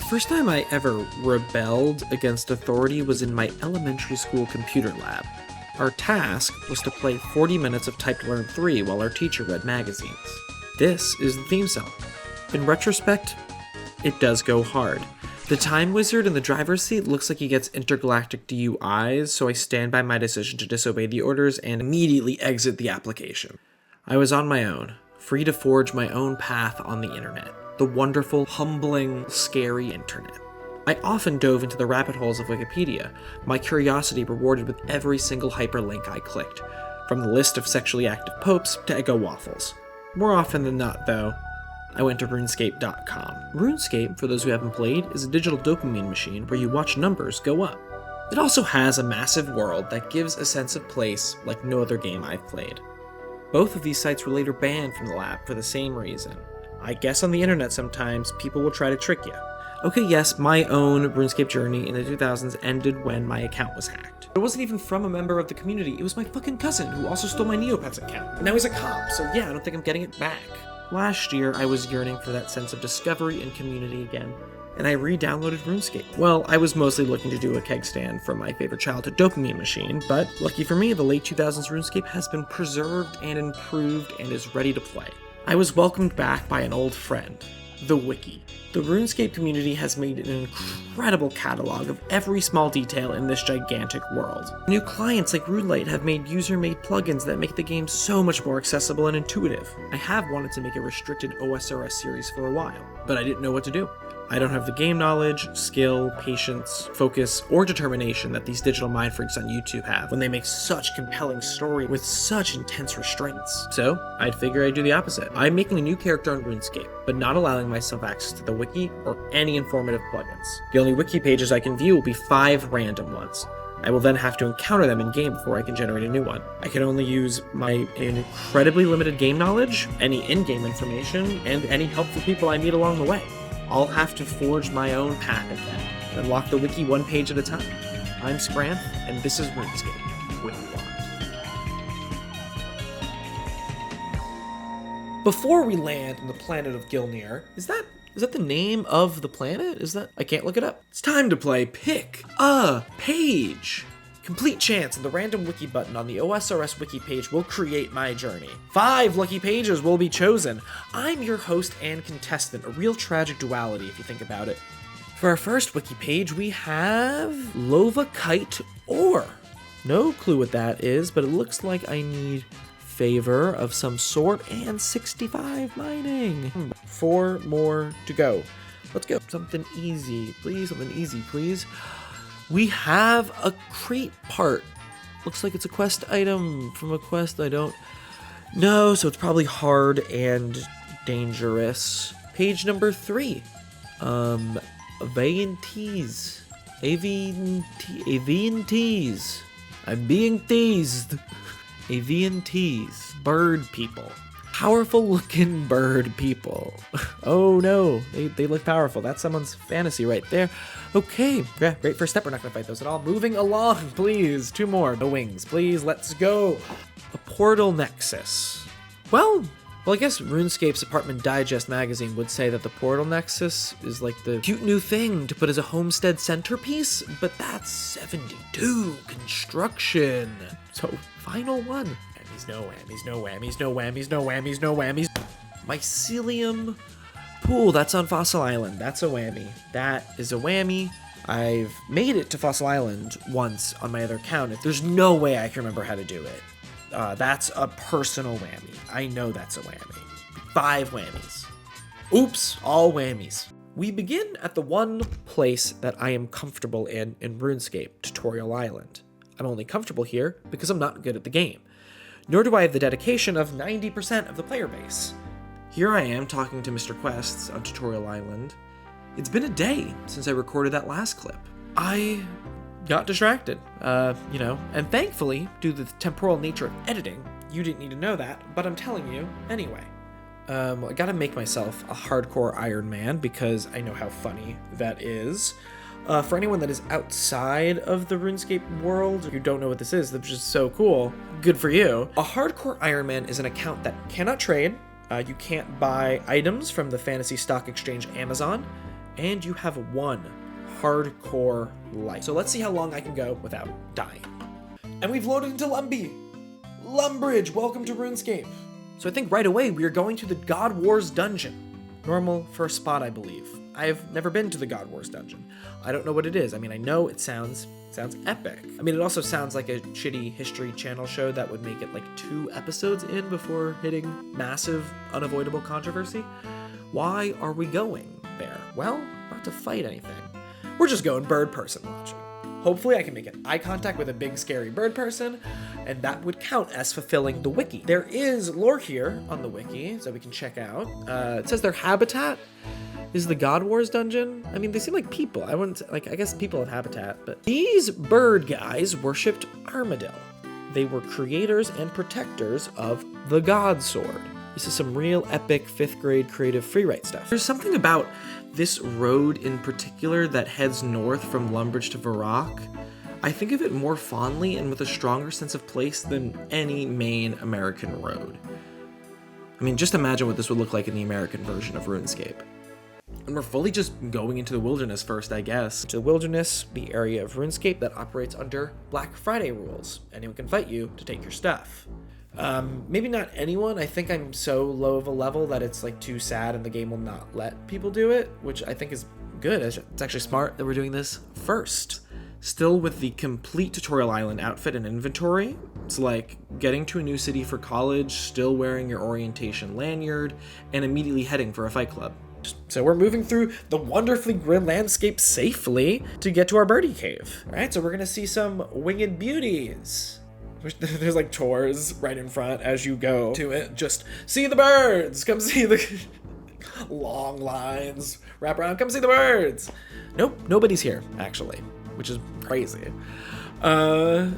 The first time I ever rebelled against authority was in my elementary school computer lab. Our task was to play 40 minutes of Type to Learn 3 while our teacher read magazines. This is the theme song. In retrospect, it does go hard. The time wizard in the driver's seat looks like he gets intergalactic DUIs, so I stand by my decision to disobey the orders and immediately exit the application. I was on my own, free to forge my own path on the internet. The wonderful, humbling, scary internet. I often dove into the rabbit holes of Wikipedia, my curiosity rewarded with every single hyperlink I clicked, from the list of sexually active popes to Eggo waffles. More often than not, though, I went to Runescape.com. Runescape, for those who haven't played, is a digital dopamine machine where you watch numbers go up. It also has a massive world that gives a sense of place like no other game I've played. Both of these sites were later banned from the lab for the same reason. I guess on the internet sometimes people will try to trick you. Okay, yes, my own RuneScape journey in the 2000s ended when my account was hacked. It wasn't even from a member of the community, it was my fucking cousin who also stole my Neopets account. And now he's a cop, so yeah, I don't think I'm getting it back. Last year, I was yearning for that sense of discovery and community again, and I re-downloaded RuneScape. Well, I was mostly looking to do a keg stand from my favorite childhood dopamine machine, but lucky for me, the late 2000s RuneScape has been preserved and improved and is ready to play. I was welcomed back by an old friend, the Wiki. The RuneScape community has made an incredible catalog of every small detail in this gigantic world. New clients like RuneLite have made user-made plugins that make the game so much more accessible and intuitive. I have wanted to make a restricted OSRS series for a while, but I didn't know what to do. I don't have the game knowledge, skill, patience, focus, or determination that these digital mind freaks on YouTube have when they make such compelling story with such intense restraints. So, I'd figure I'd do the opposite. I'm making a new character on RuneScape, but not allowing myself access to the wiki or any informative plugins. The only wiki pages I can view will be 5 random ones. I will then have to encounter them in-game before I can generate a new one. I can only use my incredibly limited game knowledge, any in-game information, and any helpful people I meet along the way. I'll have to forge my own path at that, and unlock the wiki one page at a time. I'm Scranth, and this is RuneScape, WikiLocked. Before we land on the planet of Gilnear, is that the name of the planet? I can't look it up. It's time to play Pick a Page. Complete chance and the random wiki button on the OSRS wiki page will create my journey. 5 lucky pages will be chosen. I'm your host and contestant, a real tragic duality if you think about it. For our first wiki page, we have Lova Kite Ore. No clue what that is, but it looks like I need favor of some sort and 65 mining. 4 more to go. Let's go. Something easy, please. We have a crate part. Looks like it's a quest item from a quest I don't know, so it's probably hard and dangerous. Page number 3. Avian teas. I'm being teased. Avian teas. Bird people. Powerful looking bird people. Oh no, they look powerful. That's someone's fantasy right there. Okay, yeah, great first step. We're not gonna fight those at all. Moving along, please. 2 more. No wings, please. Let's go. A portal nexus. Well, I guess RuneScape's Apartment Digest magazine would say that the portal nexus is like the cute new thing to put as a homestead centerpiece, but that's 72 construction. So, final one. No whammies. Mycelium pool, that's on Fossil Island. That's a whammy. That is a whammy. I've made it to Fossil Island once on my other account. There's no way I can remember how to do it. That's a personal whammy. I know that's a whammy. 5 whammies. Oops, all whammies. We begin at the one place that I am comfortable in RuneScape, Tutorial Island. I'm only comfortable here because I'm not good at the game. Nor do I have the dedication of 90% of the player base. Here I am talking to Mr. Quests on Tutorial Island. It's been a day since I recorded that last clip. I got distracted, and thankfully, due to the temporal nature of editing, you didn't need to know that, but I'm telling you anyway. I gotta make myself a hardcore Iron Man because I know how funny that is. For anyone that is outside of the RuneScape world, you don't know what this is, which is so cool, good for you. A hardcore Iron Man is an account that cannot trade, you can't buy items from the Fantasy Stock Exchange Amazon, And you have 1 hardcore life. So let's see how long I can go without dying. And we've loaded into Lumbridge, welcome to RuneScape. So I think right away we are going to the God Wars dungeon. Normal first spot, I believe. I've never been to the God Wars dungeon. I don't know what it is. I mean, I know it sounds epic. I mean, it also sounds like a shitty History Channel show that would make it like 2 episodes in before hitting massive, unavoidable controversy. Why are we going there? Well, not to fight anything. We're just going bird person watching. Hopefully I can make eye contact with a big scary bird person, and that would count as fulfilling the wiki. There is lore here on the wiki, so we can check out. It says their habitat is the God Wars dungeon. I mean, they seem like people. I guess people have habitat, but these bird guys worshipped Armadillo. They were creators and protectors of the God Sword. This is some real epic 5th grade creative freewrite stuff. There's something about this road in particular that heads north from Lumbridge to Varrock. I think of it more fondly and with a stronger sense of place than any main American road. I mean, just imagine what this would look like in the American version of RuneScape. And we're fully just going into the wilderness first, I guess. To the wilderness, the area of RuneScape that operates under Black Friday rules. Anyone can fight you to take your stuff. Maybe not anyone. I think I'm so low of a level that it's like too sad and the game will not let people do it, which I think is good. It's actually smart that we're doing this first. Still with the complete tutorial island outfit and inventory. It's like getting to a new city for college, still wearing your orientation lanyard, and immediately heading for a fight club. So we're moving through the wonderfully grim landscape safely to get to our birdie cave. All right, so we're gonna see some winged beauties. There's like tours right in front as you go to it. Just see the birds. Come see the long lines. Wrap around. Come see the birds. Nope, nobody's here actually, which is crazy. And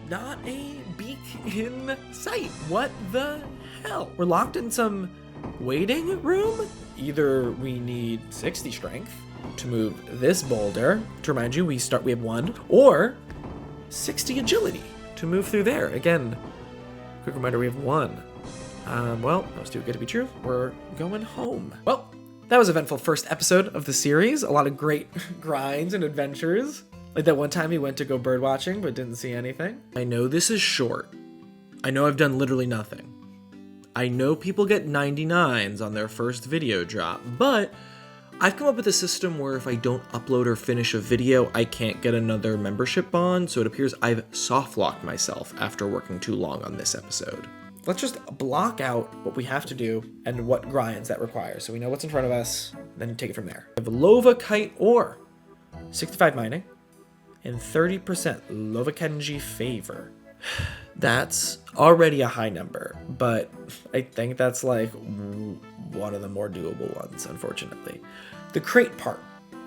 not a beak in sight. What the hell? We're locked in some waiting room. Either we need 60 strength to move this boulder. To remind you, we have 1, or 60 agility to move through there. Again, quick reminder, we have 1. Well, that was too good to be true. We're going home. Well, that was an eventful first episode of the series. A lot of great grinds and adventures. Like that one time we went to go bird watching but didn't see anything. I know this is short. I know I've done literally nothing. I know people get 99s on their first video drop, but I've come up with a system where if I don't upload or finish a video, I can't get another membership bond, so it appears I've soft-locked myself after working too long on this episode. Let's just block out what we have to do and what grinds that requires, so we know what's in front of us, then take it from there. I have Lova Kite ore, 65 mining, and 30% Lova Kenji favor. That's already a high number, but I think that's like one of the more doable ones, unfortunately. The crate part.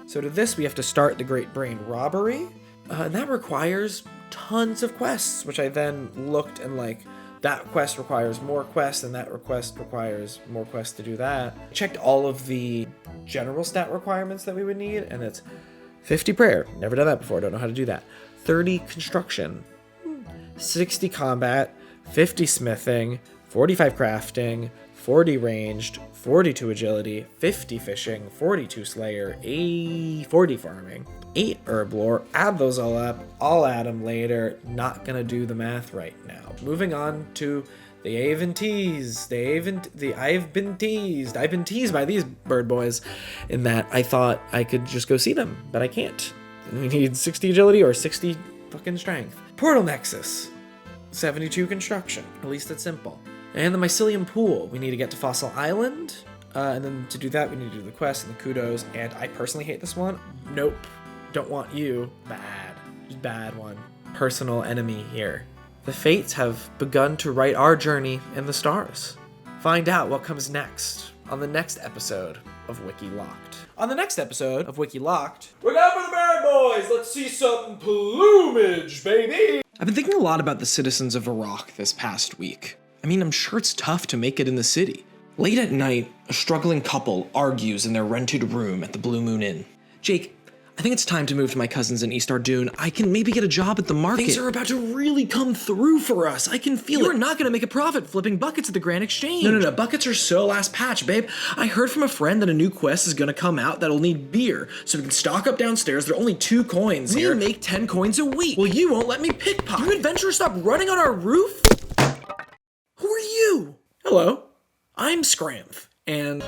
So to this, we have to start the Great Brain Robbery, and that requires tons of quests, which I then looked and like, that quest requires more quests, and that request requires more quests to do that. Checked all of the general stat requirements that we would need, and it's 50 prayer. Never done that before, don't know how to do that. 30 construction. 60 combat, 50 smithing, 45 crafting, 40 ranged, 42 agility, 50 fishing, 42 slayer, 40 farming, 8 herb lore. Add those all up. I'll add them later. Not gonna do the math right now. Moving on to the I've been teased. I've been teased by these bird boys in that I thought I could just go see them, but I can't. We need 60 agility or 60 fucking strength. Portal Nexus, 72 construction. At least it's simple. And the Mycelium Pool. We need to get to Fossil Island. And then to do that, we need to do the quest and the kudos. And I personally hate this one. Nope. Don't want you. Bad. Just bad one. Personal enemy here. The fates have begun to write our journey in the stars. Find out what comes next on the next episode of WikiLocked. On the next episode of WikiLocked, we're going for the bird boys! Let's see some plumage, baby! I've been thinking a lot about the citizens of Varrock this past week. I mean, I'm sure it's tough to make it in the city. Late at night, a struggling couple argues in their rented room at the Blue Moon Inn. Jake, I think it's time to move to my cousins in East Ardoon. I can maybe get a job at the market. Things are about to really come through for us. I can feel it. You're not gonna make a profit flipping buckets at the Grand Exchange. No. Buckets are so last patch, babe. I heard from a friend that a new quest is gonna come out that'll need beer, so we can stock up downstairs. There are only 2 coins here. We make 10 coins a week. Well, you won't let me pickpocket. You adventurers stop running on our roof? Who are you? Hello, I'm Scramth, and...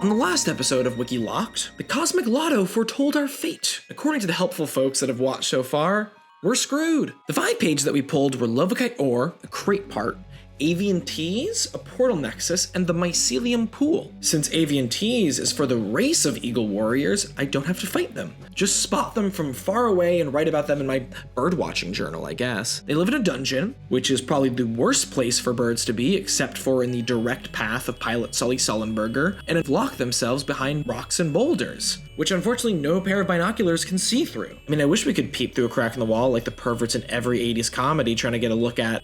On the last episode of WikiLocked, the Cosmic Lotto foretold our fate. According to the helpful folks that have watched so far, we're screwed. The 5 pages that we pulled were Lovokite Ore, a crate part, Avian Teas, a portal nexus, and the Mycelium Pool. Since Avian Teas is for the race of eagle warriors, I don't have to fight them. Just spot them from far away and write about them in my birdwatching journal, I guess. They live in a dungeon, which is probably the worst place for birds to be, except for in the direct path of pilot Sully Sullenberger, and lock themselves behind rocks and boulders, which unfortunately no pair of binoculars can see through. I mean, I wish we could peep through a crack in the wall like the perverts in every 80s comedy trying to get a look at.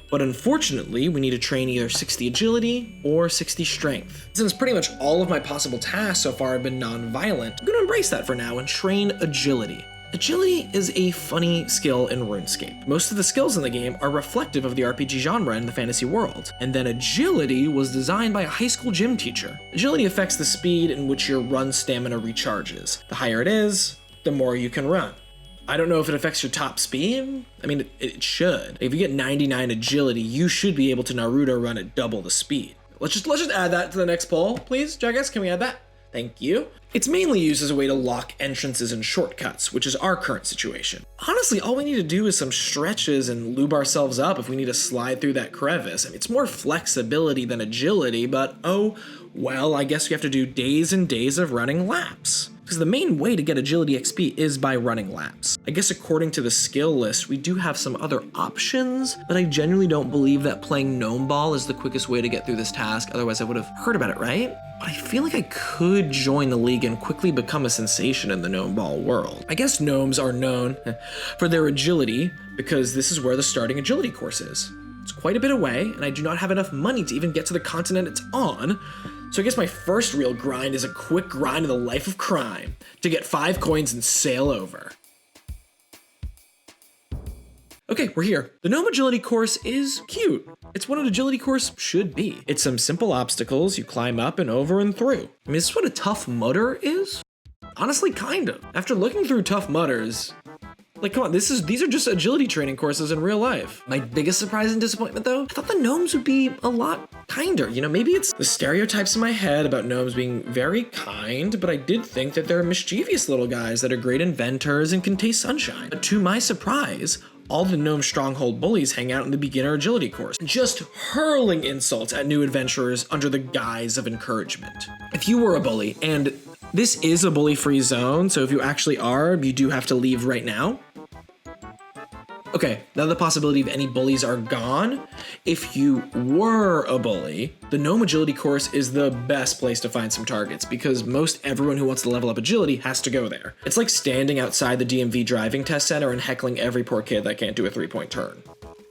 But unfortunately, we need to train either 60 agility or 60 strength. Since pretty much all of my possible tasks so far have been non-violent, I'm gonna embrace that for now and train agility. Agility is a funny skill in Runescape. Most of the skills in the game are reflective of the RPG genre in the fantasy world, and then agility was designed by a high school gym teacher. Agility affects the speed in which your run stamina recharges. The higher it is, the more you can run. I don't know if it affects your top speed. I mean, it should. If you get 99 agility, you should be able to Naruto run at double the speed. Let's just add that to the next poll, please, Jackass. Can we add that? Thank you. It's mainly used as a way to lock entrances and shortcuts, which is our current situation. Honestly, all we need to do is some stretches and lube ourselves up if we need to slide through that crevice. I mean, it's more flexibility than agility, but oh, well, I guess we have to do days and days of running laps. Because the main way to get agility XP is by running laps. I guess according to the skill list, we do have some other options, but I genuinely don't believe that playing Gnome Ball is the quickest way to get through this task, otherwise I would have heard about it, right? But I feel like I could join the league and quickly become a sensation in the Gnome Ball world. I guess gnomes are known for their agility, because this is where the starting agility course is. It's quite a bit away, and I do not have enough money to even get to the continent it's on, so I guess my first real grind is a quick grind of the life of crime to get 5 coins and sail over. Okay, we're here. The Gnome Agility course is cute. It's what an agility course should be. It's some simple obstacles you climb up and over and through. I mean, is this what a Tough Mudder is? Honestly, kind of. After looking through Tough Mudders, like, come on, these are just agility training courses in real life. My biggest surprise and disappointment, though, I thought the gnomes would be a lot kinder. You know, maybe it's the stereotypes in my head about gnomes being very kind, but I did think that they're mischievous little guys that are great inventors and can taste sunshine. But to my surprise, all the gnome stronghold bullies hang out in the beginner agility course, just hurling insults at new adventurers under the guise of encouragement. If you were a bully, and this is a bully-free zone, so if you actually are, you do have to leave right now. Okay, now the possibility of any bullies are gone. If you were a bully, the Gnome Agility course is the best place to find some targets because most everyone who wants to level up agility has to go there. It's like standing outside the DMV driving test center and heckling every poor kid that can't do a 3-point turn.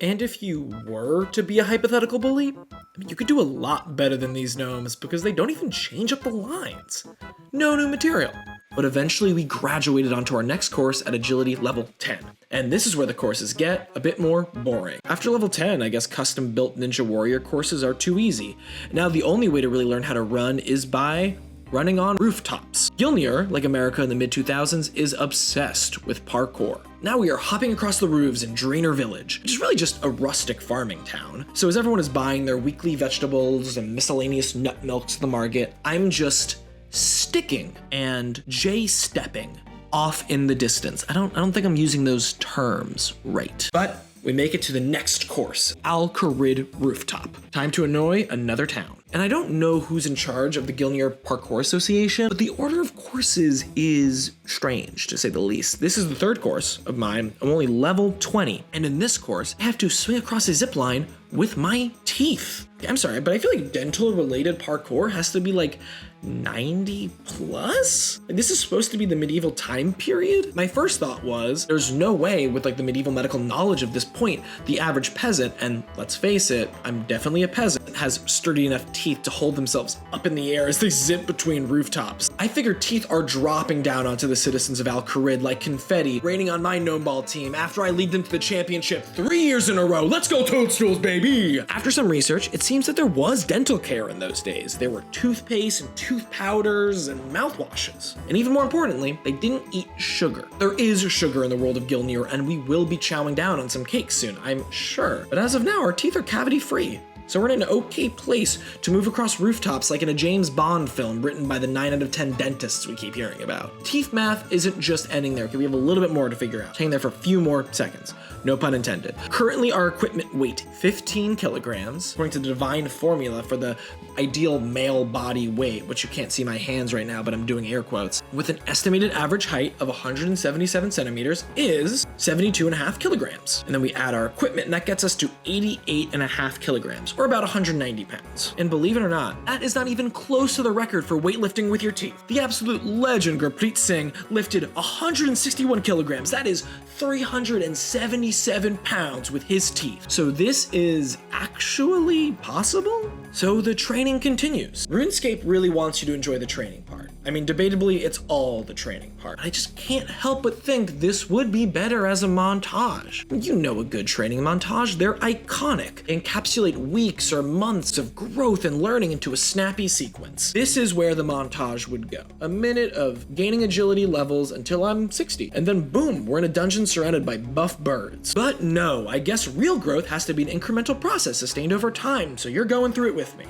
And if you were to be a hypothetical bully, I mean, you could do a lot better than these gnomes because they don't even change up the lines. No new material. But eventually we graduated onto our next course at agility level 10. And this is where the courses get a bit more boring. After level 10, I guess custom built Ninja Warrior courses are too easy. Now the only way to really learn how to run is by running on rooftops. Gilnir, like America in the mid-2000s, is obsessed with parkour. Now we are hopping across the roofs in Drainer Village, which is really just a rustic farming town. So as everyone is buying their weekly vegetables and miscellaneous nut milks to the market, I'm just sticking and J-stepping off in the distance. I don't think I'm using those terms right. But we make it to the next course, Al-Kharid Rooftop. Time to annoy another town. And I don't know who's in charge of the Gilnir Parkour Association, but the order of courses is strange, to say the least. This is the third course of mine. I'm only level 20, and in this course, I have to swing across a zip line with my teeth. I'm sorry, but I feel like dental-related parkour has to be like 90 plus? This is supposed to be the medieval time period? My first thought was, there's no way with like the medieval medical knowledge of this point, the average peasant, and let's face it, I'm definitely a peasant, has sturdy enough teeth to hold themselves up in the air as they zip between rooftops. I figure teeth are dropping down onto the citizens of Al-Kharid like confetti, raining on my gnome ball team after I lead them to the championship 3 years in a row. Let's go Toadstools, baby! After some research, it seems that there was dental care in those days. There were toothpaste and tooth powders and mouthwashes. And even more importantly, they didn't eat sugar. There is sugar in the world of Gilnir, and we will be chowing down on some cakes soon, I'm sure. But as of now, our teeth are cavity free. So we're in an okay place to move across rooftops like in a James Bond film written by the 9 out of 10 dentists we keep hearing about. Teeth math isn't just ending there, because we have a little bit more to figure out. Hang there for a few more seconds. No pun intended. Currently our equipment weight, 15 kilograms, according to the divine formula for the ideal male body weight, which you can't see my hands right now, but I'm doing air quotes, with an estimated average height of 177 centimeters is 72.5 kilograms. And then we add our equipment and that gets us to 88.5 kilograms, or about 190 pounds. And believe it or not, that is not even close to the record for weightlifting with your teeth. The absolute legend Gurpreet Singh lifted 161 kilograms. That is 377 pounds with his teeth. So this is actually possible? So the training continues. RuneScape really wants you to enjoy the training part. I mean, debatably, it's all the training part. I just can't help but think this would be better as a montage. You know a good training montage, they're iconic. They encapsulate weeks or months of growth and learning into a snappy sequence. This is where the montage would go. A minute of gaining agility levels until I'm 60, and then boom, we're in a dungeon surrounded by buff birds. But no, I guess real growth has to be an incremental process sustained over time, so you're going through it with me.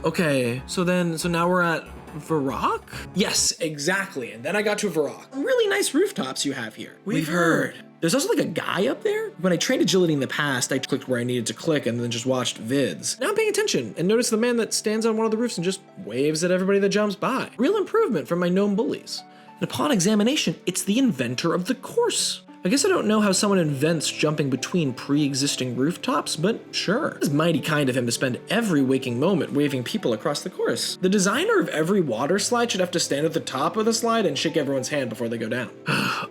Okay, so now we're at Varrock? Yes, exactly. And then I got to Varrock. Really nice rooftops you have here. We've heard. There's also like a guy up there. When I trained agility in the past, I clicked where I needed to click and then just watched vids. Now I'm paying attention and notice the man that stands on one of the roofs and just waves at everybody that jumps by. Real improvement from my gnome bullies. And upon examination, it's the inventor of the course. I guess I don't know how someone invents jumping between pre-existing rooftops, but sure. It's mighty kind of him to spend every waking moment waving people across the course. The designer of every water slide should have to stand at the top of the slide and shake everyone's hand before they go down.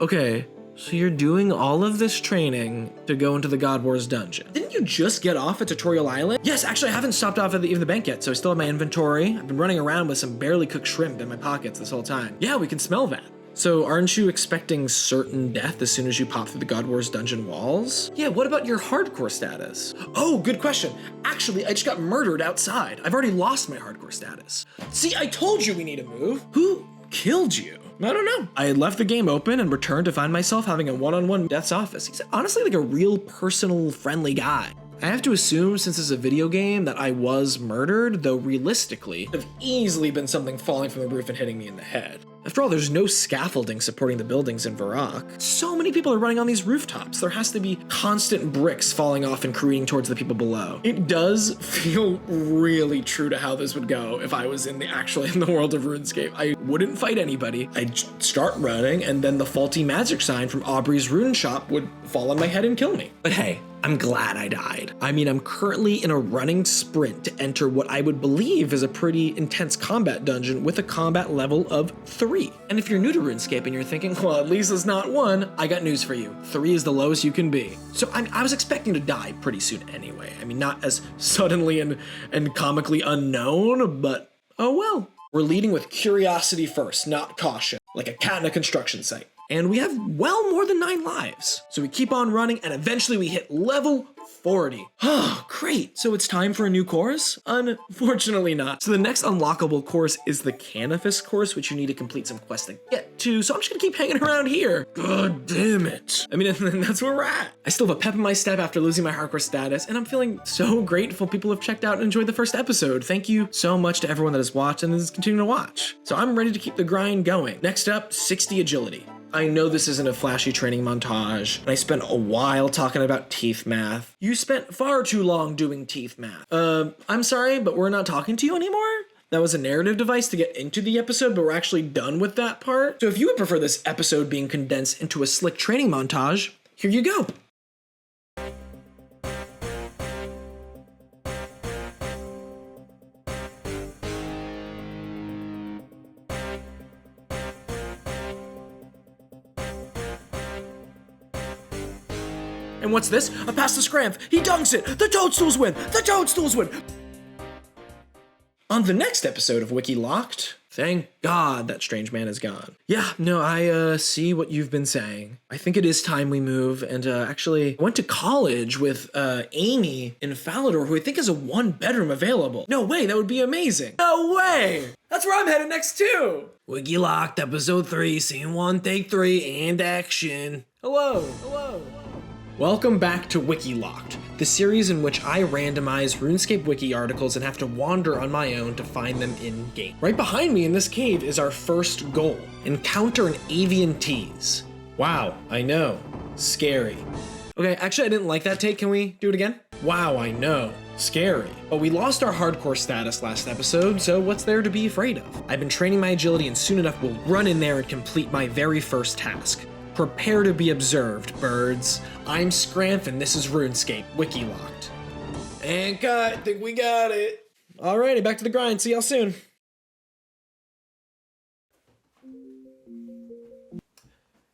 Okay, so you're doing all of this training to go into the God Wars dungeon. Didn't you just get off at Tutorial Island? Yes, actually I haven't stopped off at even the bank yet, so I still have my inventory. I've been running around with some barely cooked shrimp in my pockets this whole time. Yeah, we can smell that. So aren't you expecting certain death as soon as you pop through the God Wars dungeon walls? Yeah, what about your hardcore status? Oh, good question. Actually, I just got murdered outside. I've already lost my hardcore status. See, I told you we need to move. Who killed you? I don't know. I had left the game open and returned to find myself having a one-on-one death's office. He's honestly like a real personal, friendly guy. I have to assume, since it's a video game, that I was murdered, though realistically, it could have easily been something falling from the roof and hitting me in the head. After all, there's no scaffolding supporting the buildings in Varrock. So many people are running on these rooftops. There has to be constant bricks falling off and careening towards the people below. It does feel really true to how this would go if I was in the world of RuneScape. I wouldn't fight anybody. I'd start running, and then the faulty magic sign from Aubrey's rune shop would fall on my head and kill me. But hey, I'm glad I died. I mean, I'm currently in a running sprint to enter what I would believe is a pretty intense combat dungeon with a combat level of 3. And if you're new to RuneScape and you're thinking, well, at least it's not 1, I got news for you. 3 is the lowest you can be. So I was expecting to die pretty soon anyway. I mean, not as suddenly and comically unknown, but oh well. We're leading with curiosity first, not caution, like a cat in a construction site. And we have well more than 9 lives. So we keep on running and eventually we hit level 40. Oh, great. So it's time for a new course? Unfortunately not. So the next unlockable course is the Canifis course, which you need to complete some quests to get to. So I'm just gonna keep hanging around here. God damn it. I mean, that's where we're at. I still have a pep in my step after losing my hardcore status, and I'm feeling so grateful people have checked out and enjoyed the first episode. Thank you so much to everyone that has watched and is continuing to watch. So I'm ready to keep the grind going. Next up, 60 agility. I know this isn't a flashy training montage, and I spent a while talking about teeth math. You spent far too long doing teeth math. I'm sorry, but we're not talking to you anymore? That was a narrative device to get into the episode, but we're actually done with that part. So if you would prefer this episode being condensed into a slick training montage, here you go. And what's this? A pass to Scramp. He dunks it. The Toadstools win. The Toadstools win. On the next episode of WikiLocked, thank God that strange man is gone. Yeah, no, I see what you've been saying. I think it is time we move. And actually, I went to college with Amy in Falador, who I think has a 1-bedroom available. No way, that would be amazing. No way. That's where I'm headed next too. WikiLocked, episode 3, scene 1, take 3, and action. Hello. Welcome back to WikiLocked, the series in which I randomize RuneScape wiki articles and have to wander on my own to find them in-game. Right behind me in this cave is our first goal, encounter an avian tease. Wow, I know, scary. Okay, actually I didn't like that take, can we do it again? Wow, I know, scary. But we lost our hardcore status last episode, so what's there to be afraid of? I've been training my agility and soon enough we'll run in there and complete my very first task. Prepare to be observed, birds. I'm Scramp and this is RuneScape, WikiLocked. And cut, think we got it. Alrighty, back to the grind, see y'all soon.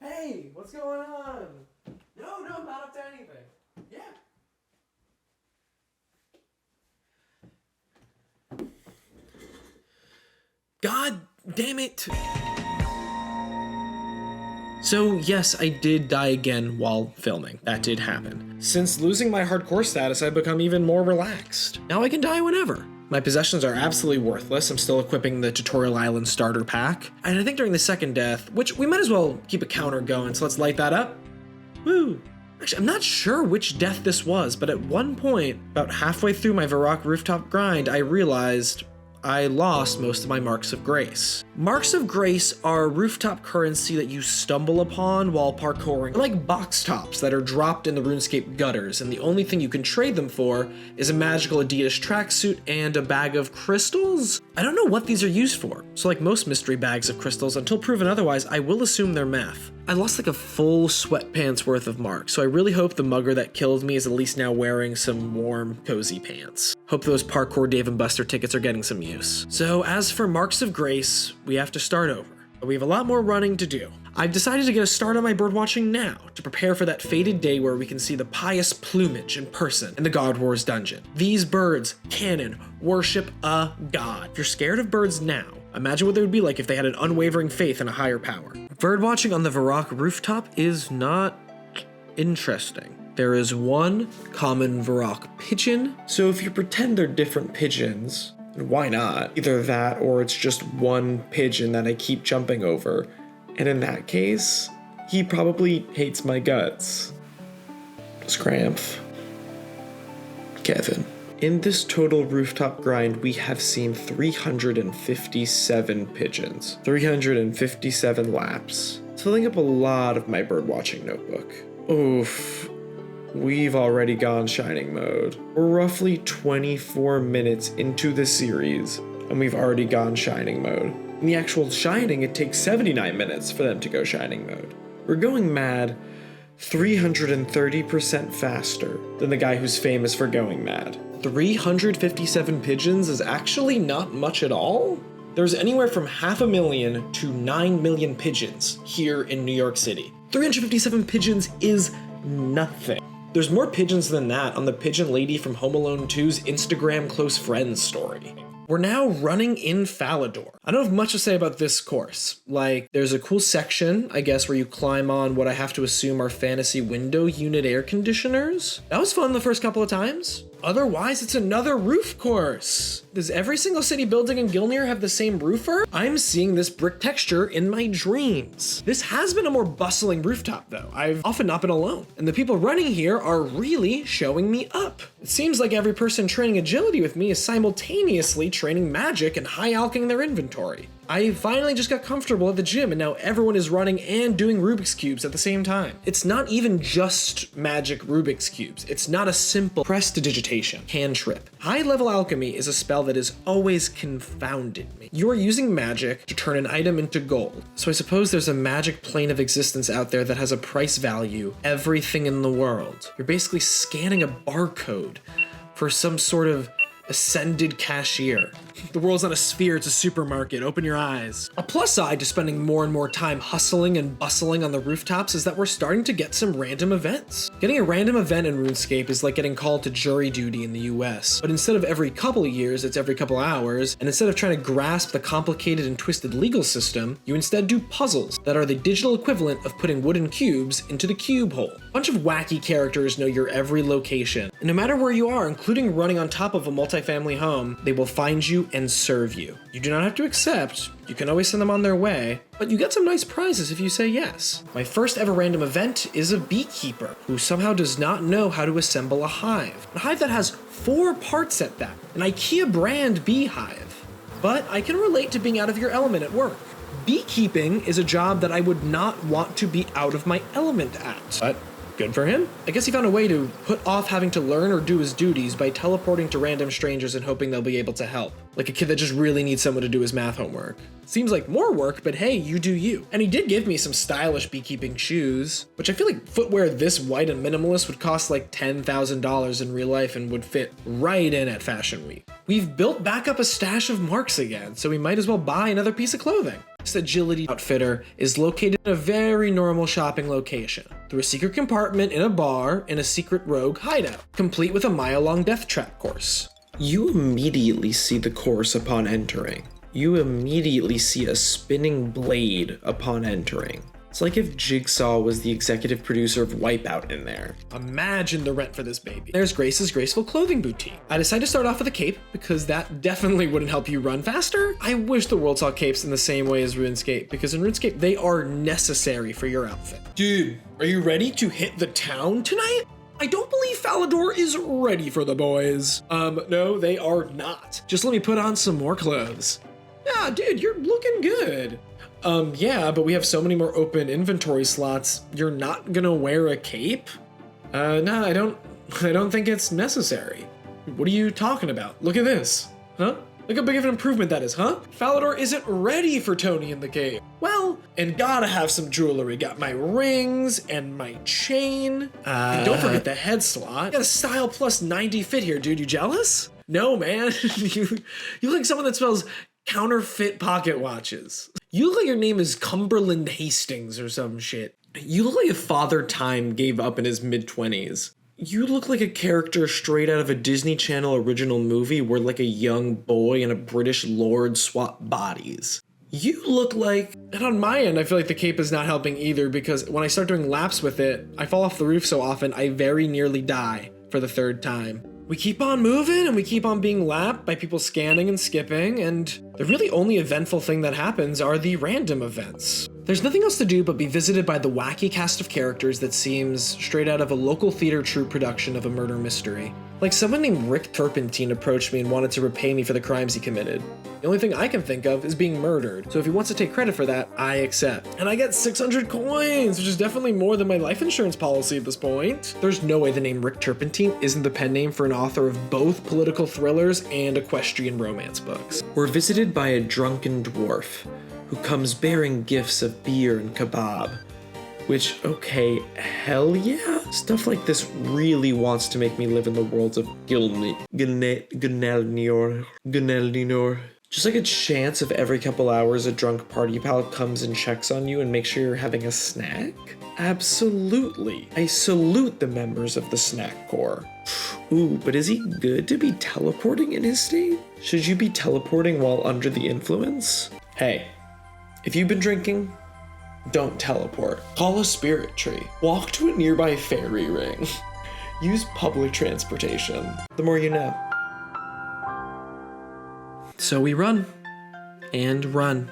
Hey, what's going on? No, I'm not up to anything. Yeah. God damn it. So yes, I did die again while filming. That did happen. Since losing my hardcore status, I've become even more relaxed. Now I can die whenever. My possessions are absolutely worthless. I'm still equipping the Tutorial Island starter pack. And I think during the second death, which we might as well keep a counter going, so let's light that up. Woo. Actually, I'm not sure which death this was, but at one point, about halfway through my Varrock rooftop grind, I realized I lost most of my Marks of Grace. Marks of Grace are rooftop currency that you stumble upon while parkouring. They're like box tops that are dropped in the RuneScape gutters, and the only thing you can trade them for is a magical Adidas tracksuit and a bag of crystals? I don't know what these are used for, so like most mystery bags of crystals, until proven otherwise, I will assume they're meth. I lost like a full sweatpants worth of marks, so I really hope the mugger that killed me is at least now wearing some warm, cozy pants. Hope those Parkour Dave & Buster tickets are getting some use. So as for Marks of Grace, we have to start over, but we have a lot more running to do. I've decided to get a start on my birdwatching now, to prepare for that fated day where we can see the pious plumage in person in the God Wars dungeon. These birds, canon, worship a god. If you're scared of birds now, imagine what they would be like if they had an unwavering faith in a higher power. Birdwatching on the Varrock rooftop is not interesting. There is one common Varrock pigeon, so if you pretend they're different pigeons, why not? Either that or it's just one pigeon that I keep jumping over. And in that case, he probably hates my guts. Scramp. Kevin. In this total rooftop grind, we have seen 357 pigeons, 357 laps, filling up a lot of my birdwatching notebook. Oof. We've already gone Shining mode. We're roughly 24 minutes into the series, and we've already gone Shining mode. In the actual Shining, it takes 79 minutes for them to go Shining mode. We're going mad 330% faster than the guy who's famous for going mad. 357 pigeons is actually not much at all. There's anywhere from 500,000 to 9 million pigeons here in New York City. 357 pigeons is nothing. There's more pigeons than that on the pigeon lady from Home Alone 2's Instagram close friends story. We're now running in Falador. I don't have much to say about this course. Like, there's a cool section, I guess, where you climb on what I have to assume are fantasy window unit air conditioners. That was fun the first couple of times. Otherwise, it's another roof course. Does every single city building in Gilnear have the same roofer? I'm seeing this brick texture in my dreams. This has been a more bustling rooftop though. I've often not been alone. And the people running here are really showing me up. It seems like every person training agility with me is simultaneously training magic and high alching their inventory. I finally just got comfortable at the gym, and now everyone is running and doing Rubik's Cubes at the same time. It's not even just magic Rubik's Cubes. It's not a simple prestidigitation cantrip. High-level alchemy is a spell that has always confounded me. You are using magic to turn an item into gold. So I suppose there's a magic plane of existence out there that has a price value, everything in the world. You're basically scanning a barcode for some sort of ascended cashier. The world's not a sphere, it's a supermarket. Open your eyes. A plus side to spending more and more time hustling and bustling on the rooftops is that we're starting to get some random events. Getting a random event in RuneScape is like getting called to jury duty in the US. But instead of every couple of years, it's every couple hours. And instead of trying to grasp the complicated and twisted legal system, you instead do puzzles that are the digital equivalent of putting wooden cubes into the cube hole. A bunch of wacky characters know your every location. And no matter where you are, including running on top of a multifamily home, they will find you and serve you. You do not have to accept, you can always send them on their way, but you get some nice prizes if you say yes. My first ever random event is a beekeeper who somehow does not know how to assemble a hive. A hive that has 4 parts at that, an IKEA brand beehive. But I can relate to being out of your element at work. Beekeeping is a job that I would not want to be out of my element at. But good for him. I guess he found a way to put off having to learn or do his duties by teleporting to random strangers and hoping they'll be able to help. Like a kid that just really needs someone to do his math homework. Seems like more work, but hey, you do you. And he did give me some stylish beekeeping shoes, which I feel like footwear this white and minimalist would cost like $10,000 in real life and would fit right in at Fashion Week. We've built back up a stash of marks again, so we might as well buy another piece of clothing. This agility outfitter is located in a very normal shopping location, through a secret compartment in a bar in a secret rogue hideout, complete with a mile-long death trap course. You immediately see the course upon entering. You immediately see a spinning blade upon entering. It's like if Jigsaw was the executive producer of Wipeout in there. Imagine the rent for this baby. There's Grace's Graceful Clothing Boutique. I decided to start off with a cape because that definitely wouldn't help you run faster. I wish the world saw capes in the same way as RuneScape, because in RuneScape, they are necessary for your outfit. Dude, are you ready to hit the town tonight? I don't believe Falador is ready for the boys. No, they are not. Just let me put on some more clothes. Yeah, dude, you're looking good. Yeah, but we have so many more open inventory slots. You're not gonna wear a cape? No, I don't think it's necessary. What are you talking about? Look at this. Huh? Look how big of an improvement that is, huh? Falador isn't ready for Tony in the cave. Well, and gotta have some jewelry. Got my rings and my chain. And don't forget the head slot. Got a style plus 90 fit here, dude. You jealous? No, man. you look like someone that spells counterfeit pocket watches. You look like your name is Cumberland Hastings or some shit. You look like if Father Time gave up in his mid-20s. You look like a character straight out of a Disney Channel original movie where like a young boy and a British lord swap bodies. You look like, and on my end, I feel like the cape is not helping either, because when I start doing laps with it, I fall off the roof so often I very nearly die for the 3rd time. We keep on moving and we keep on being lapped by people scanning and skipping, and the really only eventful thing that happens are the random events. There's nothing else to do but be visited by the wacky cast of characters that seems straight out of a local theater troupe production of a murder mystery. Like someone named Rick Turpentine approached me and wanted to repay me for the crimes he committed. The only thing I can think of is being murdered, so if he wants to take credit for that, I accept. And I get 600 coins, which is definitely more than my life insurance policy at this point. There's no way the name Rick Turpentine isn't the pen name for an author of both political thrillers and equestrian romance books. We're visited by a drunken dwarf who comes bearing gifts of beer and kebab. Which, okay, hell yeah. Stuff like this really wants to make me live in the worlds of Gunelnor. Just like a chance of every couple hours a drunk party pal comes and checks on you and makes sure you're having a snack? Absolutely. I salute the members of the snack corps. Ooh, but is he good to be teleporting in his state? Should you be teleporting while under the influence? Hey, if you've been drinking, don't teleport. Call a spirit tree. Walk to a nearby fairy ring. Use public transportation. The more you know. So we run. And run.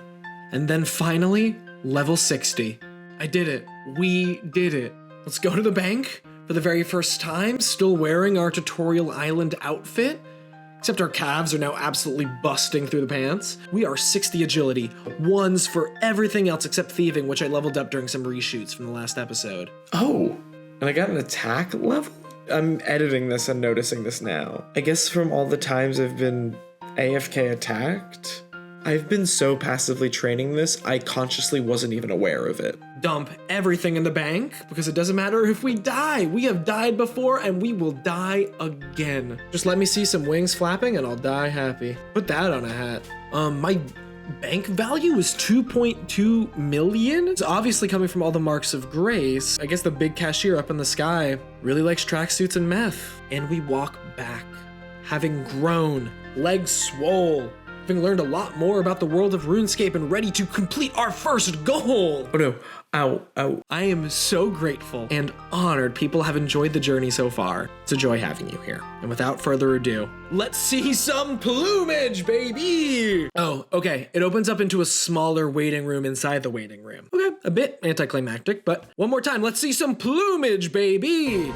And then finally, level 60. I did it. We did it. Let's go to the bank for the very first time, still wearing our tutorial island outfit. Except our calves are now absolutely busting through the pants. We are 60 agility, 1s for everything else except thieving, which I leveled up during some reshoots from the last episode. Oh, and I got an attack level? I'm editing this and noticing this now. I guess from all the times I've been AFK attacked, I've been so passively training this, I consciously wasn't even aware of it. Dump everything in the bank, because it doesn't matter if we die. We have died before, and we will die again. Just let me see some wings flapping, and I'll die happy. Put that on a hat. My bank value is 2.2 million. It's obviously coming from all the marks of grace. I guess the big cashier up in the sky really likes tracksuits and meth. And we walk back, having grown, legs swole, having learned a lot more about the world of RuneScape and ready to complete our first goal. Oh no, ow, ow. I am so grateful and honored people have enjoyed the journey so far. It's a joy having you here. And without further ado, let's see some plumage, baby! Oh, okay, it opens up into a smaller waiting room inside the waiting room. Okay, a bit anticlimactic, but one more time, let's see some plumage, baby!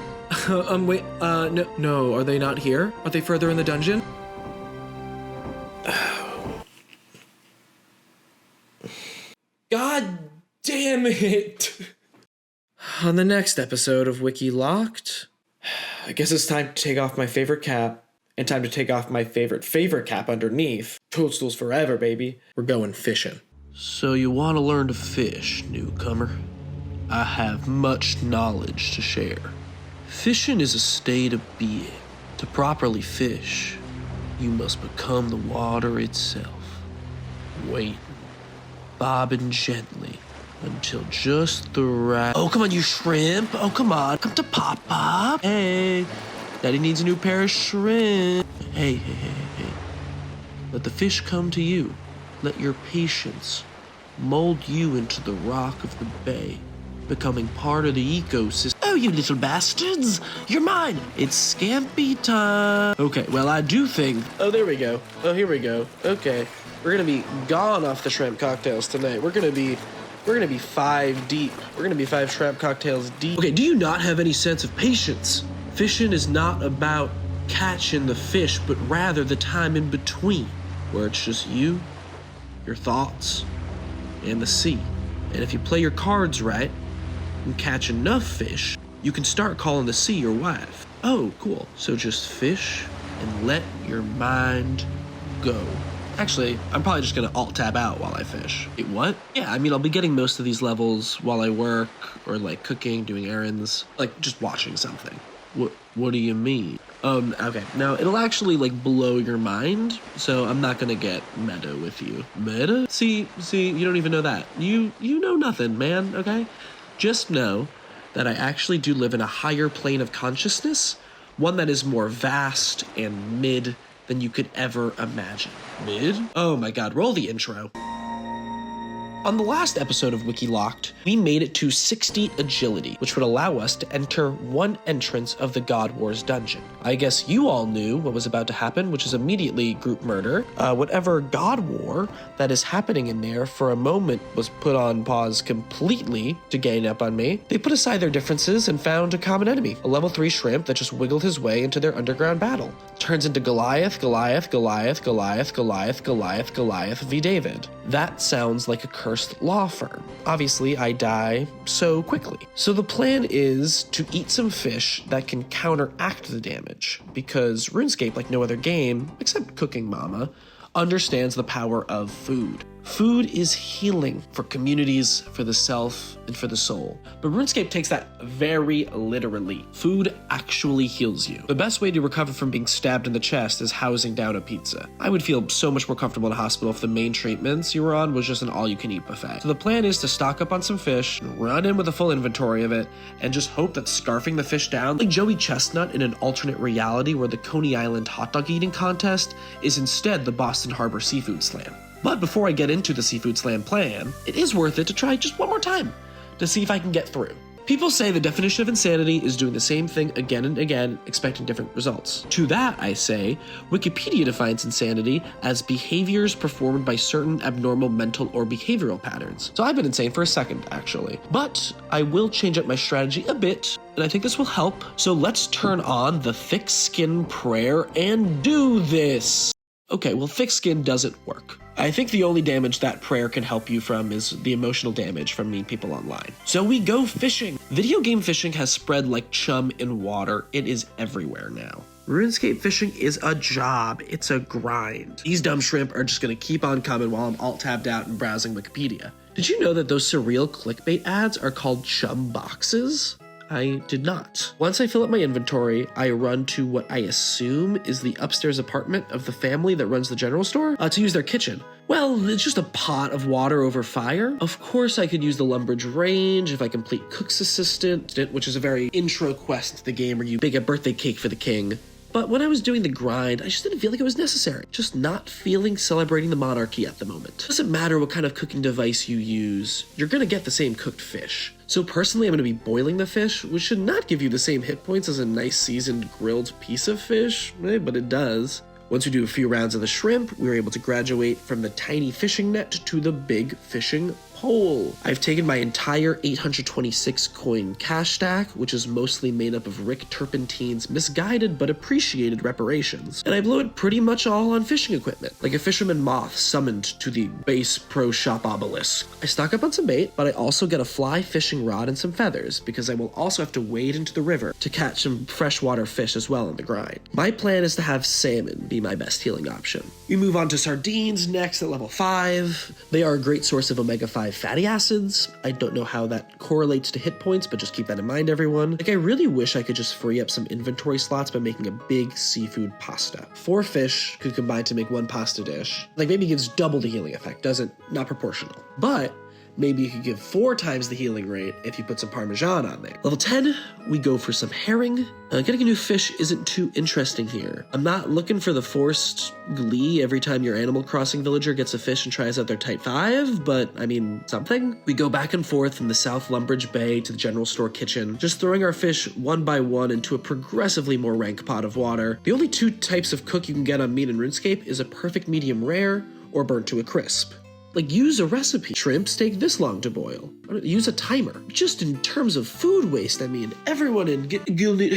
Wait, no, are they not here? Are they further in the dungeon? God damn it! On the next episode of WikiLocked, I guess it's time to take off my favorite cap, and time to take off my favorite cap underneath. Toadstools forever, baby. We're going fishing. So you want to learn to fish, newcomer? I have much knowledge to share. Fishing is a state of being. To properly fish, you must become the water itself. Wait. Bobbing gently until just the right... Oh, come on, you shrimp. Oh, come on. Come to Pop. Hey, Daddy needs a new pair of shrimp. Hey. Let the fish come to you. Let your patience mold you into the rock of the bay, becoming part of the ecosystem. Oh, you little bastards. You're mine. It's Scampy time. Okay, well, I do think... Oh, there we go. Oh, here we go. Okay. We're gonna be gone off the shrimp cocktails tonight. We're gonna be 5 deep. We're gonna be 5 shrimp cocktails deep. Okay, do you not have any sense of patience? Fishing is not about catching the fish, but rather the time in between, where it's just you, your thoughts, and the sea. And if you play your cards right and catch enough fish, you can start calling the sea your wife. Oh, cool. So just fish and let your mind go. Actually, I'm probably just gonna alt-tab out while I fish. Wait, what? Yeah, I mean, I'll be getting most of these levels while I work, or like cooking, doing errands, like just watching something. What do you mean? Okay, now it'll actually like blow your mind, so I'm not gonna get meta with you. Meta? See, you don't even know that. You know nothing, man, okay? Just know that I actually do live in a higher plane of consciousness, one that is more vast and mid than you could ever imagine. Mid? Oh my god, roll the intro. On the last episode of WikiLocked, we made it to 60 agility, which would allow us to enter one entrance of the God Wars dungeon. I guess you all knew what was about to happen, which is immediately group murder. Whatever God War that is happening in there for a moment was put on pause completely to gain up on me. They put aside their differences and found a common enemy, a level 3 shrimp that just wiggled his way into their underground battle. Turns into Goliath v. David. That sounds like a cursed law firm. Obviously, I die so quickly. So the plan is to eat some fish that can counteract the damage, because RuneScape, like no other game, except Cooking Mama, understands the power of food. Food is healing for communities, for the self, and for the soul. But RuneScape takes that very literally. Food actually heals you. The best way to recover from being stabbed in the chest is housing down a pizza. I would feel so much more comfortable in a hospital if the main treatments you were on was just an all-you-can-eat buffet. So the plan is to stock up on some fish, run in with a full inventory of it, and just hope that scarfing the fish down, like Joey Chestnut in an alternate reality where the Coney Island hot dog eating contest is instead the Boston Harbor Seafood Slam. But before I get into the Seafood Slam plan, it is worth it to try just one more time to see if I can get through. People say the definition of insanity is doing the same thing again and again, expecting different results. To that, I say, Wikipedia defines insanity as behaviors performed by certain abnormal mental or behavioral patterns. So I've been insane for a second, actually. But I will change up my strategy a bit and I think this will help. So let's turn on the thick skin prayer and do this. Okay, well, thick skin doesn't work. I think the only damage that prayer can help you from is the emotional damage from mean people online. So we go fishing. Video game fishing has spread like chum in water. It is everywhere now. RuneScape fishing is a job. It's a grind. These dumb shrimp are just gonna keep on coming while I'm alt-tabbed out and browsing Wikipedia. Did you know that those surreal clickbait ads are called chum boxes? I did not. Once I fill up my inventory, I run to what I assume is the upstairs apartment of the family that runs the general store to use their kitchen. Well, it's just a pot of water over fire. Of course, I could use the Lumbridge range if I complete Cook's Assistant, which is a very intro quest to the game where you bake a birthday cake for the king. But when I was doing the grind, I just didn't feel like it was necessary. Just not feeling celebrating the monarchy at the moment. It doesn't matter what kind of cooking device you use, you're gonna get the same cooked fish. So personally, I'm gonna be boiling the fish, which should not give you the same hit points as a nice seasoned grilled piece of fish, but it does. Once we do a few rounds of the shrimp, we were able to graduate from the tiny fishing net to the big fishing pole. I've taken my entire 826 coin cash stack, which is mostly made up of Rick Turpentine's misguided but appreciated reparations, and I blew it pretty much all on fishing equipment, like a fisherman moth summoned to the base pro shop obelisk. I stock up on some bait, but I also get a fly fishing rod and some feathers, because I will also have to wade into the river to catch some freshwater fish as well in the grind. My plan is to have salmon be my best healing option. We move on to sardines next at level 5. They are a great source of omega-5 fatty acids. I don't know how that correlates to hit points, but just keep that in mind, everyone. Like, I really wish I could just free up some inventory slots by making a big seafood pasta. 4 fish could combine to make 1 pasta dish. Like, maybe gives double the healing effect, not proportional. But maybe you could give 4 times the healing rate if you put some Parmesan on there. Level 10, we go for some herring. Getting a new fish isn't too interesting here. I'm not looking for the forced glee every time your Animal Crossing villager gets a fish and tries out their Type 5, but I mean, something. We go back and forth from the South Lumbridge Bay to the general store kitchen, just throwing our fish one by one into a progressively more rank pot of water. The only 2 types of cook you can get on meat in RuneScape is a perfect medium rare or burnt to a crisp. Like, use a recipe. Shrimps take this long to boil. Use a timer. Just in terms of food waste, I mean, everyone in Gilnear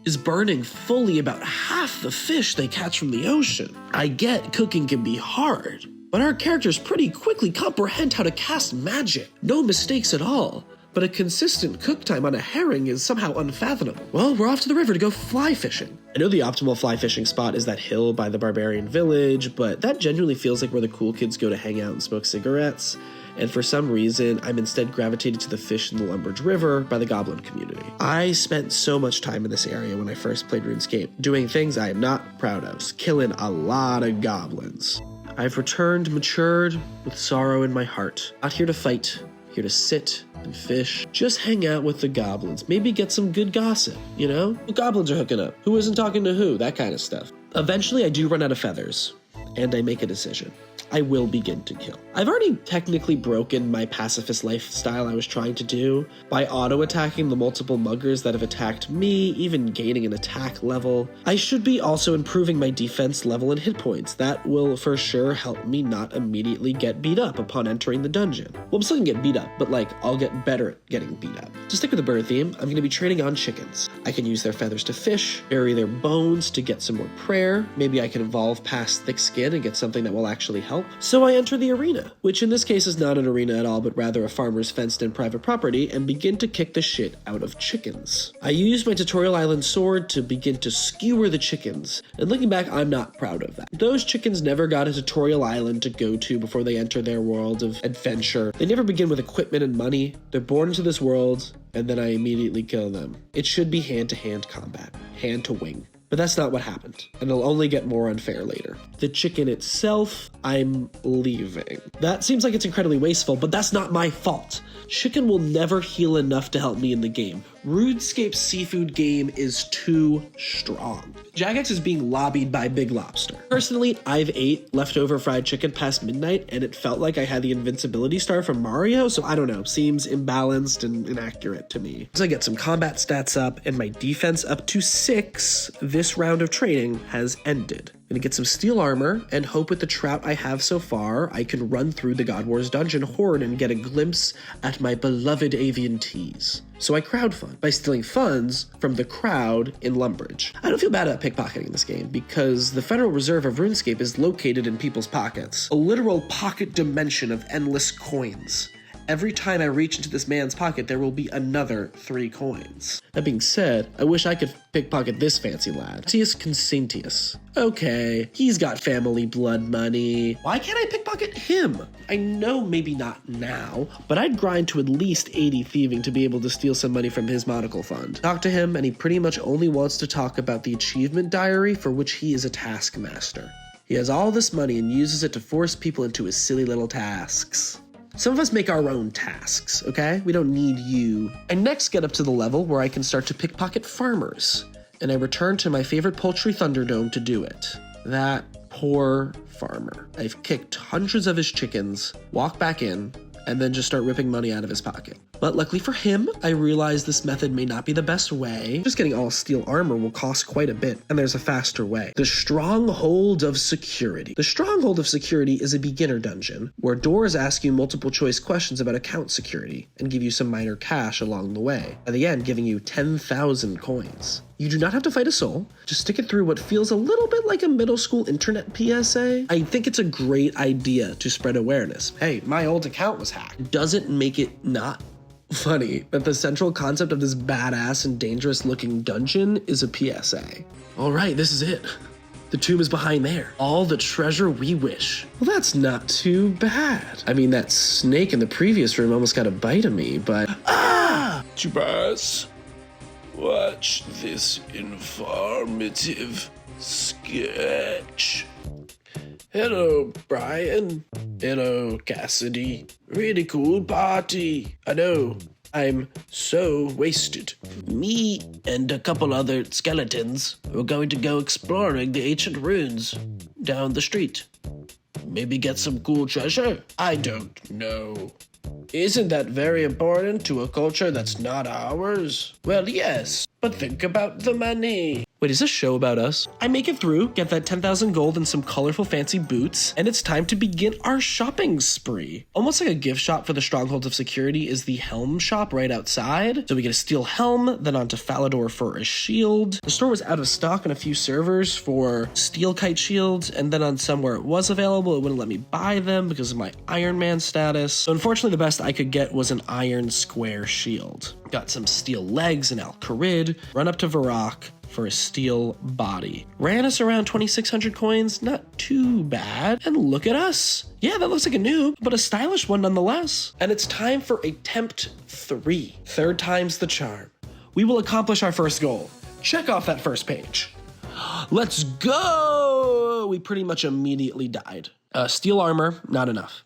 is burning fully about half the fish they catch from the ocean. I get cooking can be hard, but our characters pretty quickly comprehend how to cast magic. No mistakes at all. But a consistent cook time on a herring is somehow unfathomable. Well, we're off to the river to go fly fishing. I know the optimal fly fishing spot is that hill by the barbarian village, but that genuinely feels like where the cool kids go to hang out and smoke cigarettes. And for some reason, I'm instead gravitated to the fish in the Lumbridge River by the goblin community. I spent so much time in this area when I first played RuneScape, doing things I am not proud of, killing a lot of goblins. I've returned matured with sorrow in my heart. Not here to fight, here to sit and fish, just hang out with the goblins, maybe get some good gossip, you know? The goblins are hooking up, who isn't talking to who, that kind of stuff. Eventually I do run out of feathers, and I make a decision. I will begin to kill. I've already technically broken my pacifist lifestyle I was trying to do by auto-attacking the multiple muggers that have attacked me, even gaining an attack level. I should be also improving my defense level and hit points. That will for sure help me not immediately get beat up upon entering the dungeon. Well, I'm still gonna get beat up, but like, I'll get better at getting beat up. To stick with the bird theme, I'm gonna be training on chickens. I can use their feathers to fish, bury their bones to get some more prayer. Maybe I can evolve past thick skin and get something that will actually help. So I enter the arena, which in this case is not an arena at all, but rather a farmer's fenced-in private property, and begin to kick the shit out of chickens. I use my Tutorial Island sword to begin to skewer the chickens, and looking back, I'm not proud of that. Those chickens never got a Tutorial Island to go to before they enter their world of adventure. They never begin with equipment and money. They're born into this world, and then I immediately kill them. It should be hand-to-hand combat, hand-to-wing. But that's not what happened, and it'll only get more unfair later. The chicken itself, I'm leaving. That seems like it's incredibly wasteful, but that's not my fault. Chicken will never heal enough to help me in the game. RuneScape's seafood game is too strong. Jagex is being lobbied by Big Lobster. Personally, I've ate leftover fried chicken past midnight, and it felt like I had the invincibility star from Mario, so I don't know, seems imbalanced and inaccurate to me. As I get some combat stats up and my defense up to 6, this round of training has ended. Gonna get some steel armor and hope with the trout I have so far, I can run through the God Wars dungeon horde and get a glimpse at my beloved avian teas. So I crowdfund by stealing funds from the crowd in Lumbridge. I don't feel bad about pickpocketing in this game because the Federal Reserve of Runescape is located in people's pockets. A literal pocket dimension of endless coins. Every time I reach into this man's pocket, there will be another 3 coins. That being said, I wish I could pickpocket this fancy lad. Tius Consentius. Okay, he's got family blood money. Why can't I pickpocket him? I know maybe not now, but I'd grind to at least 80 thieving to be able to steal some money from his monocle fund. Talk to him, and he pretty much only wants to talk about the achievement diary for which he is a taskmaster. He has all this money and uses it to force people into his silly little tasks. Some of us make our own tasks, okay? We don't need you. I next get up to the level where I can start to pickpocket farmers, and I return to my favorite poultry Thunderdome to do it. That poor farmer. I've kicked hundreds of his chickens, walk back in, and then just start ripping money out of his pocket. But luckily for him, I realize this method may not be the best way. Just getting all steel armor will cost quite a bit, and there's a faster way. The Stronghold of Security. The Stronghold of Security is a beginner dungeon, where doors ask you multiple choice questions about account security, and give you some minor cash along the way, by the end giving you 10,000 coins. You do not have to fight a soul, just stick it through what feels a little bit like a middle school internet PSA. I think it's a great idea to spread awareness. Hey, my old account was hacked. Doesn't make it not funny that the central concept of this badass and dangerous looking dungeon is a PSA. All right, this is it. The tomb is behind there. All the treasure we wish. Well, that's not too bad. I mean, that snake in the previous room almost got a bite of me, but Chubas, watch this informative sketch. Hello, Brian. Hello, Cassidy. Really cool party. I know. I'm so wasted. Me and a couple other skeletons were going to go exploring the ancient ruins down the street. Maybe get some cool treasure? I don't know. Isn't that very important to a culture that's not ours? Well, yes, but think about the money. wait, is this show about us? I make it through, get that 10,000 gold and some colorful fancy boots, and it's time to begin our shopping spree. Almost like a gift shop for the Strongholds of Security is the helm shop right outside. So we get a steel helm, then onto Falador for a shield. The store was out of stock on a few servers for steel kite shields, and then on some where it was available, it wouldn't let me buy them because of my Iron Man status. So unfortunately, the best I could get was an iron square shield. Got some steel legs and Al-Kharid, run up to Varrock for a steel body. Ran us around 2,600 coins, not too bad. And look at us. Yeah, that looks like a noob, but a stylish one nonetheless. And it's time for attempt 3. Third time's the charm. We will accomplish our first goal. Check off that first page. Let's go! We pretty much immediately died. Steel armor, not enough.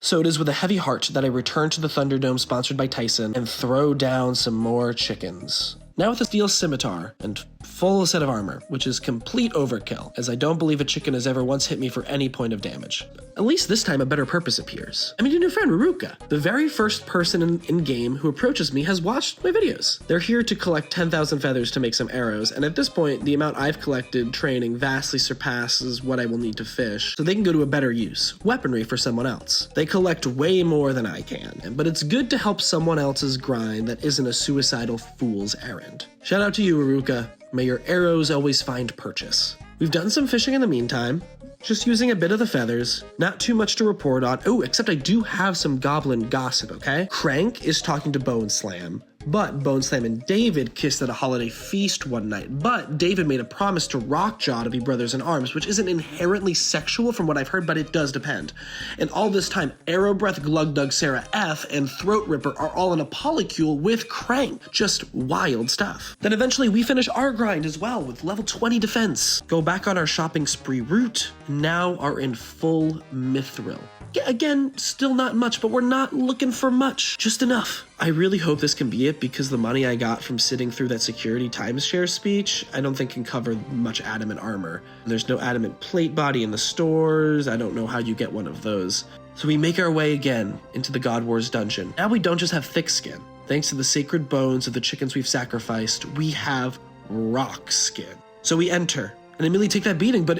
So it is with a heavy heart that I return to the Thunderdome sponsored by Tyson and throw down some more chickens. Now with a steel scimitar and full set of armor, which is complete overkill, as I don't believe a chicken has ever once hit me for any point of damage. At least this time a better purpose appears. I meet a new friend, Ruruka. The very first person in-game who approaches me has watched my videos. They're here to collect 10,000 feathers to make some arrows, and at this point, the amount I've collected training vastly surpasses what I will need to fish, so they can go to a better use, weaponry for someone else. They collect way more than I can, but it's good to help someone else's grind that isn't a suicidal fool's errand. Shout out to you, Ruruka. May your arrows always find purchase. We've done some fishing in the meantime, just using a bit of the feathers, not too much to report on. Oh, except I do have some goblin gossip, okay? Crank is talking to Bone Slam, but Bone Slam and David kissed at a holiday feast one night, but David made a promise to Rockjaw to be brothers in arms, which isn't inherently sexual from what I've heard, but it does depend. And all this time, Arrowbreath, Glugdug, Sarah F, and Throat Ripper are all in a polycule with Crank. Just wild stuff. Then eventually we finish our grind as well with level 20 defense. Go back on our shopping spree route, and now are in full Mithril. Yeah, again, still not much, but we're not looking for much. Just enough. I really hope this can be it because the money I got from sitting through that security timeshare speech, I don't think can cover much adamant armor. There's no adamant plate body in the stores. I don't know how you get one of those. So we make our way again into the God Wars dungeon. Now we don't just have thick skin. Thanks to the sacred bones of the chickens we've sacrificed, we have rock skin. So we enter and immediately take that beating, but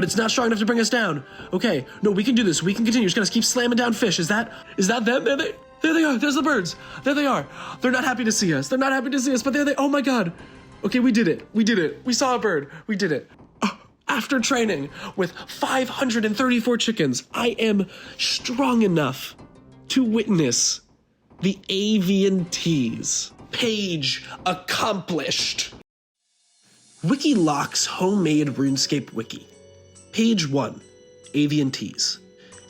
it's not strong enough to bring us down. Okay, no, we can do this. We can continue. Just gotta keep slamming down fish. Is that them? There they are. There's the birds. There they are. They're not happy to see us. But there they, oh my God. Okay, we did it. We saw a bird. We did it. After training with 534 chickens, I am strong enough to witness the avian teas. Page accomplished. WikiLock's homemade RuneScape wiki. Page 1. Avian teas.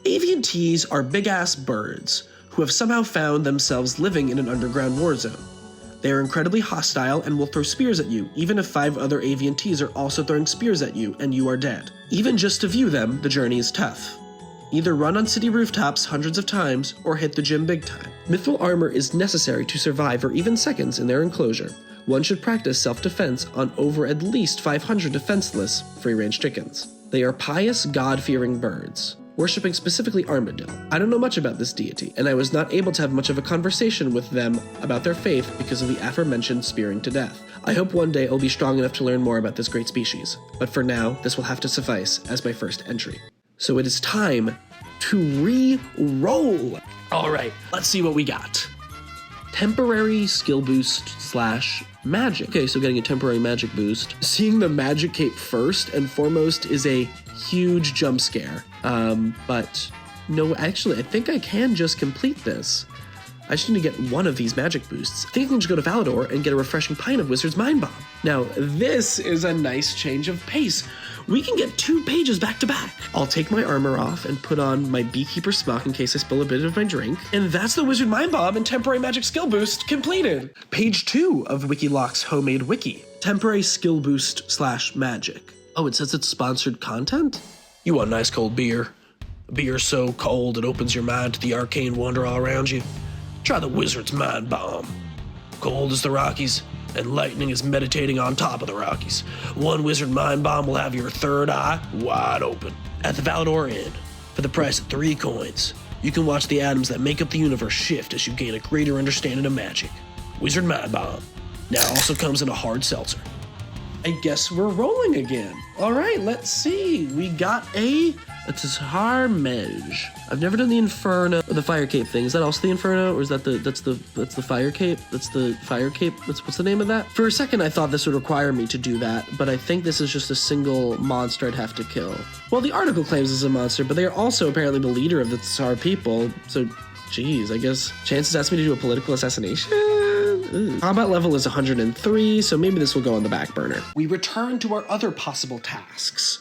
Avian teas are big-ass birds who have somehow found themselves living in an underground war zone. They are incredibly hostile and will throw spears at you, even if 5 other avian teas are also throwing spears at you and you are dead. Even just to view them, the journey is tough. Either run on city rooftops hundreds of times or hit the gym big time. Mithril armor is necessary to survive for even seconds in their enclosure. One should practice self-defense on over at least 500 defenseless free-range chickens. They are pious, God-fearing birds, worshipping specifically Armadillo. I don't know much about this deity, and I was not able to have much of a conversation with them about their faith because of the aforementioned spearing to death. I hope one day I'll be strong enough to learn more about this great species, but for now, this will have to suffice as my first entry. So it is time to re-roll. All right, let's see what we got. Temporary skill boost / magic. Okay, so getting a temporary magic boost. Seeing the magic cape first and foremost is a huge jump scare. But no, actually, I think I can just complete this. I just need to get one of these magic boosts. I think I can just go to Valador and get a refreshing pint of Wizard's Mind Bomb. Now, this is a nice change of pace. We can get 2 pages back to back. I'll take my armor off and put on my beekeeper smock in case I spill a bit of my drink. And that's the Wizard Mind Bomb and temporary magic skill boost completed. Page 2 of WikiLock's homemade wiki. Temporary skill boost / magic. Oh, it says it's sponsored content? You want a nice cold beer? A beer so cold it opens your mind to the arcane wonder all around you? Try the Wizard's Mind Bomb. Cold as the Rockies, and lightning is meditating on top of the Rockies. One Wizard Mind Bomb will have your third eye wide open. At the Valador Inn, for the price of 3 coins, you can watch the atoms that make up the universe shift as you gain a greater understanding of magic. Wizard Mind Bomb now also comes in a hard seltzer. I guess we're rolling again. All right, let's see. We got a Harmage. I've never done the Inferno or the Fire Cape thing. Is that also the Inferno, or is that that's the Fire Cape? That's the Fire Cape. What's the name of that? For a second, I thought this would require me to do that, but I think this is just a single monster I'd have to kill. Well, the article claims it's a monster, but they are also apparently the leader of the Tsar people. So, geez, I guess Chances asked me to do a political assassination. Ooh. Combat level is 103, so maybe this will go on the back burner. We return to our other possible tasks.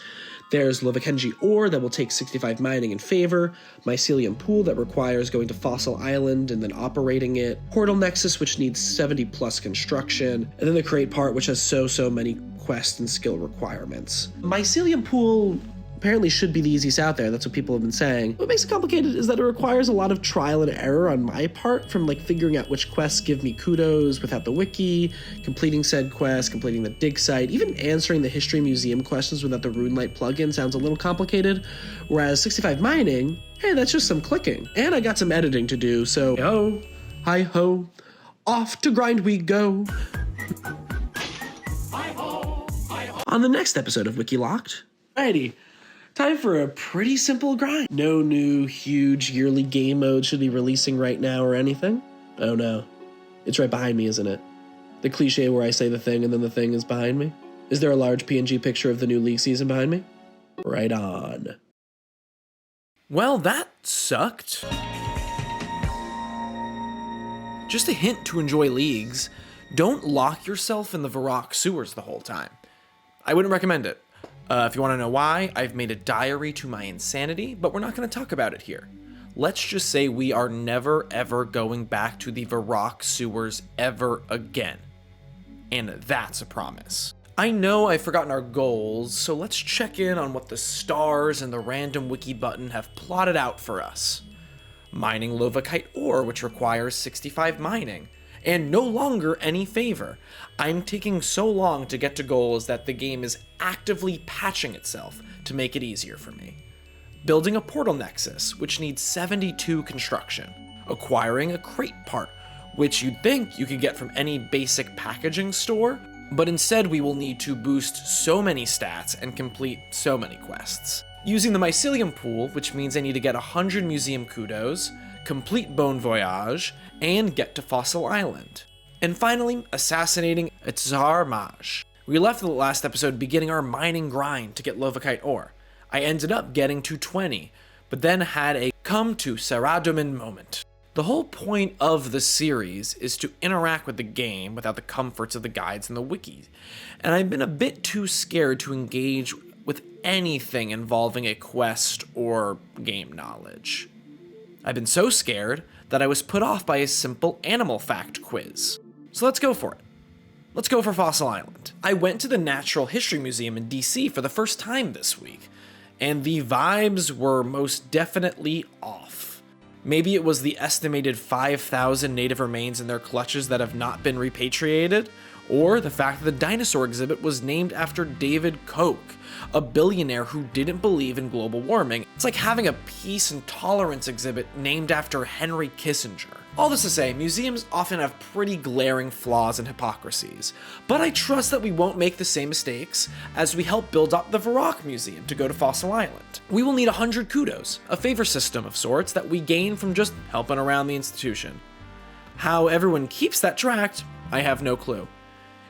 There's Lovakenji Ore that will take 65 mining in favor, Mycelium Pool that requires going to Fossil Island and then operating it, Portal Nexus which needs 70 plus construction, and then the Crate part which has so many quest and skill requirements. Mycelium Pool apparently should be the easiest out there, that's what people have been saying. What makes it complicated is that it requires a lot of trial and error on my part, from like figuring out which quests give me kudos without the wiki, completing said quest, completing the dig site, even answering the history museum questions without the RuneLight plugin sounds a little complicated, whereas 65 mining, hey, that's just some clicking. And I got some editing to do, so ho, hi ho, off to grind we go. On the next episode of WikiLocked, alrighty, time for a pretty simple grind. No new huge yearly game mode should be releasing right now or anything. Oh no. It's right behind me, isn't it? The cliche where I say the thing and then the thing is behind me. Is there a large PNG picture of the new league season behind me? Right on. Well, that sucked. Just a hint to enjoy leagues. Don't lock yourself in the Varrock sewers the whole time. I wouldn't recommend it. If you want to know why, I've made a diary to my insanity, but we're not going to talk about it here. Let's just say we are never ever going back to the Varrock sewers ever again. And that's a promise. I know I've forgotten our goals, so let's check in on what the stars and the random wiki button have plotted out for us. Mining Lovakite ore, which requires 65 mining. And no longer any favor. I'm taking so long to get to goals that the game is actively patching itself to make it easier for me. Building a portal nexus, which needs 72 construction. Acquiring a crate part, which you'd think you could get from any basic packaging store, but instead we will need to boost so many stats and complete so many quests. Using the mycelium pool, which means I need to get 100 museum kudos, complete Bon Voyage, and get to Fossil Island. And finally, assassinating a Tsar Maj. We left the last episode beginning our mining grind to get Lovakite ore. I ended up getting to 20, but then had a come to Saradomin moment. The whole point of the series is to interact with the game without the comforts of the guides and the wiki, and I've been a bit too scared to engage with anything involving a quest or game knowledge. I've been so scared that I was put off by a simple animal fact quiz. So let's go for it. Let's go for Fossil Island. I went to the Natural History Museum in DC for the first time this week, and the vibes were most definitely off. Maybe it was the estimated 5,000 native remains in their clutches that have not been repatriated, or the fact that the dinosaur exhibit was named after David Koch, a billionaire who didn't believe in global warming. It's like having a peace and tolerance exhibit named after Henry Kissinger. All this to say, museums often have pretty glaring flaws and hypocrisies, but I trust that we won't make the same mistakes as we help build up the Varrock Museum to go to Fossil Island. We will need 100 kudos, a favor system of sorts that we gain from just helping around the institution. How everyone keeps that tracked, I have no clue.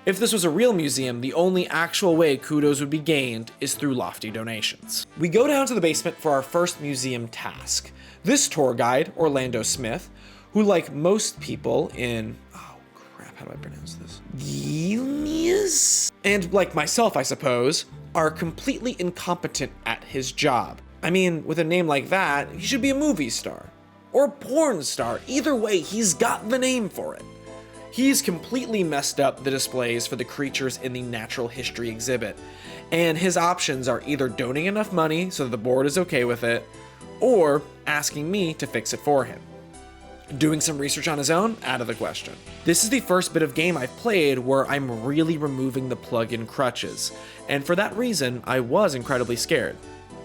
If this was a real museum, the only actual way kudos would be gained is through lofty donations. We go down to the basement for our first museum task. This tour guide, Orlando Smith, who, like most people in, oh crap, how do I pronounce this? Gilneas? And like myself, I suppose, are completely incompetent at his job. I mean, with a name like that, he should be a movie star. Or a porn star. Either way, he's got the name for it. He's completely messed up the displays for the creatures in the natural history exhibit, and his options are either donating enough money so that the board is okay with it, or asking me to fix it for him. Doing some research on his own? Out of the question. This is the first bit of game I've played where I'm really removing the plug-in crutches, and for that reason, I was incredibly scared.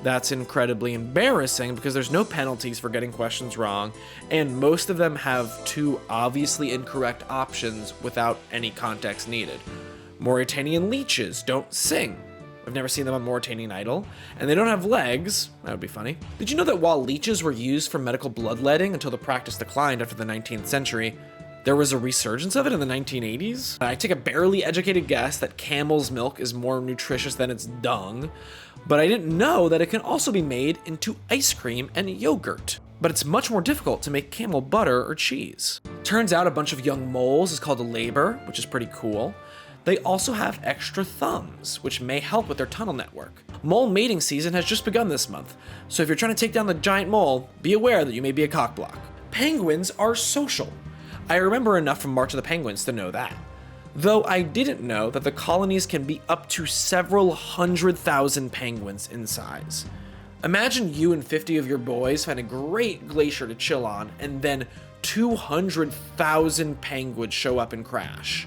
That's incredibly embarrassing because there's no penalties for getting questions wrong, and most of them have two obviously incorrect options without any context needed. Mauritanian leeches don't sing. I've never seen them on Mauritanian Idol, and they don't have legs. That would be funny. Did you know that while leeches were used for medical bloodletting until the practice declined after the 19th century, there was a resurgence of it in the 1980s? I take a barely educated guess that camel's milk is more nutritious than its dung, but I didn't know that it can also be made into ice cream and yogurt. But it's much more difficult to make camel butter or cheese. Turns out a bunch of young moles is called a labor, which is pretty cool. They also have extra thumbs, which may help with their tunnel network. Mole mating season has just begun this month, so if you're trying to take down the giant mole, be aware that you may be a cockblock. Penguins are social. I remember enough from March of the Penguins to know that. Though I didn't know that the colonies can be up to several 100,000 penguins in size. Imagine you and 50 of your boys find a great glacier to chill on, and then 200,000 penguins show up and crash.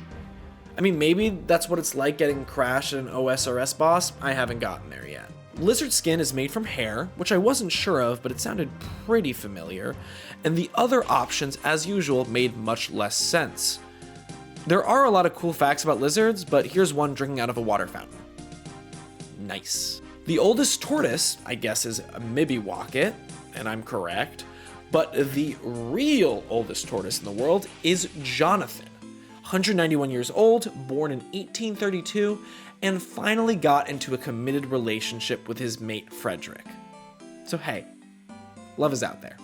I mean, maybe that's what it's like getting crashed at an OSRS boss. I haven't gotten there yet. Lizard skin is made from hair, which I wasn't sure of, but it sounded pretty familiar, and the other options, as usual, made much less sense. There are a lot of cool facts about lizards, but here's one drinking out of a water fountain. Nice. The oldest tortoise, I guess, is a Mibiwokit, and I'm correct, but the real oldest tortoise in the world is Jonathan. 191 years old, born in 1832, and finally got into a committed relationship with his mate Frederick. So hey, love is out there,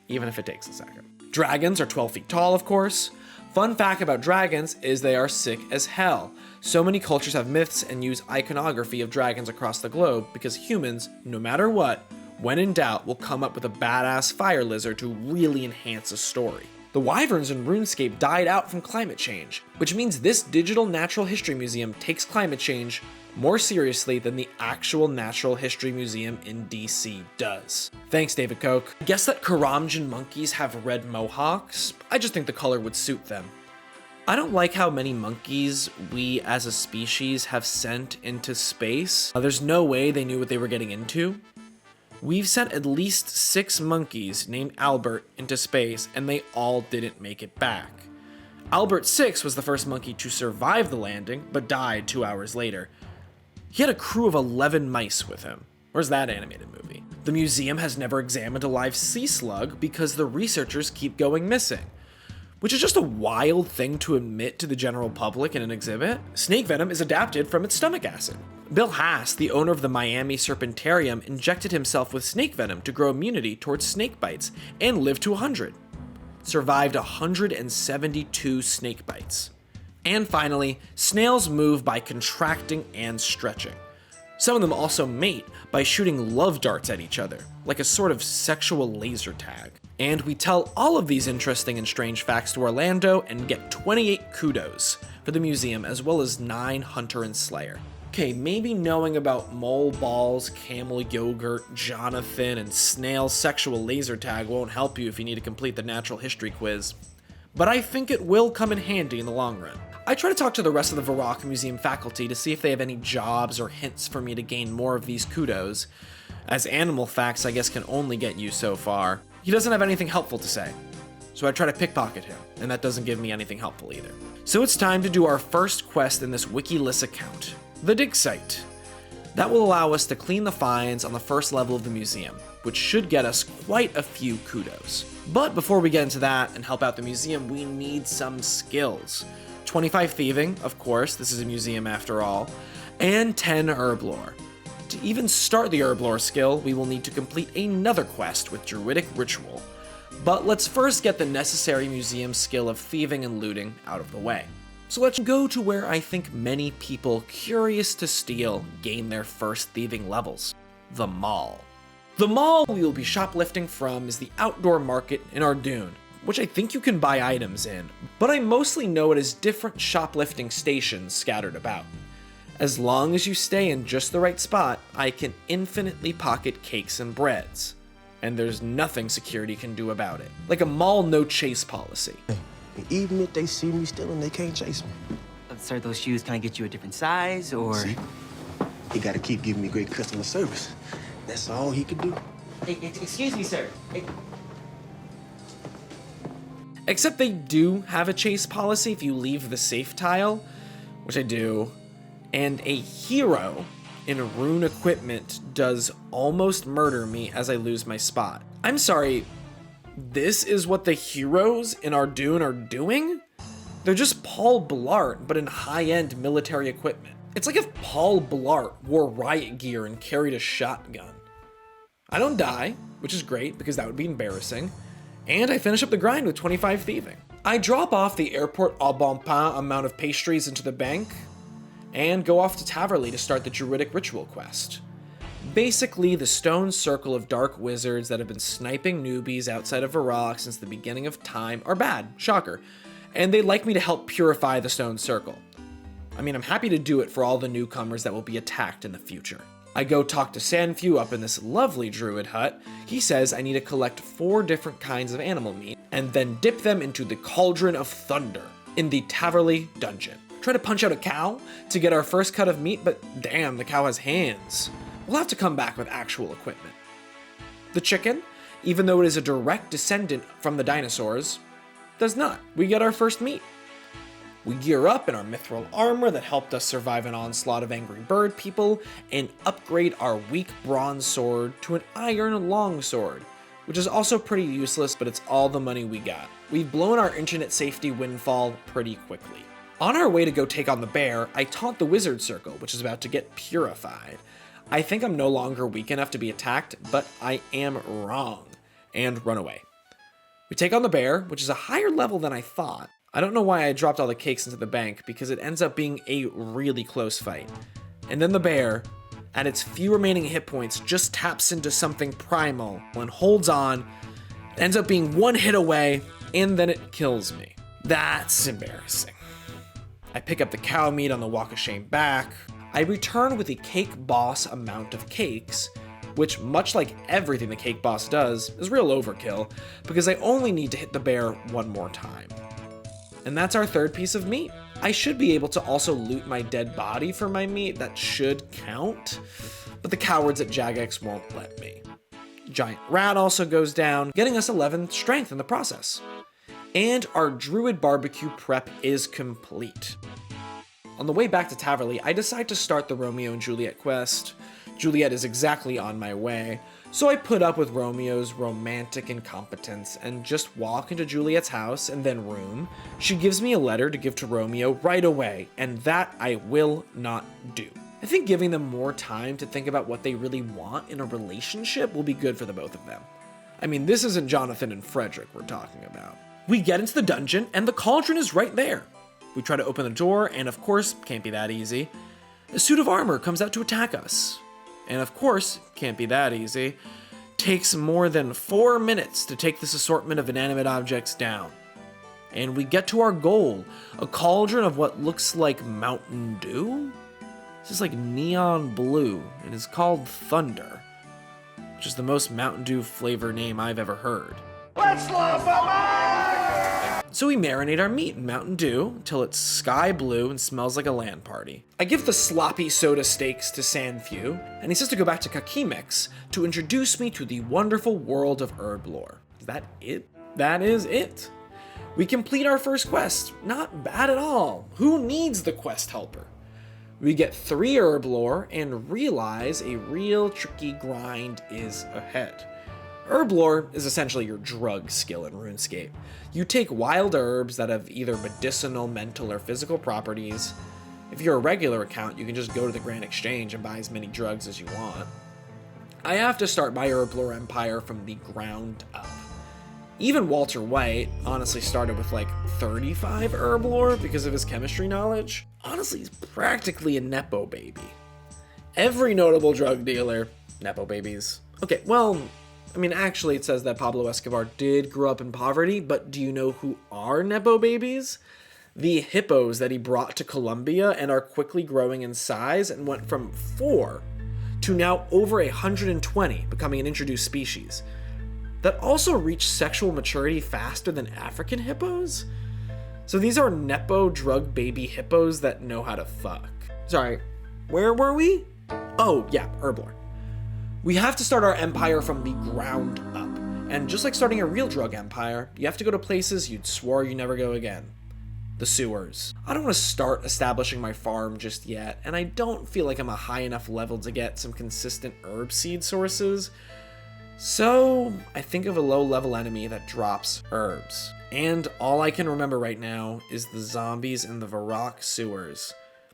even if it takes a second. Dragons are 12 feet tall, of course. Fun fact about dragons is they are sick as hell. So many cultures have myths and use iconography of dragons across the globe because humans, no matter what, when in doubt, will come up with a badass fire lizard to really enhance a story. The wyverns in Runescape died out from climate change, which means this digital natural history museum takes climate change more seriously than the actual Natural History Museum in DC does. Thanks, David Koch. I guess that Karamjan monkeys have red mohawks. I just think the color would suit them. I don't like how many monkeys we as a species have sent into space. There's no way they knew what they were getting into. We've sent at least 6 monkeys named Albert into space, and they all didn't make it back. Albert 6 was the first monkey to survive the landing, but died 2 hours later. He had a crew of 11 mice with him. Where's that animated movie? The museum has never examined a live sea slug because the researchers keep going missing, which is just a wild thing to admit to the general public in an exhibit. Snake venom is adapted from its stomach acid. Bill Haas, the owner of the Miami Serpentarium, injected himself with snake venom to grow immunity towards snake bites and lived to 100. Survived 172 snake bites. And finally, snails move by contracting and stretching. Some of them also mate by shooting love darts at each other, like a sort of sexual laser tag. And we tell all of these interesting and strange facts to Orlando and get 28 kudos for the museum, as well as 9 Hunter and Slayer. Okay, maybe knowing about mole balls, camel yogurt, Jonathan, and snail sexual laser tag won't help you if you need to complete the natural history quiz, but I think it will come in handy in the long run. I try to talk to the rest of the Varrock Museum faculty to see if they have any jobs or hints for me to gain more of these kudos, as animal facts I guess can only get you so far. He doesn't have anything helpful to say, so I try to pickpocket him, and that doesn't give me anything helpful either. So it's time to do our first quest in this WikiList account, the dig site. That will allow us to clean the finds on the first level of the museum, which should get us quite a few kudos. But before we get into that and help out the museum, we need some skills. 25 thieving, of course, this is a museum after all, and 10 herb lore. To even start the herb lore skill, we will need to complete another quest with Druidic Ritual. But let's first get the necessary museum skill of thieving and looting out of the way. So let's go to where I think many people curious to steal gain their first thieving levels, the mall. The mall we will be shoplifting from is the outdoor market in Ardoon, which I think you can buy items in, but I mostly know it as different shoplifting stations scattered about. As long as you stay in just the right spot, I can infinitely pocket cakes and breads, and there's nothing security can do about it. Like a mall no chase policy. Even if they see me stealing, they can't chase me. Sir, those shoes, can I get you a different size, or? See? He gotta keep giving me great customer service. That's all he could do. Hey, excuse me, sir. Hey. Except they do have a chase policy if you leave the safe tile, which I do, and a hero in rune equipment does almost murder me as I lose my spot. I'm sorry, this is what the heroes in Ardoon are doing? They're just Paul Blart, but in high-end military equipment. It's like if Paul Blart wore riot gear and carried a shotgun. I don't die, which is great because that would be embarrassing, and I finish up the grind with 25 thieving. I drop off the airport au bon pain amount of pastries into the bank, and go off to Taverley to start the Druidic Ritual quest. Basically, the stone circle of dark wizards that have been sniping newbies outside of Varrock since the beginning of time are bad, shocker, and they'd like me to help purify the stone circle. I mean, I'm happy to do it for all the newcomers that will be attacked in the future. I go talk to Sanfew up in this lovely druid hut. He says I need to collect 4 different kinds of animal meat, and then dip them into the Cauldron of Thunder in the Taverley dungeon. Try to punch out a cow to get our first cut of meat, but damn, the cow has hands. We'll have to come back with actual equipment. The chicken, even though it is a direct descendant from the dinosaurs, does not. We get our first meat. We gear up in our mithril armor that helped us survive an onslaught of angry bird people, and upgrade our weak bronze sword to an iron longsword, which is also pretty useless, but it's all the money we got. We've blown our internet safety windfall pretty quickly. On our way to go take on the bear, I taunt the wizard circle, which is about to get purified. I think I'm no longer weak enough to be attacked, but I am wrong, and run away. We take on the bear, which is a higher level than I thought. I don't know why I dropped all the cakes into the bank, because it ends up being a really close fight. And then the bear, at its few remaining hit points, just taps into something primal and holds on, ends up being 1 hit away, and then it kills me. That's embarrassing. I pick up the cow meat on the walk of shame back. I return with the cake boss amount of cakes, which, much like everything the cake boss does, is real overkill, because I only need to hit the bear 1 more time. And that's our 3rd piece of meat. I should be able to also loot my dead body for my meat, that should count, but the cowards at Jagex won't let me. Giant rat also goes down, getting us 11 strength in the process. And our druid barbecue prep is complete. On the way back to Taverley, I decide to start the Romeo and Juliet quest. Juliet is exactly on my way, so I put up with Romeo's romantic incompetence and just walk into Juliet's house and then room. She gives me a letter to give to Romeo right away, and that I will not do. I think giving them more time to think about what they really want in a relationship will be good for the both of them. I mean, this isn't Jonathan and Frederick we're talking about. We get into the dungeon, and the cauldron is right there. We try to open the door, and of course, can't be that easy. A suit of armor comes out to attack us. And of course, can't be that easy. Takes more than 4 minutes to take this assortment of inanimate objects down. And we get to our goal, a cauldron of what looks like Mountain Dew? This is like neon blue, and is called Thunder, which is the most Mountain Dew flavor name I've ever heard. So we marinate our meat in Mountain Dew until it's sky blue and smells like a land party. I give the sloppy soda steaks to Sanfew, and he says to go back to Kakimix to introduce me to the wonderful world of herb lore. Is that it? That is it. We complete our first quest. Not bad at all. Who needs the quest helper? We get 3 herb lore and realize a real tricky grind is ahead. Herb lore is essentially your drug skill in Runescape. You take wild herbs that have either medicinal, mental, or physical properties. If you're a regular account, you can just go to the Grand Exchange and buy as many drugs as you want. I have to start my herb lore empire from the ground up. Even Walter White honestly started with like 35 herb lore because of his chemistry knowledge. Honestly, he's practically a Nepo baby. Every notable drug dealer, Nepo babies. Okay, well, I mean, actually, it says that Pablo Escobar did grow up in poverty, but do you know who are Nepo babies? The hippos that he brought to Colombia and are quickly growing in size and went from 4 to now over 120, becoming an introduced species. That also reached sexual maturity faster than African hippos? So these are Nepo drug baby hippos that know how to fuck. Sorry, where were we? Oh, yeah, herb lore. We have to start our empire from the ground up. And just like starting a real drug empire, you have to go to places you'd swore you never go again. The sewers. I don't want to start establishing my farm just yet, and I don't feel like I'm a high enough level to get some consistent herb seed sources. So I think of a low level enemy that drops herbs. And all I can remember right now is the zombies in the Varrock sewers.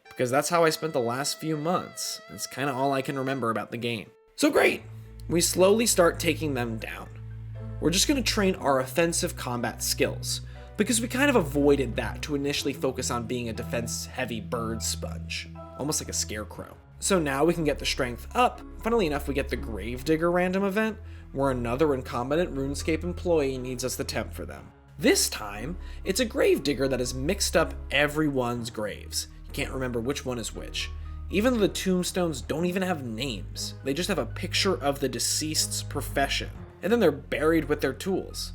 Because that's how I spent the last few months. It's kind of all I can remember about the game. So great! We slowly start taking them down. We're just going to train our offensive combat skills, because we kind of avoided that to initially focus on being a defense-heavy bird sponge, almost like a scarecrow. So now we can get the strength up. Funnily enough, we get the Gravedigger random event, where another incompetent RuneScape employee needs us to temp for them. This time, it's a Gravedigger that has mixed up everyone's graves. You can't remember which one is which. Even though the tombstones don't even have names, they just have a picture of the deceased's profession, and then they're buried with their tools.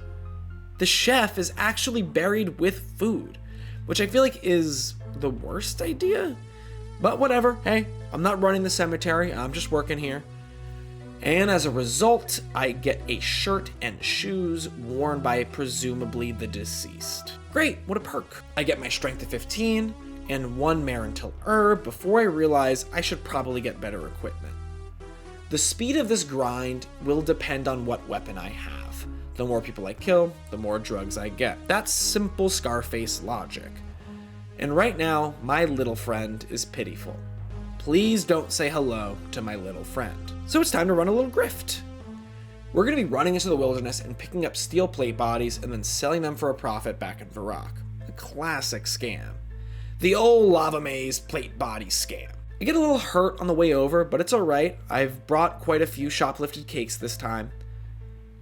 The chef is actually buried with food, which I feel like is the worst idea. But whatever, hey, I'm not running the cemetery, I'm just working here. And as a result, I get a shirt and shoes worn by presumably the deceased. Great, what a perk. I get my strength to 15, and 1 Marintil herb before I realize I should probably get better equipment. The speed of this grind will depend on what weapon I have. The more people I kill, the more drugs I get. That's simple Scarface logic. And right now, my little friend is pitiful. Please don't say hello to my little friend. So it's time to run a little grift. We're going to be running into the wilderness and picking up steel plate bodies and then selling them for a profit back in Varrock. A classic scam. The old lava maze plate body scam. I get a little hurt on the way over, but it's alright. I've brought quite a few shoplifted cakes this time.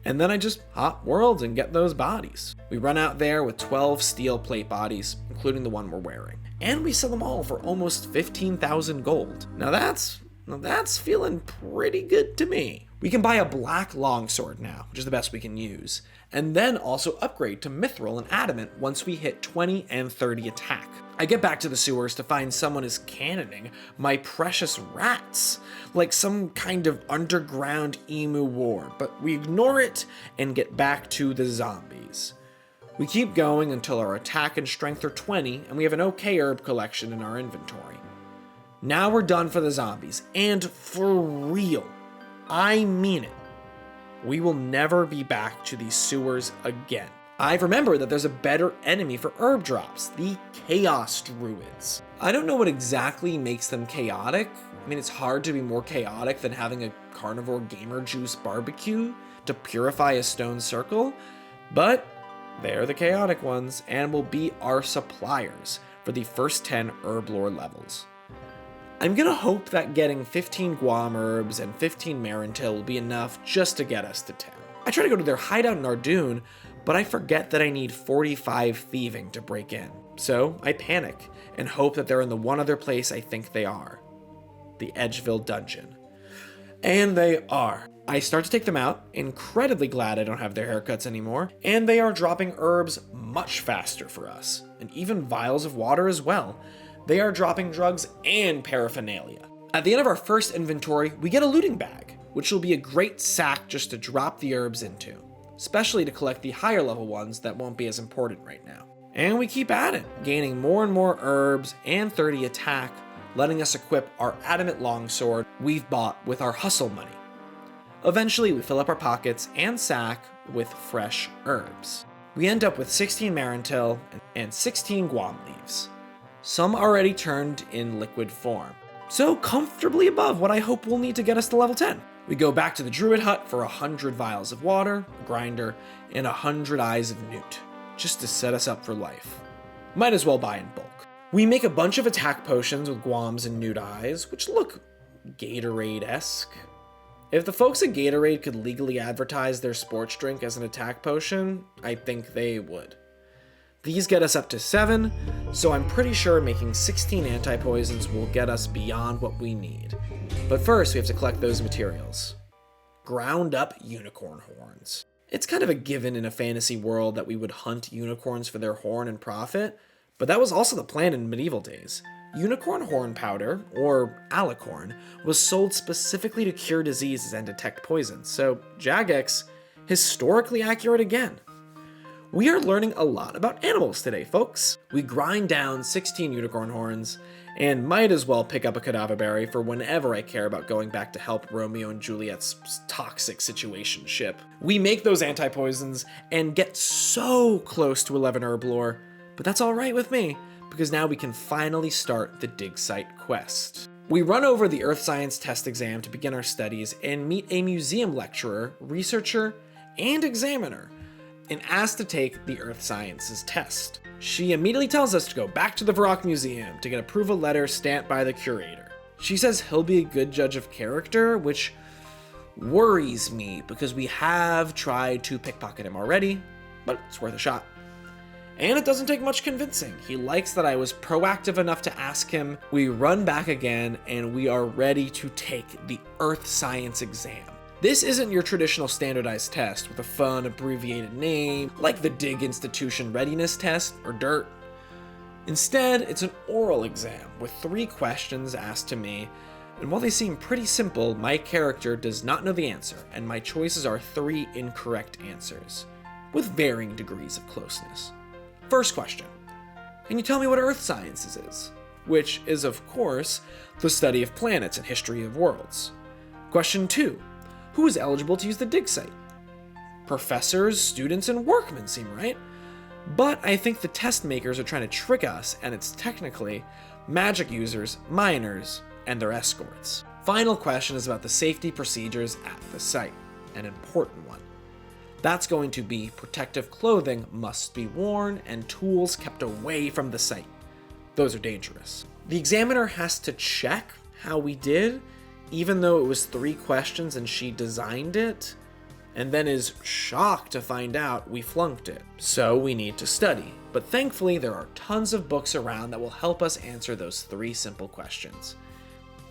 And then I just hop worlds and get those bodies. We run out there with 12 steel plate bodies, including the one we're wearing. And we sell them all for almost 15,000 gold. Now that's feeling pretty good to me. We can buy a black longsword now, which is the best we can use. And then also upgrade to mithril and adamant once we hit 20 and 30 attack. I get back to the sewers to find someone is cannoning my precious rats, like some kind of underground emu war, but we ignore it and get back to the zombies. We keep going until our attack and strength are 20, and we have an okay herb collection in our inventory. Now we're done for the zombies, and for real. I mean it. We will never be back to these sewers again. I've remembered that there's a better enemy for herb drops, the Chaos Druids. I don't know what exactly makes them chaotic. I mean, it's hard to be more chaotic than having a carnivore gamer juice barbecue to purify a stone circle, but they're the chaotic ones and will be our suppliers for the first 10 herb lore levels. I'm gonna hope that getting 15 Guam herbs and 15 Marintil will be enough just to get us to 10. I try to go to their hideout in Ardoon, but I forget that I need 45 thieving to break in. So I panic and hope that they're in the one other place I think they are, the Edgeville dungeon. And they are. I start to take them out, incredibly glad I don't have their haircuts anymore, and they are dropping herbs much faster for us, and even vials of water as well. They are dropping drugs and paraphernalia. At the end of our first inventory, we get a looting bag, which will be a great sack just to drop the herbs into, especially to collect the higher level ones that won't be as important right now. And we keep at it, gaining more and more herbs and 30 attack, letting us equip our adamant longsword we've bought with our hustle money. Eventually, we fill up our pockets and sack with fresh herbs. We end up with 16 Marintil and 16 Guam leaves, some already turned in liquid form, so comfortably above what I hope will need to get us to level 10. We go back to the Druid hut for 100 vials of water, a grinder, and 100 eyes of newt, just to set us up for life. Might as well buy in bulk. We make a bunch of attack potions with Guams and newt eyes, which look Gatorade-esque. If the folks at Gatorade could legally advertise their sports drink as an attack potion, I think they would. These get us up to 7, so I'm pretty sure making 16 anti-poisons will get us beyond what we need. But first, we have to collect those materials. Ground up unicorn horns. It's kind of a given in a fantasy world that we would hunt unicorns for their horn and profit, but that was also the plan in medieval days. Unicorn horn powder, or alicorn, was sold specifically to cure diseases and detect poisons, so Jagex, historically accurate again. We are learning a lot about animals today, folks. We grind down 16 unicorn horns, and might as well pick up a cadaver berry for whenever I care about going back to help Romeo and Juliet's toxic situationship. We make those anti-poisons and get so close to 11 herb lore, but that's alright with me, because now we can finally start the dig site quest. We run over the Earth Science test exam to begin our studies and meet a museum lecturer, researcher, and examiner, and asked to take the Earth Sciences test. She immediately tells us to go back to the Varrock Museum to get approval letter stamped by the curator. She says he'll be a good judge of character, which worries me because we have tried to pickpocket him already, but it's worth a shot. And it doesn't take much convincing. He likes that I was proactive enough to ask him. We run back again, and we are ready to take the Earth Science exam. This isn't your traditional standardized test with a fun abbreviated name, like the Dig Institution Readiness Test, or DIRT. Instead, it's an oral exam with 3 questions asked to me, and while they seem pretty simple, my character does not know the answer, and my choices are 3 incorrect answers, with varying degrees of closeness. First question, can you tell me what Earth Sciences is? Which is, of course, the study of planets and history of worlds. Question 2, who is eligible to use the dig site? Professors, students, and workmen seem right. But I think the test makers are trying to trick us, and it's technically magic users, miners, and their escorts. Final question is about the safety procedures at the site, an important one. That's going to be protective clothing must be worn and tools kept away from the site. Those are dangerous. The examiner has to check how we did, even though it was 3 questions and she designed it, and then is shocked to find out we flunked it. So we need to study, but thankfully there are tons of books around that will help us answer those 3 simple questions.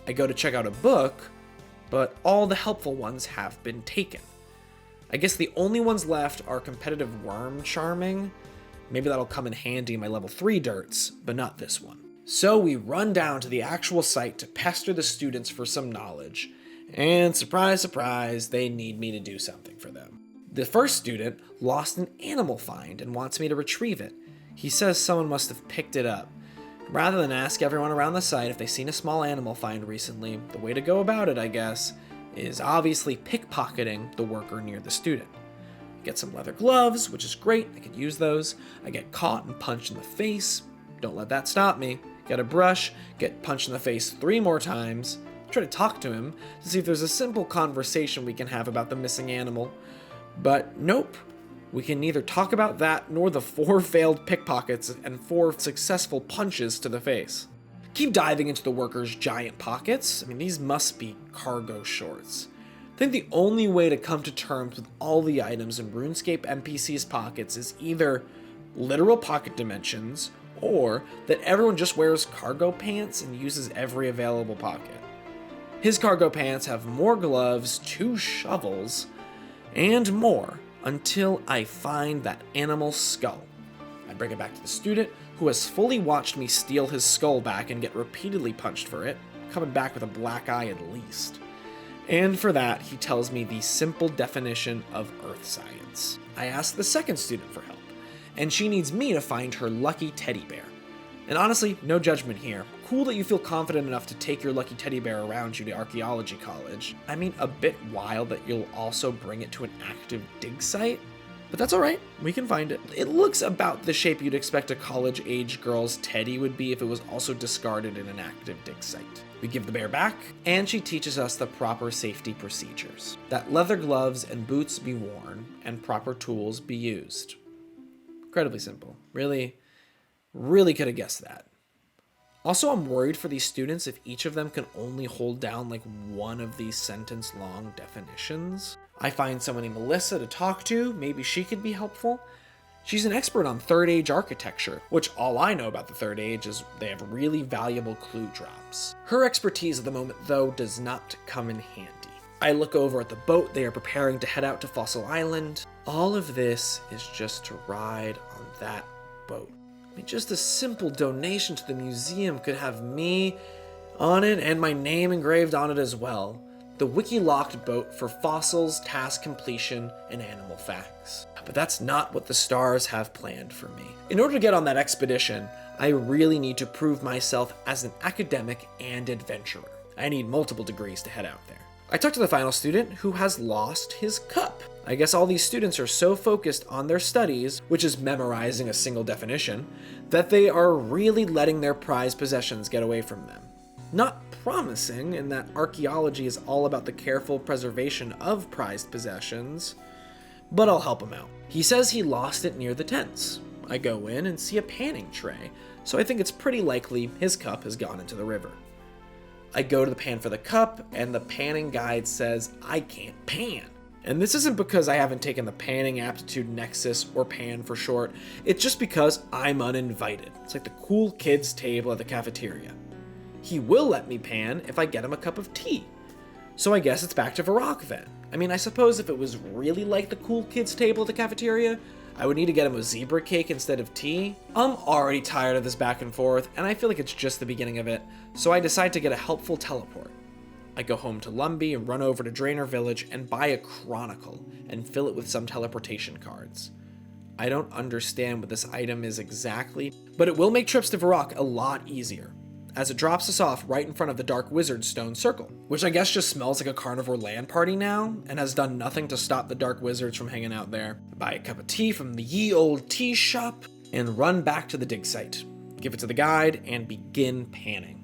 I go to check out a book, but all the helpful ones have been taken. I guess the only ones left are competitive worm charming. Maybe that'll come in handy in my level 3 dirts, but not this one. So we run down to the actual site to pester the students for some knowledge, and surprise, surprise, they need me to do something for them. The first student lost an animal find and wants me to retrieve it. He says someone must have picked it up. Rather than ask everyone around the site if they've seen a small animal find recently, the way to go about it, I guess, is obviously pickpocketing the worker near the student. Get some leather gloves, which is great, I could use those. I get caught and punched in the face. Don't let that stop me. Get a brush, get punched in the face 3 more times. Try to talk to him to see if there's a simple conversation we can have about the missing animal. But nope. We can neither talk about that nor the 4 failed pickpockets and 4 successful punches to the face. Keep diving into the worker's giant pockets. I mean, these must be cargo shorts. I think the only way to come to terms with all the items in RuneScape NPC's pockets is either literal pocket dimensions or that everyone just wears cargo pants and uses every available pocket. His cargo pants have more gloves, 2 shovels, and more until I find that animal skull. I bring it back to the student, who has fully watched me steal his skull back and get repeatedly punched for it, coming back with a black eye at least. And for that, he tells me the simple definition of earth science. I ask the second student for help, and she needs me to find her lucky teddy bear. And honestly, no judgment here. Cool that you feel confident enough to take your lucky teddy bear around you to archaeology college. I mean, a bit wild that you'll also bring it to an active dig site, but that's alright, we can find it. It looks about the shape you'd expect a college-age girl's teddy would be if it was also discarded in an active dig site. We give the bear back, and she teaches us the proper safety procedures. That leather gloves and boots be worn, and proper tools be used. Incredibly simple. Really could have guessed that. Also, I'm worried for these students if each of them can only hold down like one of these sentence-long definitions. I find someone named Melissa to talk to, maybe she could be helpful. She's an expert on Third Age architecture, which all I know about the Third Age is they have really valuable clue drops. Her expertise at the moment, though, does not come in handy. I look over at the boat they are preparing to head out to Fossil Island. All of this is just to ride on that boat. I mean, just a simple donation to the museum could have me on it and my name engraved on it as well. The WikiLocked boat for fossils, task completion, and animal facts. But that's not what the stars have planned for me. In order to get on that expedition, I really need to prove myself as an academic and adventurer. I need multiple degrees to head out there. I talk to the final student who has lost his cup. I guess all these students are so focused on their studies, which is memorizing a single definition, that they are really letting their prized possessions get away from them. Not promising in that archaeology is all about the careful preservation of prized possessions, but I'll help him out. He says he lost it near the tents. I go in and see a panning tray, so I think it's pretty likely his cup has gone into the river. I go to the pan for the cup, and the panning guide says I can't pan. And this isn't because I haven't taken the Panning Aptitude Nexus, or PAN for short, it's just because I'm uninvited. It's like the cool kids table at the cafeteria. He will let me pan if I get him a cup of tea. So I guess it's back to Varrock then. I mean, I suppose if it was really like the cool kids table at the cafeteria, I would need to get him a zebra cake instead of tea. I'm already tired of this back and forth, and I feel like it's just the beginning of it, so I decide to get a helpful teleport. I go home to Lumbee and run over to Draenor Village and buy a Chronicle and fill it with some teleportation cards. I don't understand what this item is exactly, but it will make trips to Varrock a lot easier, as it drops us off right in front of the Dark Wizard's stone circle, which I guess just smells like a carnivore land party now, and has done nothing to stop the Dark Wizards from hanging out there. I buy a cup of tea from the ye old tea shop, and run back to the dig site, give it to the guide, and begin panning.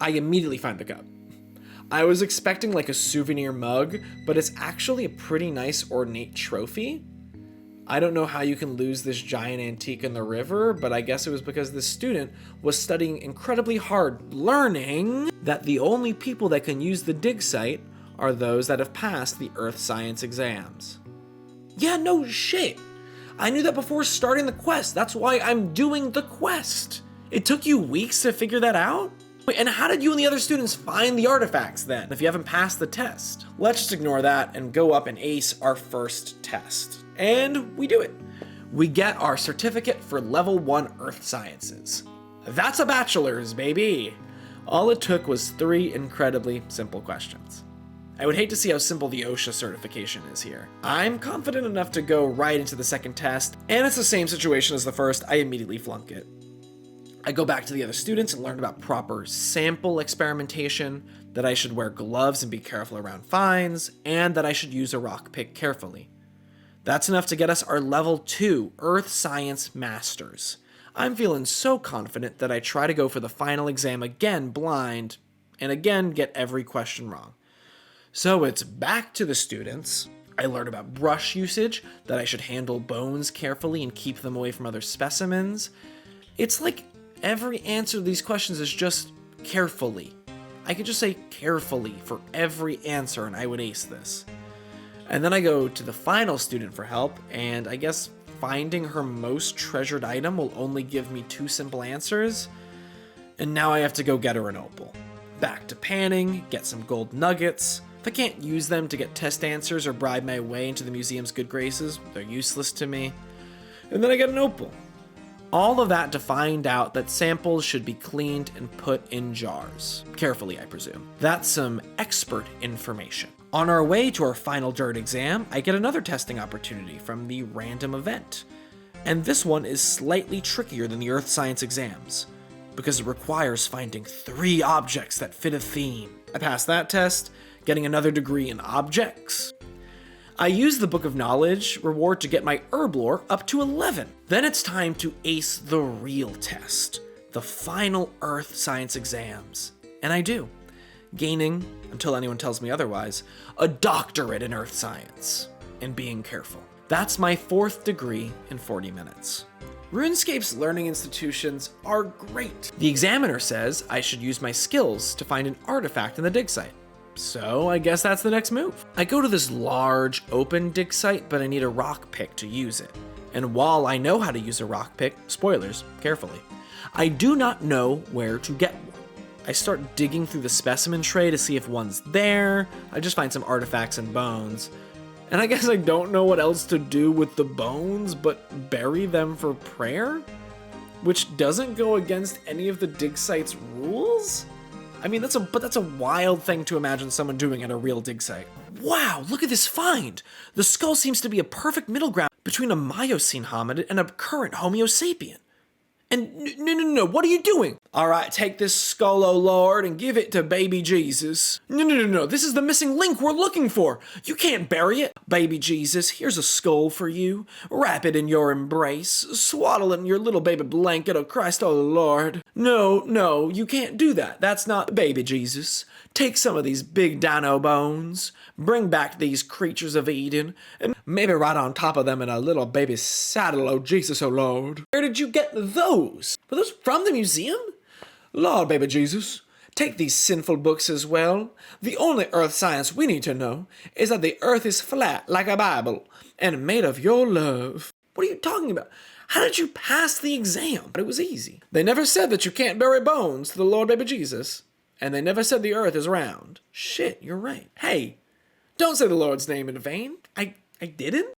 I immediately find the cup. I was expecting like a souvenir mug, but it's actually a pretty nice ornate trophy. I don't know how you can lose this giant antique in the river, but I guess it was because this student was studying incredibly hard, learning that the only people that can use the dig site are those that have passed the earth science exams. Yeah, no shit. I knew that before starting the quest. That's why I'm doing the quest. It took you weeks to figure that out? Wait, and how did you and the other students find the artifacts then, if you haven't passed the test? Let's just ignore that and go up and ace our first test. And we do it. We get our certificate for level 1 Earth Sciences. That's a bachelor's, baby! All it took was 3 incredibly simple questions. I would hate to see how simple the OSHA certification is here. I'm confident enough to go right into the second test, and it's the same situation as the first. I immediately flunk it. I go back to the other students and learn about proper sample experimentation, that I should wear gloves and be careful around fines, and that I should use a rock pick carefully. That's enough to get us our level 2 Earth Science Masters. I'm feeling so confident that I try to go for the final exam again blind, and again get every question wrong. So it's back to the students. I learn about brush usage, that I should handle bones carefully and keep them away from other specimens. It's like every answer to these questions is just carefully. I could just say carefully for every answer and I would ace this. And then I go to the final student for help, and I guess finding her most treasured item will only give me 2 simple answers. And now I have to go get her an opal. Back to panning, get some gold nuggets. If I can't use them to get test answers or bribe my way into the museum's good graces, they're useless to me. And then I get an opal. All of that to find out that samples should be cleaned and put in jars. Carefully, I presume. That's some expert information. On our way to our final dirt exam, I get another testing opportunity from the random event. And this one is slightly trickier than the Earth Science exams, because it requires finding 3 objects that fit a theme. I passed that test, getting another degree in objects. I use the Book of Knowledge reward to get my herb lore up to 11. Then it's time to ace the real test, the final Earth Science exams. And I do, gaining, until anyone tells me otherwise, a doctorate in Earth Science, and being careful. That's my 4th degree in 40 minutes. RuneScape's learning institutions are great. The examiner says I should use my skills to find an artifact in the dig site. So I guess that's the next move. I go to this large open dig site, but I need a rock pick to use it. And while I know how to use a rock pick, spoilers, carefully, I do not know where to get one. I start digging through the specimen tray to see if one's there. I just find some artifacts and bones. And I guess I don't know what else to do with the bones, but bury them for prayer? Which doesn't go against any of the dig site's rules? I mean, that's a wild thing to imagine someone doing at a real dig site. Wow, look at this find! The skull seems to be a perfect middle ground between a Miocene hominid and a current Homo sapien. And no, what are you doing? All right, take this skull, O Lord, and give it to baby Jesus. No, this is the missing link we're looking for. You can't bury it. Baby Jesus, here's a skull for you. Wrap it in your embrace. Swaddle it in your little baby blanket, oh Christ, oh Lord. No, you can't do that. That's not baby Jesus. Take some of these big dino bones, bring back these creatures of Eden, and maybe right on top of them in a little baby saddle, oh Jesus, oh Lord. Where did you get those? Were those from the museum? Lord, baby Jesus, take these sinful books as well. The only earth science we need to know is that the earth is flat like a Bible and made of your love. What are you talking about? How did you pass the exam? But it was easy. They never said that you can't bury bones to the Lord, baby Jesus. And they never said the earth is round. Shit, you're right. Hey, don't say the Lord's name in vain. I didn't?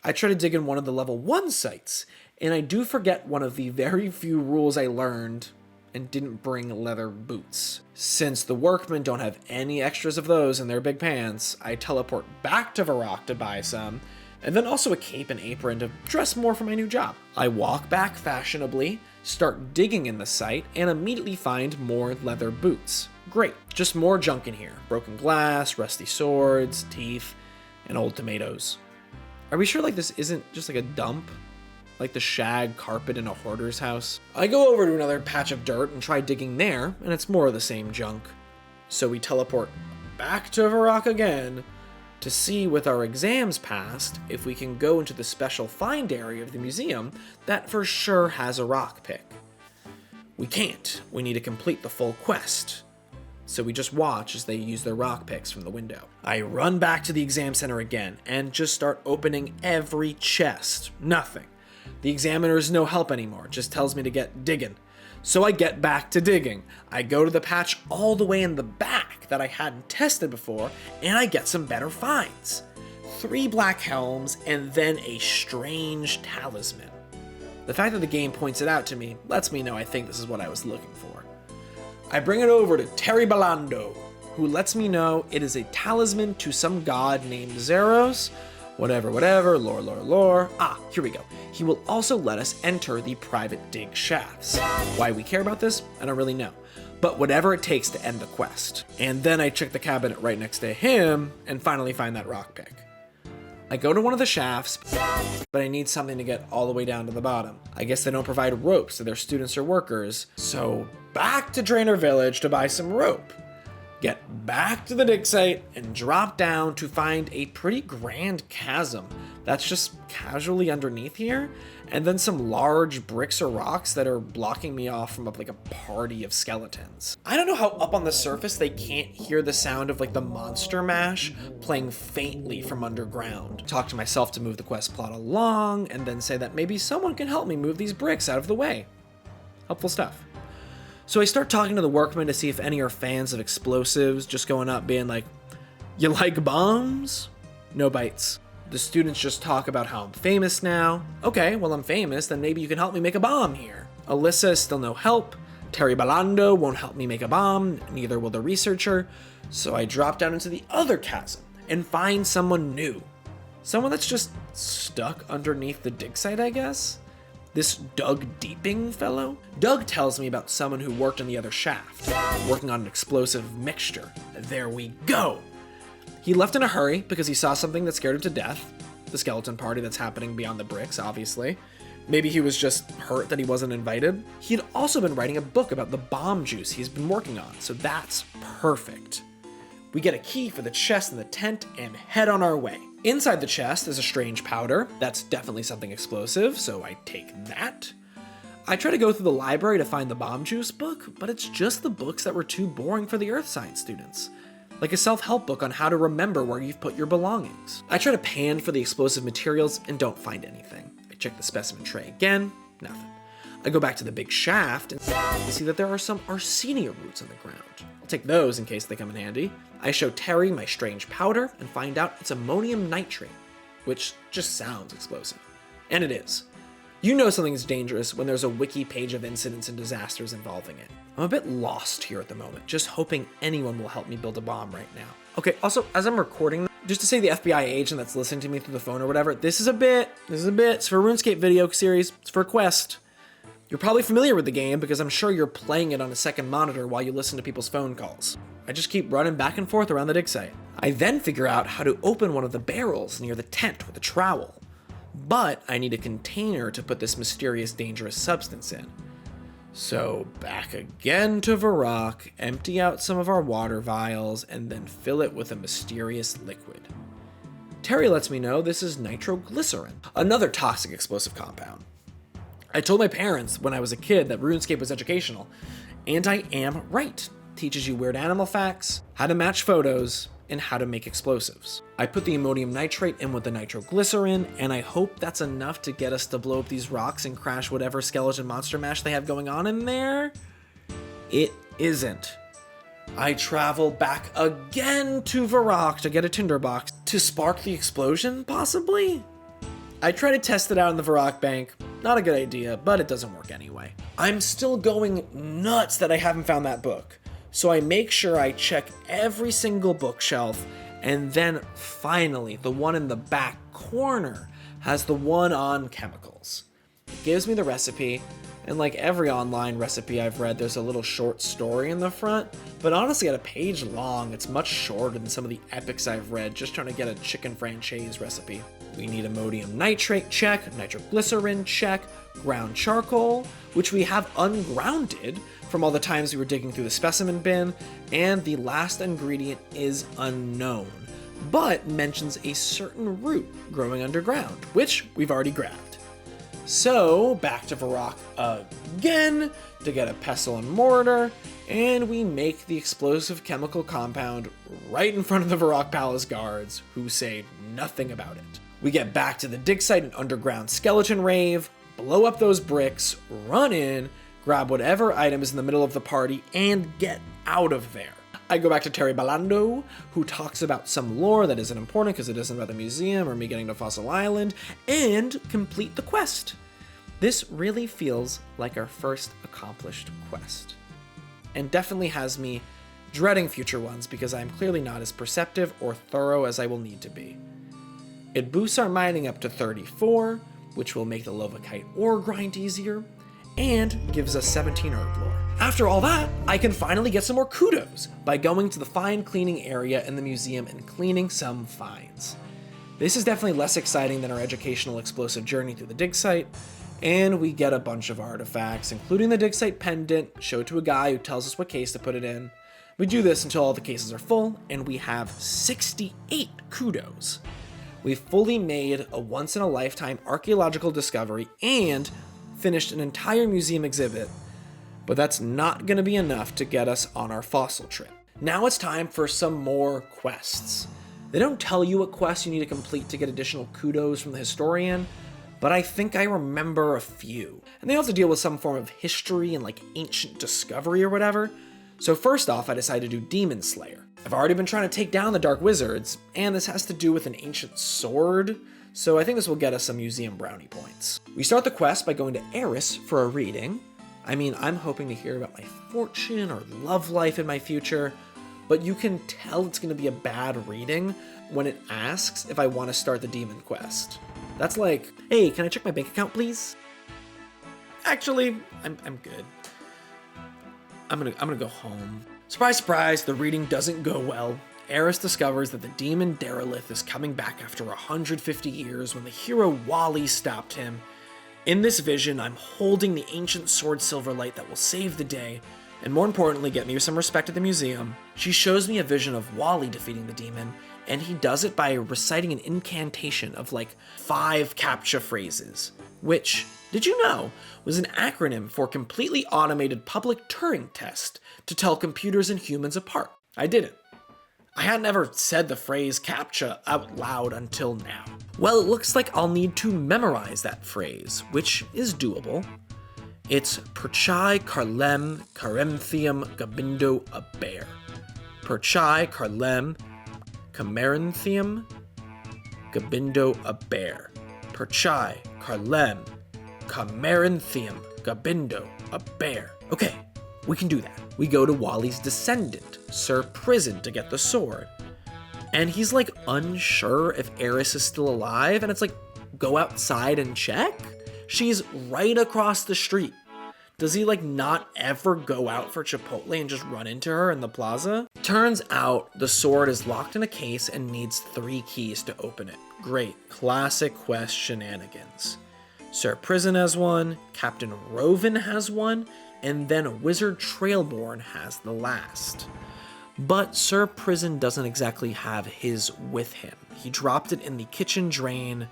I try to dig in one of the level 1 sites, and I do forget one of the very few rules I learned and didn't bring leather boots. Since the workmen don't have any extras of those in their big pants, I teleport back to Varrock to buy some, and then also a cape and apron to dress more for my new job. I walk back fashionably, start digging in the site, and immediately find more leather boots. Great, just more junk in here. Broken glass, rusty swords, teeth, and old tomatoes. Are we sure like this isn't just like a dump? Like the shag carpet in a hoarder's house? I go over to another patch of dirt and try digging there, and it's more of the same junk. So we teleport back to Varrock again to see, with our exams passed, if we can go into the special find area of the museum that for sure has a rock pick. We can't. We need to complete the full quest. So we just watch as they use their rock picks from the window. I run back to the exam center again and just start opening every chest. Nothing. The examiner is no help anymore, just tells me to get digging. So I get back to digging. I go to the patch all the way in the back that I hadn't tested before, and I get some better finds. 3 black helms, and then a strange talisman. The fact that the game points it out to me lets me know I think this is what I was looking for. I bring it over to Terry Belando, who lets me know it is a talisman to some god named Zeros. Whatever, lore. Ah, here we go. He will also let us enter the private dig shafts. Why we care about this, I don't really know. But whatever it takes to end the quest. And then I check the cabinet right next to him and finally find that rock pick. I go to one of the shafts, but I need something to get all the way down to the bottom. I guess they don't provide ropes to their students or workers, so back to Drainer Village to buy some rope. Get back to the dig site and drop down to find a pretty grand chasm that's just casually underneath here, and then some large bricks or rocks that are blocking me off from like a party of skeletons. I don't know how up on the surface they can't hear the sound of like the monster mash playing faintly from underground. Talk to myself to move the quest plot along, and then say that maybe someone can help me move these bricks out of the way. Helpful stuff. So I start talking to the workmen to see if any are fans of explosives, just going up being like, "You like bombs?" No bites. The students just talk about how I'm famous now. Okay, well I'm famous, then maybe you can help me make a bomb here. Alyssa is still no help. Terry Balando won't help me make a bomb, neither will the researcher. So I drop down into the other chasm and find someone new. Someone that's just stuck underneath the dig site, I guess? This Doug Deeping fellow? Doug tells me about someone who worked in the other shaft, working on an explosive mixture. There we go! He left in a hurry because he saw something that scared him to death. The skeleton party that's happening beyond the bricks, obviously. Maybe he was just hurt that he wasn't invited. He had also been writing a book about the bomb juice he's been working on, so that's perfect. We get a key for the chest in the tent and head on our way. Inside the chest is a strange powder. That's definitely something explosive, so I take that. I try to go through the library to find the bomb juice book, but it's just the books that were too boring for the earth science students. Like a self-help book on how to remember where you've put your belongings. I try to pan for the explosive materials and don't find anything. I check the specimen tray again, nothing. I go back to the big shaft and see that there are some Arsenia roots on the ground. I'll take those in case they come in handy. I show Terry my strange powder and find out it's ammonium nitrate, which just sounds explosive. And it is. You know something's dangerous when there's a wiki page of incidents and disasters involving it. I'm a bit lost here at the moment, just hoping anyone will help me build a bomb right now. Okay, also, as I'm recording, just to say the FBI agent that's listening to me through the phone or whatever, this is a bit, it's for a RuneScape video series, it's for a quest. You're probably familiar with the game because I'm sure you're playing it on a second monitor while you listen to people's phone calls. I just keep running back and forth around the dig site. I then figure out how to open one of the barrels near the tent with a trowel. But I need a container to put this mysterious, dangerous substance in. So back again to Varrock, empty out some of our water vials, and then fill it with a mysterious liquid. Terry lets me know this is nitroglycerin, another toxic explosive compound. I told my parents when I was a kid that RuneScape was educational, and I am right. Teaches you weird animal facts, how to match photos, and how to make explosives. I put the ammonium nitrate in with the nitroglycerin, and I hope that's enough to get us to blow up these rocks and crash whatever skeleton monster mash they have going on in there. It isn't. I travel back again to Varrock to get a tinderbox to spark the explosion, possibly? I try to test it out in the Varrock bank. Not a good idea, but it doesn't work anyway. I'm still going nuts that I haven't found that book. So I make sure I check every single bookshelf, and then finally, the one in the back corner has the one on chemicals. It gives me the recipe, and like every online recipe I've read, there's a little short story in the front, but honestly at a page long, it's much shorter than some of the epics I've read just trying to get a chicken franchise recipe. We need ammonium nitrate, check, nitroglycerin, check, ground charcoal, which we have ungrounded from all the times we were digging through the specimen bin, and the last ingredient is unknown, but mentions a certain root growing underground, which we've already grabbed. So back to Varrock again to get a pestle and mortar, and we make the explosive chemical compound right in front of the Varrock Palace guards, who say nothing about it. We get back to the dig site and underground skeleton rave, blow up those bricks, run in, grab whatever item is in the middle of the party, and get out of there. I go back to Terry Balando, who talks about some lore that isn't important because it isn't about the museum or me getting to Fossil Island, and complete the quest. This really feels like our first accomplished quest, and definitely has me dreading future ones because I am clearly not as perceptive or thorough as I will need to be. It boosts our mining up to 34, which will make the Lovakite ore grind easier, and gives us 17 herb lore. After all that, I can finally get some more kudos by going to the fine cleaning area in the museum and cleaning some finds. This is definitely less exciting than our educational explosive journey through the dig site, and we get a bunch of artifacts, including the dig site pendant, showed to a guy who tells us what case to put it in. We do this until all the cases are full, and we have 68 kudos. We've fully made a once-in-a-lifetime archaeological discovery and finished an entire museum exhibit, but that's not going to be enough to get us on our fossil trip. Now it's time for some more quests. They don't tell you what quests you need to complete to get additional kudos from the historian, but I think I remember a few. And they all have to deal with some form of history and like ancient discovery or whatever. So first off, I decided to do Demon Slayer. I've already been trying to take down the Dark Wizards, and this has to do with an ancient sword, so I think this will get us some museum brownie points. We start the quest by going to Eris for a reading. I mean, I'm hoping to hear about my fortune or love life in my future, but you can tell it's going to be a bad reading when it asks if I want to start the demon quest. That's like, hey, can I check my bank account, please? Actually, I'm good. I'm gonna go home. Surprise, surprise, the reading doesn't go well. Eris discovers that the demon Derelith is coming back after 150 years when the hero Wally stopped him. In this vision, I'm holding the ancient sword Silverlight that will save the day, and more importantly, get me some respect at the museum. She shows me a vision of Wally defeating the demon, and he does it by reciting an incantation of like 5 CAPTCHA phrases, which, did you know, was an acronym for Completely Automated Public Turing Test to tell computers and humans apart. I didn't. I hadn't ever said the phrase CAPTCHA out loud until now. Well, it looks like I'll need to memorize that phrase, which is doable. It's Perchai Carlem Caremthium Gabindo a bear. Perchai Carlem Camerinthium Gabindo a bear. Perchai Carlem Camerinthium Gabindo a bear. Okay, we can do that. We go to Wally's descendant, Sir Prison, to get the sword. And he's like unsure if Eris is still alive, and it's like, go outside and check? She's right across the street. Does he like not ever go out for Chipotle and just run into her in the plaza? Turns out the sword is locked in a case and needs 3 keys to open it. Great, classic quest shenanigans. Sir Prison has one, Captain Roven has one, and then Wizard Trailborn has the last. But Sir Prison doesn't exactly have his with him. He dropped it in the kitchen drain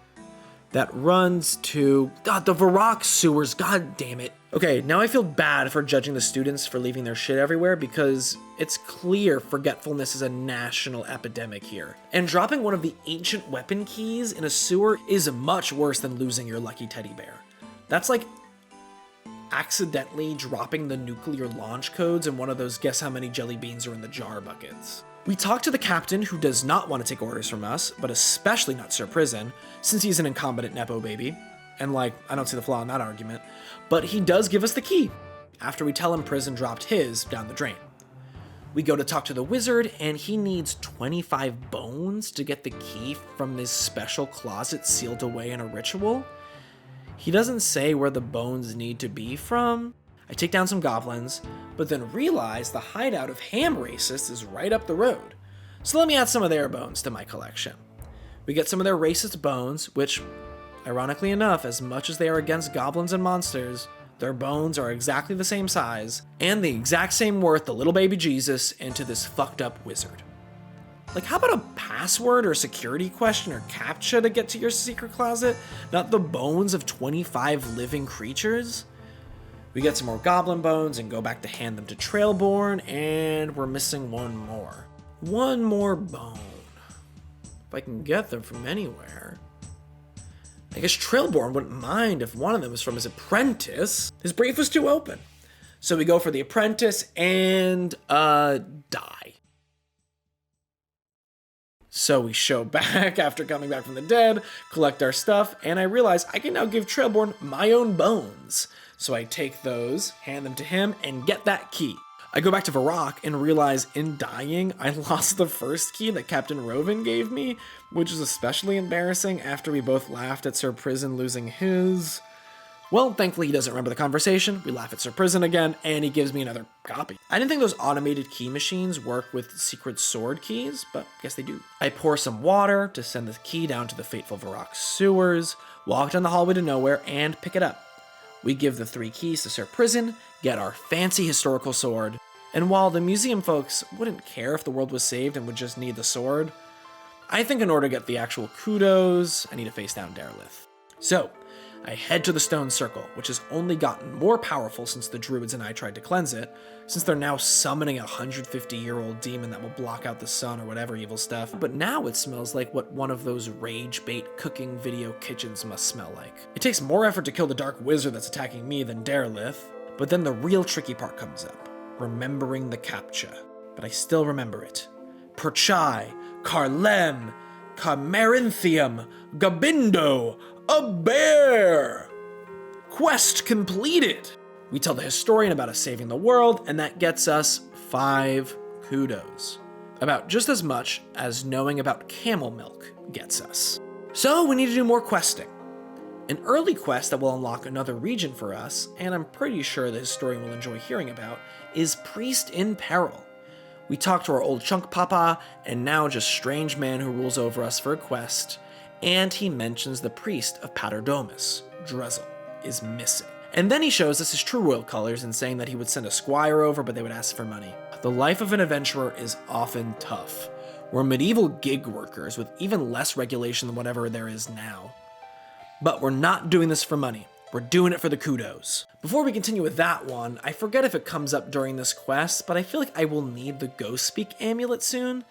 that runs to, God, the Varrock sewers, god damn it. Okay, now I feel bad for judging the students for leaving their shit everywhere because it's clear forgetfulness is a national epidemic here. And dropping one of the ancient weapon keys in a sewer is much worse than losing your lucky teddy bear. That's like accidentally dropping the nuclear launch codes in one of those guess how many jelly beans are in the jar buckets. We talk to the captain, who does not want to take orders from us, but especially not Sir Prison, since he's an incompetent nepo baby. And like, I don't see the flaw in that argument. But he does give us the key, after we tell him Prison dropped his down the drain. We go to talk to the wizard, and he needs 25 bones to get the key from this special closet sealed away in a ritual. He doesn't say where the bones need to be from. I take down some goblins, but then realize the hideout of ham racists is right up the road. So let me add some of their bones to my collection. We get some of their racist bones, which, ironically enough, as much as they are against goblins and monsters, their bones are exactly the same size, and the exact same worth to little baby Jesus and to this fucked up wizard. Like, how about a password or security question or CAPTCHA to get to your secret closet, not the bones of 25 living creatures? We get some more goblin bones and go back to hand them to Trailborn, and we're missing one more. One more bone. If I can get them from anywhere. I guess Trailborn wouldn't mind if one of them was from his apprentice. His brief was too open. So we go for the apprentice and, die. So we show back after coming back from the dead, collect our stuff, and I realize I can now give Trailborn my own bones. So I take those, hand them to him, and get that key. I go back to Varrock and realize in dying, I lost the first key that Captain Rovin gave me, which is especially embarrassing after we both laughed at Sir Prison losing his. Well, thankfully he doesn't remember the conversation, we laugh at Sir Prison again, and he gives me another copy. I didn't think those automated key machines work with secret sword keys, but I guess they do. I pour some water to send the key down to the fateful Varrock sewers, walk down the hallway to nowhere, and pick it up. We give the 3 keys to Sir Prison, get our fancy historical sword, and while the museum folks wouldn't care if the world was saved and would just need the sword, I think in order to get the actual kudos, I need to face down Derelith. So, I head to the stone circle, which has only gotten more powerful since the druids and I tried to cleanse it, since they're now summoning a 150-year-old demon that will block out the sun or whatever evil stuff. But now it smells like what one of those rage bait cooking video kitchens must smell like. It takes more effort to kill the dark wizard that's attacking me than Derelith, but then the real tricky part comes up, remembering the captcha. But I still remember it. Perchai, Carlem, Camarinthium, Gabindo, a bear! Quest completed! We tell the historian about us saving the world, and that gets us 5 kudos. About just as much as knowing about camel milk gets us. So we need to do more questing. An early quest that will unlock another region for us, and I'm pretty sure the historian will enjoy hearing about, is Priest in Peril. We talk to our old chunk papa, and now just strange man who rules over us for a quest, and he mentions the priest of Paterdomus, Drezel, is missing. And then he shows us his true royal colors and saying that he would send a squire over, but they would ask for money. The life of an adventurer is often tough. We're medieval gig workers with even less regulation than whatever there is now. But we're not doing this for money. We're doing it for the kudos. Before we continue with that one, I forget if it comes up during this quest, but I feel like I will need the Ghost Speak amulet soon.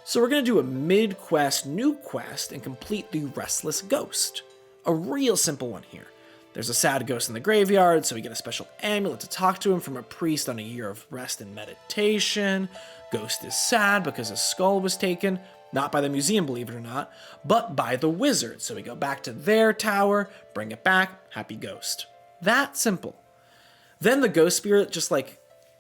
So we're going to do a mid-quest new quest and complete the Restless Ghost. A real simple one here. There's a sad ghost in the graveyard, so we get a special amulet to talk to him from a priest on a year of rest and meditation. Ghost is sad because his skull was taken, not by the museum, believe it or not, but by the wizard. So we go back to their tower, bring it back, happy ghost. That simple. Then the ghost spirit just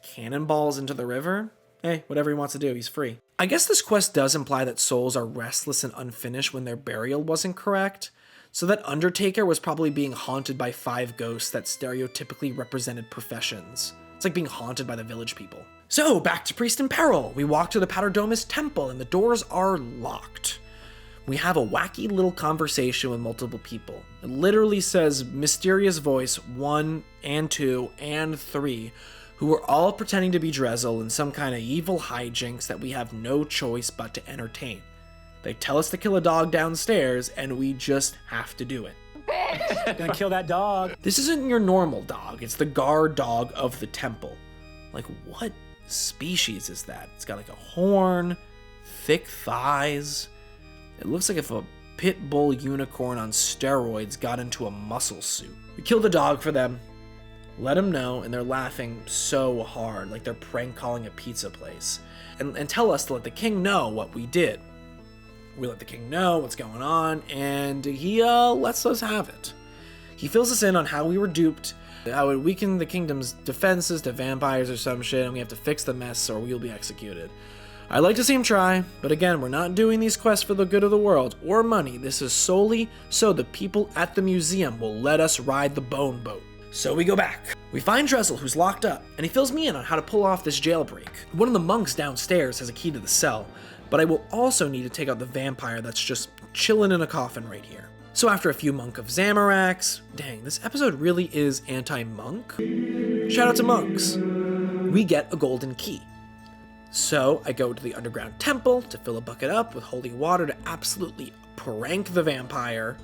cannonballs into the river. Hey, whatever he wants to do, he's free. I guess this quest does imply that souls are restless and unfinished when their burial wasn't correct, so that Undertaker was probably being haunted by 5 ghosts that stereotypically represented professions. It's like being haunted by the village people. So, back to Priest in Peril. We walk to the Paterdomus Temple and the doors are locked. We have a wacky little conversation with multiple people. It literally says mysterious voice 1 and 2 and 3, who are all pretending to be Drezel in some kind of evil hijinks that we have no choice but to entertain. They tell us to kill a dog downstairs, and we just have to do it. Gonna kill that dog. This isn't your normal dog, it's the guard dog of the temple. What species is that? It's got a horn, thick thighs. It looks like if a pit bull unicorn on steroids got into a muscle suit. We kill the dog for them. Let them know, and they're laughing so hard, like they're prank calling a pizza place, and tell us to let the king know what we did. We let the king know what's going on, and he lets us have it. He fills us in on how we were duped, how it weakened the kingdom's defenses to vampires or some shit, and we have to fix the mess or we'll be executed. I'd like to see him try, but again, we're not doing these quests for the good of the world or money. This is solely so the people at the museum will let us ride the bone boat. So we go back. We find Drezel, who's locked up, and he fills me in on how to pull off this jailbreak. One of the monks downstairs has a key to the cell, but I will also need to take out the vampire that's just chilling in a coffin right here. So after a few Monk of Zamorax, dang, this episode really is anti-monk. Shout out to monks. We get a golden key. So I go to the underground temple to fill a bucket up with holy water to absolutely prank the vampire.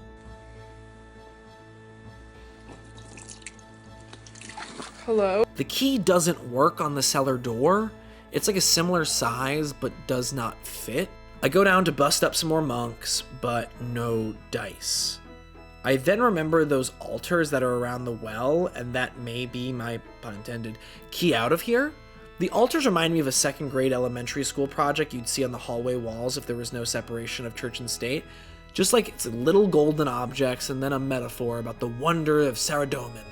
Hello? The key doesn't work on the cellar door. It's a similar size, but does not fit. I go down to bust up some more monks, but no dice. I then remember those altars that are around the well, and that may be my, pun intended, key out of here. The altars remind me of a second grade elementary school project you'd see on the hallway walls if there was no separation of church and state. Just like it's little golden objects and then a metaphor about the wonder of Saradomin.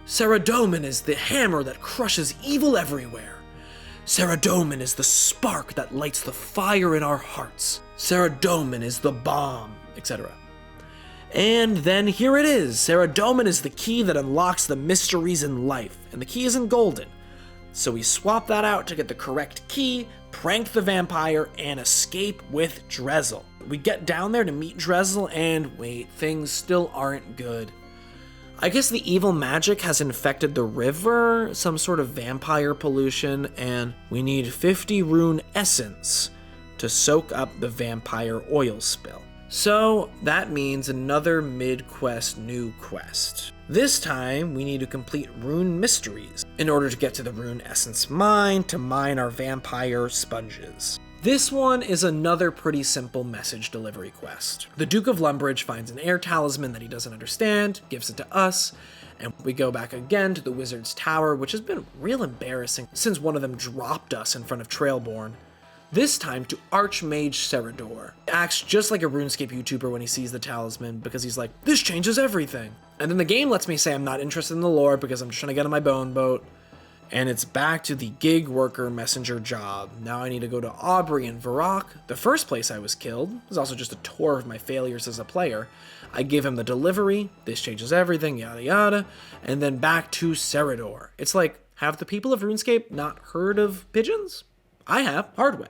Saradomin is the hammer that crushes evil everywhere. Ceredomin is the spark that lights the fire in our hearts. Ceredomin is the bomb, etc. And then here it is. Ceredomin is the key that unlocks the mysteries in life, and the key isn't golden. So we swap that out to get the correct key, prank the vampire, and escape with Drezel. We get down there to meet Drezel, and wait, things still aren't good. I guess the evil magic has infected the river, some sort of vampire pollution, and we need 50 rune essence to soak up the vampire oil spill. So that means another mid-quest new quest. This time we need to complete rune mysteries in order to get to the rune essence mine to mine our vampire sponges. This one is another pretty simple message delivery quest. The Duke of Lumbridge finds an air talisman that he doesn't understand, gives it to us, and we go back again to the Wizard's Tower, which has been real embarrassing since one of them dropped us in front of Trailborn. This time to Archmage Serador. He acts just like a RuneScape YouTuber when he sees the talisman because he's like, this changes everything. And then the game lets me say I'm not interested in the lore because I'm just trying to get on my bone boat. And it's back to the gig worker messenger job. Now I need to go to Aubrey and Varrock. The first place I was killed was also just a tour of my failures as a player. I give him the delivery, this changes everything, yada yada, and then back to Serador. It's like, have the people of RuneScape not heard of pigeons? I have, hard way.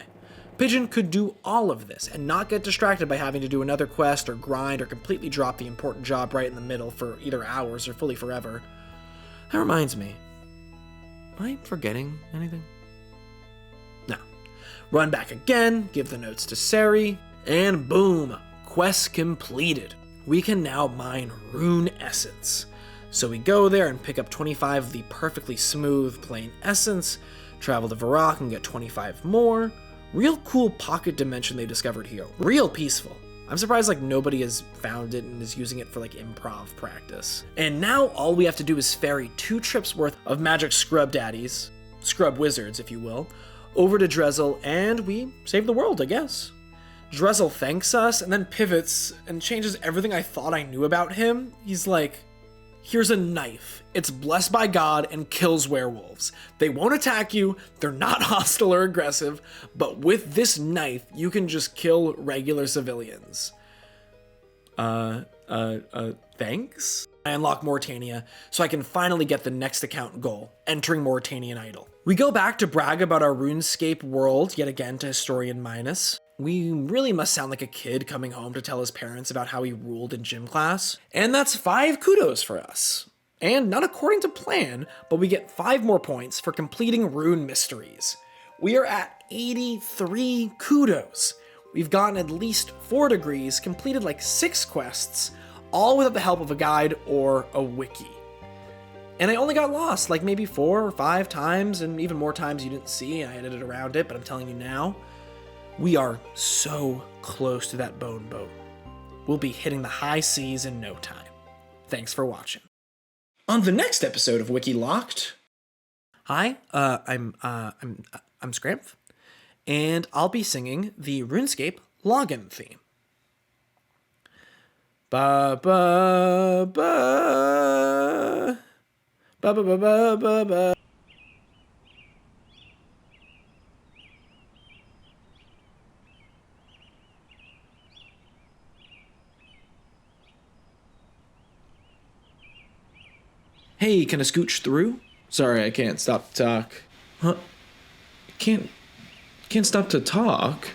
Pigeon could do all of this and not get distracted by having to do another quest or grind or completely drop the important job right in the middle for either hours or fully forever. That reminds me. Am I forgetting anything? No. Run back again, give the notes to Sari, and boom, quest completed. We can now mine rune essence. So we go there and pick up 25 of the perfectly smooth plain essence, travel to Varrock and get 25 more. Real cool pocket dimension they discovered here. Real peaceful. I'm surprised like nobody has found it and is using it for like improv practice. And now all we have to do is ferry 2 trips worth of magic scrub daddies, scrub wizards if you will, over to Drezel and we save the world, I guess. Drezel thanks us and then pivots and changes everything I thought I knew about him. He's like, here's a knife. It's blessed by God and kills werewolves. They won't attack you, they're not hostile or aggressive, but with this knife, you can just kill regular civilians. Thanks? I unlock Moritania, so I can finally get the next account goal, entering Moritanian Idol. We go back to brag about our RuneScape world, yet again to Historian Minus. We really must sound like a kid coming home to tell his parents about how he ruled in gym class. And that's 5 kudos for us. And not according to plan, but we get 5 more points for completing rune mysteries. We are at 83 kudos. We've gotten at least 4 degrees, completed like 6 quests, all without the help of a guide or a wiki. And I only got lost like maybe 4 or 5 times, and even more times you didn't see, and I edited around it, but I'm telling you now, we are so close to that bone boat. We'll be hitting the high seas in no time. Thanks for watching. On the next episode of WikiLocked, hi, I'm Scramph, and I'll be singing the RuneScape login theme. Ba ba ba ba ba ba ba ba ba. Hey, can I scooch through? Sorry, I can't stop to talk. Huh? Can't stop to talk?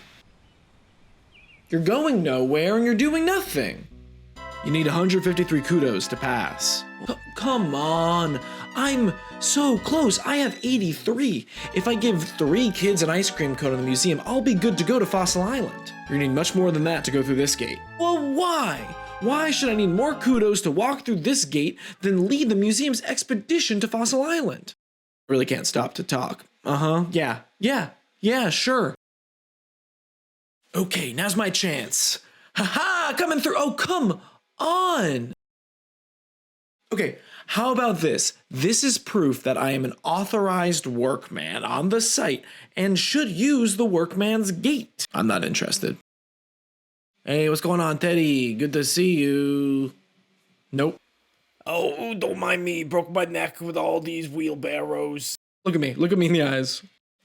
You're going nowhere and you're doing nothing. You need 153 kudos to pass. Come on, I'm so close. I have 83. If I give 3 kids an ice cream cone in the museum, I'll be good to go to Fossil Island. You're gonna need much more than that to go through this gate. Well, why? Why should I need more kudos to walk through this gate than lead the museum's expedition to Fossil Island? I really can't stop to talk. Yeah, sure. Okay, now's my chance. Haha, coming through. Oh, come on. Okay, how about this? This is proof that I am an authorized workman on the site and should use the workman's gate. I'm not interested. Hey, what's going on, Teddy? Good to see you. Nope. Oh, don't mind me. Broke my neck with all these wheelbarrows. Look at me in the eyes.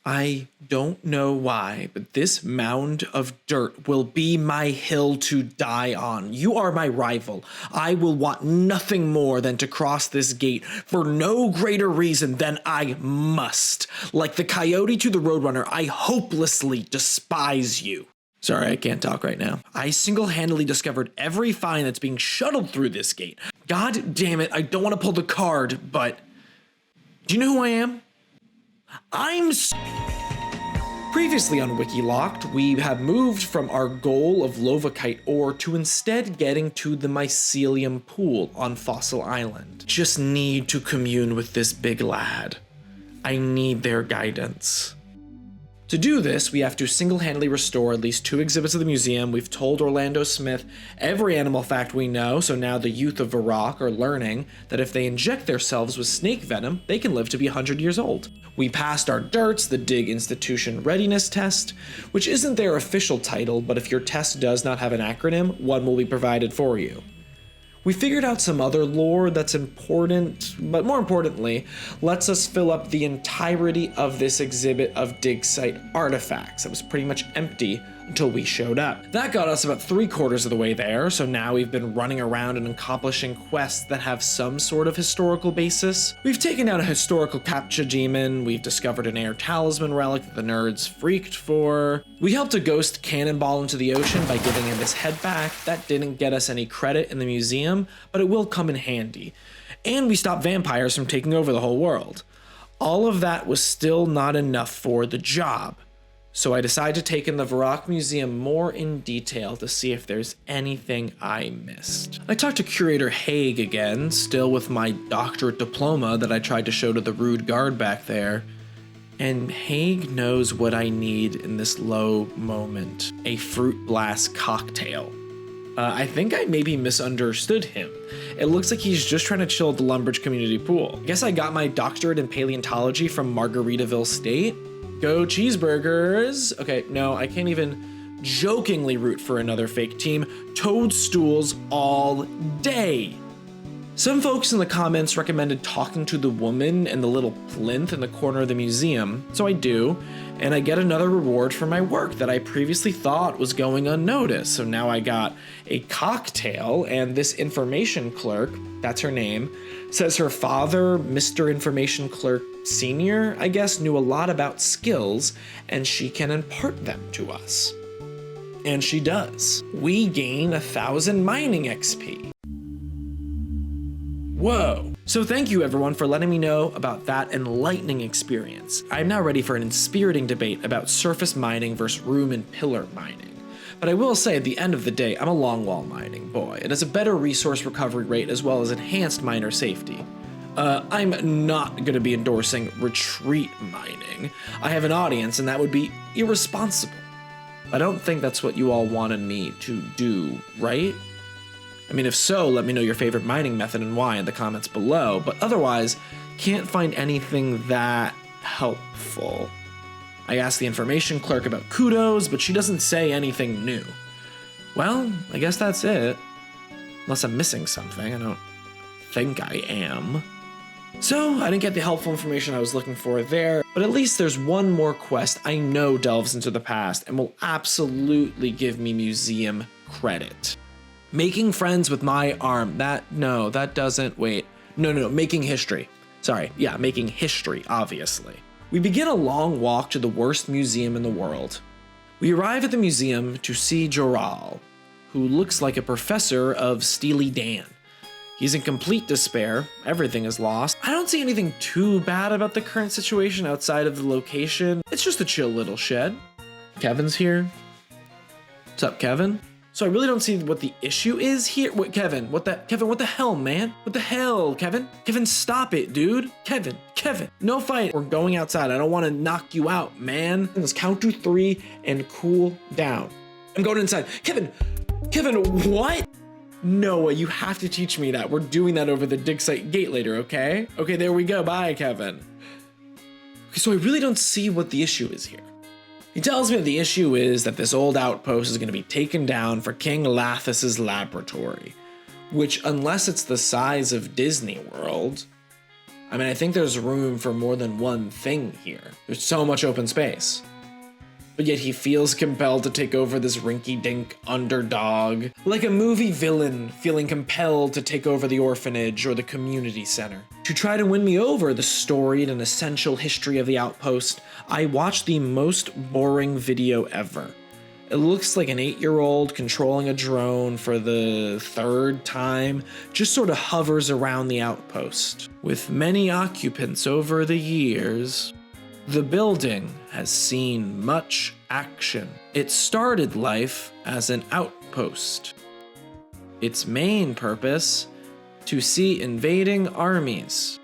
I don't know why, but this mound of dirt will be my hill to die on. You are my rival. I will want nothing more than to cross this gate for no greater reason than I must. Like the coyote to the roadrunner, I hopelessly despise you. Sorry, I can't talk right now. I single-handedly discovered every find that's being shuttled through this gate. God damn it, I don't want to pull the card, but do you know who I am? Previously on WikiLocked, we have moved from our goal of Lovakite ore to instead getting to the mycelium pool on Fossil Island. Just need to commune with this big lad. I need their guidance. To do this, we have to single-handedly restore at least 2 exhibits of the museum. We've told Orlando Smith every animal fact we know, so now the youth of Varrock are learning that if they inject themselves with snake venom, they can live to be 100 years old. We passed our DIRTs, the Dig Institution Readiness Test, which isn't their official title, but if your test does not have an acronym, one will be provided for you. We figured out some other lore that's important, but more importantly, lets us fill up the entirety of this exhibit of dig site artifacts that was pretty much empty until we showed up. That got us about 3/4 of the way there, so now we've been running around and accomplishing quests that have some sort of historical basis. We've taken down a historical captcha demon, we've discovered an air talisman relic that the nerds freaked for. We helped a ghost cannonball into the ocean by giving him his head back. That didn't get us any credit in the museum, but it will come in handy. And we stopped vampires from taking over the whole world. All of that was still not enough for the job. So I decided to take in the Varrock Museum more in detail to see if there's anything I missed. I talked to Curator Haig again, still with my doctorate diploma that I tried to show to the rude guard back there. And Haig knows what I need in this low moment, a fruit blast cocktail. I think I maybe misunderstood him. It looks like he's just trying to chill at the Lumbridge community pool. I guess I got my doctorate in paleontology from Margaritaville State. Go cheeseburgers. Okay, no, I can't even jokingly root for another fake team. Toadstools all day. Some folks in the comments recommended talking to the woman in the little plinth in the corner of the museum, so I do, and I get another reward for my work that I previously thought was going unnoticed. So now I got a cocktail, and this information clerk, that's her name, says her father, Mr. Information Clerk Senior, I guess, knew a lot about skills, and she can impart them to us. And she does. We gain 1,000 mining XP. Whoa. So thank you everyone for letting me know about that enlightening experience. I'm now ready for an inspiriting debate about surface mining versus room and pillar mining. But I will say at the end of the day, I'm a longwall mining boy. It has a better resource recovery rate as well as enhanced miner safety. I'm not going to be endorsing retreat mining. I have an audience and that would be irresponsible. I don't think that's what you all wanted me to do, right? I mean, if so, let me know your favorite mining method and why in the comments below, but otherwise, can't find anything that helpful. I asked the information clerk about kudos, but she doesn't say anything new. Well, I guess that's it. Unless I'm missing something, I don't think I am. So, I didn't get the helpful information I was looking for there, but at least there's one more quest I know delves into the past and will absolutely give me museum credit. Making friends with my arm, making history. Sorry, yeah, making history, obviously. We begin a long walk to the worst museum in the world. We arrive at the museum to see Joral, who looks like a professor of Steely Dan. He's in complete despair, everything is lost. I don't see anything too bad about the current situation outside of the location. It's just a chill little shed. Kevin's here. What's up, Kevin? So I really don't see what the issue is here. Wait, Kevin, what the hell, man? What the hell, Kevin? Kevin, stop it, dude. Kevin, no fight. We're going outside. I don't want to knock you out, man. Let's count to 3 and cool down. I'm going inside. Kevin, what? Noah, you have to teach me that. We're doing that over the dig site gate later, okay? Okay, there we go. Bye, Kevin. Okay, so I really don't see what the issue is here. He tells me that the issue is that this old outpost is going to be taken down for King Lathas's laboratory, which, unless it's the size of Disney World, I mean, I think there's room for more than one thing here. There's so much open space. But yet he feels compelled to take over this rinky-dink underdog, like a movie villain feeling compelled to take over the orphanage or the community center. To try to win me over the storied and essential history of the outpost, I watched the most boring video ever. It looks like an 8-year-old controlling a drone for the 3rd time, just sort of hovers around the outpost. With many occupants over the years, the building has seen much action. It started life as an outpost. Its main purpose, to see invading armies.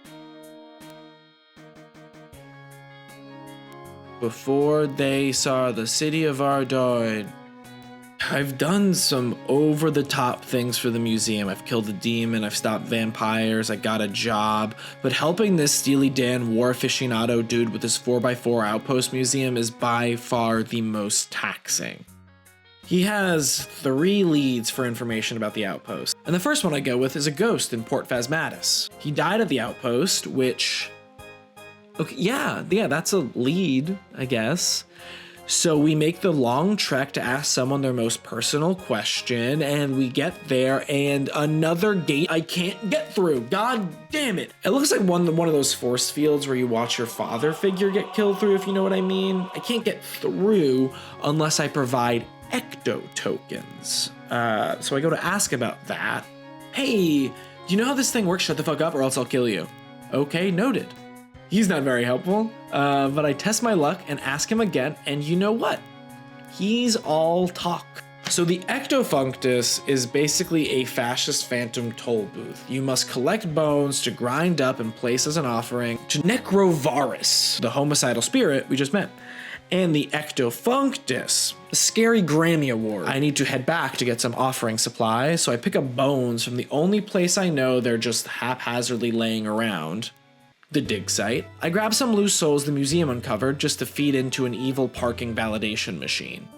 Before they saw the city of Ardoid. I've done some over-the-top things for the museum. I've killed a demon, I've stopped vampires, I got a job, but helping this Steely Dan war aficionado dude with his 4x4 outpost museum is by far the most taxing. He has 3 leads for information about the outpost, and the first one I go with is a ghost in Port Phasmatis. He died at the outpost, which... okay, yeah, that's a lead, I guess. So we make the long trek to ask someone their most personal question, and we get there, and another gate I can't get through. God damn it. It looks like one of those force fields where you watch your father figure get killed through, if you know what I mean. I can't get through unless I provide ecto tokens. So I go to ask about that. Hey, do you know how this thing works? Shut the fuck up or else I'll kill you. Okay, noted. He's not very helpful, but I test my luck and ask him again, and you know what? He's all talk. So the Ectofunctus is basically a fascist phantom toll booth. You must collect bones to grind up and place as an offering to Necrovarus, the homicidal spirit we just met. And the Ectofunctus, the scary Grammy Award. I need to head back to get some offering supplies, so I pick up bones from the only place I know they're just haphazardly laying around. The dig site. I grab some loose souls the museum uncovered just to feed into an evil parking validation machine.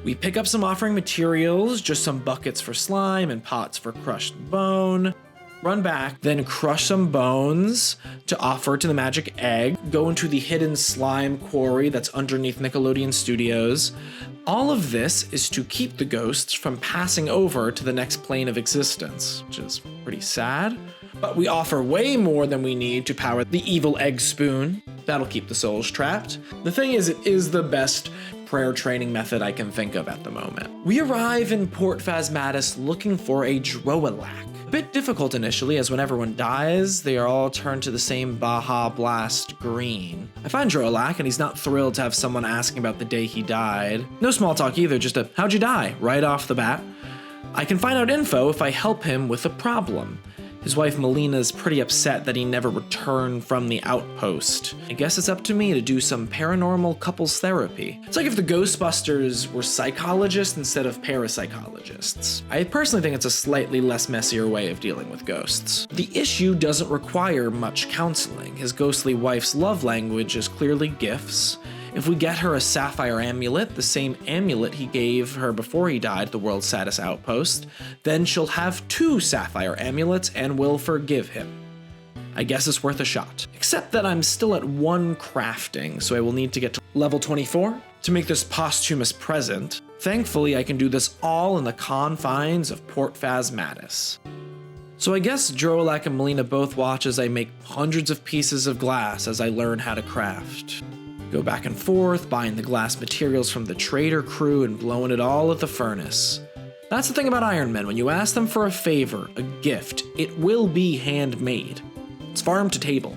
We pick up some offering materials, just some buckets for slime and pots for crushed bone. Run back, then crush some bones to offer to the magic egg, go into the hidden slime quarry that's underneath Nickelodeon Studios. All of this is to keep the ghosts from passing over to the next plane of existence, which is pretty sad. But we offer way more than we need to power the evil egg spoon. That'll keep the souls trapped. The thing is, it is the best prayer training method I can think of at the moment. We arrive in Port Phasmatis looking for a Droalac. A bit difficult initially, as when everyone dies, they are all turned to the same Baja Blast green. I find Droalac, and he's not thrilled to have someone asking about the day he died. No small talk either, just a "how'd you die?" right off the bat. I can find out info if I help him with a problem. His wife Melina's pretty upset that he never returned from the outpost. I guess it's up to me to do some paranormal couples therapy. It's like if the Ghostbusters were psychologists instead of parapsychologists. I personally think it's a slightly less messier way of dealing with ghosts. The issue doesn't require much counseling. His ghostly wife's love language is clearly gifts. If we get her a sapphire amulet, the same amulet he gave her before he died at the world's saddest outpost, then she'll have 2 sapphire amulets and will forgive him. I guess it's worth a shot. Except that I'm still at 1 crafting, so I will need to get to level 24 to make this posthumous present. Thankfully, I can do this all in the confines of Port Phasmatis. So I guess Droalac and Melina both watch as I make hundreds of pieces of glass as I learn how to craft. Go back and forth, buying the glass materials from the trader crew and blowing it all at the furnace. That's the thing about Iron Men, when you ask them for a favor, a gift, it will be handmade. It's farm to table.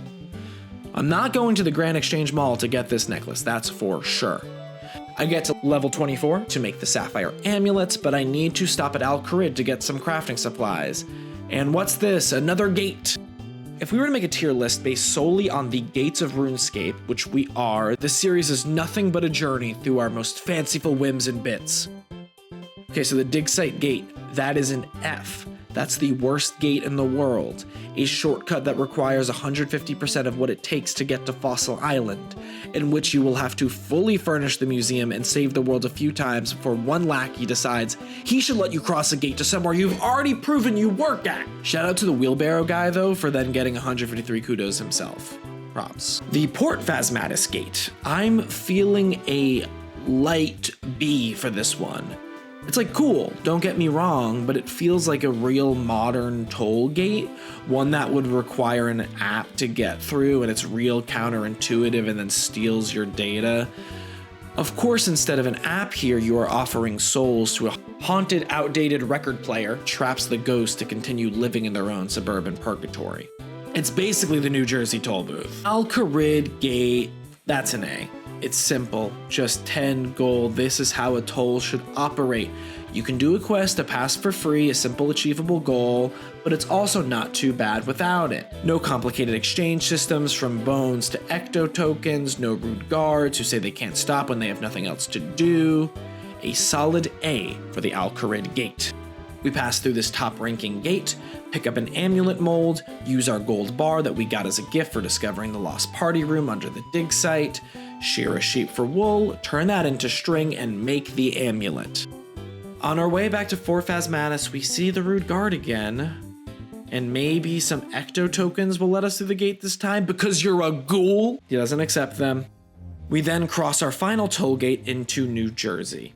I'm not going to the Grand Exchange Mall to get this necklace, that's for sure. I get to level 24 to make the sapphire amulets, but I need to stop at Al Kharid to get some crafting supplies. And what's this? Another gate! If we were to make a tier list based solely on the gates of Runescape, which we are, this series is nothing but a journey through our most fanciful whims and bits. Okay, so the dig site gate, that is an F. That's the worst gate in the world. A shortcut that requires 150% of what it takes to get to Fossil Island, in which you will have to fully furnish the museum and save the world a few times before one lackey decides he should let you cross a gate to somewhere you've already proven you work at. Shout out to the wheelbarrow guy though for then getting 153 kudos himself. Props. The Port Phasmatis Gate. I'm feeling a light B for this one. It's like cool, don't get me wrong, but it feels like a real modern toll gate, one that would require an app to get through, and it's real counterintuitive and then steals your data. Of course, instead of an app here, you are offering souls to a haunted, outdated record player, traps the ghost to continue living in their own suburban purgatory. It's basically the New Jersey toll booth. Al-Kharid Gate, that's an A. It's simple, just 10 gold. This is how a toll should operate. You can do a quest to pass for free, a simple achievable goal, but it's also not too bad without it. No complicated exchange systems from bones to ecto tokens, no rude guards who say they can't stop when they have nothing else to do. A solid A for the Al-Kharid Gate. We pass through this top-ranking gate, pick up an amulet mold, use our gold bar that we got as a gift for discovering the lost party room under the dig site, shear a sheep for wool, turn that into string, and make the amulet. On our way back to Fort Phasmatis, we see the rude guard again, and maybe some ecto tokens will let us through the gate this time because you're a ghoul. He doesn't accept them. We then cross our final toll gate into New Jersey.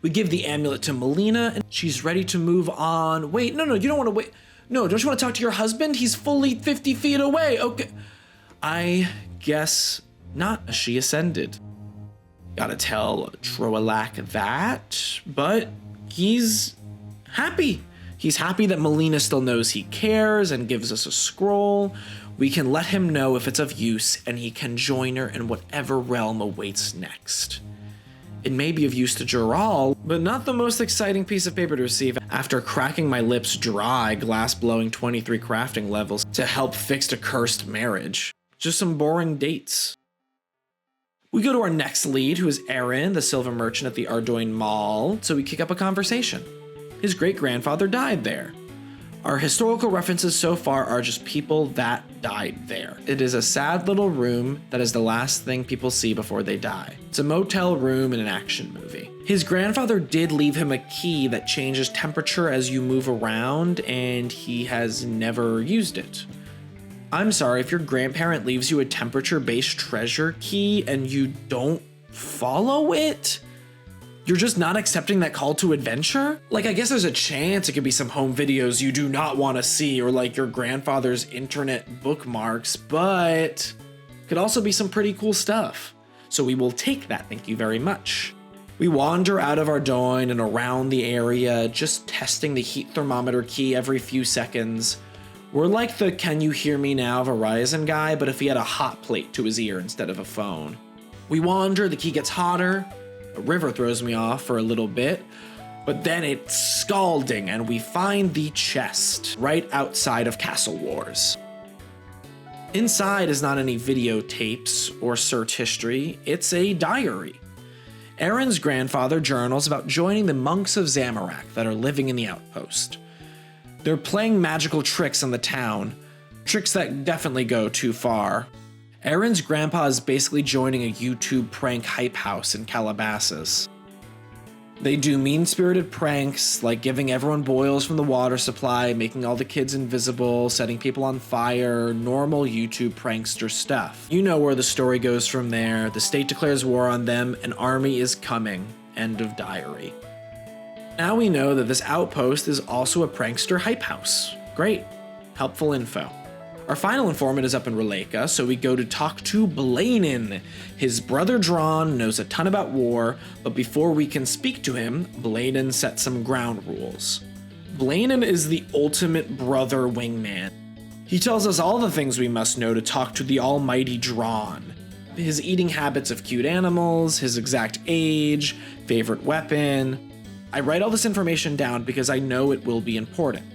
We give the amulet to Melina, and she's ready to move on. Wait, no, you don't want to wait. No, don't you want to talk to your husband? He's fully 50 feet away. Okay. I guess not. She ascended. Gotta tell Troalak that, but he's happy. He's happy that Melina still knows he cares and gives us a scroll. We can let him know if it's of use, and he can join her in whatever realm awaits next. It may be of use to Jural, but not the most exciting piece of paper to receive after cracking my lips dry, glass blowing 23 crafting levels to help fix a cursed marriage. Just some boring dates. We go to our next lead, who is Aaron, the silver merchant at the Ardoin Mall, so we kick up a conversation. His great-grandfather died there. Our historical references so far are just people that died there. It is a sad little room that is the last thing people see before they die. It's a motel room in an action movie. His grandfather did leave him a key that changes temperature as you move around, and he has never used it. I'm sorry, if your grandparent leaves you a temperature-based treasure key and you don't follow it, you're just not accepting that call to adventure? Like, I guess there's a chance it could be some home videos you do not want to see, or like your grandfather's internet bookmarks, but could also be some pretty cool stuff. So we will take that, thank you very much. We wander out of Ardoin and around the area, just testing the heat thermometer key every few seconds. We're like the "Can you hear me now" Verizon guy, but if he had a hot plate to his ear instead of a phone. We wander, the key gets hotter. A river throws me off for a little bit, but then it's scalding and we find the chest right outside of Castle Wars. Inside is not any videotapes or search history, it's a diary. Aaron's grandfather journals about joining the monks of Zamorak that are living in the outpost. They're playing magical tricks on the town, tricks that definitely go too far. Aaron's grandpa is basically joining a YouTube prank hype house in Calabasas. They do mean-spirited pranks, like giving everyone boils from the water supply, making all the kids invisible, setting people on fire, normal YouTube prankster stuff. You know where the story goes from there. The state declares war on them, an army is coming. End of diary. Now we know that this outpost is also a prankster hype house. Great. Helpful info. Our final informant is up in Releka, so we go to talk to Blainen. His brother Drawn knows a ton about war, but before we can speak to him, Blainen sets some ground rules. Blainen is the ultimate brother wingman. He tells us all the things we must know to talk to the almighty Drawn. His eating habits of cute animals, his exact age, favorite weapon. I write all this information down because I know it will be important.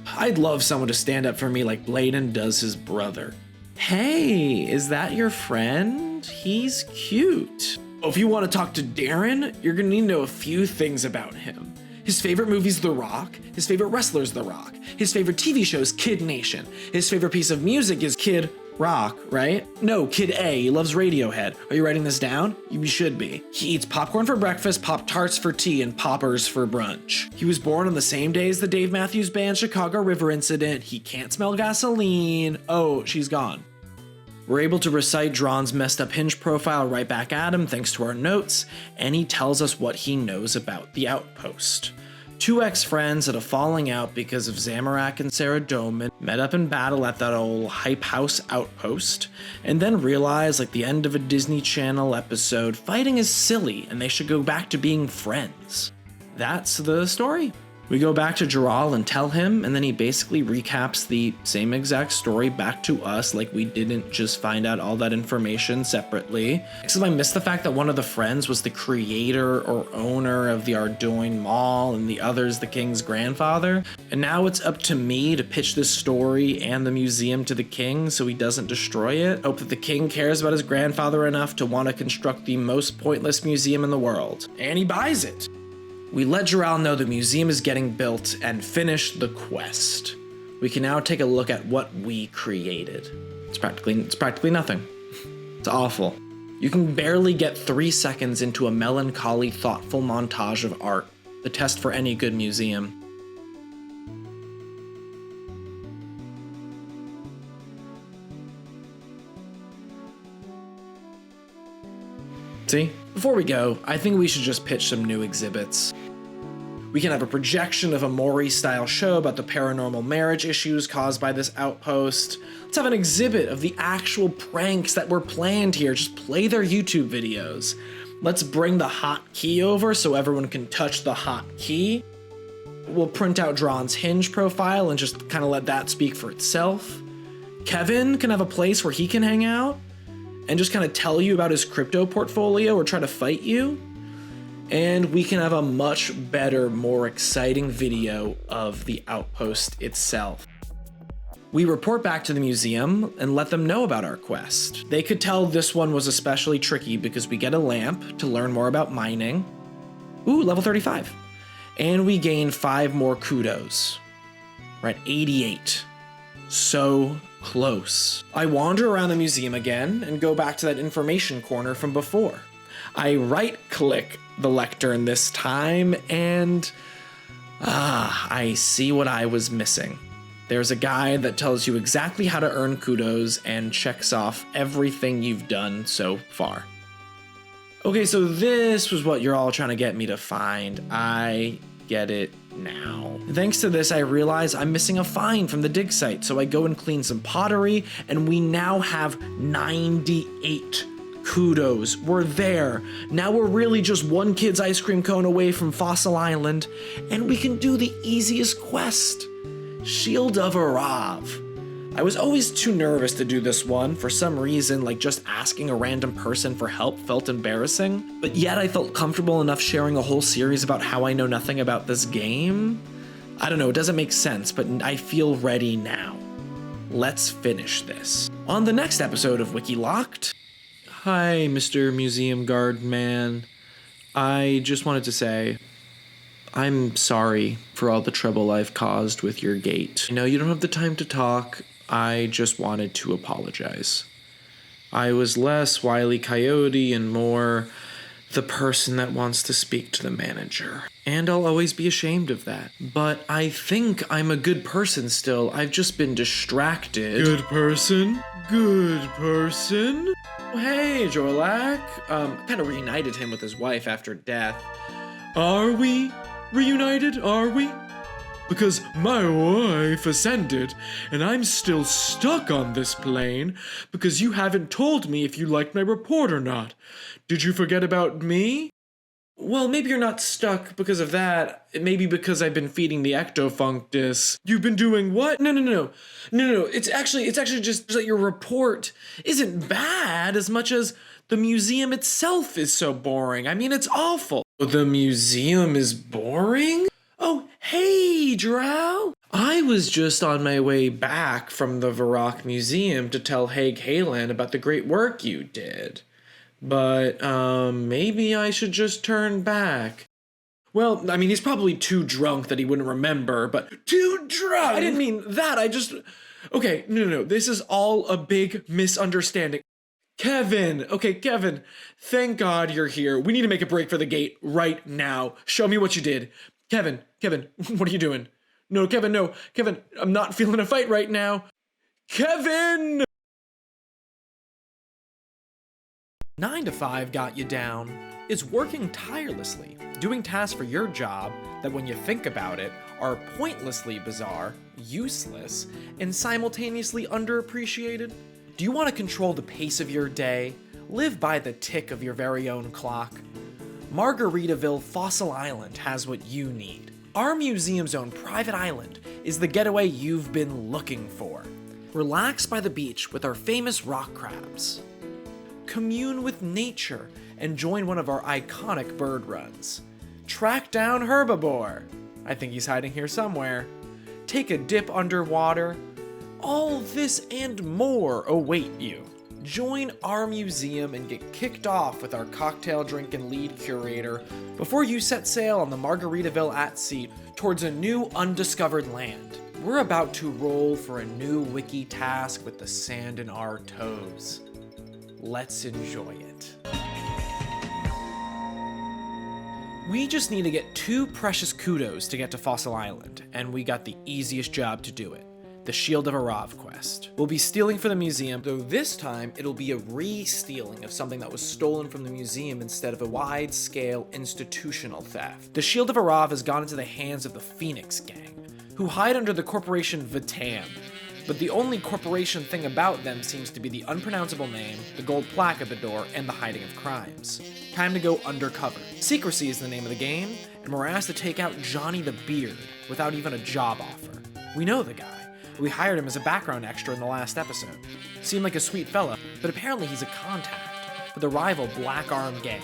I'd love someone to stand up for me like Bladen does his brother. Hey, is that your friend? He's cute. If you want to talk to Darren, you're gonna need to know a few things about him. His favorite movie's The Rock. His favorite wrestler's The Rock. His favorite TV show's Kid Nation. His favorite piece of music is Kid Rock, right? No, Kid A. He loves Radiohead. Are you writing this down? You should be. He eats popcorn for breakfast, Pop-Tarts for tea, and poppers for brunch. He was born on the same day as the Dave Matthews Band Chicago River incident. He can't smell gasoline. Oh, she's gone. We're able to recite Drawn's messed up Hinge profile right back at him thanks to our notes, and he tells us what he knows about the outpost. Two ex-friends had a falling out because of Zamorak and Sarah Doman, met up in battle at that old hype house outpost, and then realized, like the end of a Disney Channel episode, fighting is silly and they should go back to being friends. That's the story. We go back to Jaral and tell him, and then he basically recaps the same exact story back to us, like we didn't just find out all that information separately. Except I missed the fact that one of the friends was the creator or owner of the Ardoin Mall, and the other's the king's grandfather. And now it's up to me to pitch this story and the museum to the king so he doesn't destroy it. Hope that the king cares about his grandfather enough to want to construct the most pointless museum in the world. And he buys it. We let Jaral know the museum is getting built and finish the quest. We can now take a look at what we created. It's practically nothing. It's awful. You can barely get 3 seconds into a melancholy, thoughtful montage of art, the test for any good museum. See? Before we go, I think we should just pitch some new exhibits. We can have a projection of a Maury-style show about the paranormal marriage issues caused by this outpost. Let's have an exhibit of the actual pranks that were planned here. Just play their YouTube videos. Let's bring the hotkey over so everyone can touch the hotkey. We'll print out Drawn's Hinge profile and just kind of let that speak for itself. Kevin can have a place where he can hang out and just kind of tell you about his crypto portfolio or try to fight you. And we can have a much better, more exciting video of the outpost itself. We report back to the museum and let them know about our quest. They could tell this one was especially tricky because we get a lamp to learn more about mining. Ooh, level 35. And we gain 5 more kudos. We're at 88. So close. I wander around the museum again and go back to that information corner from before. I right-click the lectern this time, and I see what I was missing. There's a guide that tells you exactly how to earn kudos and checks off everything you've done so far. Okay, so this was what you're all trying to get me to find. I get it now. Thanks to this, I realize I'm missing a find from the dig site, so I go and clean some pottery, and we now have 98 kudos. We're there. Now we're really just one kid's ice cream cone away from Fossil Island, and we can do the easiest quest, Shield of Arav. I was always too nervous to do this one. For some reason, like just asking a random person for help felt embarrassing, but yet I felt comfortable enough sharing a whole series about how I know nothing about this game. I don't know, it doesn't make sense, but I feel ready now. Let's finish this. On the next episode of WikiLocked. Hi, Mr. Museum Guard Man. I just wanted to say, I'm sorry for all the trouble I've caused with your gate. I know you don't have the time to talk. I just wanted to apologize. I was less Wile E. Coyote and more the person that wants to speak to the manager. And I'll always be ashamed of that. But I think I'm a good person still. I've just been distracted. Good person? Good person? Hey, Jorlak. Kind of reunited him with his wife after death. Are we reunited? Are we? Because my wife ascended, and I'm still stuck on this plane because you haven't told me if you liked my report or not. Did you forget about me? Well, maybe you're not stuck because of that. Maybe because I've been feeding the ectofunctus. You've been doing what? No. It's actually just that your report isn't bad as much as the museum itself is so boring. I mean, it's awful. The museum is boring? Oh, hey, Drow. I was just on my way back from the Varrock Museum to tell Haig Haylan about the great work you did. But, maybe I should just turn back. Well, I mean, he's probably too drunk that he wouldn't remember, but... Too drunk! I didn't mean that, I just... Okay, no, this is all a big misunderstanding. Kevin! Okay, Kevin, thank God you're here. We need to make a break for the gate right now. Show me what you did. Kevin, what are you doing? No, Kevin, I'm not feeling a fight right now. Kevin! 9 to 5 got you down. Is working tirelessly, doing tasks for your job that when you think about it are pointlessly bizarre, useless, and simultaneously underappreciated? Do you want to control the pace of your day? Live by the tick of your very own clock? Margaritaville Fossil Island has what you need. Our museum's own private island is the getaway you've been looking for. Relax by the beach with our famous rock crabs. Commune with nature and join one of our iconic bird runs. Track down Herbivore. I think he's hiding here somewhere. Take a dip underwater. All this and more await you. Join our museum and get kicked off with our cocktail drinking lead curator before you set sail on the Margaritaville at sea towards a new undiscovered land. We're about to roll for a new wiki task with the sand in our toes. Let's enjoy it. We just need to get 2 precious kudos to get to Fossil Island, and we got the easiest job to do it. The Shield of Arav quest. We'll be stealing for the museum, though this time it'll be a re-stealing of something that was stolen from the museum instead of a wide-scale institutional theft. The Shield of Arav has gone into the hands of the Phoenix Gang, who hide under the corporation Vitam. But the only corporation thing about them seems to be the unpronounceable name, the gold plaque at the door, and the hiding of crimes. Time to go undercover. Secrecy is the name of the game, and we're asked to take out Johnny the Beard without even a job offer. We know the guy. We hired him as a background extra in the last episode. Seemed like a sweet fella, but apparently he's a contact for the rival Black Arm Gang.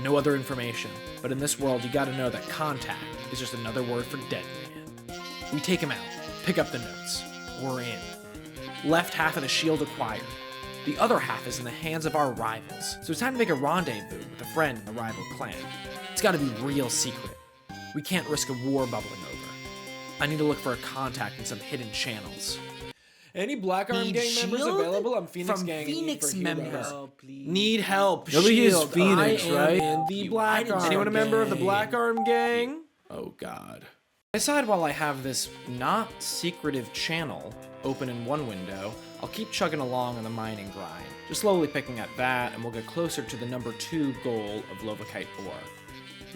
No other information, but in this world you gotta know that contact is just another word for dead man. We take him out, pick up the notes. We're in. Left half of the shield acquired. The other half is in the hands of our rivals, so it's time to make a rendezvous with a friend in the rival clan. It's gotta be real secret. We can't risk a war bubbling over. I need to look for a contact in some hidden channels. Any Black Arm Gang members available? I'm Phoenix From Gang. Phoenix members. Need help. Nobody is Shield. Phoenix, I am right? in the Black Arm. Anyone a member of the Black Arm Gang? Oh God. I decide while I have this not secretive channel open in one window, I'll keep chugging along on the mining grind, just slowly picking at that, and we'll get closer to the number 2 goal of Lovakite ore.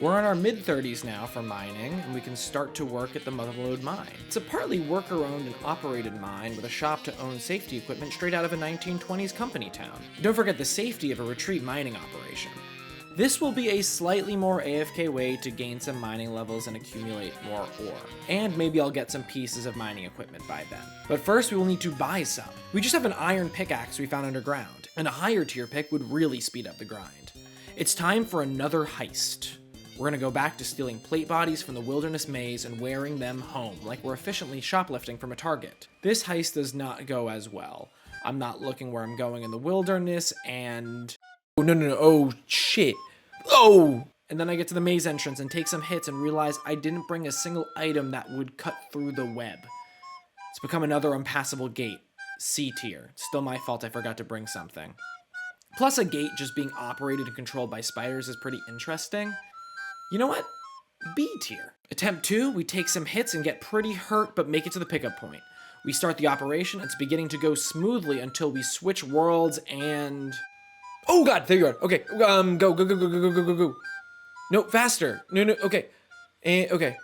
We're in our mid-30s now for mining, and we can start to work at the Motherlode mine. It's a partly worker-owned and operated mine with a shop-to-own safety equipment straight out of a 1920s company town. Don't forget the safety of a retreat mining operation. This will be a slightly more AFK way to gain some mining levels and accumulate more ore. And maybe I'll get some pieces of mining equipment by then. But first we will need to buy some. We just have an iron pickaxe we found underground, and a higher tier pick would really speed up the grind. It's time for another heist. We're gonna go back to stealing plate bodies from the wilderness maze and wearing them home, like we're efficiently shoplifting from a target. This heist does not go as well. I'm not looking where I'm going in the wilderness, and... Oh, no, oh, shit. Oh! And then I get to the maze entrance and take some hits and realize I didn't bring a single item that would cut through the web. It's become another impassable gate. C tier. Still my fault I forgot to bring something. Plus a gate just being operated and controlled by spiders is pretty interesting. You know what? B tier. Attempt 2, we take some hits and get pretty hurt but make it to the pickup point. We start the operation, it's beginning to go smoothly until we switch worlds and... Oh God, there you are. Okay, go. No, faster. No, okay. Okay.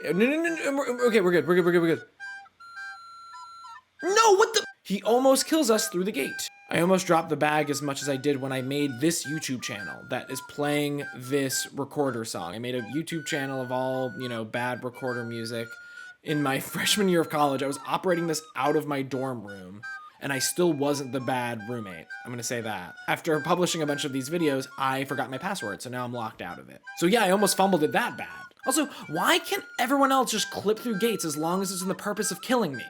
No. Okay, we're good. No, what the? He almost kills us through the gate. I almost dropped the bag as much as I did when I made this YouTube channel that is playing this recorder song. I made a YouTube channel of all, bad recorder music. In my freshman year of college, I was operating this out of my dorm room. And I still wasn't the bad roommate. I'm gonna say that. After publishing a bunch of these videos, I forgot my password, so now I'm locked out of it. So yeah, I almost fumbled it that bad. Also, why can't everyone else just clip through gates as long as it's in the purpose of killing me?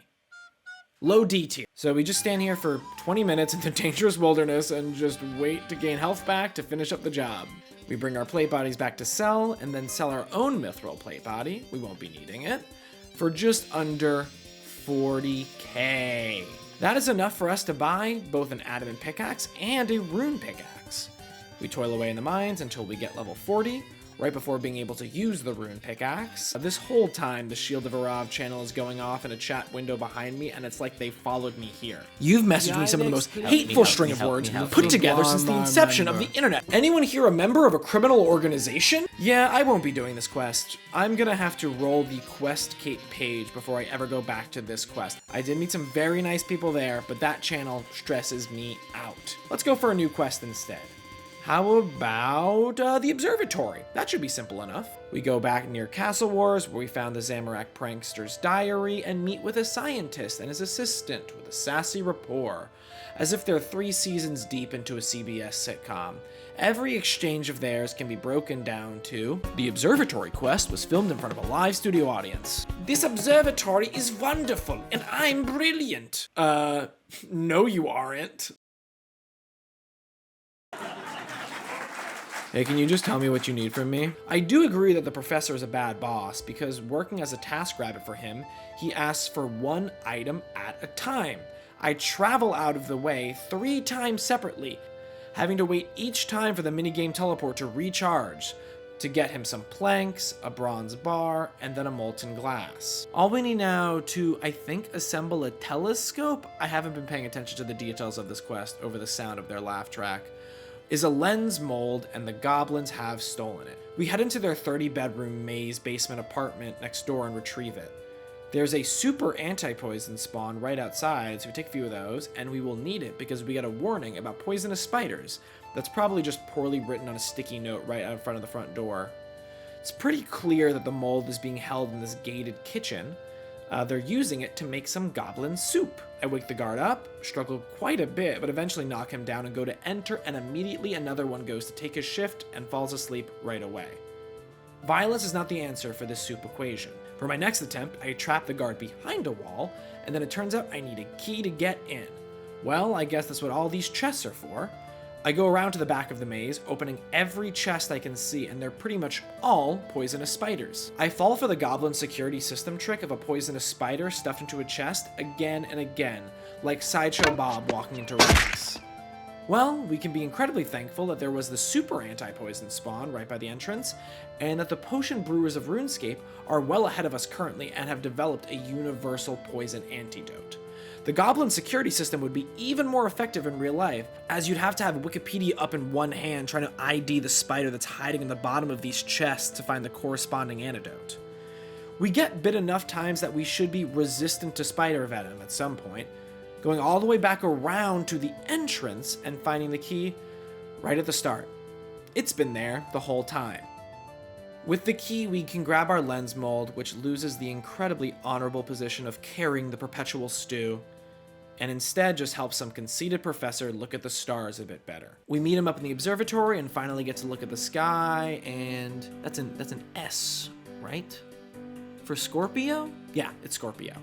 Low D tier. So we just stand here for 20 minutes in the dangerous wilderness and just wait to gain health back to finish up the job. We bring our plate bodies back to sell, and then sell our own mithril plate body, we won't be needing it, for just under 40k. That is enough for us to buy both an adamant pickaxe and a rune pickaxe. We toil away in the mines until we get level 40, right before being able to use the rune pickaxe. This whole time, the Shield of Arav channel is going off in a chat window behind me, and it's like they followed me here. You've messaged me some of the most hateful string of words put together since the inception of the internet. Anyone here a member of a criminal organization? Yeah, I won't be doing this quest. I'm gonna have to roll the quest page before I ever go back to this quest. I did meet some very nice people there, but that channel stresses me out. Let's go for a new quest instead. How about the observatory? That should be simple enough. We go back near Castle Wars, where we found the Zamorak prankster's diary, and meet with a scientist and his assistant with a sassy rapport, as if they're 3 seasons deep into a CBS sitcom. Every exchange of theirs can be broken down to, the observatory quest was filmed in front of a live studio audience. This observatory is wonderful, and I'm brilliant. No you aren't. Hey, can you just tell me what you need from me? I do agree that the professor is a bad boss, because working as a TaskRabbit for him, he asks for 1 item at a time. I travel out of the way 3 times separately, having to wait each time for the minigame teleport to recharge, to get him some planks, a bronze bar, and then a molten glass. All we need now to, I think, assemble a telescope, I haven't been paying attention to the details of this quest over the sound of their laugh track, is a lens mold, and the goblins have stolen it. We head into their 30-bedroom maze basement apartment next door and retrieve it. There's a super anti-poison spawn right outside, so we take a few of those, and we will need it because we got a warning about poisonous spiders that's probably just poorly written on a sticky note right out in front of the front door. It's pretty clear that the mold is being held in this gated kitchen. They're using it to make some goblin soup. I wake the guard up, struggle quite a bit, but eventually knock him down and go to enter, and immediately another one goes to take his shift and falls asleep right away. Violence is not the answer for this soup equation. For my next attempt, I trap the guard behind a wall, and then it turns out I need a key to get in. Well, I guess that's what all these chests are for. I go around to the back of the maze, opening every chest I can see, and they're pretty much all poisonous spiders. I fall for the goblin security system trick of a poisonous spider stuffed into a chest again and again, like Sideshow Bob walking into ranks. Well, we can be incredibly thankful that there was the super anti-poison spawn right by the entrance, and that the potion brewers of Runescape are well ahead of us currently and have developed a universal poison antidote. The goblin security system would be even more effective in real life, as you'd have to have Wikipedia up in one hand trying to ID the spider that's hiding in the bottom of these chests to find the corresponding antidote. We get bit enough times that we should be resistant to spider venom at some point, going all the way back around to the entrance and finding the key right at the start. It's been there the whole time. With the key, we can grab our lens mold, which loses the incredibly honorable position of carrying the perpetual stew, and instead just helps some conceited professor look at the stars a bit better. We meet him up in the observatory and finally get to look at the sky, and that's an S, right? For Scorpio? Yeah, it's Scorpio.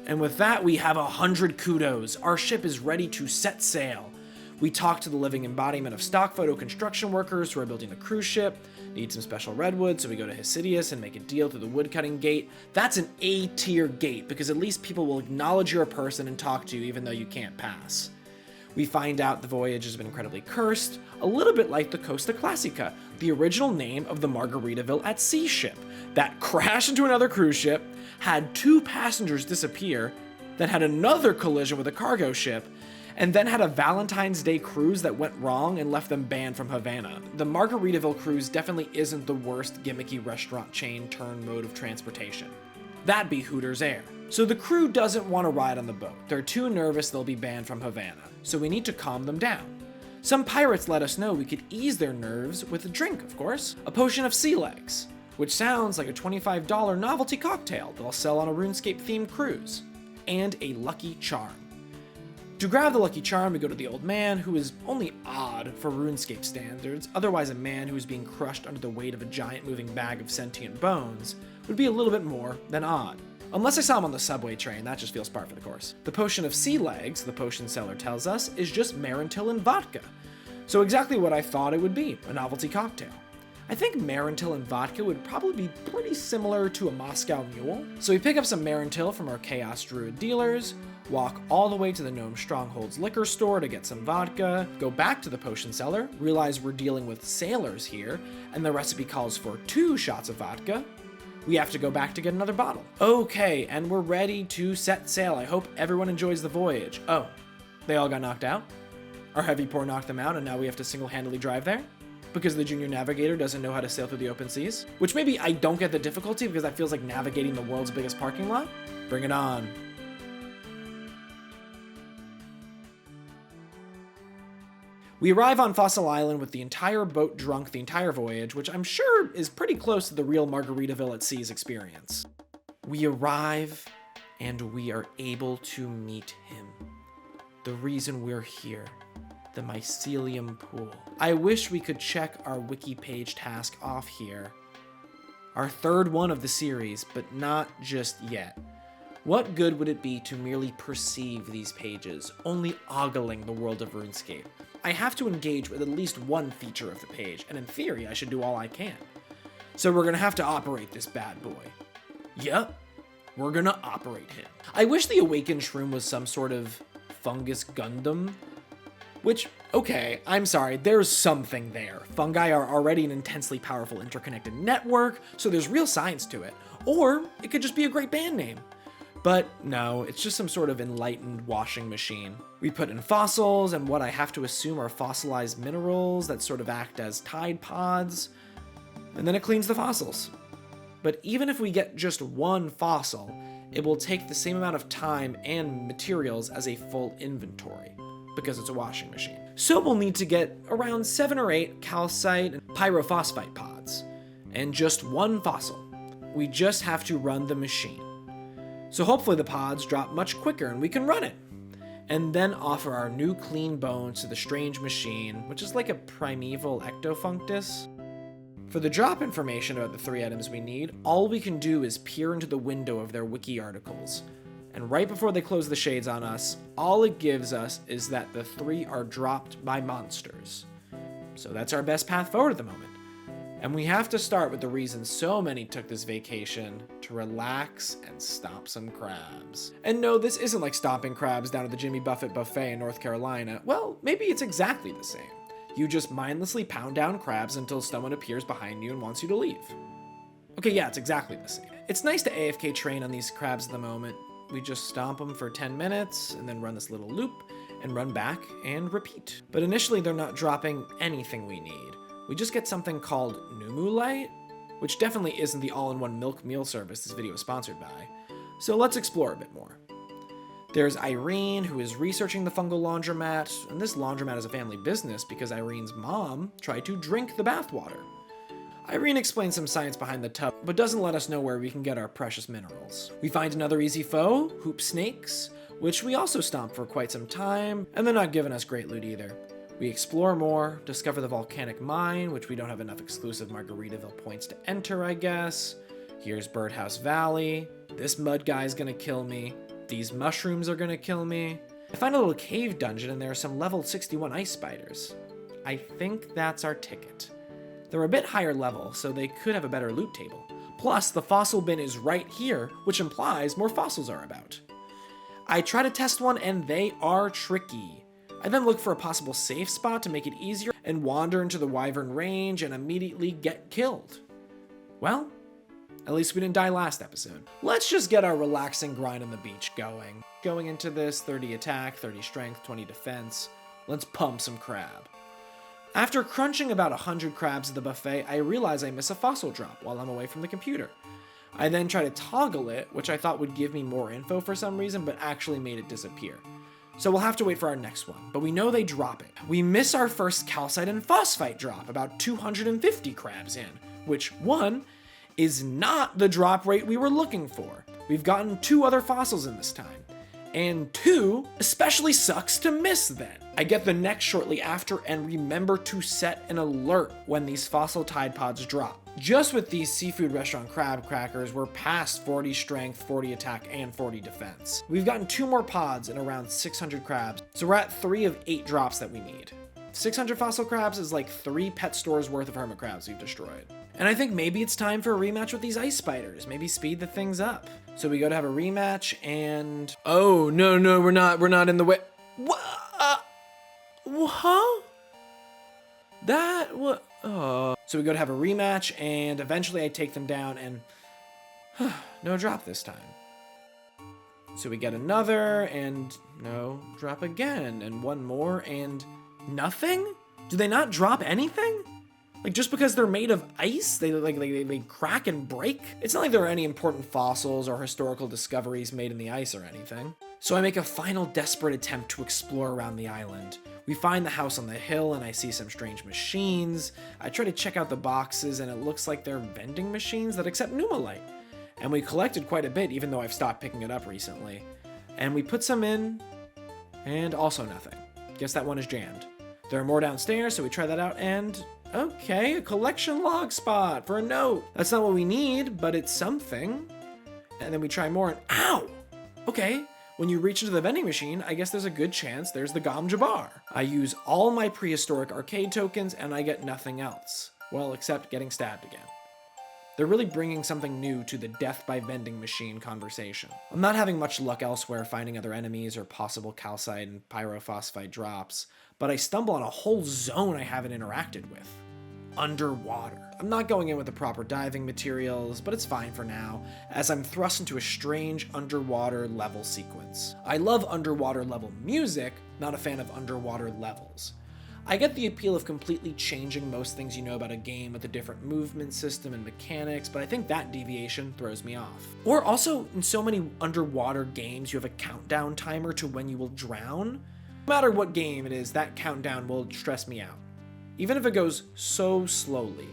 And with that, we have 100 kudos. Our ship is ready to set sail. We talk to the living embodiment of stock photo construction workers who are building a cruise ship, need some special redwood, so we go to Hesidius and make a deal through the woodcutting gate. That's an A-tier gate, because at least people will acknowledge you're a person and talk to you even though you can't pass. We find out the voyage has been incredibly cursed, a little bit like the Costa Classica, the original name of the Margaritaville at sea ship, that crashed into another cruise ship, had 2 passengers disappear, then had another collision with a cargo ship, and then had a Valentine's Day cruise that went wrong and left them banned from Havana. The Margaritaville cruise definitely isn't the worst gimmicky restaurant chain turn mode of transportation. That'd be Hooters Air. So the crew doesn't want to ride on the boat. They're too nervous they'll be banned from Havana, so we need to calm them down. Some pirates let us know we could ease their nerves with a drink, of course. A potion of sea legs, which sounds like a $25 novelty cocktail that I'll sell on a RuneScape-themed cruise. And a lucky charm. To grab the lucky charm, we go to the old man, who is only odd for RuneScape standards. Otherwise, a man who is being crushed under the weight of a giant moving bag of sentient bones would be a little bit more than odd. Unless I saw him on the subway train, that just feels par for the course. The potion of sea legs, the potion seller tells us, is just Marintil and vodka. So exactly what I thought it would be, a novelty cocktail. I think Marintil and vodka would probably be pretty similar to a Moscow Mule. So we pick up some Marintil from our Chaos Druid dealers, walk all the way to the Gnome Stronghold's liquor store to get some vodka, go back to the potion cellar, realize we're dealing with sailors here, and the recipe calls for 2 shots of vodka. We have to go back to get another bottle. Okay, and we're ready to set sail. I hope everyone enjoys the voyage. Oh, they all got knocked out? Our heavy pour knocked them out, and now we have to single-handedly drive there? Because the junior navigator doesn't know how to sail through the open seas? Which maybe I don't get the difficulty because that feels like navigating the world's biggest parking lot? Bring it on. We arrive on Fossil Island with the entire boat drunk the entire voyage, which I'm sure is pretty close to the real Margaritaville at Sea's experience. We arrive, and we are able to meet him. The reason we're here. The mycelium pool. I wish we could check our wiki page task off here. Our 3rd one of the series, but not just yet. What good would it be to merely perceive these pages, only ogling the world of RuneScape? I have to engage with at least one feature of the page, and in theory, I should do all I can. So we're gonna have to operate this bad boy. Yep, we're gonna operate him. I wish the Awakened Shroom was some sort of fungus Gundam. Which, okay, I'm sorry, there's something there. Fungi are already an intensely powerful interconnected network, so there's real science to it. Or it could just be a great band name. But no, it's just some sort of enlightened washing machine. We put in fossils and what I have to assume are fossilized minerals that sort of act as Tide Pods, and then it cleans the fossils. But even if we get just one fossil, it will take the same amount of time and materials as a full inventory, because it's a washing machine. So we'll need to get around 7 or 8 calcite and pyrophosphite pods, and just one fossil. We just have to run the machine. So hopefully the pods drop much quicker and we can run it. And then offer our new clean bones to the strange machine, which is like a primeval ectofunctus. For the drop information about the 3 items we need, all we can do is peer into the window of their wiki articles. And right before they close the shades on us, all it gives us is that the 3 are dropped by monsters. So that's our best path forward at the moment. And we have to start with the reason so many took this vacation, to relax and stomp some crabs. And no, this isn't like stomping crabs down at the Jimmy Buffett buffet in North Carolina. Well, maybe it's exactly the same. You just mindlessly pound down crabs until someone appears behind you and wants you to leave. Okay, yeah, it's exactly the same. It's nice to AFK train on these crabs at the moment. We just stomp them for 10 minutes and then run this little loop and run back and repeat. But initially they're not dropping anything we need. We just get something called Numu Light, which definitely isn't the all-in-one milk meal service this video is sponsored by. So let's explore a bit more. There's Irene, who is researching the fungal laundromat, and this laundromat is a family business because Irene's mom tried to drink the bathwater. Irene explains some science behind the tub, but doesn't let us know where we can get our precious minerals. We find another easy foe, hoop snakes, which we also stomp for quite some time, and they're not giving us great loot either. We explore more, discover the volcanic mine, which we don't have enough exclusive Margaritaville points to enter, I guess. Here's Birdhouse Valley. This mud guy's gonna kill me. These mushrooms are gonna kill me. I find a little cave dungeon and there are some level 61 ice spiders. I think that's our ticket. They're a bit higher level, so they could have a better loot table. Plus, the fossil bin is right here, which implies more fossils are about. I try to test one and they are tricky. I then look for a possible safe spot to make it easier and wander into the Wyvern range and immediately get killed. Well, at least we didn't die last episode. Let's just get our relaxing grind on the beach going. Going into this, 30 attack, 30 strength, 20 defense. Let's pump some crab. After crunching about 100 crabs at the buffet, I realize I miss a fossil drop while I'm away from the computer. I then try to toggle it, which I thought would give me more info for some reason, but actually made it disappear. So we'll have to wait for our next one, but we know they drop it. We miss our first calcite and phosphite drop, about 250 crabs in, which, one, is not the drop rate we were looking for. We've gotten 2 other fossils in this time. And 2, especially sucks to miss then. I get the next shortly after and remember to set an alert when these fossil Tide Pods drop. Just with these seafood restaurant crab crackers, we're past 40 strength, 40 attack, and 40 defense. We've gotten 2 more pods and around 600 crabs, so we're at 3 of 8 drops that we need. 600 fossil crabs is like 3 pet stores worth of hermit crabs we've destroyed. And I think maybe it's time for a rematch with these ice spiders. Maybe speed the things up. So we go to have a rematch and... Oh, no, we're not in the way. What? Huh? That, what? So we go to have a rematch and eventually I take them down and... no drop this time. So we get another and no drop again and one more and nothing? Do they not drop anything? Like just because they're made of ice, they crack and break? It's not like there are any important fossils or historical discoveries made in the ice or anything. So I make a final desperate attempt to explore around the island. We find the house on the hill and I see some strange machines. I try to check out the boxes and it looks like they're vending machines that accept Numalite. And we collected quite a bit, even though I've stopped picking it up recently. And we put some in, and also nothing. Guess that one is jammed. There are more downstairs, so we try that out, and okay, a collection log spot for a note. That's not what we need, but it's something. And then we try more, and ow! Okay, when you reach into the vending machine, I guess there's a good chance there's the Gom Jabbar. I use all my prehistoric arcade tokens, and I get nothing else. Well, except getting stabbed again. They're really bringing something new to the death by vending machine conversation. I'm not having much luck elsewhere finding other enemies or possible calcite and pyrophosphite drops, but I stumble on a whole zone I haven't interacted with. Underwater. I'm not going in with the proper diving materials, but it's fine for now, as I'm thrust into a strange underwater level sequence. I love underwater level music, not a fan of underwater levels. I get the appeal of completely changing most things you know about a game with a different movement system and mechanics, but I think that deviation throws me off. Or also, in so many underwater games, you have a countdown timer to when you will drown. No matter what game it is, that countdown will stress me out. Even if it goes so slowly.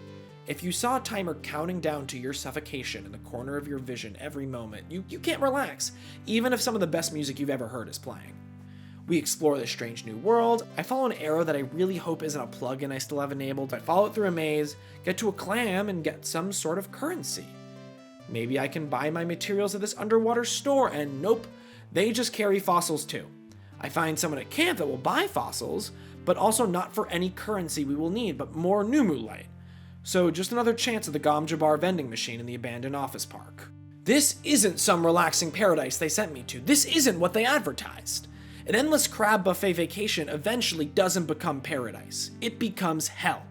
If you saw a timer counting down to your suffocation in the corner of your vision every moment, you can't relax, even if some of the best music you've ever heard is playing. We explore this strange new world. I follow an arrow that I really hope isn't a plugin I still have enabled. I follow it through a maze, get to a clam, and get some sort of currency. Maybe I can buy my materials at this underwater store, and nope, they just carry fossils too. I find someone at camp that will buy fossils, but also not for any currency we will need, but more Numulite. So just another chance at the Gom Jabbar vending machine in the abandoned office park. This isn't some relaxing paradise they sent me to. This isn't what they advertised. An endless crab buffet vacation eventually doesn't become paradise. It becomes hell.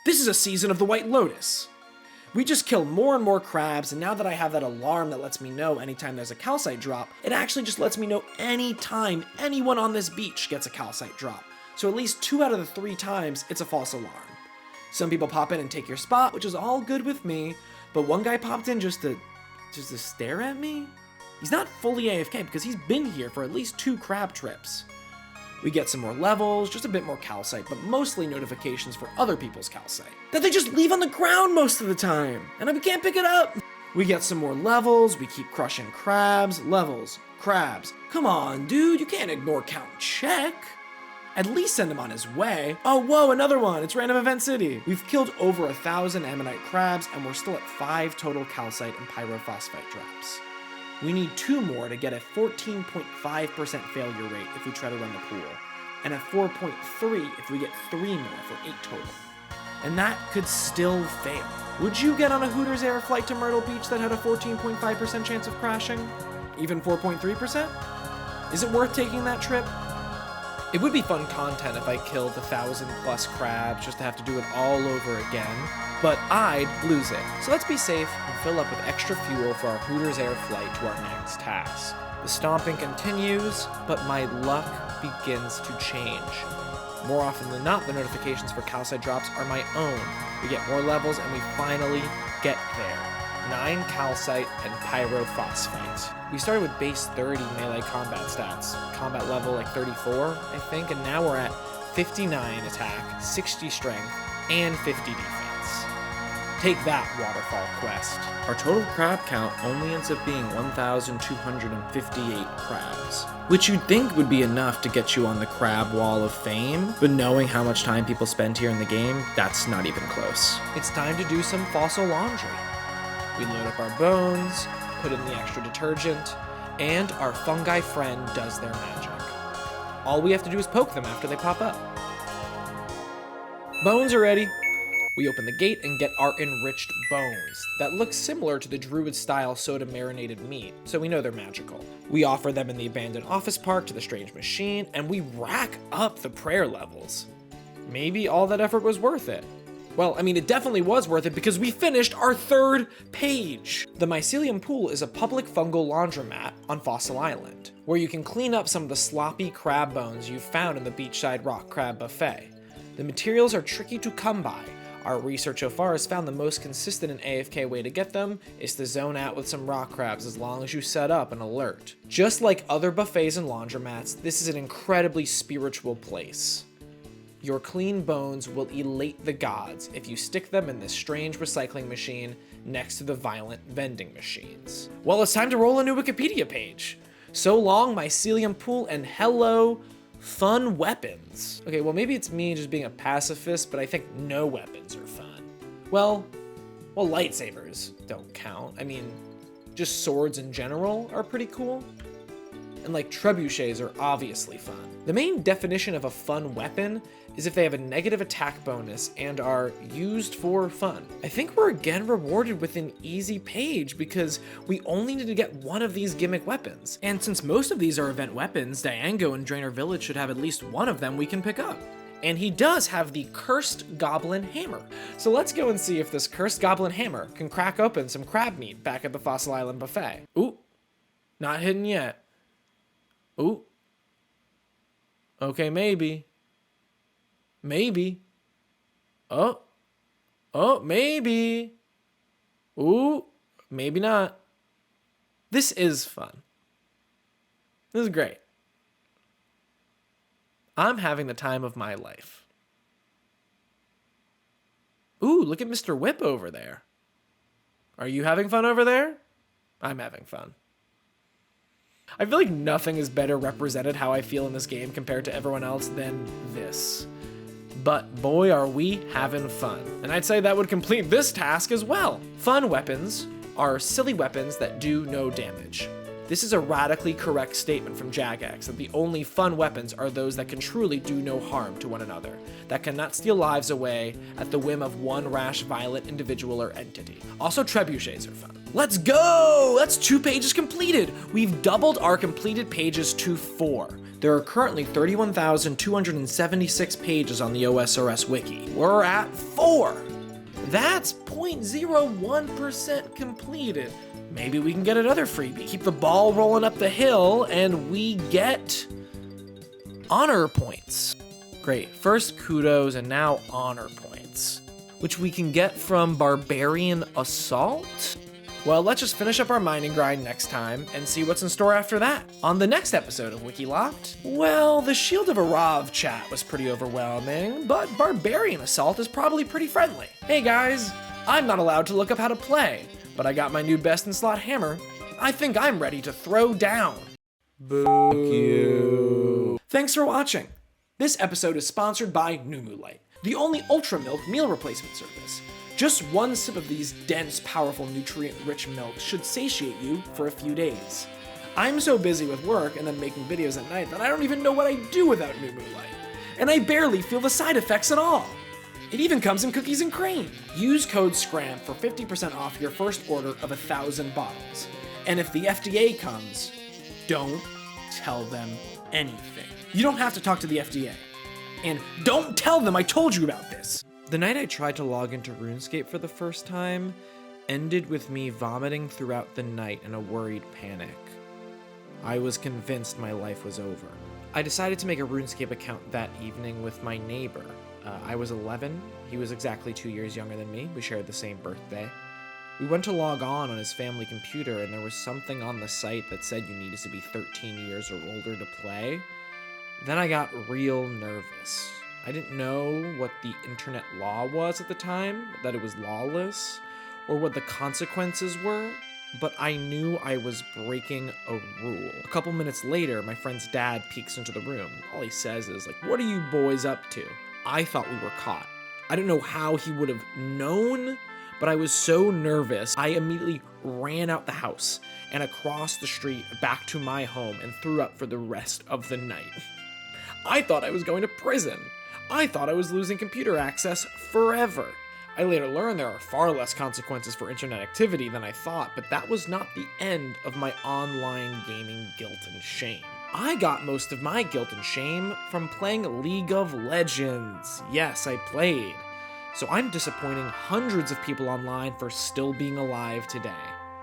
This is a season of the White Lotus. We just kill more and more crabs, and now that I have that alarm that lets me know anytime there's a calcite drop, it actually just lets me know anytime anyone on this beach gets a calcite drop. So at least 2 out of the 3 times, it's a false alarm. Some people pop in and take your spot, which is all good with me, but one guy popped in just to stare at me? He's not fully AFK because he's been here for at least 2 crab trips. We get some more levels, just a bit more calcite, but mostly notifications for other people's calcite that they just leave on the ground most of the time, and we can't pick it up. We get some more levels, we keep crushing crabs, levels, crabs. Come on, dude, you can't ignore count and check. At least send him on his way. Oh, whoa, another one. It's Random Event City. We've killed over 1,000 ammonite crabs, and we're still at 5 total calcite and pyrophosphite drops. We need 2 more to get a 14.5% failure rate if we try to run the pool, and a 4.3 if we get 3 more for 8 total. And that could still fail. Would you get on a Hooters Air flight to Myrtle Beach that had a 14.5% chance of crashing? Even 4.3%? Is it worth taking that trip? It would be fun content if I killed 1,000+ crabs just to have to do it all over again, but I'd lose it. So let's be safe and fill up with extra fuel for our Hooters Air flight to our next task. The stomping continues, but my luck begins to change. More often than not, the notifications for calcite drops are my own. We get more levels and we finally get there. 9 calcite and pyrophosphite. We started with base 30 melee combat stats. Combat level like 34, I think, and now we're at 59 attack, 60 strength, and 50 defense. Take that, Waterfall Quest. Our total crab count only ends up being 1,258 crabs, which you'd think would be enough to get you on the crab wall of fame, but knowing how much time people spend here in the game, that's not even close. It's time to do some fossil laundry. We load up our bones, put in the extra detergent, and our fungi friend does their magic. All we have to do is poke them after they pop up. Bones are ready. We open the gate and get our enriched bones that look similar to the druid-style soda marinated meat, so we know they're magical. We offer them in the abandoned office park to the strange machine, and we rack up the prayer levels. Maybe all that effort was worth it. Well, I mean, it definitely was worth it because we finished our 3rd page. The Mycelium Pool is a public fungal laundromat on Fossil Island, where you can clean up some of the sloppy crab bones you found in the beachside rock crab buffet. The materials are tricky to come by. Our research so far has found the most consistent and AFK way to get them is to zone out with some rock crabs as long as you set up an alert. Just like other buffets and laundromats, this is an incredibly spiritual place. Your clean bones will elate the gods if you stick them in this strange recycling machine next to the violent vending machines. Well, it's time to roll a new Wikipedia page. So long, Mycelium Pool, and hello, fun weapons. Okay, well maybe it's me just being a pacifist, but I think no weapons are fun. Well, lightsabers don't count. I mean, just swords in general are pretty cool. And like trebuchets are obviously fun. The main definition of a fun weapon is if they have a negative attack bonus and are used for fun. I think we're again rewarded with an easy page because we only need to get one of these gimmick weapons. And since most of these are event weapons, Diango and Draenor Village should have at least one of them we can pick up. And he does have the Cursed Goblin Hammer. So let's go and see if this Cursed Goblin Hammer can crack open some crab meat back at the Fossil Island buffet. Ooh, not hidden yet. Ooh. Okay, maybe. Maybe. Oh, maybe. Ooh, maybe not. This is fun. This is great. I'm having the time of my life. Ooh, look at Mr. Whip over there. Are you having fun over there? I'm having fun. I feel like nothing is better represented how I feel in this game compared to everyone else than this. But boy, are we having fun. And I'd say that would complete this task as well. Fun weapons are silly weapons that do no damage. This is a radically correct statement from Jagex that the only fun weapons are those that can truly do no harm to one another, that cannot steal lives away at the whim of one rash, violent individual or entity. Also, trebuchets are fun. Let's go! That's 2 pages completed! We've doubled our completed pages to 4. There are currently 31,276 pages on the OSRS wiki. We're at 4! That's 0.01% completed. Maybe we can get another freebie. Keep the ball rolling up the hill, and we get honor points. Great. First kudos, and now honor points, which we can get from Barbarian Assault. Well, let's just finish up our mining grind next time and see what's in store after that. On the next episode of WikiLocked, well, the Shield of Arav chat was pretty overwhelming, but Barbarian Assault is probably pretty friendly. Hey guys, I'm not allowed to look up how to play, but I got my new best in slot hammer. I think I'm ready to throw down. Boo. You. Thanks for watching. This episode is sponsored by Numulite, the only ultra milk meal replacement service. Just one sip of these dense, powerful, nutrient-rich milks should satiate you for a few days. I'm so busy with work and then making videos at night that I don't even know what I do without Numulite. And I barely feel the side effects at all. It even comes in cookies and cream. Use code SCRAM for 50% off your first order of 1,000 bottles. And if the FDA comes, don't tell them anything. You don't have to talk to the FDA. And don't tell them I told you about this. The night I tried to log into Runescape for the first time ended with me vomiting throughout the night in a worried panic. I was convinced my life was over. I decided to make a Runescape account that evening with my neighbor. I was 11, he was exactly 2 years younger than me, we shared the same birthday. We went to log on his family computer and there was something on the site that said you needed to be 13 years or older to play. Then I got real nervous. I didn't know what the internet law was at the time, that it was lawless, or what the consequences were, but I knew I was breaking a rule. A couple minutes later, my friend's dad peeks into the room. All he says is, like, "What are you boys up to?" I thought we were caught. I don't know how he would have known, but I was so nervous, I immediately ran out the house and across the street back to my home and threw up for the rest of the night. I thought I was going to prison. I thought I was losing computer access forever. I later learned there are far less consequences for internet activity than I thought, but that was not the end of my online gaming guilt and shame. I got most of my guilt and shame from playing League of Legends. Yes, I played. So I'm disappointing hundreds of people online for still being alive today.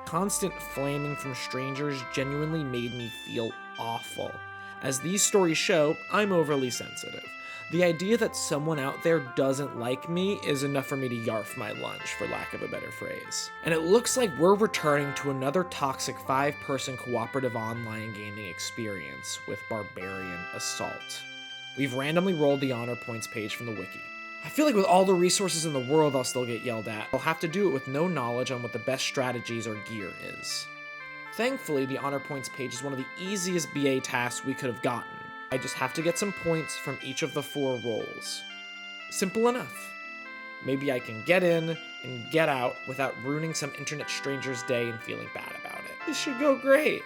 Constant flaming from strangers genuinely made me feel awful. As these stories show, I'm overly sensitive. The idea that someone out there doesn't like me is enough for me to yarf my lunch, for lack of a better phrase. And it looks like we're returning to another toxic 5-person cooperative online gaming experience with Barbarian Assault. We've randomly rolled the honor points page from the wiki. I feel like with all the resources in the world I'll still get yelled at. I'll have to do it with no knowledge on what the best strategies or gear is. Thankfully, the honor points page is one of the easiest BA tasks we could have gotten. I just have to get some points from each of the 4 roles. Simple enough. Maybe I can get in and get out without ruining some internet stranger's day and feeling bad about it. This should go great.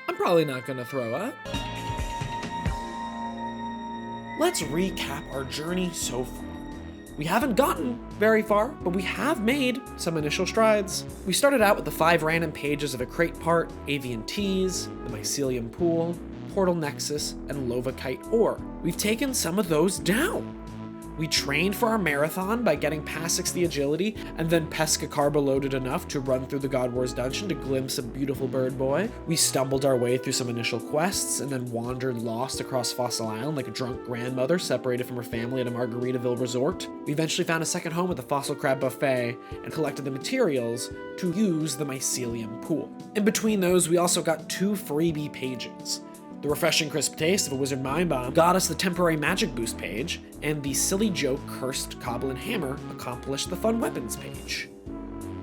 I'm probably not gonna throw up. Let's recap our journey so far. We haven't gotten very far, but we have made some initial strides. We started out with the 5 random pages of a crate part, avian teas, the mycelium pool, portal nexus, and lovakite ore. We've taken some of those down. We trained for our marathon by getting past 60 agility and then pesca carbo loaded enough to run through the God Wars dungeon to glimpse a beautiful bird boy. We stumbled our way through some initial quests and then wandered lost across Fossil Island like a drunk grandmother separated from her family at a Margaritaville resort. We eventually found a second home at the Fossil Crab Buffet and collected the materials to use the mycelium pool. In between those, we also got 2 freebie pages. The refreshing crisp taste of a wizard mind bomb got us the temporary magic boost page, and the silly joke cursed goblin hammer accomplished the fun weapons page.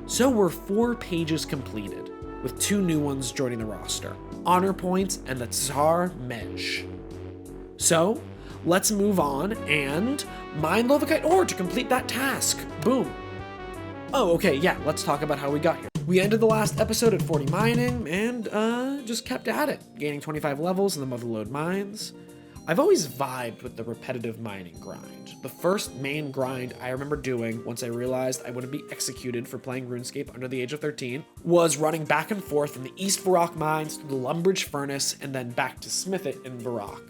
So we're 4 pages completed, with 2 new ones joining the roster, honor points and the Tsar Mej. So let's move on and mine lovakite ore to complete that task. Boom. Oh, okay, yeah, let's talk about how we got here. We ended the last episode at 40 mining and just kept at it, gaining 25 levels in the Motherlode mines. I've always vibed with the repetitive mining grind. The first main grind I remember doing once I realized I wouldn't be executed for playing RuneScape under the age of 13 was running back and forth from the East Varrock mines to the Lumbridge furnace and then back to Smith it in Varrock.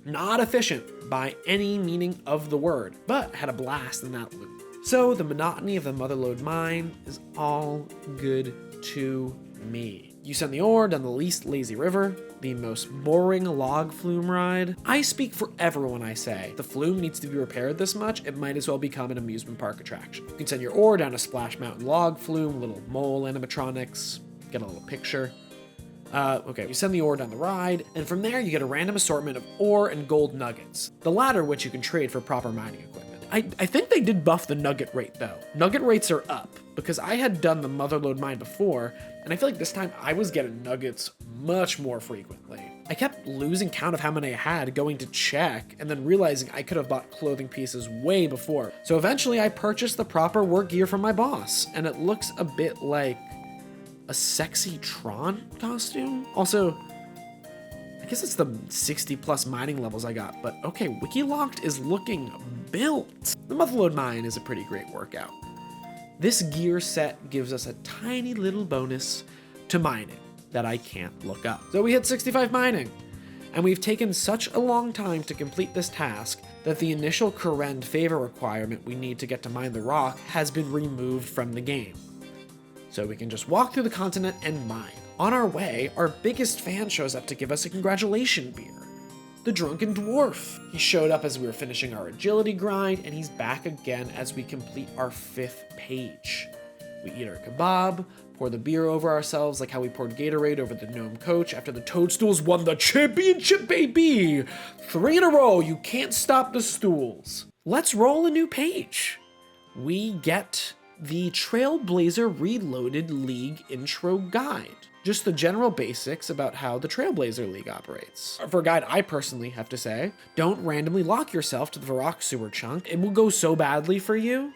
Not efficient by any meaning of the word, but had a blast in that loop. So the monotony of the Motherlode mine is all good to me. You send the ore down the least lazy river, the most boring log flume ride. I speak forever when I say the flume needs to be repaired this much, it might as well become an amusement park attraction. You can send your ore down a Splash Mountain log flume, little mole animatronics, get a little picture. Okay, you send the ore down the ride, and from there you get a random assortment of ore and gold nuggets, the latter which you can trade for proper mining equipment. I think they did buff the nugget rate though. Nugget rates are up, because I had done the Motherlode mine before, and I feel like this time I was getting nuggets much more frequently. I kept losing count of how many I had, going to check, and then realizing I could have bought clothing pieces way before. So eventually I purchased the proper work gear from my boss, and it looks a bit like a sexy Tron costume. Also, I guess it's the 60 plus mining levels I got, but okay, WikiLocked is looking built. The Motherlode mine is a pretty great workout. This gear set gives us a tiny little bonus to mining that I can't look up. So we hit 65 mining, and we've taken such a long time to complete this task that the initial Kurend favor requirement we need to get to mine the rock has been removed from the game. So we can just walk through the continent and mine. On our way, our biggest fan shows up to give us a congratulation beer. The Drunken Dwarf. He showed up as we were finishing our agility grind, and he's back again as we complete our 5th page. We eat our kebab, pour the beer over ourselves like how we poured Gatorade over the gnome coach after the Toadstools won the championship, baby! 3 in a row, you can't stop the stools. Let's roll a new page. We get the Trailblazer Reloaded League intro guide. Just the general basics about how the Trailblazer League operates. For a guide, I personally have to say, don't randomly lock yourself to the Varrock sewer chunk. It will go so badly for you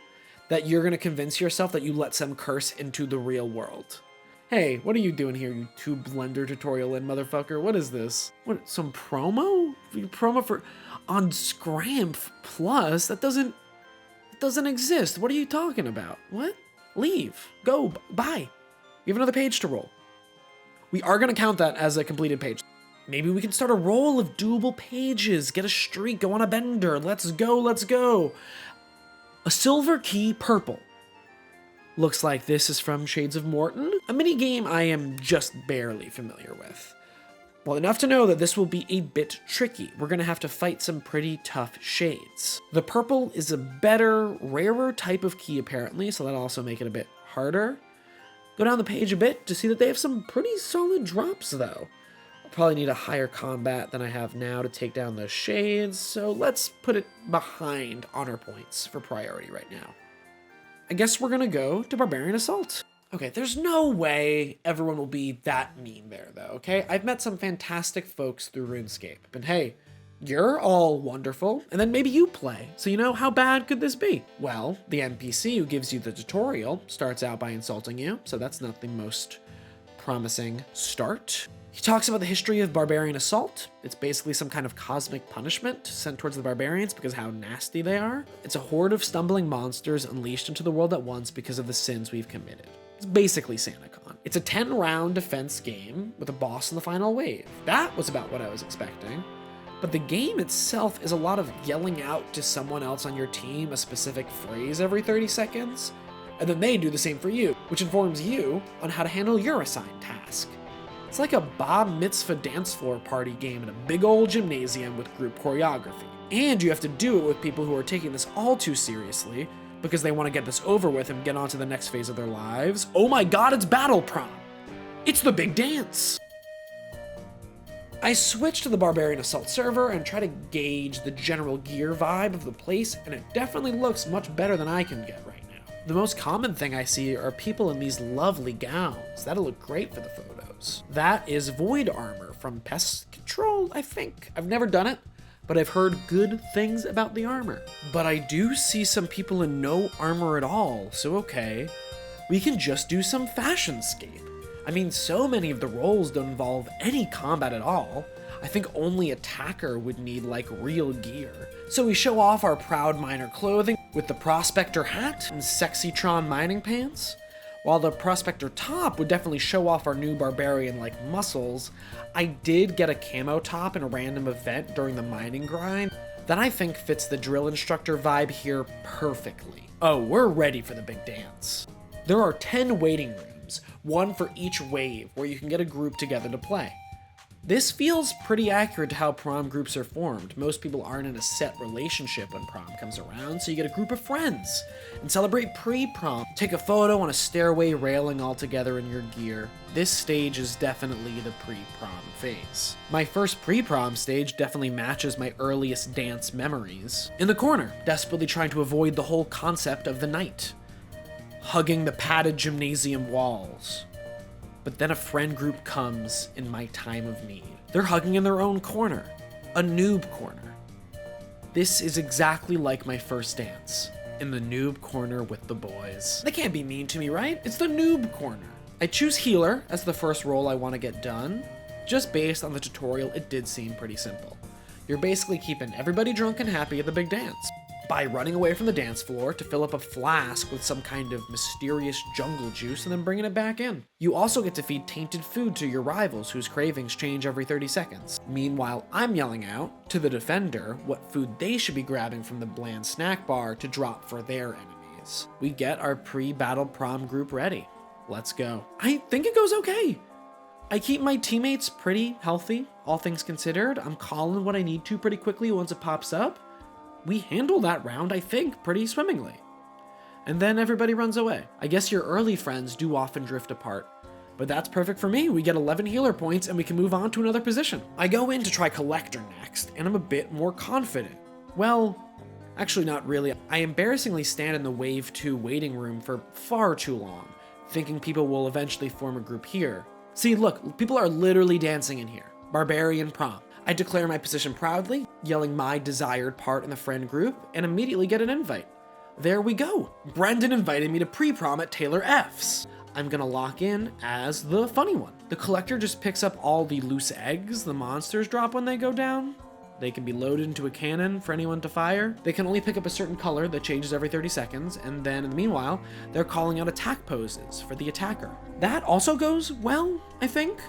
that you're gonna convince yourself that you let some curse into the real world. Hey, what are you doing here, you tube blender tutorial in motherfucker? What is this? What, some promo? Promo for... on Scramp Plus? That doesn't exist. What are you talking about? What? Leave. Go. Bye. You have another page to roll. We are going to count that as a completed page. Maybe we can start a roll of doable pages. Get a streak. Go on a bender. Let's go. Let's go. A silver key purple. Looks like this is from Shades of Morton, a mini game I am just barely familiar with. Well, enough to know that this will be a bit tricky. We're gonna have to fight some pretty tough shades. The purple is a better, rarer type of key apparently, so that'll also make it a bit harder. Go down the page a bit to see that they have some pretty solid drops though. I'll probably need a higher combat than I have now to take down the shades, so let's put it behind honor points for priority right now. I guess we're gonna go to Barbarian Assault. Okay, there's no way everyone will be that mean there though, okay? I've met some fantastic folks through Runescape, and hey, you're all wonderful, and then maybe you play, so you know, how bad could this be? Well, the NPC who gives you the tutorial starts out by insulting you, so that's not the most promising start. He talks about the history of Barbarian Assault. It's basically some kind of cosmic punishment sent towards the barbarians because how nasty they are. It's a horde of stumbling monsters unleashed into the world at once because of the sins we've committed. It's basically SantaCon. It's a 10-round defense game with a boss in the final wave. That was about what I was expecting. But the game itself is a lot of yelling out to someone else on your team a specific phrase every 30 seconds, and then they do the same for you, which informs you on how to handle your assigned task. It's like a bar mitzvah dance floor party game in a big old gymnasium with group choreography. And you have to do it with people who are taking this all too seriously because they want to get this over with and get on to the next phase of their lives. Oh my god, it's Battle Prom! It's the big dance! I switched to the Barbarian Assault server and try to gauge the general gear vibe of the place, and it definitely looks much better than I can get right now. The most common thing I see are people in these lovely gowns. That'll look great for the photos. That is Void Armor from Pest Control, I think. I've never done it, but I've heard good things about the armor. But I do see some people in no armor at all, so okay. We can just do some fashionscape. I mean, so many of the roles don't involve any combat at all. I think only Attacker would need like real gear. So we show off our proud miner clothing with the Prospector hat and Sexytron mining pants. While the Prospector top would definitely show off our new barbarian-like muscles, I did get a camo top in a random event during the mining grind that I think fits the drill instructor vibe here perfectly. Oh, we're ready for the big dance. There are 10 waiting rooms, one for each wave, where you can get a group together to play. This feels pretty accurate to how prom groups are formed. Most people aren't in a set relationship when prom comes around, so you get a group of friends and celebrate pre-prom. Take a photo on a stairway railing all together in your gear. This stage is definitely the pre-prom phase. My first pre-prom stage definitely matches my earliest dance memories. In the corner, desperately trying to avoid the whole concept of the night. Hugging the padded gymnasium walls. But then a friend group comes in my time of need. They're hugging in their own corner, a noob corner. This is exactly like my first dance, in the noob corner with the boys. They can't be mean to me, right? It's the noob corner. I choose healer as the first role I want to get done. Just based on the tutorial, it did seem pretty simple. You're basically keeping everybody drunk and happy at the big dance by running away from the dance floor to fill up a flask with some kind of mysterious jungle juice and then bringing it back in. You also get to feed tainted food to your rivals whose cravings change every 30 seconds. Meanwhile, I'm yelling out to the defender what food they should be grabbing from the bland snack bar to drop for their enemies. We get our pre-battle prom group ready. Let's go. I think it goes okay. I keep my teammates pretty healthy, all things considered. I'm calling what I need to pretty quickly once it pops up. We handle that round, I think, pretty swimmingly. And then everybody runs away. I guess your early friends do often drift apart, but that's perfect for me. We get 11 healer points and we can move on to another position. I go in to try Collector next, and I'm a bit more confident. Well, actually not really. I embarrassingly stand in the Wave 2 waiting room for far too long, thinking people will eventually form a group here. See, look, people are literally dancing in here. Barbarian prom. I declare my position proudly, yelling my desired part in the friend group, and immediately get an invite. There we go. Brendan invited me to pre-prom at Taylor F's. I'm gonna lock in as the funny one. The collector just picks up all the loose eggs the monsters drop when they go down. They can be loaded into a cannon for anyone to fire. They can only pick up a certain color that changes every 30 seconds, and then in the meanwhile, they're calling out attack poses for the attacker. That also goes well, I think,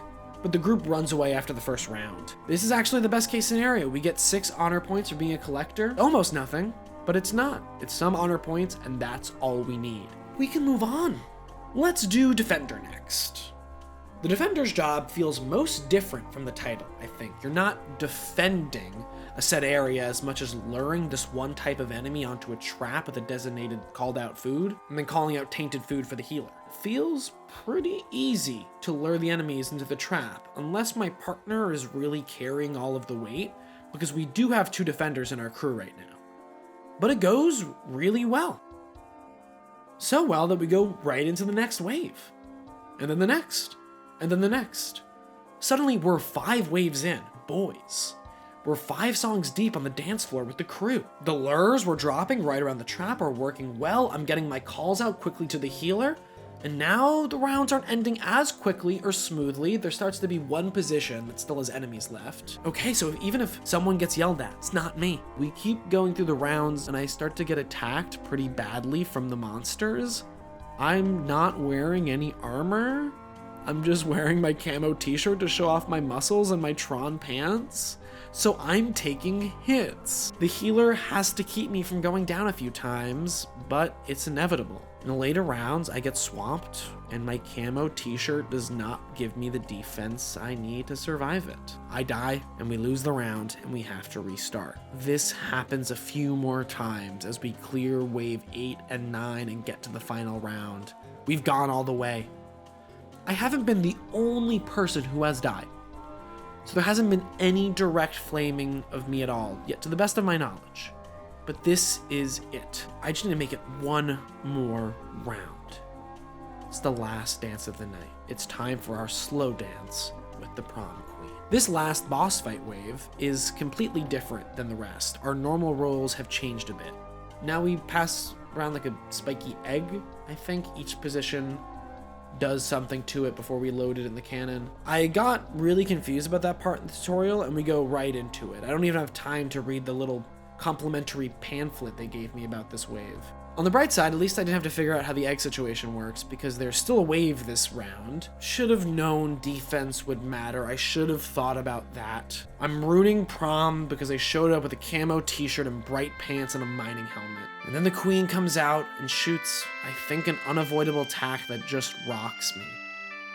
but the group runs away after the first round. This is actually the best case scenario. We get 6 honor points for being a collector. Almost nothing, but it's not. It's some honor points, and that's all we need. We can move on. Let's do Defender next. The Defender's job feels most different from the title, I think. You're not defending a set area as much as luring this one type of enemy onto a trap with a designated called out food, and then calling out tainted food for the healer. It feels pretty easy to lure the enemies into the trap, unless my partner is really carrying all of the weight, because we do have 2 defenders in our crew right now. But it goes really well. So well that we go right into the next wave. And then the next. And then the next. Suddenly we're 5 waves in, boys. We're 5 songs deep on the dance floor with the crew. The lures we're dropping right around the trap are working well. I'm getting my calls out quickly to the healer. And now the rounds aren't ending as quickly or smoothly. There starts to be one position that still has enemies left. Okay, so even if someone gets yelled at, it's not me. We keep going through the rounds and I start to get attacked pretty badly from the monsters. I'm not wearing any armor. I'm just wearing my camo t-shirt to show off my muscles and my Tron pants. So I'm taking hits. The healer has to keep me from going down a few times, but it's inevitable. In the later rounds, I get swamped, and my camo t-shirt does not give me the defense I need to survive it. I die, and we lose the round, and we have to restart. This happens a few more times as we clear wave 8 and 9 and get to the final round. We've gone all the way. I haven't been the only person who has died, so there hasn't been any direct flaming of me at all, yet to the best of my knowledge. But this is it. I just need to make it one more round. It's the last dance of the night. It's time for our slow dance with the prom queen. This last boss fight wave is completely different than the rest. Our normal roles have changed a bit. Now we pass around like a spiky egg, I think. Each position does something to it before we load it in the cannon. I got really confused about that part in the tutorial, and we go right into it. I don't even have time to read the little complimentary pamphlet they gave me about this wave. On the bright side, at least I didn't have to figure out how the egg situation works, because there's still a wave this round. Should have known defense would matter. I should have thought about that. I'm ruining prom because I showed up with a camo t-shirt and bright pants and a mining helmet. And then the queen comes out and shoots, I think, an unavoidable attack that just rocks me.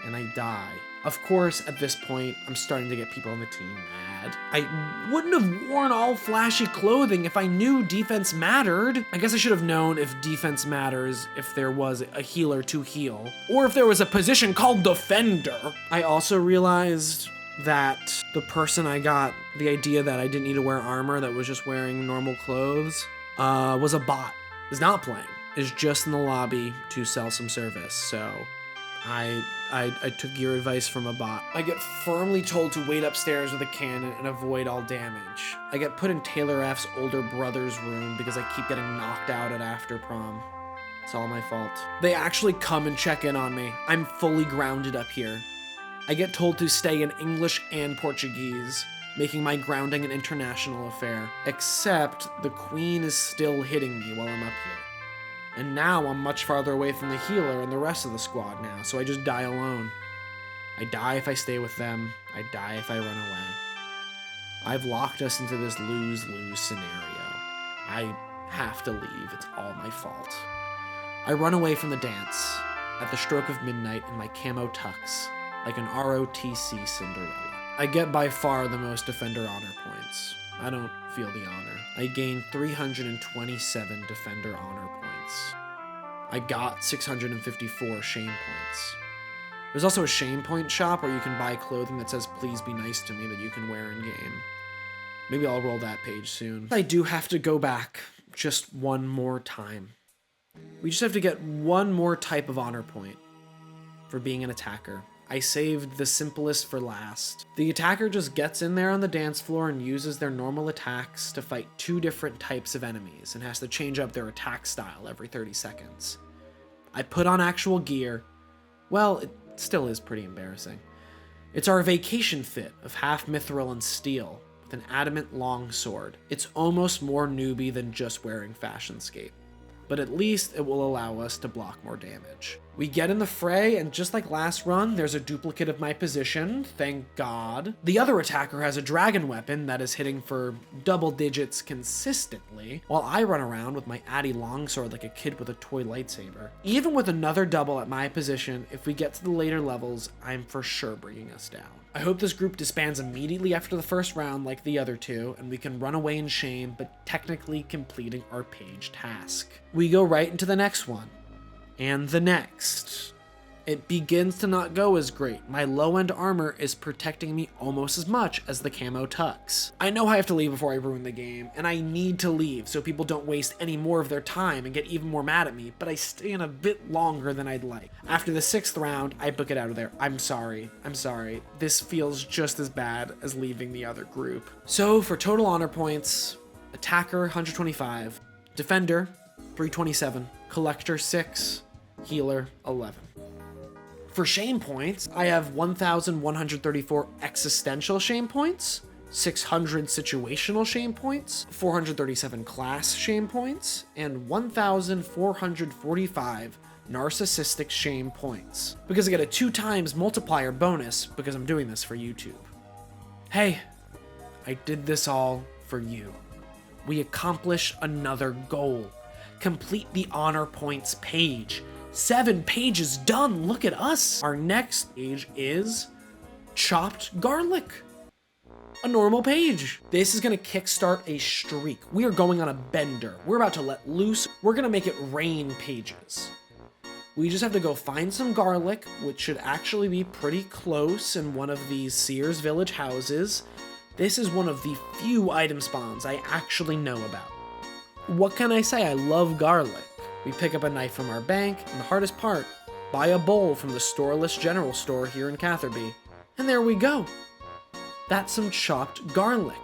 And I die. Of course, at this point, I'm starting to get people on the team mad. I wouldn't have worn all flashy clothing if I knew defense mattered. I guess I should have known if defense matters if there was a healer to heal, or if there was a position called defender. I also realized that the person I got the idea that I didn't need to wear armor, that was just wearing normal clothes, was a bot. Is not playing. Is just in the lobby to sell some service, so I took your advice from a bot. I get firmly told to wait upstairs with a cannon and avoid all damage. I get put in Taylor F's older brother's room because I keep getting knocked out at after prom. It's all my fault. They actually come and check in on me. I'm fully grounded up here. I get told to stay in English and Portuguese, making my grounding an international affair. Except the queen is still hitting me while I'm up here. And now I'm much farther away from the healer and the rest of the squad now, so I just die alone. I die if I stay with them. I die if I run away. I've locked us into this lose-lose scenario. I have to leave. It's all my fault. I run away from the dance at the stroke of midnight in my camo tux, like an ROTC Cinderella. I get by far the most defender honor points. I don't feel the honor. I gained 327 defender honor points. I got 654 shame points. There's also a shame point shop where you can buy clothing that says "Please be nice to me" that you can wear in game. Maybe I'll roll that page soon. I do have to go back just one more time. We just have to get one more type of honor point for being an attacker. I saved the simplest for last. The attacker just gets in there on the dance floor and uses their normal attacks to fight 2 different types of enemies and has to change up their attack style every 30 seconds. I put on actual gear. Well, it still is pretty embarrassing. It's our vacation fit of half mithril and steel, with an adamant long sword. It's almost more newbie than just wearing fashionscape, but at least it will allow us to block more damage. We get in the fray, and just like last run, there's a duplicate of my position, thank God. The other attacker has a dragon weapon that is hitting for double digits consistently, while I run around with my Addy longsword like a kid with a toy lightsaber. Even with another double at my position, if we get to the later levels, I'm for sure bringing us down. I hope this group disbands immediately after the first round like the other two, and we can run away in shame, but technically completing our page task. We go right into the next one. And the next. It begins to not go as great. My low-end armor is protecting me almost as much as the camo tux. I know I have to leave before I ruin the game, and I need to leave so people don't waste any more of their time and get even more mad at me, but I stay in a bit longer than I'd like. After the 6th round, I book it out of there. I'm sorry. This feels just as bad as leaving the other group. So for total honor points, attacker 125, defender 327, collector 6, healer 11. For shame points, I have 1,134 existential shame points, 600 situational shame points, 437 class shame points, and 1,445 narcissistic shame points, because I get a 2 times multiplier bonus because I'm doing this for YouTube. Hey, I did this all for you. We accomplish another goal. Complete the honor points page. 7 pages done, look at us. Our next page is chopped garlic. A normal page. This is gonna kickstart a streak. We are going on a bender. We're about to let loose. We're gonna make it rain pages. We just have to go find some garlic, which should actually be pretty close in one of these Sears Village houses. This is one of the few item spawns I actually know about. What can I say? I love garlic. We pick up a knife from our bank, and the hardest part, buy a bowl from the storeless general store here in Catherby. And there we go. That's some chopped garlic.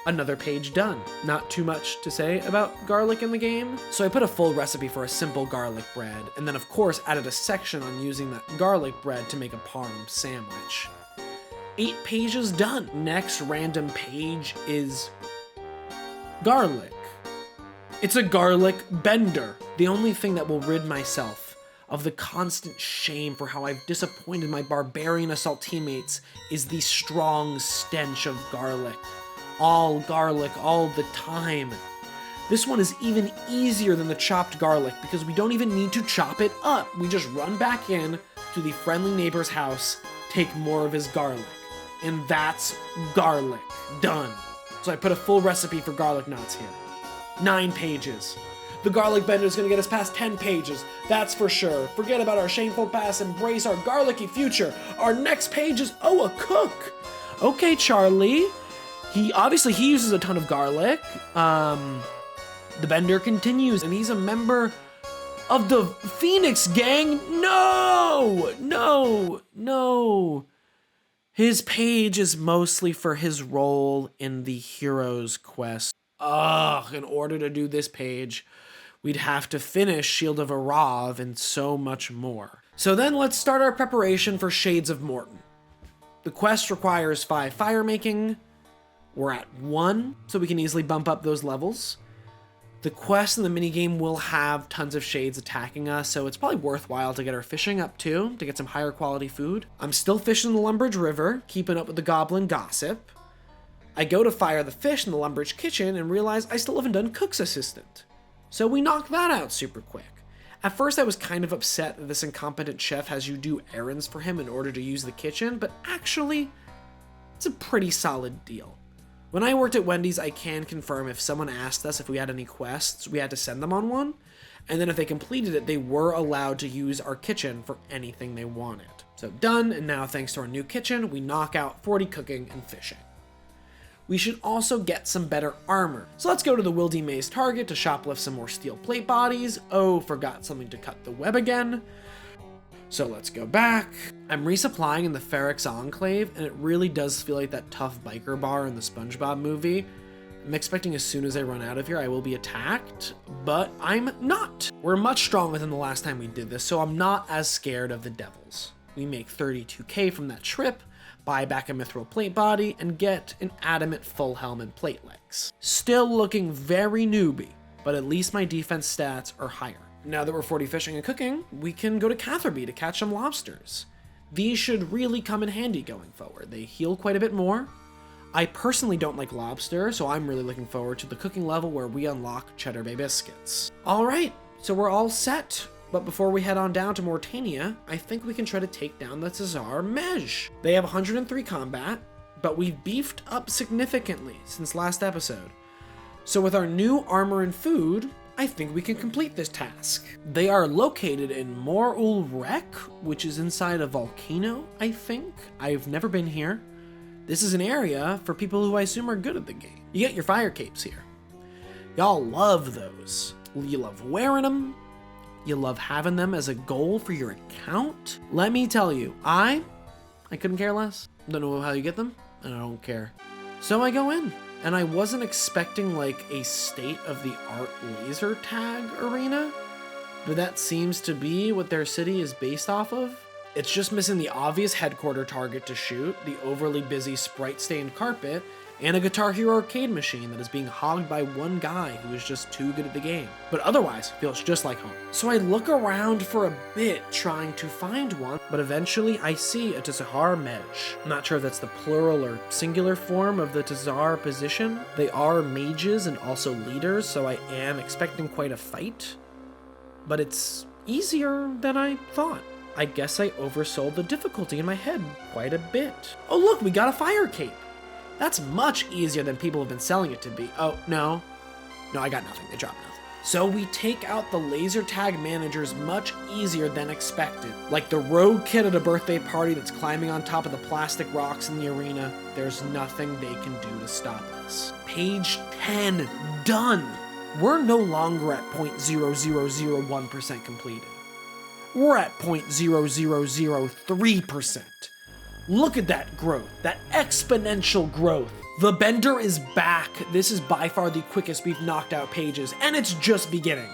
Another page done. Not too much to say about garlic in the game. So I put a full recipe for a simple garlic bread, and then of course added a section on using that garlic bread to make a parm sandwich. 8 pages done. Next random page is garlic. It's a garlic bender. The only thing that will rid myself of the constant shame for how I've disappointed my barbarian assault teammates is the strong stench of garlic. All garlic, all the time. This one is even easier than the chopped garlic because we don't even need to chop it up. We just run back in to the friendly neighbor's house, take more of his garlic. And that's garlic. Done. So I put a full recipe for garlic knots here. 9 pages. The garlic bender is gonna get us past 10 pages, that's for sure. Forget about our shameful past, embrace our garlicky future. Our next page is, oh, a cook. Okay, Charlie. He uses a ton of garlic. The bender continues, and he's a member of the Phoenix gang. No. His page is mostly for his role in the hero's quest. In order to do this page, we'd have to finish Shield of Arav and so much more. So then let's start our preparation for Shades of Morton. The quest requires 5 fire making. We're at 1, so we can easily bump up those levels. The quest and the minigame will have tons of shades attacking us, so it's probably worthwhile to get our fishing up too, to get some higher quality food. I'm still fishing the Lumbridge River, keeping up with the goblin gossip. I go to fire the fish in the Lumbridge kitchen and realize I still haven't done cook's assistant. So we knock that out super quick. At first I was kind of upset that this incompetent chef has you do errands for him in order to use the kitchen, but actually, it's a pretty solid deal. When I worked at Wendy's, I can confirm if someone asked us if we had any quests, we had to send them on one, and then if they completed it, they were allowed to use our kitchen for anything they wanted. So done, and now thanks to our new kitchen, we knock out 40 cooking and fishing. We should also get some better armor. So let's go to the Wildy Maze Target to shoplift some more steel plate bodies. Oh, forgot something to cut the web again. So let's go back. I'm resupplying in the Ferrex Enclave, and it really does feel like that tough biker bar in the SpongeBob movie. I'm expecting as soon as I run out of here, I will be attacked, but I'm not. We're much stronger than the last time we did this, so I'm not as scared of the devils. We make 32k from that trip, buy back a mithril plate body, and get an adamant full helm and plate legs. Still looking very newbie, but at least my defense stats are higher. Now that we're 40 fishing and cooking, we can go to Catherby to catch some lobsters. These should really come in handy going forward. They heal quite a bit more. I personally don't like lobster, so I'm really looking forward to the cooking level where we unlock Cheddar Bay biscuits. All right, so we're all set. But before we head on down to Mortania, I think we can try to take down the Tsar Mej. They have 103 combat, but we've beefed up significantly since last episode. So with our new armor and food, I think we can complete this task. They are located in Mor-Ul Rek, which is inside a volcano, I think. I've never been here. This is an area for people who I assume are good at the game. You get your fire capes here. Y'all love those. You love wearing them. You love having them as a goal for your account. Let me tell you, I couldn't care less. Don't know how you get them, and I don't care. So I go in, and I wasn't expecting like a state-of-the-art laser tag arena, but that seems to be what their city is based off of. It's just missing the obvious headquarter target to shoot, the overly busy sprite-stained carpet, and a Guitar Hero arcade machine that is being hogged by one guy who is just too good at the game. But otherwise, feels just like home. So I look around for a bit trying to find one, but eventually I see a Tsar Mej. I'm not sure if that's the plural or singular form of the Tsar position. They are mages and also leaders, so I am expecting quite a fight. But it's easier than I thought. I guess I oversold the difficulty in my head quite a bit. Oh look, we got a fire cape. That's much easier than people have been selling it to be. Oh, no. No, I got nothing. They dropped nothing. So we take out the laser tag managers much easier than expected. Like the rogue kid at a birthday party that's climbing on top of the plastic rocks in the arena. There's nothing they can do to stop us. Page 10, done. We're no longer at 0.0001% completed. We're at 0.0003%. Look at that growth, that exponential growth. The Bender is back. This is by far the quickest we've knocked out pages, and it's just beginning.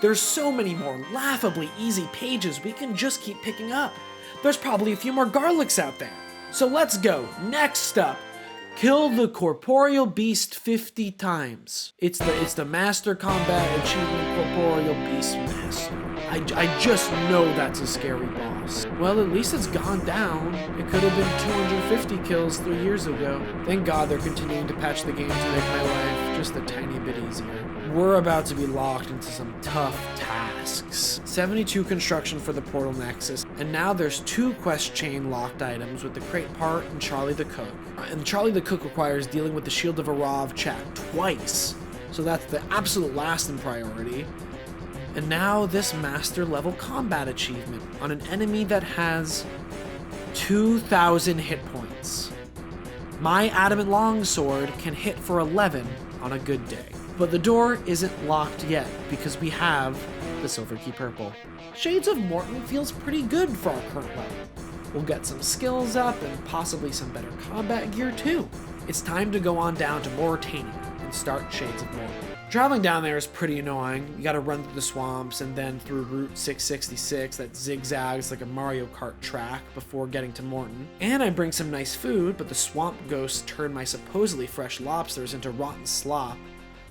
There's so many more laughably easy pages we can just keep picking up. There's probably a few more garlics out there. So let's go. Next up, kill the corporeal beast 50 times. It's the Master Combat Achievement Corporeal Beast Master. I just know that's a scary boss. Well, at least it's gone down. It could have been 250 kills 3 years ago. Thank God they're continuing to patch the game to make my life just a tiny bit easier. We're about to be locked into some tough tasks. 72 construction for the Portal Nexus, and now there's 2 quest chain locked items with the crate part and Charlie the Cook. And Charlie the Cook requires dealing with the Shield of Arav chat twice, so that's the absolute last in priority. And now this master level combat achievement on an enemy that has 2,000 hit points. My adamant longsword can hit for 11 on a good day. But the door isn't locked yet because we have the Silver Key Purple. Shades of Morton feels pretty good for our current level. We'll get some skills up and possibly some better combat gear too. It's time to go on down to Mortania and start Shades of Morton. Traveling down there is pretty annoying. You gotta run through the swamps and then through Route 666 that zigzags like a Mario Kart track before getting to Morton. And I bring some nice food, but the swamp ghosts turn my supposedly fresh lobsters into rotten slop,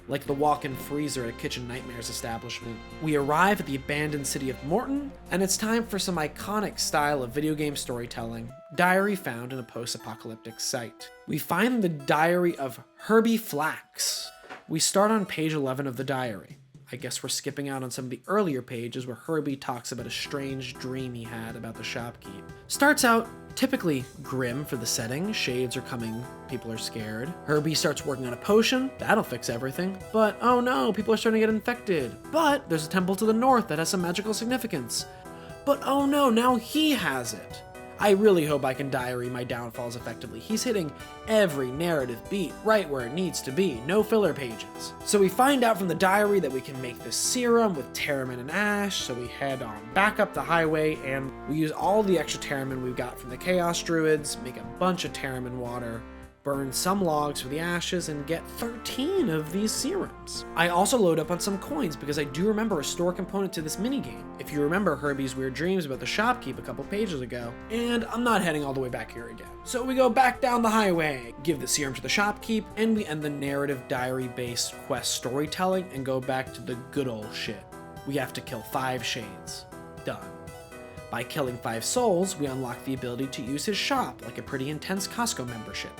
like the walk-in freezer at a Kitchen Nightmares establishment. We arrive at the abandoned city of Morton, and it's time for some iconic style of video game storytelling, diary found in a post-apocalyptic site. We find the diary of Herbie Flax. We start on page 11 of the diary. I guess we're skipping out on some of the earlier pages where Herbie talks about a strange dream he had about the shopkeep. Starts out typically grim for the setting. Shades are coming, people are scared. Herbie starts working on a potion, that'll fix everything. But oh no, people are starting to get infected. But there's a temple to the north that has some magical significance. But oh no, now he has it. I really hope I can diary my downfalls effectively. He's hitting every narrative beat right where it needs to be, no filler pages. So we find out from the diary that we can make this serum with Terramin and Ash, so we head on back up the highway and we use all the extra Terramin we've got from the Chaos Druids, make a bunch of Terramin water, burn some logs for the ashes, and get 13 of these serums. I also load up on some coins because I do remember a store component to this minigame, if you remember Herbie's weird dreams about the shopkeep a couple pages ago, and I'm not heading all the way back here again. So we go back down the highway, give the serum to the shopkeep, and we end the narrative diary-based quest storytelling and go back to the good old shit. We have to kill 5 shades. Done. By killing 5 souls, we unlock the ability to use his shop, like a pretty intense Costco membership.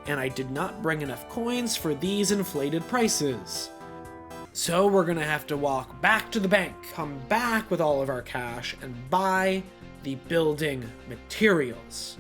And I did not bring enough coins for these inflated prices. So we're gonna have to walk back to the bank, come back with all of our cash, and buy the building materials.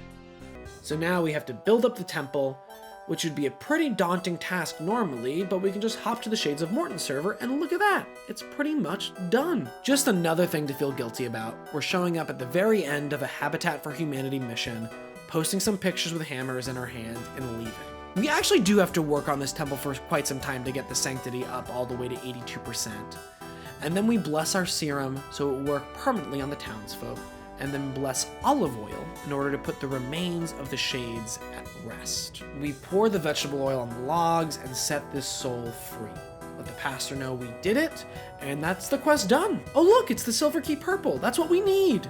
So now we have to build up the temple, which would be a pretty daunting task normally, but we can just hop to the Shades of Morton server and look at that. It's pretty much done. Just another thing to feel guilty about. We're showing up at the very end of a Habitat for Humanity mission, posting some pictures with hammers in our hand, and leaving. We actually do have to work on this temple for quite some time to get the sanctity up all the way to 82%. And then we bless our serum so it will work permanently on the townsfolk, and then bless olive oil in order to put the remains of the shades at rest. We pour the vegetable oil on the logs and set this soul free. Let the pastor know we did it, and that's the quest done. Oh look, it's the silver key purple. That's what we need.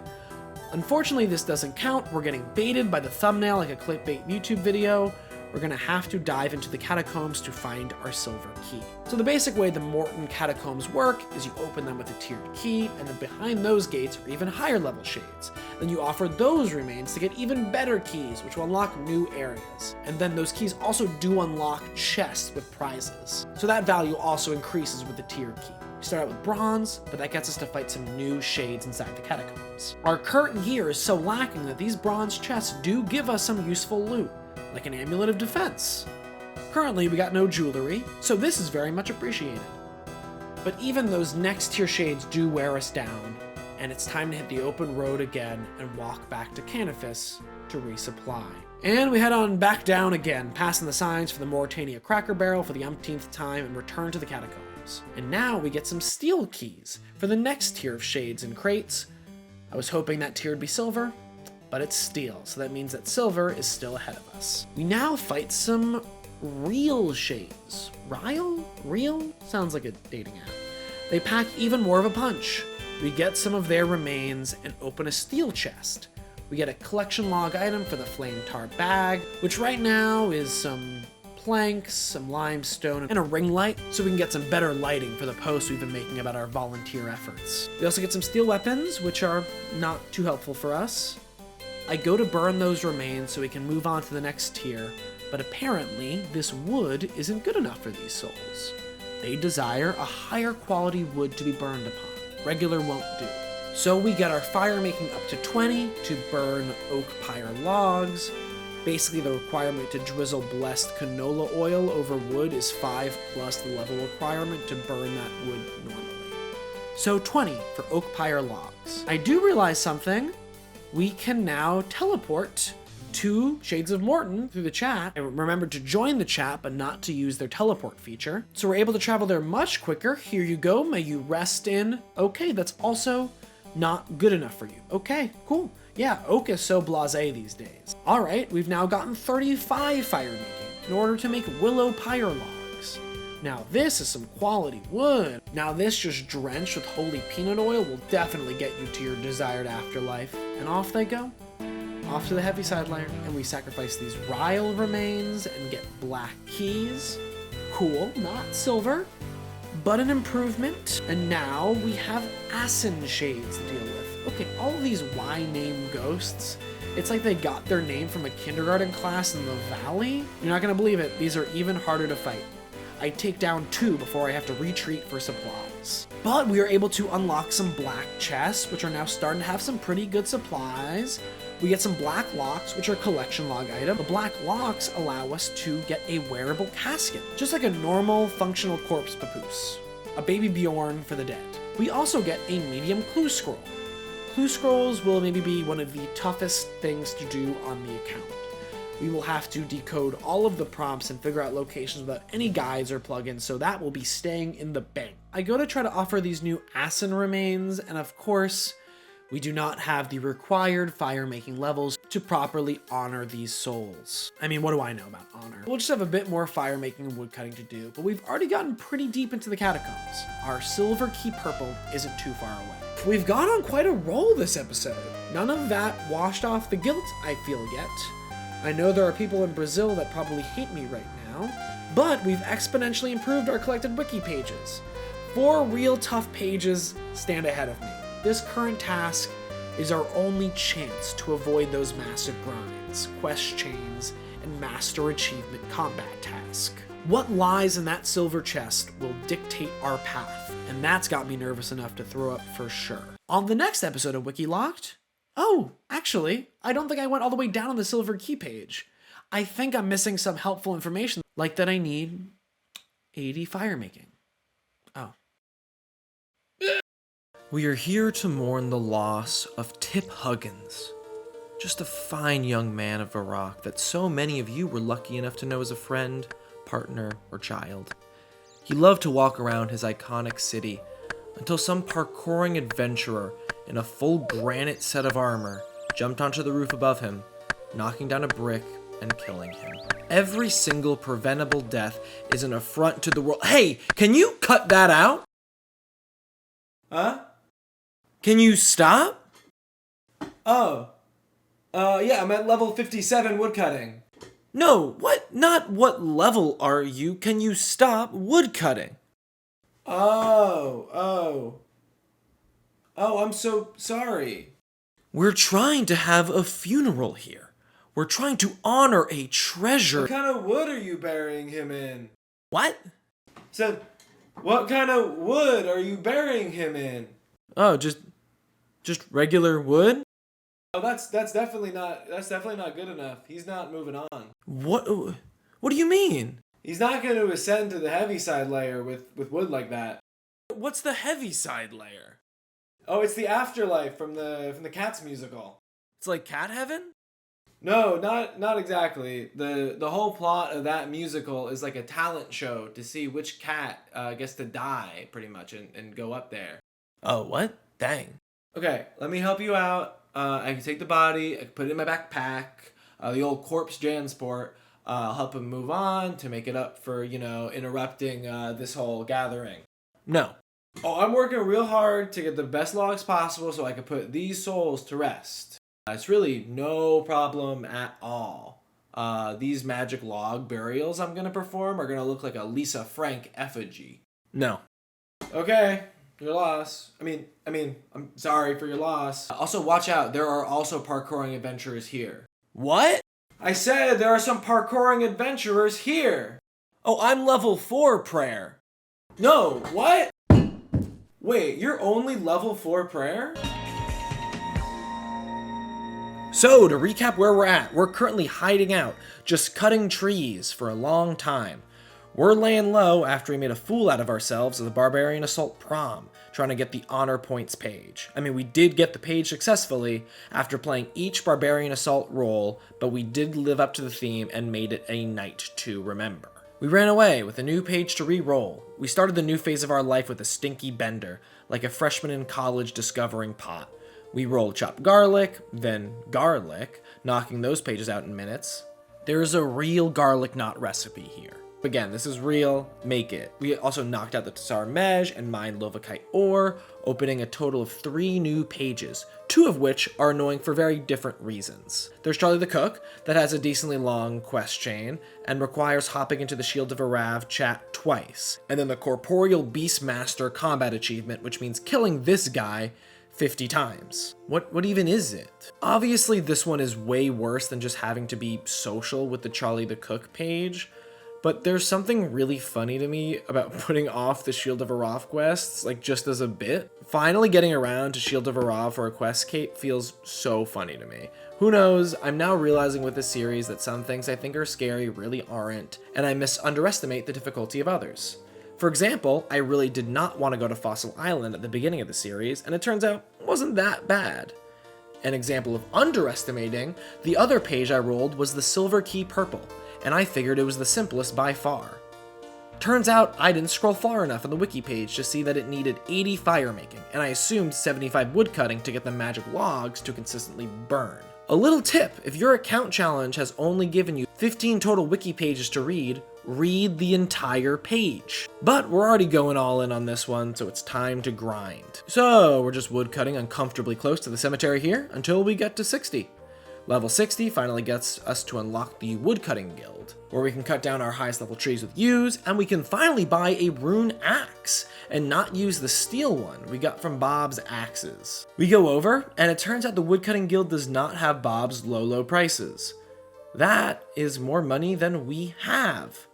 Unfortunately, this doesn't count. We're getting baited by the thumbnail like a clickbait YouTube video. We're gonna have to dive into the catacombs to find our silver key. So the basic way the Morton catacombs work is you open them with a tiered key, and then behind those gates are even higher level shades. Then you offer those remains to get even better keys, which will unlock new areas. And then those keys also do unlock chests with prizes. So that value also increases with the tiered key. We start out with bronze, but that gets us to fight some new shades inside the catacombs. Our current gear is so lacking that these bronze chests do give us some useful loot, like an amulet of defense. Currently, we got no jewelry, so this is very much appreciated. But even those next tier shades do wear us down, and it's time to hit the open road again and walk back to Canifis to resupply. And we head on back down again, passing the signs for the Mauritania Cracker Barrel for the umpteenth time and return to the catacombs. And now we get some steel keys for the next tier of shades and crates. I was hoping that tier would be silver, but it's steel, so that means that silver is still ahead of us. We now fight some real shades. Real? Sounds like a dating app. They pack even more of a punch. We get some of their remains and open a steel chest. We get a collection log item for the flame tar bag, which right now is some planks, some limestone, and a ring light, so we can get some better lighting for the posts we've been making about our volunteer efforts. We also get some steel weapons, which are not too helpful for us. I go to burn those remains so we can move on to the next tier, but apparently this wood isn't good enough for these souls. They desire a higher quality wood to be burned upon. Regular won't do. So we get our fire making up to 20 to burn oak pyre logs. Basically the requirement to drizzle blessed canola oil over wood is 5 plus the level requirement to burn that wood normally. So 20 for oak pyre logs. I do realize something. We can now teleport to Shades of Morton through the chat. I remembered to join the chat, but not to use their teleport feature. So we're able to travel there much quicker. Here you go, may you rest in. Okay, that's also not good enough for you. Okay, cool. Yeah, oak is so blasé these days. All right, we've now gotten 35 fire making in order to make willow pyre logs. Now this is some quality wood. Now this just drenched with holy peanut oil will definitely get you to your desired afterlife. And off they go. Off to the heavy side layer, and we sacrifice these Ryle remains and get black keys. Cool, not silver, but an improvement. And now we have Asin shades to deal with. Okay, all of these Y-name ghosts, it's like they got their name from a kindergarten class in the valley. You're not gonna believe it, these are even harder to fight. I take down 2 before I have to retreat for supplies. But we are able to unlock some black chests, which are now starting to have some pretty good supplies. We get some black locks, which are collection log item. The black locks allow us to get a wearable casket, just like a normal functional corpse papoose. A baby Bjorn for the dead. We also get a medium clue scroll. Clue scrolls will maybe be one of the toughest things to do on the account. We will have to decode all of the prompts and figure out locations without any guides or plugins, so that will be staying in the bank. I go to try to offer these new Asin remains, and of course, We do not have the required fire-making levels to properly honor these souls. I mean, what do I know about honor? We'll just have a bit more fire-making and woodcutting to do, but we've already gotten pretty deep into the catacombs. Our silver key purple isn't too far away. We've gone on quite a roll this episode. None of that washed off the guilt, I feel yet. I know there are people in Brazil that probably hate me right now, but we've exponentially improved our collected wiki pages. 4 real tough pages stand ahead of me. This current task is our only chance to avoid those massive grinds, quest chains, and master achievement combat task. What lies in that silver chest will dictate our path, and that's got me nervous enough to throw up for sure. On the next episode of WikiLocked, actually, I don't think I went all the way down on the silver key page. I think I'm missing some helpful information, like that I need 80 fire making. We are here to mourn the loss of Tip Huggins, just a fine young man of Iraq that so many of you were lucky enough to know as a friend, partner, or child. He loved to walk around his iconic city until some parkouring adventurer in a full granite set of armor jumped onto the roof above him, knocking down a brick and killing him. Every single preventable death is an affront to the world. Hey, can you cut that out? Huh? Can you stop? Yeah, I'm at level 57 woodcutting. No, what? Not what level are you? Can you stop woodcutting? Oh, I'm so sorry. We're trying to have a funeral here. We're trying to honor a treasure. What kind of wood are you burying him in? What? Said, what kind of wood are you burying him in? Oh, just regular wood? Oh, that's definitely not good enough. He's not moving on. What do you mean? He's not going to ascend to the heaviside layer with wood like that. What's the heaviside layer? Oh, it's the afterlife from the Cats musical. It's like cat heaven? No, not exactly. The whole plot of that musical is like a talent show to see which cat gets to die, pretty much, and go up there. Oh, what? Dang. Okay, let me help you out. I can take the body, I can put it in my backpack, the old corpse Jansport. I'll help him move on to make it up for, interrupting this whole gathering. No. Oh, I'm working real hard to get the best logs possible so I can put these souls to rest. It's really no problem at all. These magic log burials I'm going to perform are going to look like a Lisa Frank effigy. No. Okay. Your loss. I'm sorry for your loss. Also, watch out. There are also parkouring adventurers here. What? I said there are some parkouring adventurers here. Oh, I'm level 4 prayer. No, what? Wait, you're only level 4 prayer? So, to recap where we're at, we're currently hiding out, just cutting trees for a long time. We're laying low after we made a fool out of ourselves at the Barbarian Assault Prom, trying to get the honor points page. We did get the page successfully after playing each Barbarian Assault role, but we did live up to the theme and made it a night to remember. We ran away with a new page to re-roll. We started the new phase of our life with a stinky bender, like a freshman in college discovering pot. We rolled chopped garlic, then garlic, knocking those pages out in minutes. There is a real garlic knot recipe here. Again, this is real, make it. We also knocked out the Tsar Mej and mined Lovakite ore, opening a total of 3 new pages, 2 of which are annoying for very different reasons. There's Charlie the Cook, that has a decently long quest chain, and requires hopping into the Shield of Arav chat twice. And then the Corporeal Beastmaster combat achievement, which means killing this guy 50 times. What even is it? Obviously, this one is way worse than just having to be social with the Charlie the Cook page, but there's something really funny to me about putting off the Shield of Arav quests, like just as a bit. Finally getting around to Shield of Arav for a quest cape feels so funny to me. Who knows, I'm now realizing with this series that some things I think are scary really aren't, and I underestimate the difficulty of others. For example, I really did not want to go to Fossil Island at the beginning of the series, and it turns out it wasn't that bad. An example of underestimating, the other page I rolled was the Silver Key Purple, and I figured it was the simplest by far. Turns out I didn't scroll far enough on the wiki page to see that it needed 80 fire making, and I assumed 75 wood cutting to get the magic logs to consistently burn. A little tip, if your account challenge has only given you 15 total wiki pages to read the entire page. But we're already going all in on this one, so it's time to grind. So we're just wood cutting uncomfortably close to the cemetery here until we get to 60. Level 60 finally gets us to unlock the Woodcutting Guild, where we can cut down our highest level trees with yews, and we can finally buy a rune axe, and not use the steel one we got from Bob's axes. We go over, and it turns out the Woodcutting Guild does not have Bob's low prices. That is more money than we have.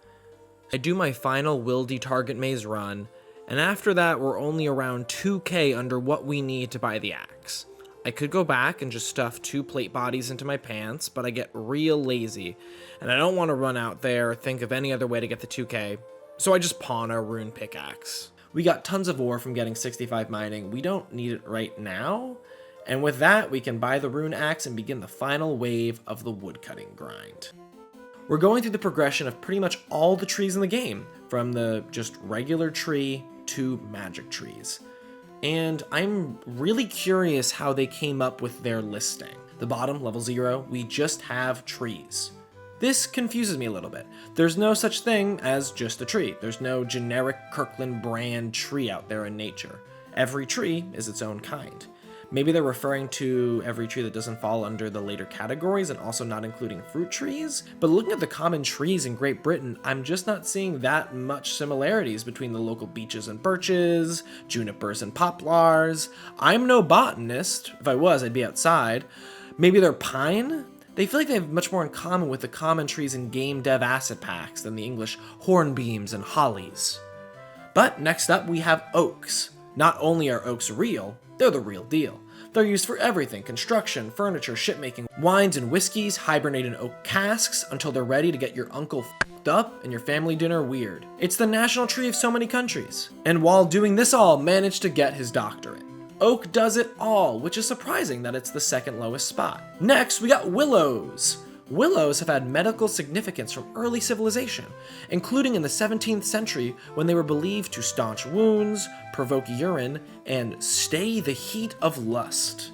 I do my final Wildy target maze run, and after that we're only around 2k under what we need to buy the axe. I could go back and just stuff 2 plate bodies into my pants, but I get real lazy, and I don't want to run out there or think of any other way to get the 2k, so I just pawn our rune pickaxe. We got tons of ore from getting 65 mining, we don't need it right now, and with that we can buy the rune axe and begin the final wave of the woodcutting grind. We're going through the progression of pretty much all the trees in the game, from the just regular tree to magic trees. And I'm really curious how they came up with their listing. The bottom, level 0, we just have trees. This confuses me a little bit. There's no such thing as just a tree. There's no generic Kirkland brand tree out there in nature. Every tree is its own kind. Maybe they're referring to every tree that doesn't fall under the later categories and also not including fruit trees. But looking at the common trees in Great Britain, I'm just not seeing that much similarities between the local beeches and birches, junipers and poplars. I'm no botanist. If I was, I'd be outside. Maybe they're pine? They feel like they have much more in common with the common trees in game dev asset packs than the English hornbeams and hollies. But next up we have oaks. Not only are oaks real, they're the real deal. They're used for everything: construction, furniture, shipmaking. Wines and whiskeys hibernate in oak casks until they're ready to get your uncle f***ed up and your family dinner weird. It's the national tree of so many countries. And while doing this all, managed to get his doctorate. Oak does it all, which is surprising that it's the second lowest spot. Next, we got willows. Willows have had medical significance from early civilization, including in the 17th century when they were believed to staunch wounds, provoke urine, and stay the heat of lust.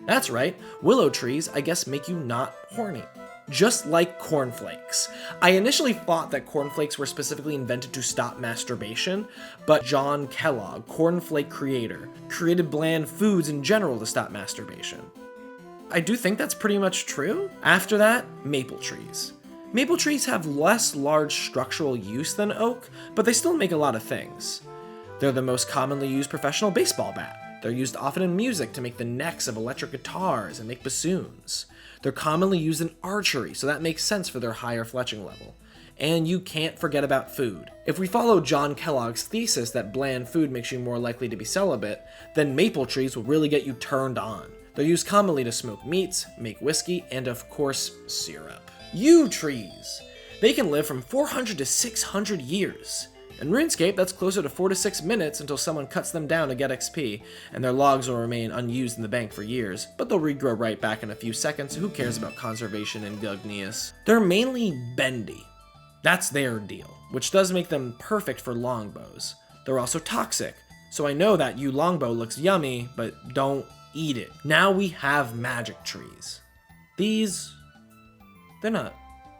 That's right, willow trees, I guess, make you not horny. Just like cornflakes. I initially thought that cornflakes were specifically invented to stop masturbation, but John Kellogg, cornflake creator, created bland foods in general to stop masturbation. I do think that's pretty much true. After that, maple trees. Maple trees have less large structural use than oak, but they still make a lot of things. They're the most commonly used professional baseball bat. They're used often in music to make the necks of electric guitars and make bassoons. They're commonly used in archery, so that makes sense for their higher fletching level. And you can't forget about food. If we follow John Kellogg's thesis that bland food makes you more likely to be celibate, then maple trees will really get you turned on. They're used commonly to smoke meats, make whiskey, and of course, syrup. Yew trees. They can live from 400 to 600 years. In Runescape, that's closer to 4 to 6 minutes until someone cuts them down to get XP, and their logs will remain unused in the bank for years, but they'll regrow right back in a few seconds. Who cares about conservation in Gugnius? They're mainly bendy. That's their deal, which does make them perfect for longbows. They're also toxic, so I know that yew longbow looks yummy, but don't eat it. Now we have magic trees. These, they're not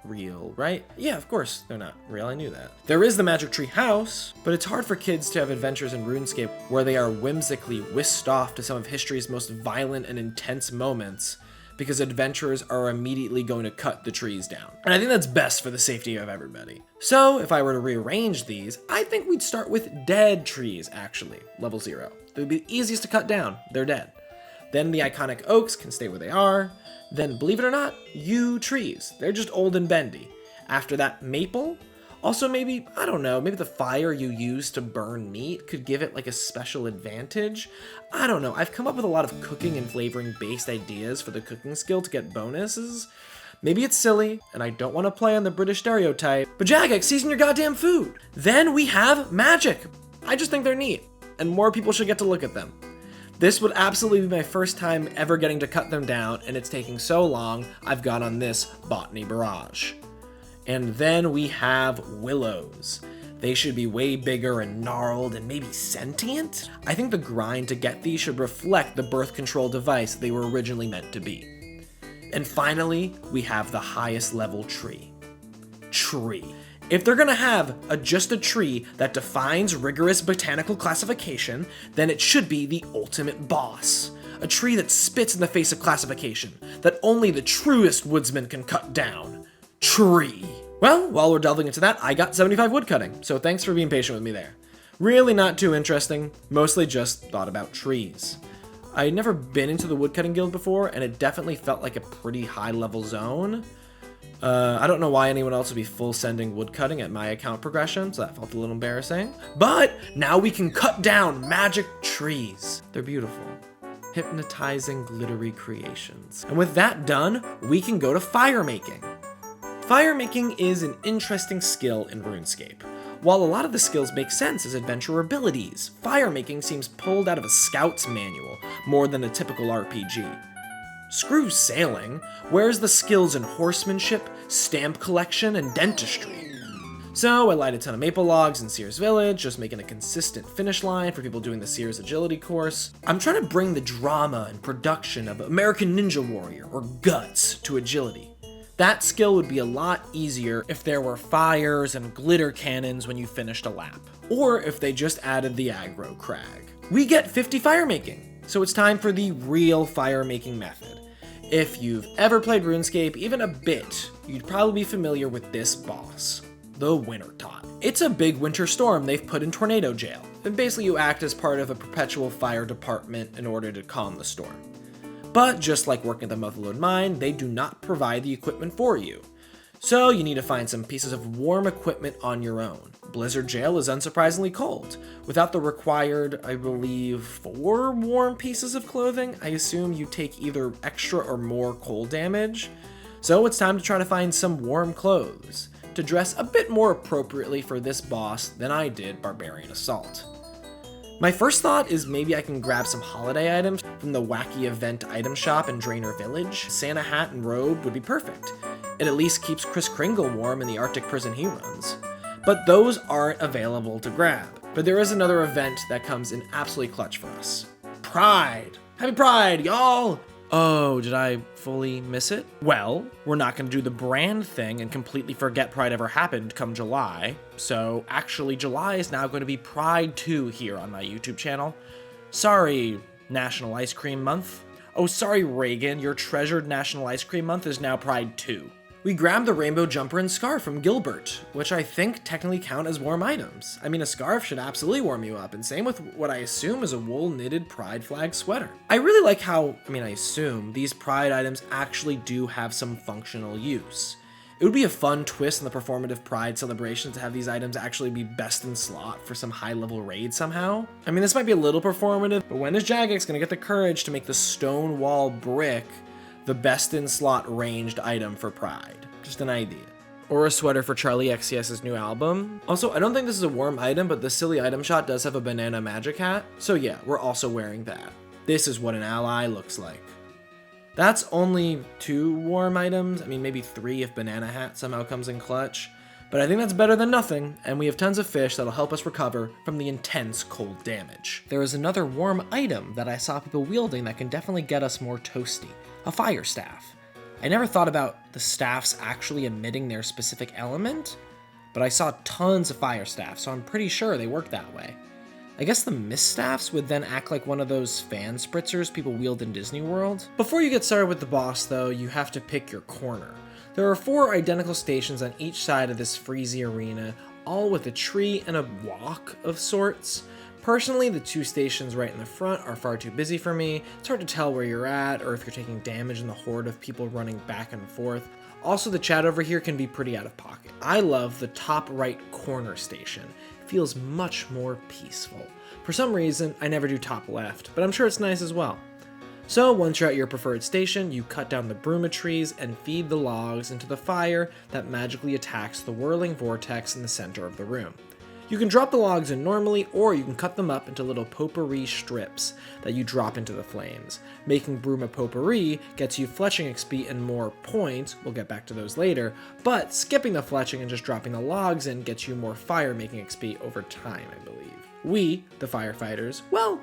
real, right? Yeah, of course they're not real, I knew that. There is the magic tree house, but it's hard for kids to have adventures in RuneScape where they are whimsically whisked off to some of history's most violent and intense moments because adventurers are immediately going to cut the trees down. And I think that's best for the safety of everybody. So if I were to rearrange these, I think we'd start with dead trees, actually, level 0. They'd be the easiest to cut down, they're dead. Then the iconic oaks can stay where they are. Then, believe it or not, yew trees. They're just old and bendy. After that, maple. Also maybe, I don't know, maybe the fire you use to burn meat could give it like a special advantage. I don't know, I've come up with a lot of cooking and flavoring based ideas for the cooking skill to get bonuses. Maybe it's silly, and I don't want to play on the British stereotype, but Jagex, season your goddamn food. Then we have magic. I just think they're neat, and more people should get to look at them. This would absolutely be my first time ever getting to cut them down, and it's taking so long, I've got on this Botany Barrage. And then we have willows. They should be way bigger and gnarled and maybe sentient? I think the grind to get these should reflect the birth control device they were originally meant to be. And finally, we have the highest level tree. Tree. If they're gonna have just a tree that defines rigorous botanical classification, then it should be the ultimate boss. A tree that spits in the face of classification, that only the truest woodsman can cut down. Tree. Well, while we're delving into that, I got 75 woodcutting, so thanks for being patient with me there. Really not too interesting, mostly just thought about trees. I'd never been into the woodcutting guild before, and it definitely felt like a pretty high level zone. I don't know why anyone else would be full sending woodcutting at my account progression, so that felt a little embarrassing. But now we can cut down magic trees. They're beautiful. Hypnotizing, glittery creations. And with that done, we can go to fire making. Fire making is an interesting skill in RuneScape. While a lot of the skills make sense as adventure abilities, fire making seems pulled out of a scout's manual more than a typical RPG. Screw sailing, where's the skills in horsemanship, stamp collection, and dentistry? So I light a ton of maple logs in Sears Village, just making a consistent finish line for people doing the Sears Agility course. I'm trying to bring the drama and production of American Ninja Warrior, or Guts, to Agility. That skill would be a lot easier if there were fires and glitter cannons when you finished a lap, or if they just added the aggro crag. We get 50 fire making, so it's time for the real fire making method. If you've ever played RuneScape even a bit, you'd probably be familiar with this boss, the Winter Tot. It's a big winter storm they've put in tornado jail, and basically you act as part of a perpetual fire department in order to calm the storm. But just like working at the Motherlode Mine, they do not provide the equipment for you. So you need to find some pieces of warm equipment on your own. Blizzard Jail is unsurprisingly cold. Without the required, I believe, 4 warm pieces of clothing, I assume you take either extra or more cold damage. So it's time to try to find some warm clothes, to dress a bit more appropriately for this boss than I did Barbarian Assault. My first thought is maybe I can grab some holiday items from the wacky event item shop in Draenor Village. Santa hat and robe would be perfect. It at least keeps Kris Kringle warm in the Arctic prison he runs. But those aren't available to grab. But there is another event that comes in absolutely clutch for us. Pride! Happy Pride, y'all! Oh, did I fully miss it? Well, we're not going to do the brand thing and completely forget Pride ever happened come July. So actually, July is now going to be Pride 2 here on my YouTube channel. Sorry, National Ice Cream Month. Oh, sorry, Reagan, your treasured National Ice Cream Month is now Pride 2. We grabbed the rainbow jumper and scarf from Gilbert, which I think technically count as warm items. I mean, a scarf should absolutely warm you up, and same with what I assume is a wool knitted pride flag sweater. I really like how, I assume, these pride items actually do have some functional use. It would be a fun twist in the performative pride celebration to have these items actually be best in slot for some high level raid somehow. I mean, this might be a little performative, but when is Jagex gonna get the courage to make the stone wall brick the best in slot ranged item for Pride? Just an idea. Or a sweater for Charlie XCS's new album. Also, I don't think this is a warm item, but the silly item shot does have a banana magic hat. So yeah, we're also wearing that. This is what an ally looks like. That's only 2 warm items. Maybe 3 if banana hat somehow comes in clutch. But I think that's better than nothing, and we have tons of fish that'll help us recover from the intense cold damage. There is another warm item that I saw people wielding that can definitely get us more toasty. A fire staff. I never thought about the staffs actually emitting their specific element, but I saw tons of fire staffs, so I'm pretty sure they work that way. I guess the mist staffs would then act like one of those fan spritzers people wield in Disney World. Before you get started with the boss though, you have to pick your corner. There are 4 identical stations on each side of this freezy arena, all with a tree and a walk of sorts. Personally, the 2 stations right in the front are far too busy for me. It's hard to tell where you're at or if you're taking damage in the horde of people running back and forth. Also, the chat over here can be pretty out of pocket. I love the top right corner station. It feels much more peaceful. For some reason, I never do top left, but I'm sure it's nice as well. So once you're at your preferred station, you cut down the bruma trees and feed the logs into the fire that magically attacks the whirling vortex in the center of the room. You can drop the logs in normally, or you can cut them up into little potpourri strips that you drop into the flames. Making broom a potpourri gets you fletching XP and more points, we'll get back to those later, but skipping the fletching and just dropping the logs in gets you more fire making XP over time, I believe. We, the firefighters, well,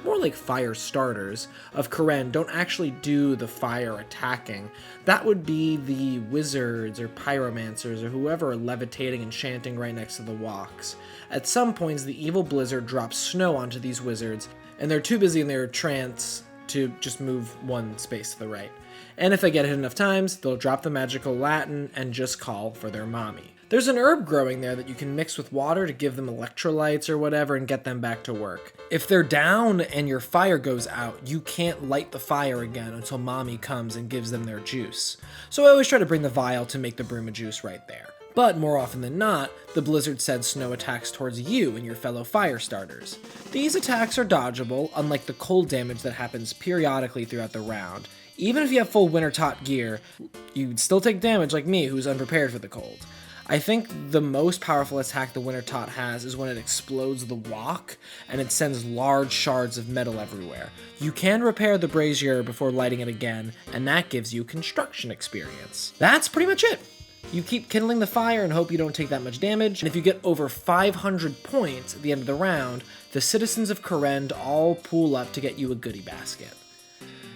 more like fire starters, of Karen don't actually do the fire attacking. That would be the wizards or pyromancers or whoever are levitating and chanting right next to the walks. At some points, the evil blizzard drops snow onto these wizards, and they're too busy in their trance to just move one space to the right. And if they get hit enough times, they'll drop the magical Latin and just call for their mommy. There's an herb growing there that you can mix with water to give them electrolytes or whatever and get them back to work. If they're down and your fire goes out, you can't light the fire again until mommy comes and gives them their juice. So I always try to bring the vial to make the broom of juice right there. But more often than not, the blizzard sends snow attacks towards you and your fellow fire starters. These attacks are dodgeable, unlike the cold damage that happens periodically throughout the round. Even if you have full winter tot gear, you'd still take damage like me, who's unprepared for the cold. I think the most powerful attack the Winter Tot has is when it explodes the wok, and it sends large shards of metal everywhere. You can repair the brazier before lighting it again, and that gives you construction experience. That's pretty much it. You keep kindling the fire and hope you don't take that much damage, and if you get over 500 points at the end of the round, the citizens of Karen all pool up to get you a goodie basket.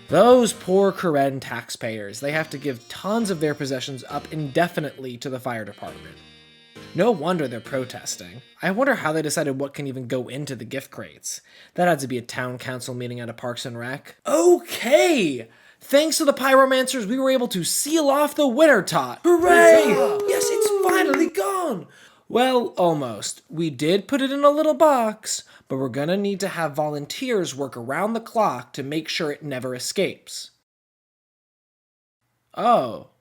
Those poor Karen taxpayers, they have to give tons of their possessions up indefinitely to the fire department. No wonder they're protesting. I wonder how they decided what can even go into the gift crates. That had to be a town council meeting at a Parks and Rec. Okay! Thanks to the pyromancers, we were able to seal off the Winter Tot. Hooray! Yes, it's finally gone! Well, almost. We did put it in a little box, but we're gonna need to have volunteers work around the clock to make sure it never escapes. Oh.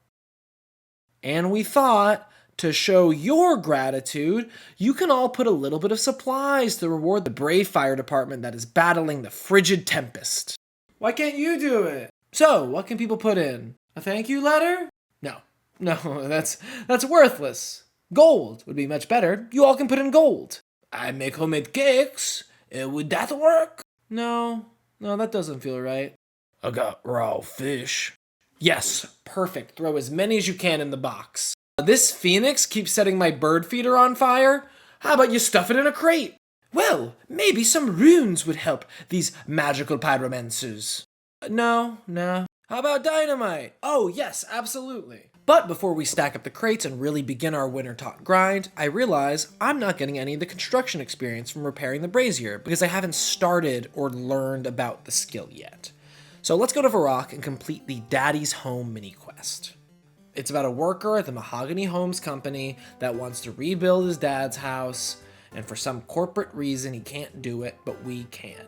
And we thought, to show your gratitude, you can all put a little bit of supplies to reward the brave fire department that is battling the frigid tempest. Why can't you do it? So, what can people put in? A thank you letter? No, that's worthless. Gold would be much better. You all can put in gold. I make homemade cakes. Would that work? No, that doesn't feel right. I got raw fish. Yes, perfect. Throw as many as you can in the box. This phoenix keeps setting my bird feeder on fire. How about you stuff it in a crate? Well, maybe some runes would help these magical pyromancers. No. How about dynamite? Oh, yes, absolutely. But before we stack up the crates and really begin our Winter Tot grind, I realize I'm not getting any of the construction experience from repairing the brazier because I haven't started or learned about the skill yet. So let's go to Varrock and complete the Daddy's Home mini quest. It's about a worker at the Mahogany Homes company that wants to rebuild his dad's house, and for some corporate reason he can't do it, but we can.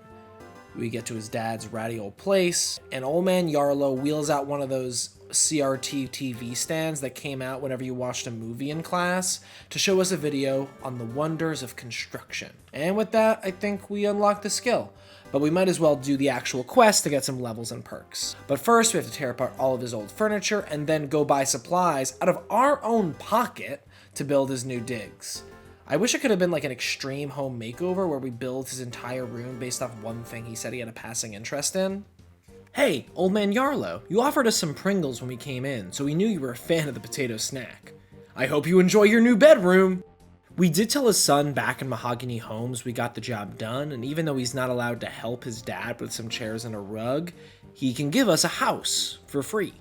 We get to his dad's ratty old place, and Old Man Yarlow wheels out one of those CRT TV stands that came out whenever you watched a movie in class to show us a video on the wonders of construction. And with that, I think we unlock the skill. But we might as well do the actual quest to get some levels and perks. But first, we have to tear apart all of his old furniture and then go buy supplies out of our own pocket to build his new digs. I wish it could have been like an extreme home makeover where we build his entire room based off one thing he said he had a passing interest in. Hey, Old Man Yarlow, you offered us some Pringles when we came in, so we knew you were a fan of the potato snack. I hope you enjoy your new bedroom! We did tell his son back in Mahogany Homes we got the job done, and even though he's not allowed to help his dad with some chairs and a rug, he can give us a house for free.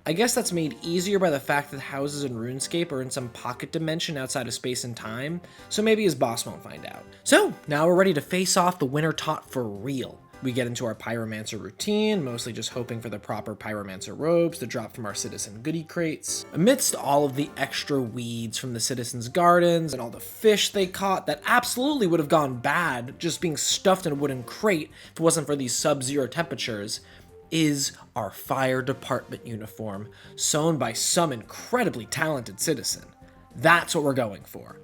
I guess that's made easier by the fact that houses in Runescape are in some pocket dimension outside of space and time, so maybe his boss won't find out. So, now we're ready to face off the Winter Tot for real. We get into our Pyromancer routine, mostly just hoping for the proper Pyromancer robes to drop from our citizen goodie crates. Amidst all of the extra weeds from the citizens' gardens and all the fish they caught that absolutely would have gone bad just being stuffed in a wooden crate if it wasn't for these sub-zero temperatures, is our fire department uniform, sewn by some incredibly talented citizen. That's what we're going for.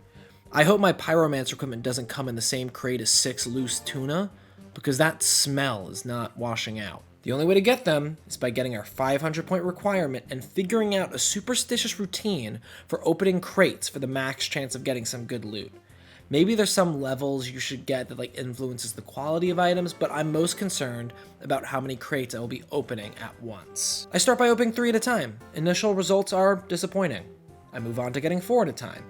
I hope my Pyromancer equipment doesn't come in the same crate as 6 loose tuna, because that smell is not washing out. The only way to get them is by getting our 500 point requirement and figuring out a superstitious routine for opening crates for the max chance of getting some good loot. Maybe there's some levels you should get that like influences the quality of items, but I'm most concerned about how many crates I will be opening at once. I start by opening 3 at a time. Initial results are disappointing. I move on to getting 4 at a time.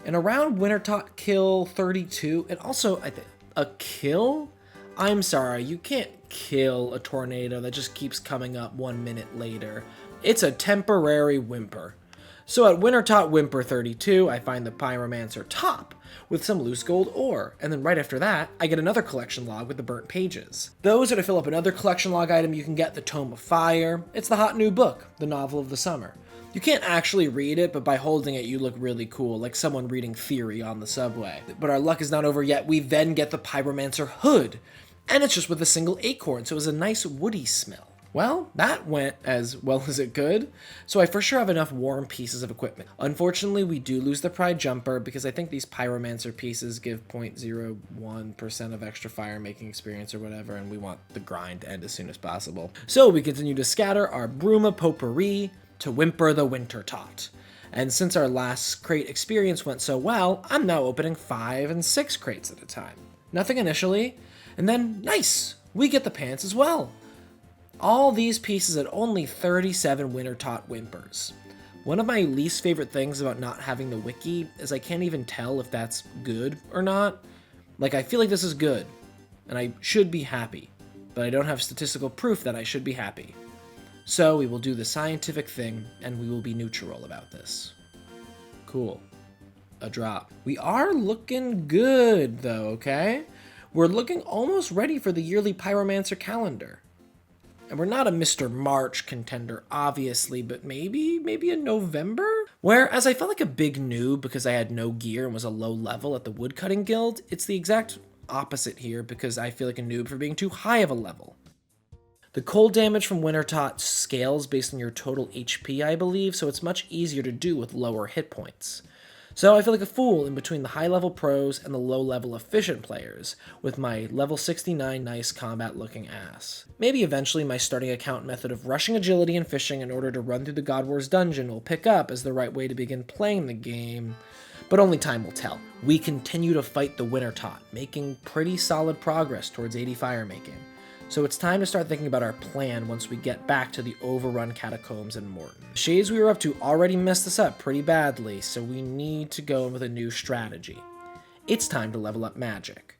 And around Wintertot kill 32, and also I think a kill? I'm sorry, you can't kill a tornado that just keeps coming up 1 minute later. It's a temporary whimper. So at Wintertot Whimper 32, I find the Pyromancer top with some loose gold ore, and then right after that, I get another collection log with the burnt pages. Those are to fill up another collection log item you can get, the Tome of Fire. It's the hot new book, the novel of the summer. You can't actually read it, but by holding it, you look really cool, like someone reading theory on the subway. But our luck is not over yet. We then get the Pyromancer hood, and it's just with a single acorn, so it was a nice woody smell. Well, that went as well as it could, so I for sure have enough warm pieces of equipment. Unfortunately, we do lose the Pride Jumper because I think these Pyromancer pieces give 0.01% of extra fire making experience or whatever, and we want the grind to end as soon as possible. So we continue to scatter our Bruma Potpourri to Whimper the Wintertot. And since our last crate experience went so well, I'm now opening 5 and 6 crates at a time. Nothing initially, and then nice, we get the pants as well. All these pieces at only 37 Wintertot Whimpers. One of my least favorite things about not having the wiki is I can't even tell if that's good or not. Like, I feel like this is good, and I should be happy, but I don't have statistical proof that I should be happy. So we will do the scientific thing, and we will be neutral about this. Cool. A drop. We are looking good, though, okay? We're looking almost ready for the yearly Pyromancer calendar. And we're not a Mr. March contender, obviously, but maybe in November? Whereas I felt like a big noob because I had no gear and was a low level at the Woodcutting Guild, it's the exact opposite here because I feel like a noob for being too high of a level. The cold damage from Wintertot scales based on your total HP, I believe, so it's much easier to do with lower hit points. So I feel like a fool in between the high-level pros and the low-level efficient players, with my level 69 nice combat-looking ass. Maybe eventually my starting account method of rushing agility and fishing in order to run through the God Wars dungeon will pick up as the right way to begin playing the game, but only time will tell. We continue to fight the Wintertot, making pretty solid progress towards 80 fire making. So it's time to start thinking about our plan once we get back to the overrun catacombs in Morton. The shades we were up to already messed us up pretty badly, so we need to go in with a new strategy. It's time to level up magic.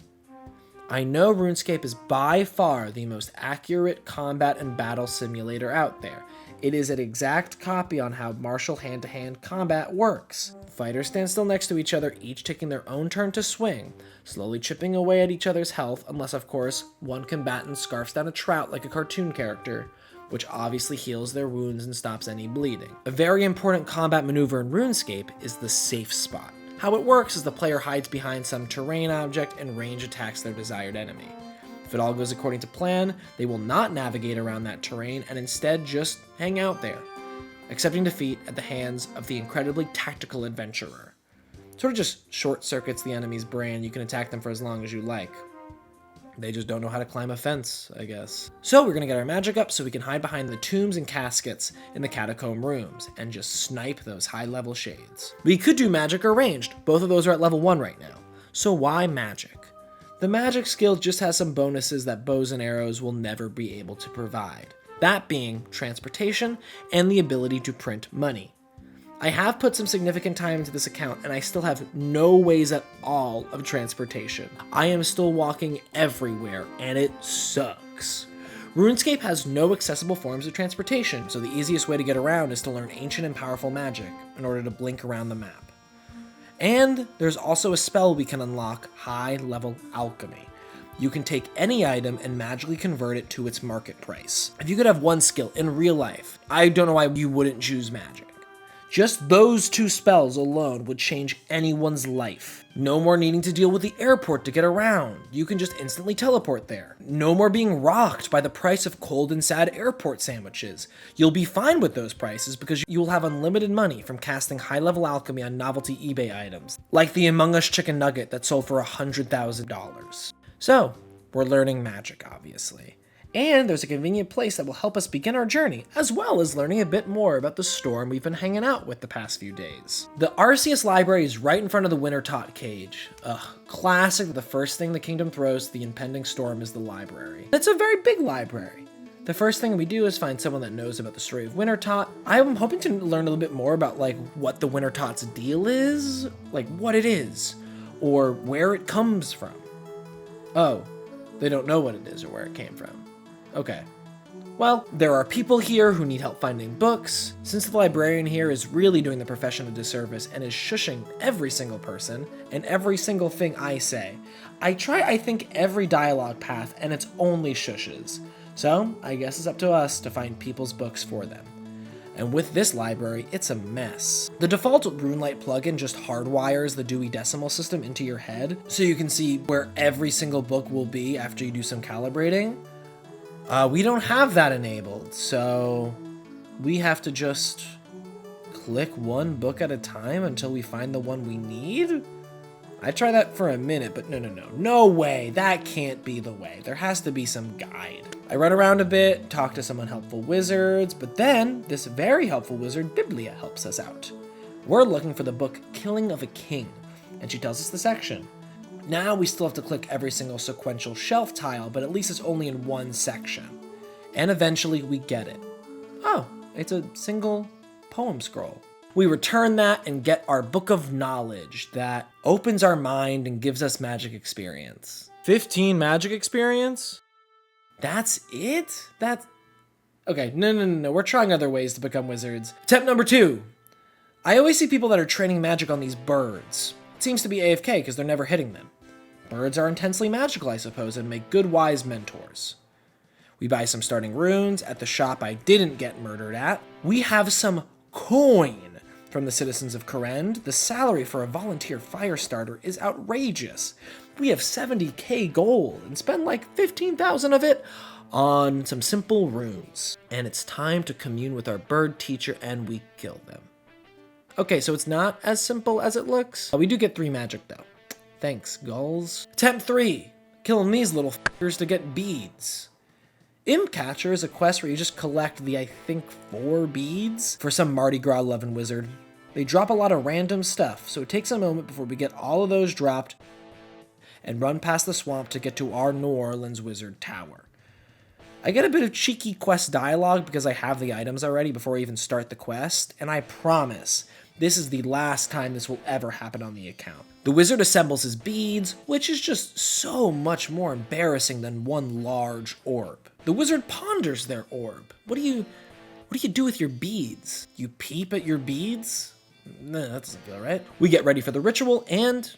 I know Runescape is by far the most accurate combat and battle simulator out there. It is an exact copy on how martial hand-to-hand combat works. Fighters stand still next to each other, each taking their own turn to swing, slowly chipping away at each other's health, unless of course one combatant scarfs down a trout like a cartoon character, which obviously heals their wounds and stops any bleeding. A very important combat maneuver in Runescape is the safe spot. How it works is the player hides behind some terrain object and range attacks their desired enemy. If it all goes according to plan, they will not navigate around that terrain and instead just hang out there, accepting defeat at the hands of the incredibly tactical adventurer. Sort of just short circuits the enemy's brain. You can attack them for as long as you like. They just don't know how to climb a fence, I guess. So we're gonna get our magic up so we can hide behind the tombs and caskets in the catacomb rooms and just snipe those high-level shades. We could do magic or ranged. Both of those are at level 1 right now. So why magic? The magic skill just has some bonuses that bows and arrows will never be able to provide. That being transportation and the ability to print money. I have put some significant time into this account and I still have no ways at all of transportation. I am still walking everywhere and it sucks. RuneScape has no accessible forms of transportation, so the easiest way to get around is to learn ancient and powerful magic in order to blink around the map. And there's also a spell we can unlock, high-level alchemy. You can take any item and magically convert it to its market price. If you could have one skill in real life, I don't know why you wouldn't choose magic. Just those 2 spells alone would change anyone's life. No more needing to deal with the airport to get around. You can just instantly teleport there. No more being rocked by the price of cold and sad airport sandwiches. You'll be fine with those prices because you will have unlimited money from casting high-level alchemy on novelty eBay items, like the Among Us chicken nugget that sold for $100,000. So, we're learning magic, obviously. And there's a convenient place that will help us begin our journey, as well as learning a bit more about the storm we've been hanging out with the past few days. The Arceus library is right in front of the Wintertot cage. Ugh, classic. The first thing the kingdom throws to the impending storm is the library. It's a very big library. The first thing we do is find someone that knows about the story of Wintertot. I'm hoping to learn a little bit more about like what the Wintertot's deal is, like what it is, or where it comes from. Oh, they don't know what it is or where it came from. Okay. Well, there are people here who need help finding books. Since the librarian here is really doing the profession a disservice and is shushing every single person and every single thing I say, I think, every dialogue path and it's only shushes. So, I guess it's up to us to find people's books for them. And with this library, it's a mess. The default RuneLite plugin just hardwires the Dewey Decimal System into your head, so you can see where every single book will be after you do some calibrating. We don't have that enabled, so we have to just click one book at a time until we find the one we need? I tried that for a minute, but no way, that can't be the way. There has to be some guide. I run around a bit, talk to some unhelpful wizards, but then this very helpful wizard, Biblia, helps us out. We're looking for the book Killing of a King, and she tells us the section. Now we still have to click every single sequential shelf tile, but at least it's only in one section. And eventually we get it. Oh, it's a single poem scroll. We return that and get our Book of Knowledge that opens our mind and gives us magic experience. 15 magic experience? That's it? Okay, no. We're trying other ways to become wizards. Tip number 2. I always see people that are training magic on these birds. It seems to be AFK because they're never hitting them. Birds are intensely magical, I suppose, and make good, wise mentors. We buy some starting runes at the shop I didn't get murdered at. We have some coin from the citizens of Kourend. The salary for a volunteer fire starter is outrageous. We have 70k gold and spend like 15,000 of it on some simple runes. And it's time to commune with our bird teacher and we kill them. Okay, so it's not as simple as it looks. We do get 3 magic though. Thanks, gulls. Attempt 3. Killing these little f***ers to get beads. Imp Catcher is a quest where you just collect the, I think, 4 beads for some Mardi Gras loving wizard. They drop a lot of random stuff, so it takes a moment before we get all of those dropped and run past the swamp to get to our New Orleans Wizard Tower. I get a bit of cheeky quest dialogue because I have the items already before I even start the quest, and I promise this is the last time this will ever happen on the account. The wizard assembles his beads, which is just so much more embarrassing than one large orb. The wizard ponders their orb. What do you do with your beads? You peep at your beads? No, that doesn't feel right. We get ready for the ritual and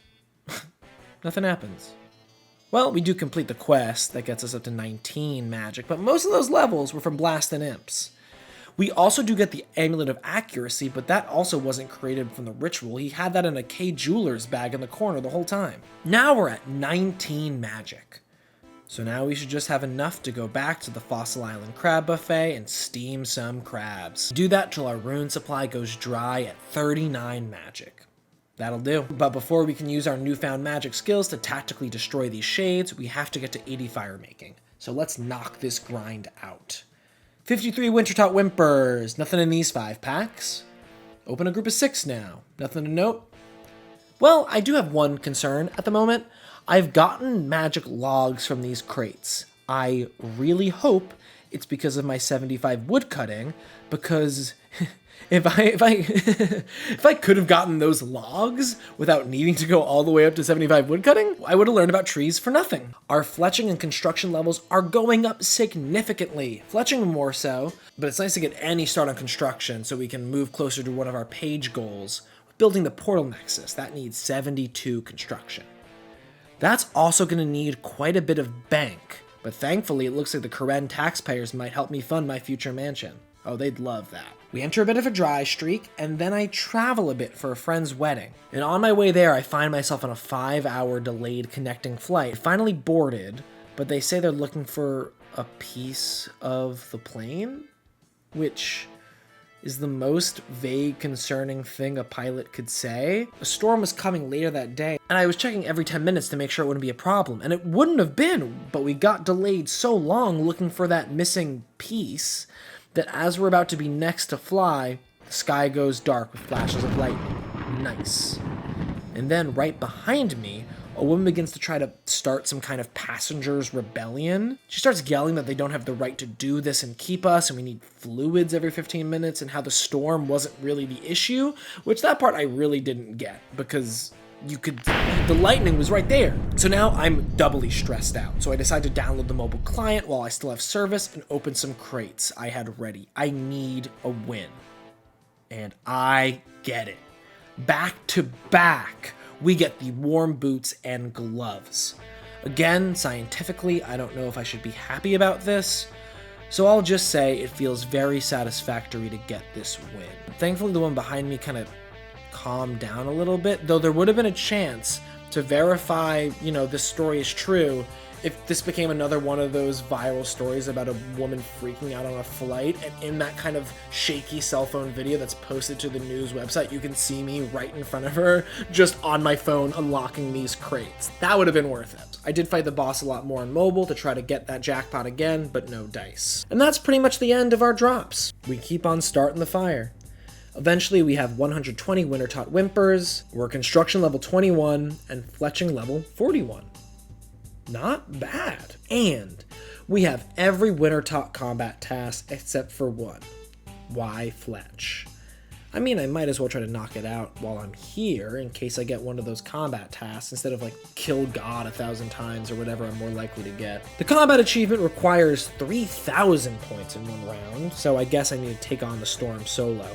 nothing happens. Well, we do complete the quest that gets us up to 19 magic, but most of those levels were from blasting imps. We also do get the Amulet of Accuracy, but that also wasn't created from the ritual. He had that in a K Jeweler's bag in the corner the whole time. Now we're at 19 magic. So now we should just have enough to go back to the Fossil Island Crab Buffet and steam some crabs. Do that till our rune supply goes dry at 39 magic. That'll do. But before we can use our newfound magic skills to tactically destroy these shades, we have to get to 80 fire making. So let's knock this grind out. 53 Wintertot Whimpers. Nothing in these 5 packs. Open a group of 6 now. Nothing to note. Well, I do have one concern at the moment. I've gotten magic logs from these crates. I really hope it's because of my 75 woodcutting, because if I could have gotten those logs without needing to go all the way up to 75 woodcutting, I would have learned about trees for nothing. Our fletching and construction levels are going up significantly. Fletching more so, but it's nice to get any start on construction so we can move closer to one of our page goals. Building the portal nexus, that needs 72 construction. That's also going to need quite a bit of bank, but thankfully it looks like the Kourend taxpayers might help me fund my future mansion. Oh, they'd love that. We enter a bit of a dry streak, and then I travel a bit for a friend's wedding. And on my way there, I find myself on a 5-hour delayed connecting flight. I finally boarded, but they say they're looking for a piece of the plane, which is the most vague, concerning thing a pilot could say. A storm was coming later that day, and I was checking every 10 minutes to make sure it wouldn't be a problem, and it wouldn't have been, but we got delayed so long looking for that missing piece that as we're about to be next to fly, the sky goes dark with flashes of lightning. Nice. And then right behind me, a woman begins to try to start some kind of passengers rebellion. She starts yelling that they don't have the right to do this and keep us, and we need fluids every 15 minutes, and how the storm wasn't really the issue, which that part I really didn't get, because the lightning was right there. So now I'm doubly stressed out. So I decide to download the mobile client while I still have service and open some crates I had ready. I need a win. And I get it. Back to back, we get the warm boots and gloves. Again, scientifically, I don't know if I should be happy about this, so I'll just say it feels very satisfactory to get this win. Thankfully, the one behind me kind of calmed down a little bit, though there would have been a chance to verify, this story is true if this became another one of those viral stories about a woman freaking out on a flight, and in that kind of shaky cell phone video that's posted to the news website, you can see me right in front of her, just on my phone unlocking these crates. That would have been worth it. I did fight the boss a lot more on mobile to try to get that jackpot again, but no dice. And that's pretty much the end of our drops. We keep on starting the fire. Eventually, we have 120 Wintertot Whimpers, we're construction level 21, and fletching level 41. Not bad. And we have every Wintertot combat task except for one. Why fletch? I mean, I might as well try to knock it out while I'm here in case I get one of those combat tasks instead of kill God 1,000 times or whatever I'm more likely to get. The combat achievement requires 3,000 points in one round, so I guess I need to take on the storm solo.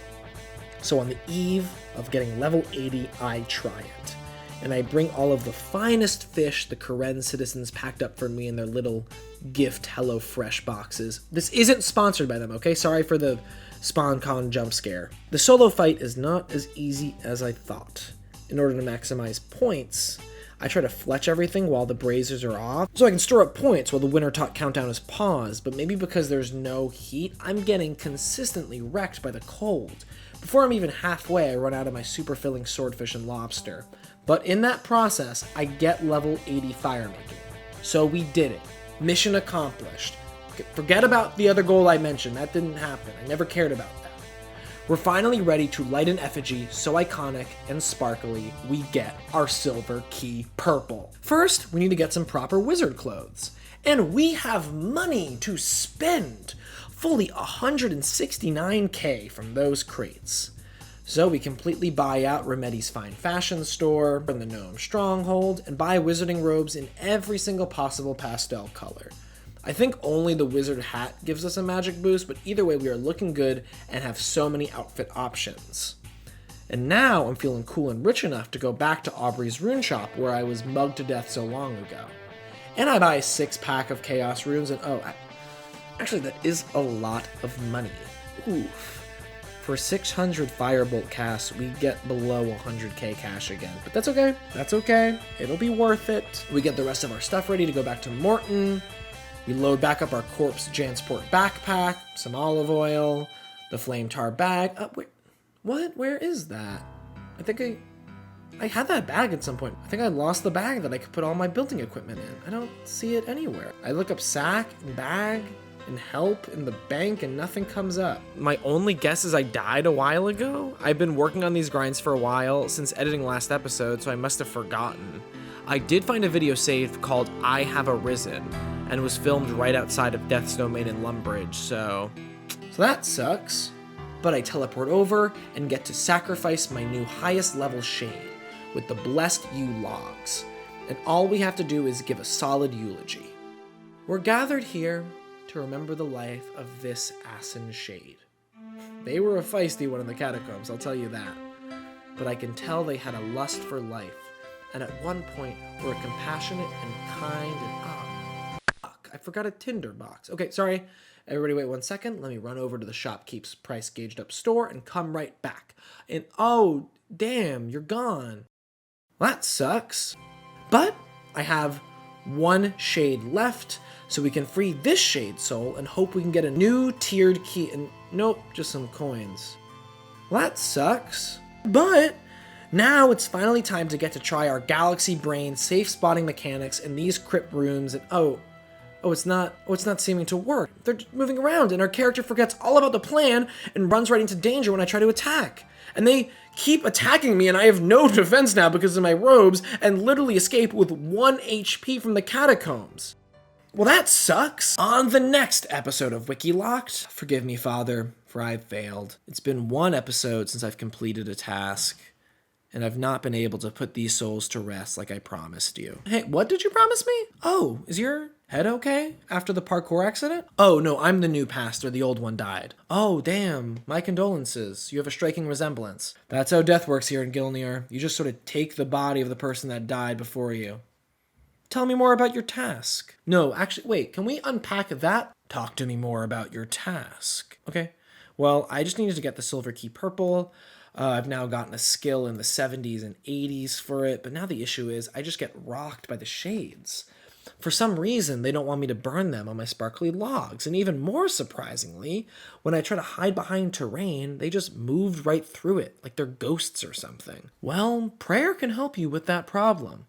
So on the eve of getting level 80, I try it. And I bring all of the finest fish the Karen citizens packed up for me in their little gift HelloFresh boxes. This isn't sponsored by them, okay? Sorry for the SpawnCon jump scare. The solo fight is not as easy as I thought. In order to maximize points, I try to fletch everything while the braziers are off, so I can store up points while the Wintertot countdown is paused, but maybe because there's no heat, I'm getting consistently wrecked by the cold. Before I'm even halfway, I run out of my super filling swordfish and lobster. But in that process, I get level 80 fire making. So we did it. Mission accomplished. Forget about the other goal I mentioned. That didn't happen. I never cared about that. We're finally ready to light an effigy so iconic and sparkly we get our silver key purple. First, we need to get some proper wizard clothes. And we have money to spend. Fully 169k from those crates. So we completely buy out Remedi's Fine Fashion Store from the Gnome Stronghold and buy wizarding robes in every single possible pastel color. I think only the wizard hat gives us a magic boost, but either way we are looking good and have so many outfit options. And now I'm feeling cool and rich enough to go back to Aubrey's rune shop where I was mugged to death so long ago. And I buy a 6-pack of Chaos Runes and actually that is a lot of money. Oof. For 600 Firebolt casts, we get below 100k cash again. But that's okay. That's okay. It'll be worth it. We get the rest of our stuff ready to go back to Morton. We load back up our Corpse Jansport backpack, some olive oil, the Flame Tar bag. What? Where is that? I think I had that bag at some point. I think I lost the bag that I could put all my building equipment in. I don't see it anywhere. I look up sack and bag and help in the bank and nothing comes up. My only guess is I died a while ago. I've been working on these grinds for a while since editing last episode, so I must have forgotten. I did find a video saved called I Have Arisen and was filmed right outside of Death's Domain in Lumbridge, so that sucks. But I teleport over and get to sacrifice my new highest level shade with the Blessed U logs. And all we have to do is give a solid eulogy. We're gathered here to remember the life of this Asin shade. They were a feisty one in the catacombs, I'll tell you that. But I can tell they had a lust for life, and at one point were compassionate and kind and fuck, I forgot a tinder box. Okay, sorry. Everybody wait 1 second. Let me run over to the shopkeep's price gauged up store and come right back. And oh, damn, you're gone. That sucks. But I have one shade left, so we can free this shade soul and hope we can get a new tiered key. And nope, just some coins. Well, that sucks. But now it's finally time to get to try our galaxy brain safe spotting mechanics in these crypt rooms, and it's not seeming to work. They're just moving around and our character forgets all about the plan and runs right into danger when I try to attack. And they keep attacking me and I have no defense now because of my robes and literally escape with 1 HP from the catacombs. Well, that sucks. On the next episode of WikiLocked, forgive me, Father, for I've failed. It's been 1 episode since I've completed a task, and I've not been able to put these souls to rest like I promised you. Hey, what did you promise me? Oh, is your head okay after the parkour accident? Oh, no, I'm the new pastor. The old one died. Oh, damn. My condolences. You have a striking resemblance. That's how death works here in Gilnear. You just sort of take the body of the person that died before you. Tell me more about your task. No, actually, wait, can we unpack that? Talk to me more about your task. Okay, well, I just needed to get the silver key purple. I've now gotten a skill in the 70s and 80s for it, but now the issue is I just get rocked by the shades. For some reason, they don't want me to burn them on my sparkly logs, and even more surprisingly, when I try to hide behind terrain, they just moved right through it, like they're ghosts or something. Well, prayer can help you with that problem.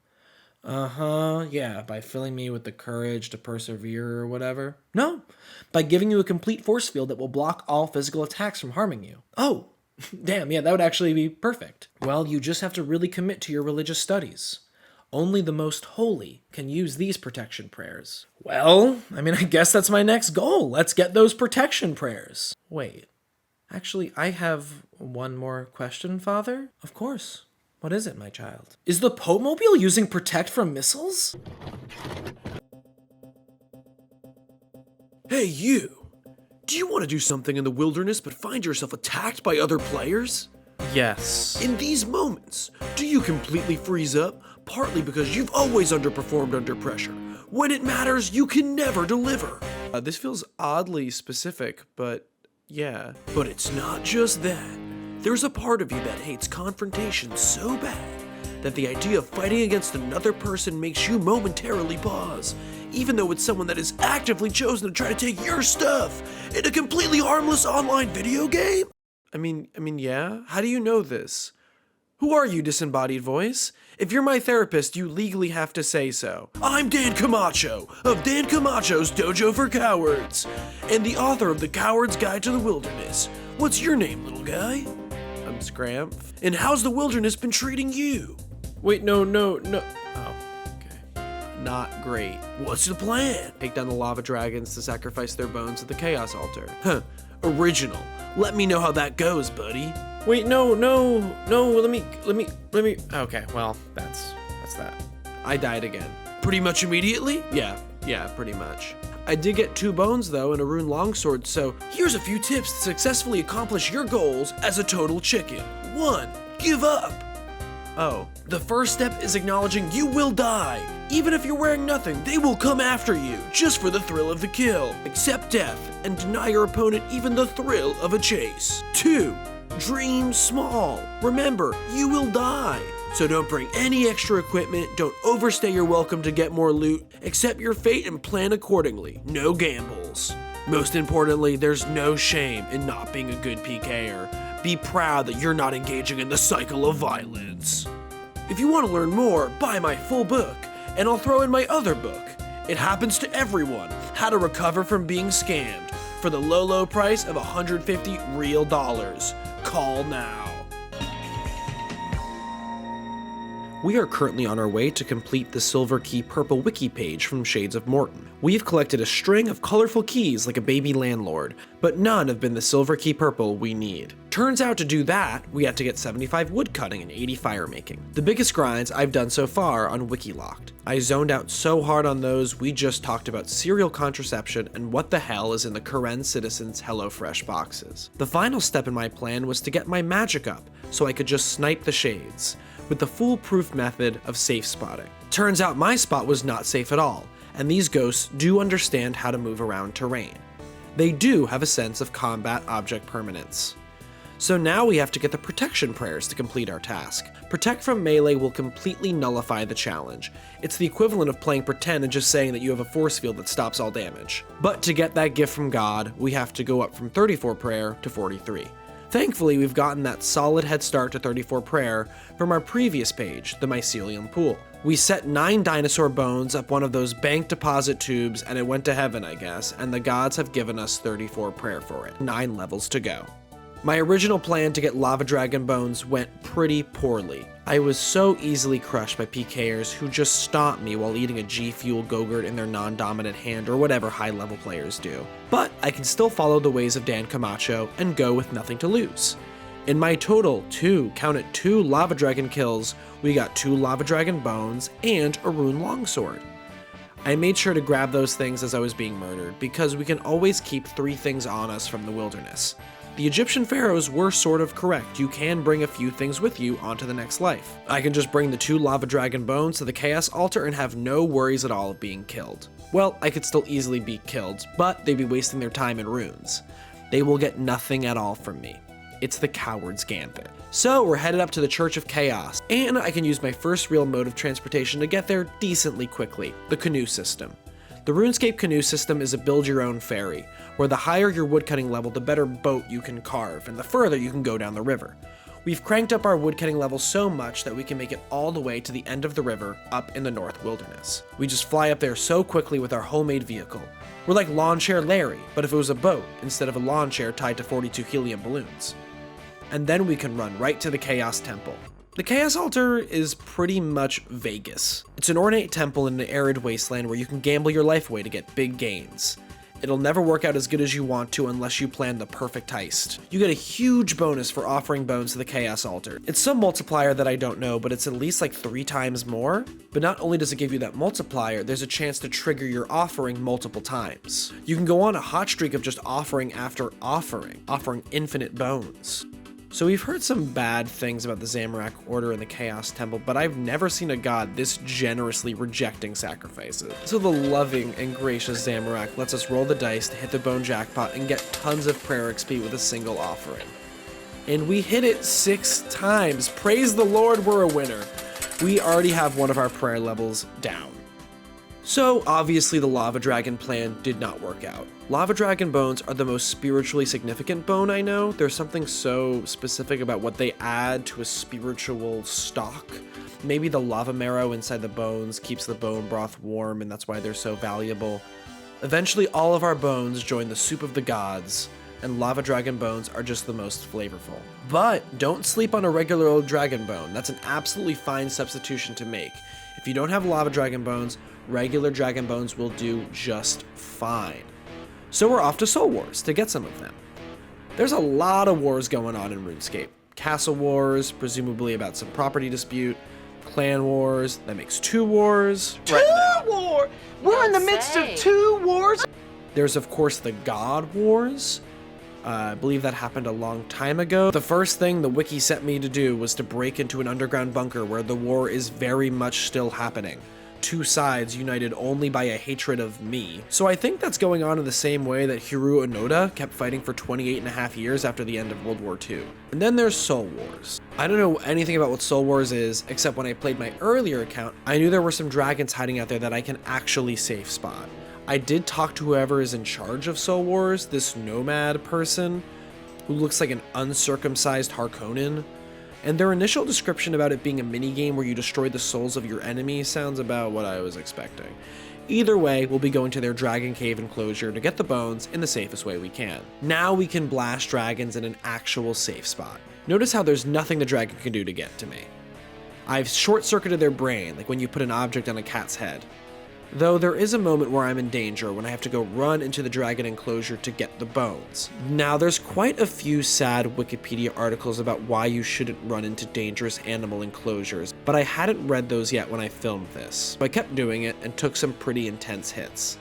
Yeah, by filling me with the courage to persevere or whatever. No, by giving you a complete force field that will block all physical attacks from harming you. Oh, damn, yeah, that would actually be perfect. Well, you just have to really commit to your religious studies. Only the most holy can use these protection prayers. Well, I guess that's my next goal. Let's get those protection prayers. Wait, actually, I have one more question, Father. Of course. What is it, my child? Is the Pope-mobile using protect from missiles? Hey, you! Do you want to do something in the wilderness but find yourself attacked by other players? Yes. In these moments, do you completely freeze up? Partly because you've always underperformed under pressure. When it matters, you can never deliver. This feels oddly specific, but yeah. But it's not just that. There's a part of you that hates confrontation so bad that the idea of fighting against another person makes you momentarily pause, even though it's someone that is actively chosen to try to take your stuff in a completely harmless online video game? Yeah? How do you know this? Who are you, disembodied voice? If you're my therapist, you legally have to say so. I'm Dan Camacho of Dan Camacho's Dojo for Cowards, and the author of The Coward's Guide to the Wilderness. What's your name, little guy? I'm Scramp. And how's the wilderness been treating you? Wait, no. Oh, okay. Not great. What's the plan? Take down the lava dragons to sacrifice their bones at the Chaos Altar. Huh, original. Let me know how that goes, buddy. Wait, no, let me, okay, well, that's that. I died again. Pretty much immediately? Yeah, pretty much. I did get 2 bones, though, and a rune longsword, so here's a few tips to successfully accomplish your goals as a total chicken. 1, give up. Oh. The first step is acknowledging you will die. Even if you're wearing nothing, they will come after you, just for the thrill of the kill. Accept death, and deny your opponent even the thrill of a chase. 2, dream small. Remember, you will die. So don't bring any extra equipment, don't overstay your welcome to get more loot, accept your fate and plan accordingly. No gambles. Most importantly, there's no shame in not being a good PKer. Be proud that you're not engaging in the cycle of violence. If you want to learn more, buy my full book, and I'll throw in my other book. It happens to everyone, How to Recover from Being Scammed, for the low price of $150 real. Call now. We are currently on our way to complete the Silver Key Purple wiki page from Shades of Morton. We've collected a string of colorful keys like a baby landlord, but none have been the Silver Key Purple we need. Turns out to do that, we had to get 75 wood cutting and 80 fire making. The biggest grinds I've done so far on WikiLocked. I zoned out so hard on those, we just talked about serial contraception and what the hell is in the Karen Citizens HelloFresh boxes. The final step in my plan was to get my magic up, so I could just snipe the shades, with the foolproof method of safe spotting. Turns out my spot was not safe at all, and these ghosts do understand how to move around terrain. They do have a sense of combat object permanence. So now we have to get the protection prayers to complete our task. Protect from melee will completely nullify the challenge. It's the equivalent of playing pretend and just saying that you have a force field that stops all damage. But to get that gift from God, we have to go up from 34 prayer to 43. Thankfully, we've gotten that solid head start to 34 prayer from our previous page, the Mycelium Pool. We set 9 dinosaur bones up one of those bank deposit tubes and it went to heaven, I guess, and the gods have given us 34 prayer for it. 9 levels to go. My original plan to get lava dragon bones went pretty poorly. I was so easily crushed by PKers who just stomped me while eating a G Fuel Go-Gurt in their non-dominant hand or whatever high-level players do. But I can still follow the ways of Dan Camacho and go with nothing to lose. In my total 2 lava dragon kills, we got 2 lava dragon bones and a rune longsword. I made sure to grab those things as I was being murdered because we can always keep 3 things on us from the wilderness. The Egyptian pharaohs were sort of correct. You can bring a few things with you onto the next life. I can just bring the 2 lava dragon bones to the chaos altar and have no worries at all of being killed. Well, I could still easily be killed, but they'd be wasting their time in runes. They will get nothing at all from me. It's the coward's gambit. So we're headed up to the Church of Chaos, and I can use my first real mode of transportation to get there decently quickly, the canoe system. The Runescape canoe system is a build-your-own ferry, where the higher your woodcutting level, the better boat you can carve, and the further you can go down the river. We've cranked up our woodcutting level so much that we can make it all the way to the end of the river up in the North Wilderness. We just fly up there so quickly with our homemade vehicle. We're like Lawn Chair Larry, but if it was a boat instead of a lawn chair tied to 42 helium balloons. And then we can run right to the Chaos Temple. The Chaos Altar is pretty much Vegas. It's an ornate temple in an arid wasteland where you can gamble your life away to get big gains. It'll never work out as good as you want to unless you plan the perfect heist. You get a huge bonus for offering bones to the Chaos Altar. It's some multiplier that I don't know, but it's at least like 3 times more. But not only does it give you that multiplier, there's a chance to trigger your offering multiple times. You can go on a hot streak of just offering after offering infinite bones. So we've heard some bad things about the Zamorak Order and the Chaos Temple, but I've never seen a god this generously rejecting sacrifices. So the loving and gracious Zamorak lets us roll the dice to hit the bone jackpot and get tons of prayer XP with a single offering. And we hit it 6 times. Praise the Lord, we're a winner. We already have one of our prayer levels down. So obviously the Lava Dragon plan did not work out. Lava Dragon bones are the most spiritually significant bone I know. There's something so specific about what they add to a spiritual stock. Maybe the lava marrow inside the bones keeps the bone broth warm and that's why they're so valuable. Eventually all of our bones join the soup of the gods, and Lava Dragon bones are just the most flavorful. But don't sleep on a regular old dragon bone. That's an absolutely fine substitution to make. If you don't have Lava Dragon bones, regular dragon bones will do just fine. So we're off to Soul Wars to get some of them. There's a lot of wars going on in RuneScape. Castle wars, presumably about some property dispute. Clan wars, that makes 2 wars. 2 wars? We're in the midst of 2 wars? There's of course the God Wars. I believe that happened a long time ago. The first thing the wiki set me to do was to break into an underground bunker where the war is very much still happening. 2 sides united only by a hatred of me. So I think that's going on in the same way that Hiru Onoda kept fighting for 28.5 years after the end of World War II. And then there's Soul Wars. I don't know anything about what Soul Wars is, except when I played my earlier account, I knew there were some dragons hiding out there that I can actually safe spot. I did talk to whoever is in charge of Soul Wars, this nomad person, who looks like an uncircumcised Harkonnen. And their initial description about it being a minigame where you destroy the souls of your enemies sounds about what I was expecting. Either way, we'll be going to their dragon cave enclosure to get the bones in the safest way we can. Now we can blast dragons in an actual safe spot. Notice how there's nothing the dragon can do to get to me. I've short-circuited their brain, like when you put an object on a cat's head. Though there is a moment where I'm in danger when I have to go run into the dragon enclosure to get the bones. Now there's quite a few sad Wikipedia articles about why you shouldn't run into dangerous animal enclosures, but I hadn't read those yet when I filmed this, so I kept doing it and took some pretty intense hits.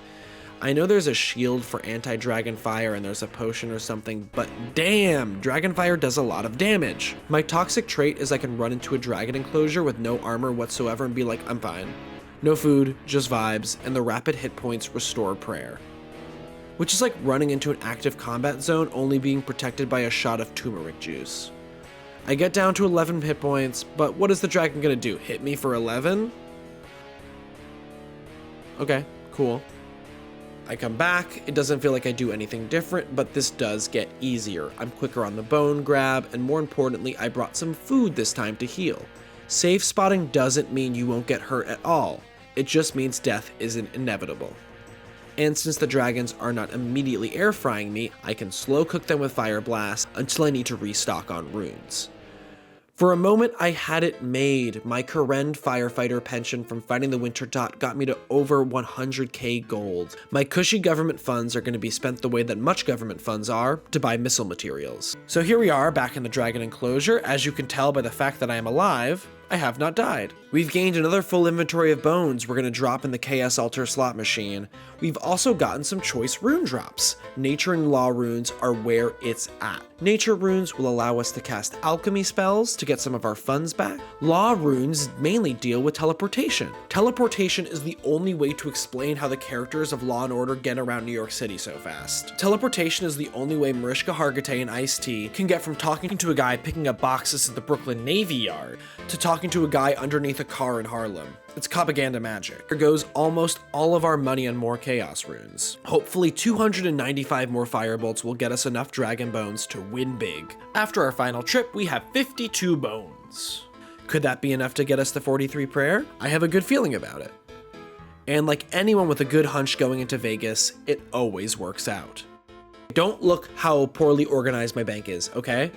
I know there's a shield for anti-dragon fire and there's a potion or something, but damn, dragon fire does a lot of damage. My toxic trait is I can run into a dragon enclosure with no armor whatsoever and be like, I'm fine. No food, just vibes, and the rapid hit points restore prayer. Which is like running into an active combat zone only being protected by a shot of turmeric juice. I get down to 11 hit points, but what is the dragon gonna do? Hit me for 11? Okay, cool. I come back, it doesn't feel like I do anything different, but this does get easier. I'm quicker on the bone grab, and more importantly, I brought some food this time to heal. Safe spotting doesn't mean you won't get hurt at all. It just means death isn't inevitable. And since the dragons are not immediately air frying me, I can slow cook them with fire blast until I need to restock on runes. For a moment, I had it made. My Karen firefighter pension from fighting the winter dot got me to over 100k gold. My cushy government funds are going to be spent the way that much government funds are, to buy missile materials. So here we are, back in the dragon enclosure. As you can tell by the fact that I am alive, I have not died. We've gained another full inventory of bones we're going to drop in the Chaos Altar slot machine. We've also gotten some choice rune drops. Nature and law runes are where it's at. Nature runes will allow us to cast alchemy spells to get some of our funds back. Law runes mainly deal with teleportation. Teleportation is the only way to explain how the characters of Law and Order get around New York City so fast. Teleportation is the only way Mariska Hargitay and Ice-T can get from talking to a guy picking up boxes at the Brooklyn Navy Yard to talking to a guy underneath a car in Harlem. It's propaganda magic. There goes almost all of our money on more chaos runes. Hopefully 295 more firebolts will get us enough dragon bones to win big. After our final trip, we have 52 bones. Could that be enough to get us to 43 prayer? I have a good feeling about it. And like anyone with a good hunch going into Vegas, it always works out. Don't look how poorly organized my bank is, okay?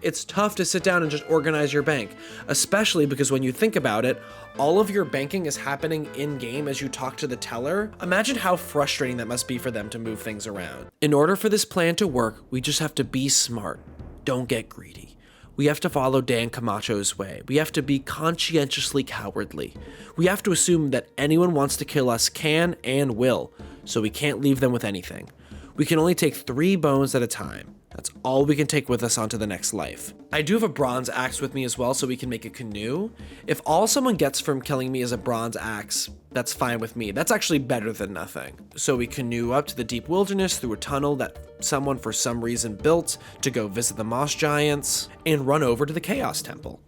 It's tough to sit down and just organize your bank, especially because when you think about it, all of your banking is happening in-game as you talk to the teller. Imagine how frustrating that must be for them to move things around. In order for this plan to work, we just have to be smart. Don't get greedy. We have to follow Dan Camacho's way. We have to be conscientiously cowardly. We have to assume that anyone wants to kill us can and will, so we can't leave them with anything. We can only take 3 bones at a time. That's all we can take with us onto the next life. I do have a bronze axe with me as well, so we can make a canoe. If all someone gets from killing me is a bronze axe, that's fine with me. That's actually better than nothing. So we canoe up to the deep wilderness through a tunnel that someone for some reason built to go visit the moss giants and run over to the Chaos Temple.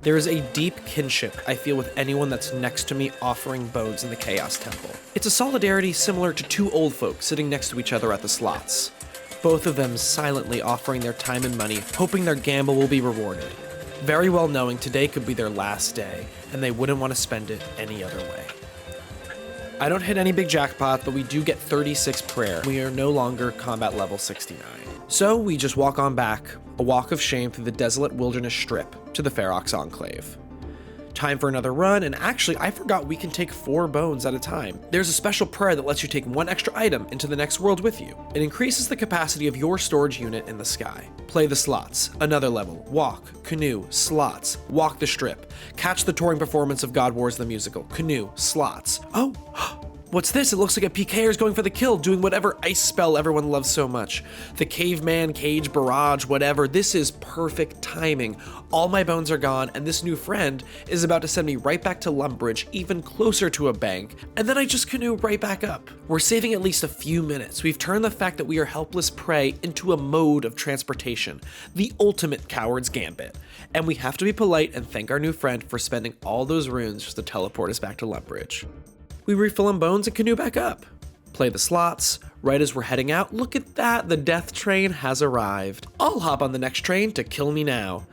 There is a deep kinship I feel with anyone that's next to me offering bones in the Chaos Temple. It's a solidarity similar to 2 old folks sitting next to each other at the slots, both of them silently offering their time and money, hoping their gamble will be rewarded, very well knowing today could be their last day, and they wouldn't want to spend it any other way. I don't hit any big jackpot, but we do get 36 prayer. We are no longer combat level 69. So we just walk on back, a walk of shame through the desolate wilderness strip to the Ferox Enclave. Time for another run, and actually I forgot we can take 4 bones at a time. There's a special prayer that lets you take 1 extra item into the next world with you. It increases the capacity of your storage unit in the sky. Play the slots, another level, walk, canoe, slots, walk the strip, catch the touring performance of God Wars the Musical, canoe, slots. Oh, what's this? It looks like a PKer is going for the kill, doing whatever ice spell everyone loves so much. The caveman, cage, barrage, whatever. This is perfect timing. All my bones are gone, and this new friend is about to send me right back to Lumbridge, even closer to a bank, and then I just canoe right back up. We're saving at least a few minutes. We've turned the fact that we are helpless prey into a mode of transportation, the ultimate coward's gambit. And we have to be polite and thank our new friend for spending all those runes just to teleport us back to Lumbridge. We refill on bones and canoe back up. Play the slots. Right as we're heading out, look at that, the death train has arrived. I'll hop on the next train to kill me now.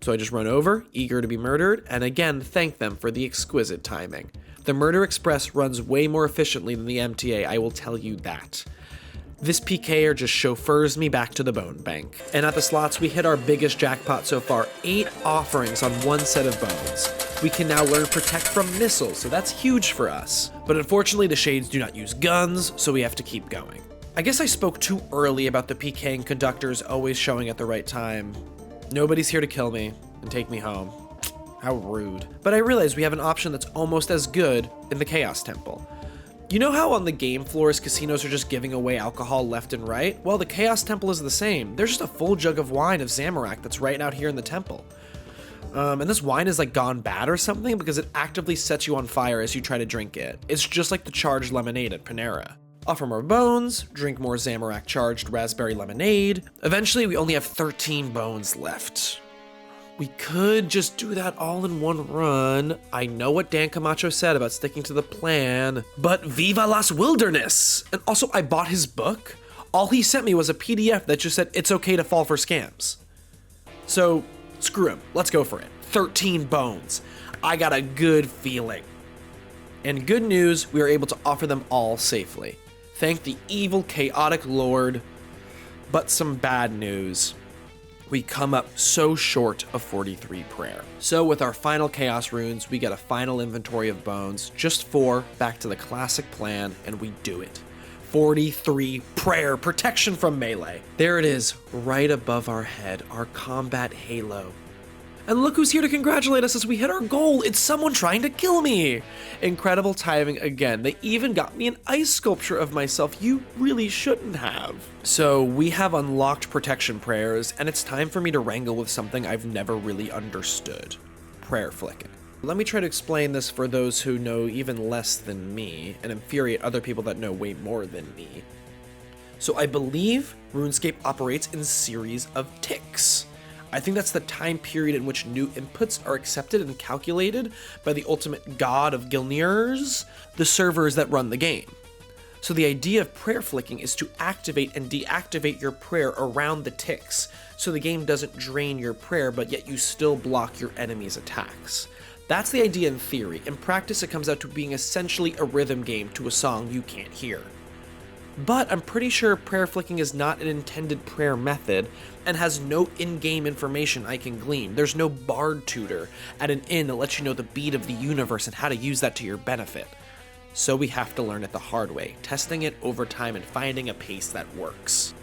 So I just run over, eager to be murdered, and again thank them for the exquisite timing. The Murder Express runs way more efficiently than the MTA, I will tell you that. This PKer just chauffeurs me back to the bone bank. And at the slots, we hit our biggest jackpot so far, 8 offerings on 1 set of bones. We can now learn Protect from missiles, so that's huge for us. But unfortunately, the Shades do not use guns, so we have to keep going. I guess I spoke too early about the PKing conductors always showing at the right time. Nobody's here to kill me and take me home. How rude. But I realize we have an option that's almost as good in the Chaos Temple. You know how on the game floors, casinos are just giving away alcohol left and right? Well, the Chaos Temple is the same. There's just a full jug of wine of Zamorak that's right out here in the temple. And this wine is like gone bad or something because it actively sets you on fire as you try to drink it. It's just like the charged lemonade at Panera. Offer more bones, drink more Zamorak charged raspberry lemonade. Eventually, we only have 13 bones left. We could just do that all in one run. I know what Dan Camacho said about sticking to the plan, but viva las wilderness! And also, I bought his book. All he sent me was a PDF that just said it's okay to fall for scams. So, screw him. Let's go for it. 13 bones. I got a good feeling. And good news, we are able to offer them all safely. Thank the evil, chaotic lord. But some bad news. We come up so short of 43 prayer. So with our final chaos runes, we get a final inventory of bones, just 4, back to the classic plan, and we do it. 43 prayer, protection from melee. There it is, right above our head, our combat halo. And look who's here to congratulate us as we hit our goal. It's someone trying to kill me. Incredible timing again. They even got me an ice sculpture of myself. You really shouldn't have. So we have unlocked protection prayers, and it's time for me to wrangle with something I've never really understood. Prayer flicking. Let me try to explain this for those who know even less than me, and infuriate other people that know way more than me. So I believe RuneScape operates in series of ticks. I think that's the time period in which new inputs are accepted and calculated by the ultimate god of Gilnears, the servers that run the game. So the idea of prayer flicking is to activate and deactivate your prayer around the ticks, so the game doesn't drain your prayer, but yet you still block your enemy's attacks. That's the idea in theory. In practice, it comes out to being essentially a rhythm game to a song you can't hear. But I'm pretty sure prayer flicking is not an intended prayer method and has no in-game information I can glean. There's no bard tutor at an inn that lets you know the beat of the universe and how to use that to your benefit. So we have to learn it the hard way, testing it over time and finding a pace that works.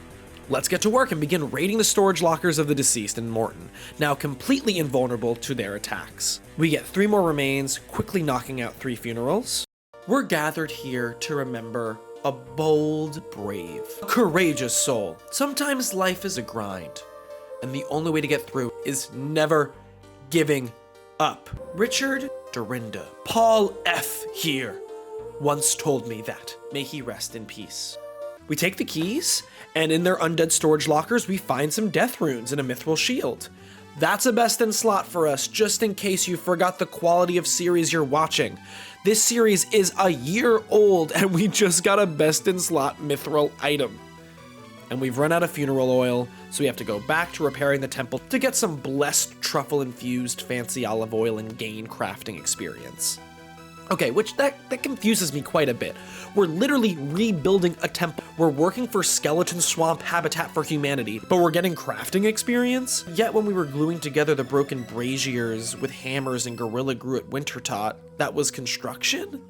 Let's get to work and begin raiding the storage lockers of the deceased in Morton, now completely invulnerable to their attacks. We get 3 more remains, quickly knocking out 3 funerals. We're gathered here to remember a bold, brave, courageous soul. Sometimes life is a grind, and the only way to get through is never giving up. Richard Dorinda, Paul F. here, once told me that. May he rest in peace. We take the keys, and in their undead storage lockers, we find some death runes and a mithril shield. That's a best in slot for us, just in case you forgot the quality of series you're watching. This series is a year old, and we just got a best in slot mithril item. And we've run out of funeral oil, so we have to go back to repairing the temple to get some blessed truffle-infused fancy olive oil and gain crafting experience. Okay, which that confuses me quite a bit. We're literally rebuilding a temple. We're working for Skeleton Swamp Habitat for Humanity, but we're getting crafting experience? Yet when we were gluing together the broken braziers with hammers and Gorilla Glue at Wintertot, that was construction?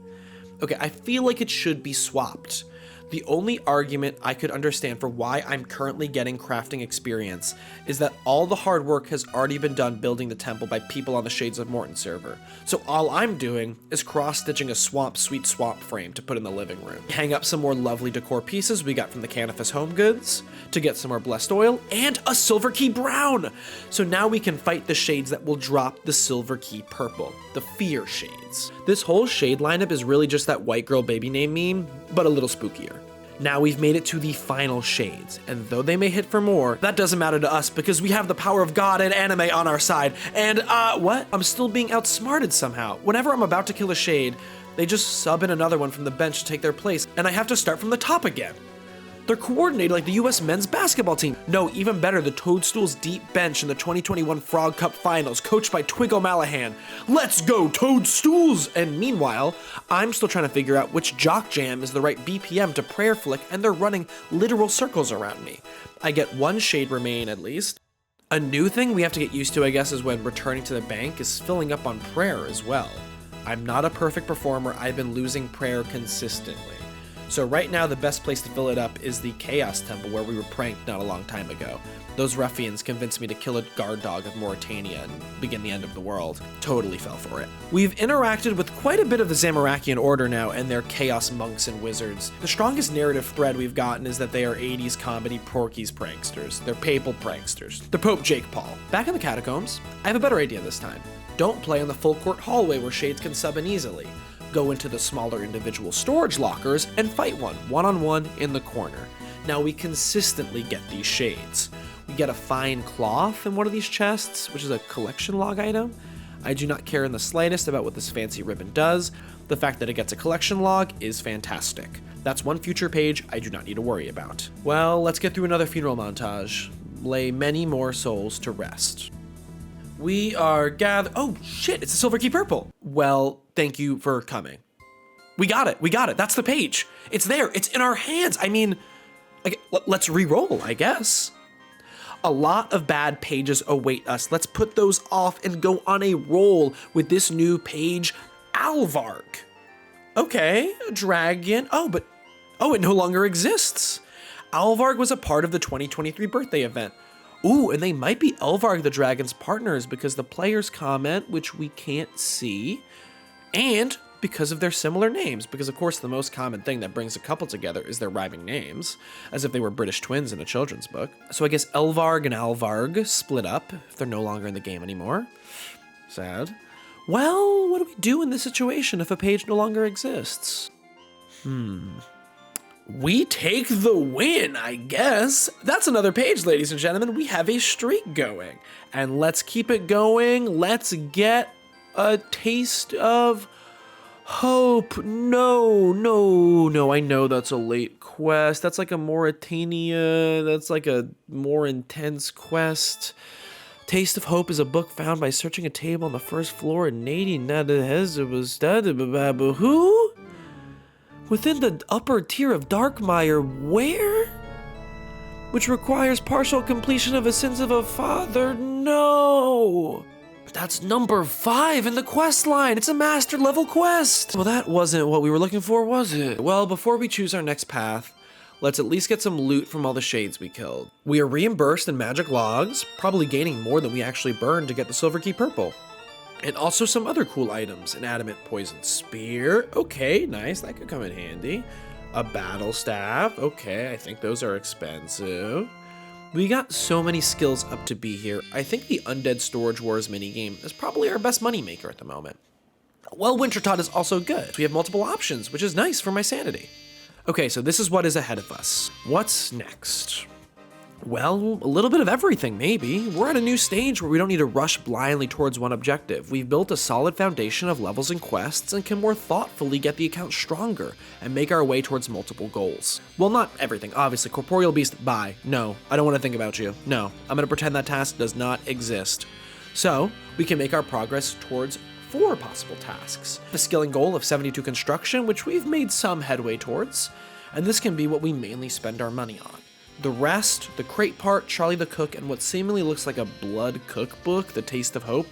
Okay, I feel like it should be swapped. The only argument I could understand for why I'm currently getting crafting experience is that all the hard work has already been done building the temple by people on the Shades of Morton server. So all I'm doing is cross-stitching a sweet swamp frame to put in the living room. Hang up some more lovely decor pieces we got from the Canifus Home Goods to get some more blessed oil and a silver key brown. So now we can fight the shades that will drop the silver key purple, the fear shades. This whole shade lineup is really just that white girl baby name meme, but a little spookier. Now we've made it to the final shades, and though they may hit for more, that doesn't matter to us because we have the power of God and anime on our side. And, what? I'm still being outsmarted somehow. Whenever I'm about to kill a shade, they just sub in another one from the bench to take their place, and I have to start from the top again. They're coordinated like the US men's basketball team. No, even better, the Toadstools deep bench in the 2021 Frog Cup Finals, coached by Twig O'Mallahan. Let's go, Toadstools! And meanwhile, I'm still trying to figure out which jock jam is the right BPM to prayer flick, and they're running literal circles around me. I get 1 shade remain at least. A new thing we have to get used to, I guess, is when returning to the bank is filling up on prayer as well. I'm not a perfect performer, I've been losing prayer consistently. So right now, the best place to fill it up is the Chaos Temple where we were pranked not a long time ago. Those ruffians convinced me to kill a guard dog of Mauritania and begin the end of the world. Totally fell for it. We've interacted with quite a bit of the Zamorakian Order now and their chaos monks and wizards. The strongest narrative thread we've gotten is that they are 80s comedy Porky's pranksters. They're papal pranksters. They're Pope Jake Paul. Back in the catacombs, I have a better idea this time. Don't play in the full court hallway where shades can sub in easily. Go into the smaller individual storage lockers and fight one-on-one in the corner. Now we consistently get these shades. We get a fine cloth in one of these chests, which is a collection log item. I do not care in the slightest about what this fancy ribbon does. The fact that it gets a collection log is fantastic. That's one future page I do not need to worry about. Well, let's get through another funeral montage. Lay many more souls to rest. We are oh shit, it's a Silver Key Purple. Well, thank you for coming. We got it, that's the page. It's there, it's in our hands. I mean, let's re-roll, I guess. A lot of bad pages await us. Let's put those off and go on a roll with this new page, Alvarg. Okay, a dragon. Oh, it no longer exists. Alvarg was a part of the 2023 birthday event. Ooh, and they might be Alvarg the dragon's partners because the players comment, which we can't see, and because of their similar names, because of course the most common thing that brings a couple together is their rhyming names, as if they were British twins in a children's book. So I guess Elvarg and Alvarg split up if they're no longer in the game anymore. Sad. Well, what do we do in this situation if a page no longer exists? We take the win, I guess. That's another page, ladies and gentlemen. We have a streak going. And let's keep it going. Let's get a taste of hope. No, I know that's a late quest. That's like a Mauritania. That's like a more intense quest. Taste of Hope is a book found by searching a table on the first floor in who? Within the upper tier of Darkmire, where? Which requires partial completion of a sins of a father. No! That's number 5 in the quest line. It's a master level quest. Well, that wasn't what we were looking for, was it? Well, before we choose our next path, let's at least get some loot from all the shades we killed. We are reimbursed in magic logs, probably gaining more than we actually burned to get the Silver Key Purple. And also some other cool items. An adamant poison spear. Okay, nice, that could come in handy. A battle staff. Okay, I think those are expensive. We got so many skills up to be here. I think the Undead Storage Wars minigame is probably our best moneymaker at the moment. Well, Wintertot is also good. We have multiple options, which is nice for my sanity. Okay, so this is what is ahead of us. What's next? Well, a little bit of everything, maybe. We're at a new stage where we don't need to rush blindly towards one objective. We've built a solid foundation of levels and quests and can more thoughtfully get the account stronger and make our way towards multiple goals. Well, not everything, obviously. Corporeal Beast, bye. No, I don't want to think about you. No, I'm going to pretend that task does not exist. So, we can make our progress towards 4 possible tasks. The skilling goal of 72 construction, which we've made some headway towards, and this can be what we mainly spend our money on. The rest, the crate part, Charlie the Cook, and what seemingly looks like a blood cookbook, The Taste of Hope,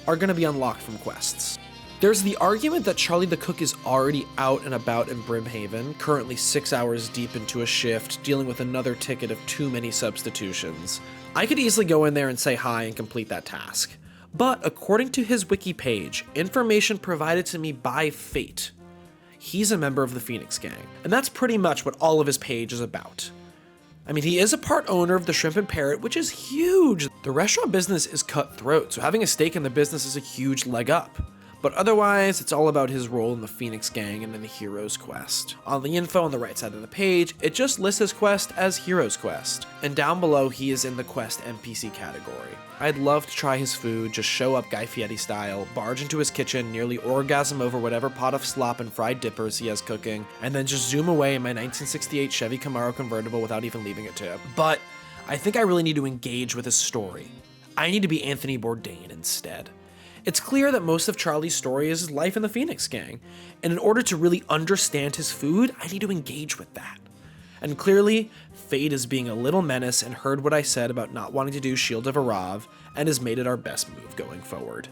are going to be unlocked from quests. There's the argument that Charlie the Cook is already out and about in Brimhaven, currently 6 hours deep into a shift, dealing with another ticket of too many substitutions. I could easily go in there and say hi and complete that task. But according to his wiki page, information provided to me by Fate, he's a member of the Phoenix Gang. And that's pretty much what all of his page is about. I mean, he is a part owner of the Shrimp and Parrot, which is huge. The restaurant business is cutthroat, so having a stake in the business is a huge leg up. But otherwise, it's all about his role in the Phoenix Gang and in the Hero's Quest. On the info on the right side of the page, it just lists his quest as Hero's Quest. And down below, he is in the quest NPC category. I'd love to try his food, just show up Guy Fieri style, barge into his kitchen, nearly orgasm over whatever pot of slop and fried dippers he has cooking, and then just zoom away in my 1968 Chevy Camaro convertible without even leaving a tip. But I think I really need to engage with his story. I need to be Anthony Bourdain instead. It's clear that most of Charlie's story is his life in the Phoenix Gang, and in order to really understand his food, I need to engage with that. And clearly, Fate is being a little menace and heard what I said about not wanting to do Shield of Arav, and has made it our best move going forward.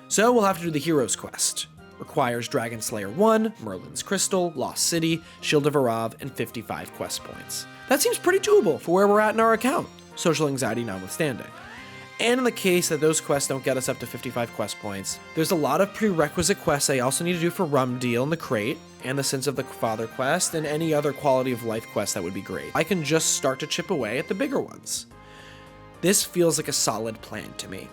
So we'll have to do the Hero's Quest. Requires Dragon Slayer 1, Merlin's Crystal, Lost City, Shield of Arav, and 55 quest points. That seems pretty doable for where we're at in our account, social anxiety notwithstanding. And in the case that those quests don't get us up to 55 quest points, there's a lot of prerequisite quests I also need to do for Rum Deal and the Crate, and the Sins of the Father quest, and any other quality of life quest that would be great. I can just start to chip away at the bigger ones. This feels like a solid plan to me.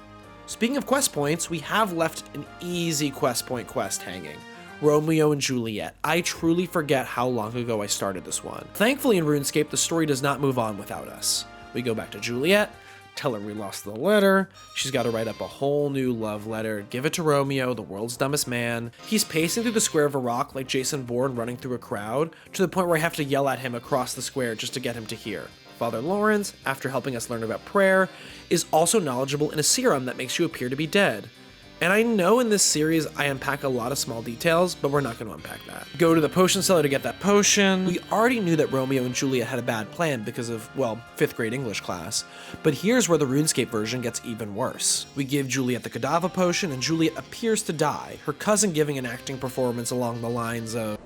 Speaking of quest points, we have left an easy quest point quest hanging. Romeo and Juliet. I truly forget how long ago I started this one. Thankfully in RuneScape, the story does not move on without us. We go back to Juliet, tell her we lost the letter. She's got to write up a whole new love letter, give it to Romeo, the world's dumbest man. He's pacing through the square of a rock like Jason Bourne running through a crowd, to the point where I have to yell at him across the square just to get him to hear. Father Lawrence, after helping us learn about prayer, is also knowledgeable in a serum that makes you appear to be dead. And I know in this series I unpack a lot of small details, but we're not going to unpack that. Go to the potion seller to get that potion. We already knew that Romeo and Juliet had a bad plan because of, well, 5th grade English class. But here's where the Runescape version gets even worse. We give Juliet the Cadaver potion and Juliet appears to die, her cousin giving an acting performance along the lines of,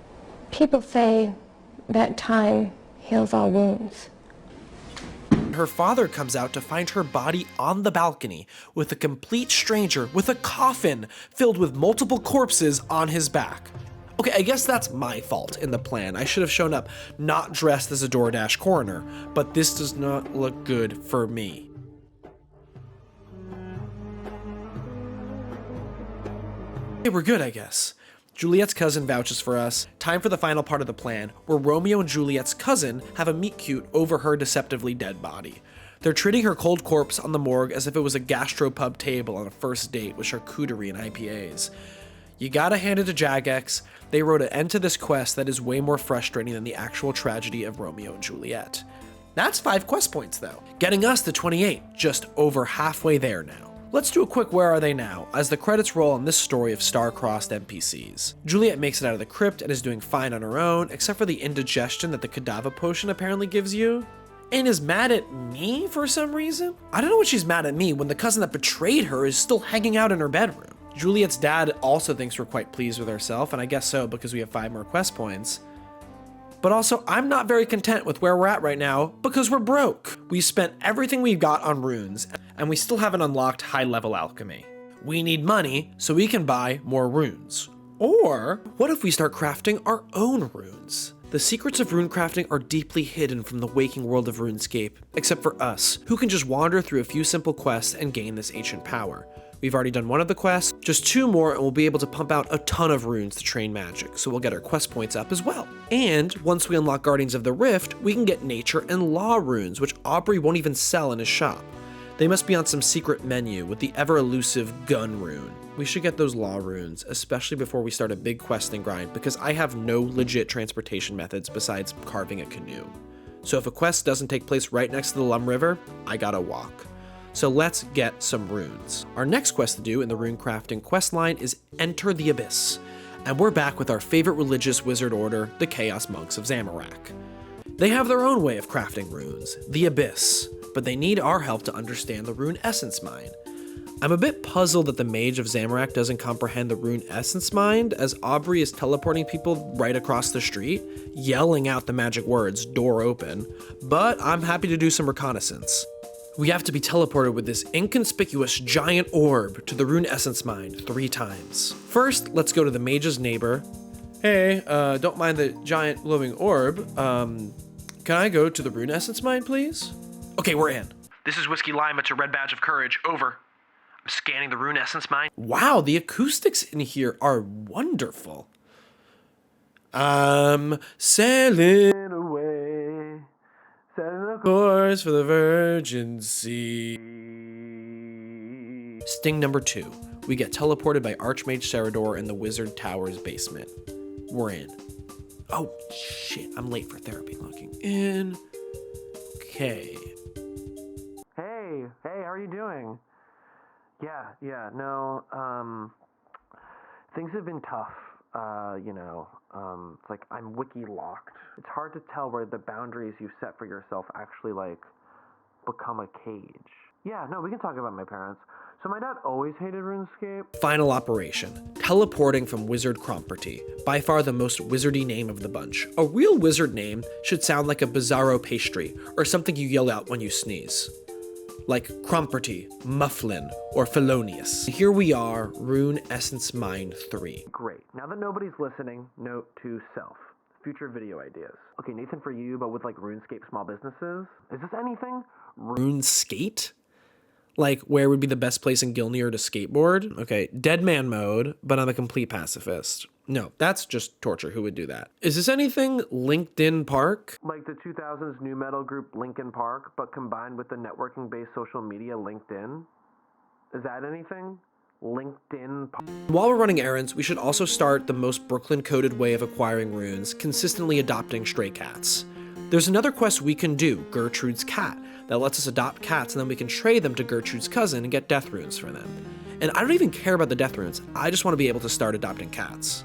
"People say that time heals all wounds." Her father comes out to find her body on the balcony with a complete stranger with a coffin filled with multiple corpses on his back. Okay, I guess that's my fault in the plan. I should have shown up not dressed as a DoorDash coroner, but this does not look good for me. Okay, we're good, I guess. Juliet's cousin vouches for us. Time for the final part of the plan, where Romeo and Juliet's cousin have a meet cute over her deceptively dead body. They're treating her cold corpse on the morgue as if it was a gastropub table on a first date with charcuterie and IPAs. You gotta hand it to Jagex, they wrote an end to this quest that is way more frustrating than the actual tragedy of Romeo and Juliet. That's 5 quest points though, getting us to 28, just over halfway there now. Let's do a quick Where Are They Now, as the credits roll on this story of star-crossed NPCs. Juliet makes it out of the crypt and is doing fine on her own, except for the indigestion that the Cadaver potion apparently gives you, and is mad at me for some reason? I don't know what she's mad at me when the cousin that betrayed her is still hanging out in her bedroom. Juliet's dad also thinks we're quite pleased with herself, and I guess so because we have 5 more quest points. But also, I'm not very content with where we're at right now because we're broke. We spent everything we've got on runes, and we still haven't unlocked high-level alchemy. We need money so we can buy more runes. Or, what if we start crafting our own runes? The secrets of rune crafting are deeply hidden from the waking world of RuneScape, except for us, who can just wander through a few simple quests and gain this ancient power. We've already done one of the quests, just 2 more and we'll be able to pump out a ton of runes to train magic, so we'll get our quest points up as well. And once we unlock Guardians of the Rift, we can get nature and law runes, which Aubrey won't even sell in his shop. They must be on some secret menu with the ever-elusive gun rune. We should get those law runes, especially before we start a big questing grind, because I have no legit transportation methods besides carving a canoe. So if a quest doesn't take place right next to the Lum River, I gotta walk. So let's get some runes. Our next quest to do in the rune crafting quest line is Enter the Abyss. And we're back with our favorite religious wizard order, the Chaos Monks of Zamorak. They have their own way of crafting runes, the Abyss, but they need our help to understand the rune essence mine. I'm a bit puzzled that the Mage of Zamorak doesn't comprehend the rune essence mine, as Aubrey is teleporting people right across the street, yelling out the magic words, door open, but I'm happy to do some reconnaissance. We have to be teleported with this inconspicuous giant orb to the rune essence mine 3 times. First, let's go to the mage's neighbor. Hey, don't mind the giant glowing orb. Can I go to the rune essence mine, please? Okay, we're in. This is Whiskey Lima to Red Badge of Courage, over. I'm scanning the rune essence mine. Wow, the acoustics in here are wonderful. I'm sailing away. Setting a course for the Virgin Sea. Sting number 2. We get teleported by Archmage Serador in the Wizard Tower's basement. We're in. Oh, shit. I'm late for therapy. Logging in. Okay. Hey, how are you doing? Yeah, no, things have been tough, it's like I'm WikiLocked. It's hard to tell where the boundaries you set for yourself actually, become a cage. Yeah, no, we can talk about my parents. So my dad always hated RuneScape. Final operation. Teleporting from Wizard Cromperty. By far the most wizardy name of the bunch. A real wizard name should sound like a bizarro pastry, or something you yell out when you sneeze. Like Cromperty, Mufflin, or Felonious. Here we are, Rune Essence Mine 3. Great. Now that nobody's listening, note to self. Future video ideas. Okay, Nathan, for you, but with RuneScape small businesses. Is this anything? RuneSkate? Where would be the best place in Gilnear to skateboard? Okay, dead man mode, but I'm a complete pacifist. No, that's just torture. Who would do that? Is this anything LinkedIn Park? Like the 2000s nu metal group Linkin Park, but combined with the networking-based social media LinkedIn? Is that anything? LinkedIn Park. While we're running errands, we should also start the most Brooklyn-coded way of acquiring runes, consistently adopting stray cats. There's another quest we can do, Gertrude's Cat, that lets us adopt cats and then we can trade them to Gertrude's cousin and get death runes for them. And I don't even care about the death runes, I just want to be able to start adopting cats.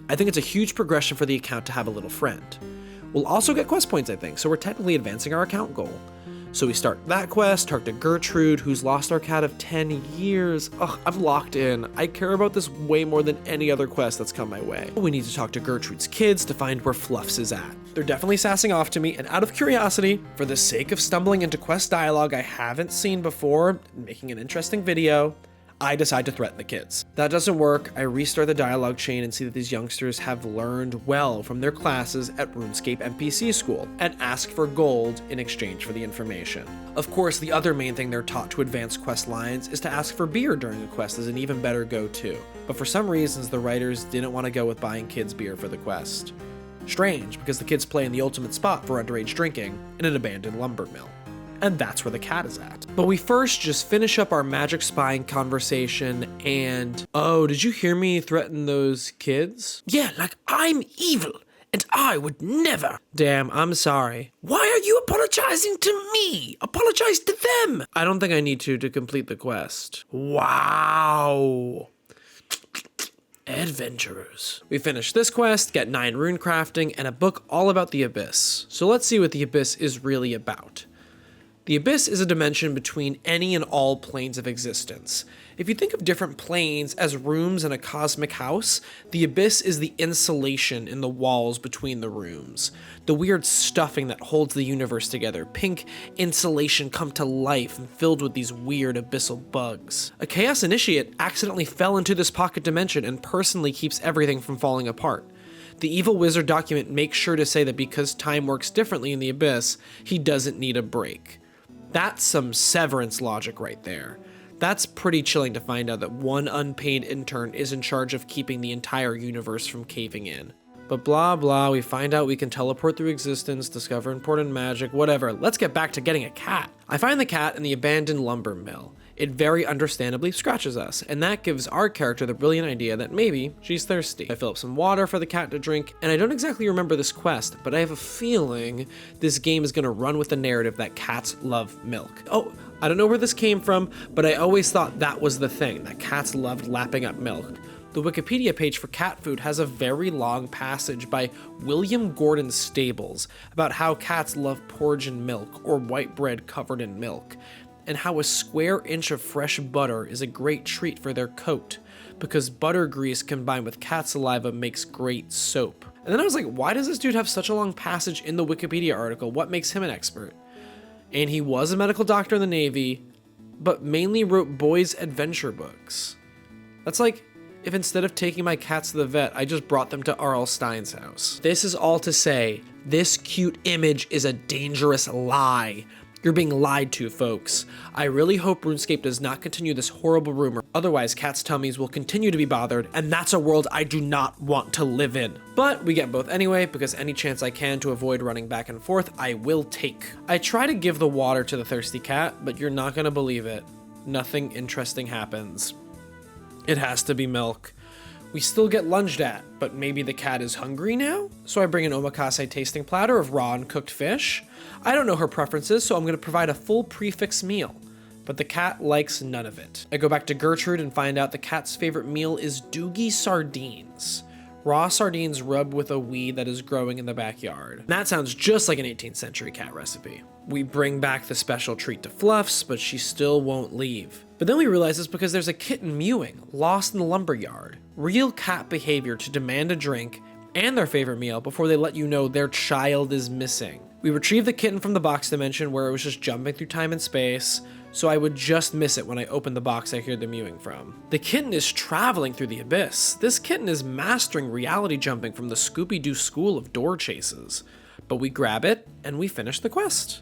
I think it's a huge progression for the account to have a little friend. We'll also get quest points, I think, so we're technically advancing our account goal. So we start that quest, talk to Gertrude, who's lost our cat of 10 years. Ugh, I'm locked in. I care about this way more than any other quest that's come my way. We need to talk to Gertrude's kids to find where Fluffs is at. They're definitely sassing off to me, and out of curiosity, for the sake of stumbling into quest dialogue I haven't seen before, making an interesting video, I decide to threaten the kids. That doesn't work. I restart the dialogue chain and see that these youngsters have learned well from their classes at Runescape NPC school and ask for gold in exchange for the information. Of course, the other main thing they're taught to advance quest lines is to ask for beer during a quest as an even better go-to. But for some reasons, the writers didn't want to go with buying kids beer for the quest. Strange, because the kids play in the ultimate spot for underage drinking in an abandoned lumber mill. And that's where the cat is at. But we first just finish up our magic spying conversation and... Oh, did you hear me threaten those kids? Yeah, like I'm evil, and I would never. Damn, I'm sorry. Why are you apologizing to me? Apologize to them. I don't think I need to complete the quest. Wow. Adventurers. We finish this quest, get 9 rune crafting, and a book all about the Abyss. So let's see what the Abyss is really about. The Abyss is a dimension between any and all planes of existence. If you think of different planes as rooms in a cosmic house, the Abyss is the insulation in the walls between the rooms. The weird stuffing that holds the universe together, pink insulation come to life and filled with these weird abyssal bugs. A Chaos Initiate accidentally fell into this pocket dimension and personally keeps everything from falling apart. The evil wizard document makes sure to say that because time works differently in the Abyss, he doesn't need a break. That's some severance logic right there. That's pretty chilling to find out that one unpaid intern is in charge of keeping the entire universe from caving in. But blah blah, we find out we can teleport through existence, discover important magic, whatever. Let's get back to getting a cat. I find the cat in the abandoned lumber mill. It very understandably scratches us, and that gives our character the brilliant idea that maybe she's thirsty. I fill up some water for the cat to drink, and I don't exactly remember this quest, but I have a feeling this game is gonna run with the narrative that cats love milk. Oh, I don't know where this came from, but I always thought that was the thing, that cats loved lapping up milk. The Wikipedia page for cat food has a very long passage by William Gordon Stables about how cats love porridge and milk, or white bread covered in milk, and how a square inch of fresh butter is a great treat for their coat, because butter grease combined with cat saliva makes great soap. And then I was like, why does this dude have such a long passage in the Wikipedia article? What makes him an expert? And he was a medical doctor in the Navy, but mainly wrote boys' adventure books. That's like if instead of taking my cats to the vet, I just brought them to R.L. Stein's house. This is all to say, this cute image is a dangerous lie. You're being lied to, folks. I really hope RuneScape does not continue this horrible rumor, otherwise cats' tummies will continue to be bothered, and that's a world I do not want to live in. But we get both anyway, because any chance I can to avoid running back and forth, I will take. I try to give the water to the thirsty cat, but you're not gonna believe it. Nothing interesting happens. It has to be milk. We still get lunged at, but maybe the cat is hungry now? So I bring an omakase tasting platter of raw and cooked fish. I don't know her preferences, so I'm gonna provide a full prefix meal, but the cat likes none of it. I go back to Gertrude and find out the cat's favorite meal is doogie sardines. Raw sardines rubbed with a weed that is growing in the backyard. And that sounds just like an 18th century cat recipe. We bring back the special treat to Fluffs, but she still won't leave. But then we realize it's because there's a kitten mewing, lost in the lumberyard. Real cat behavior to demand a drink and their favorite meal before they let you know their child is missing. We retrieve the kitten from the box dimension where it was just jumping through time and space, so I would just miss it when I open the box I hear the mewing from. The kitten is traveling through the abyss. This kitten is mastering reality jumping from the Scooby-Doo school of door chases. But we grab it and we finish the quest.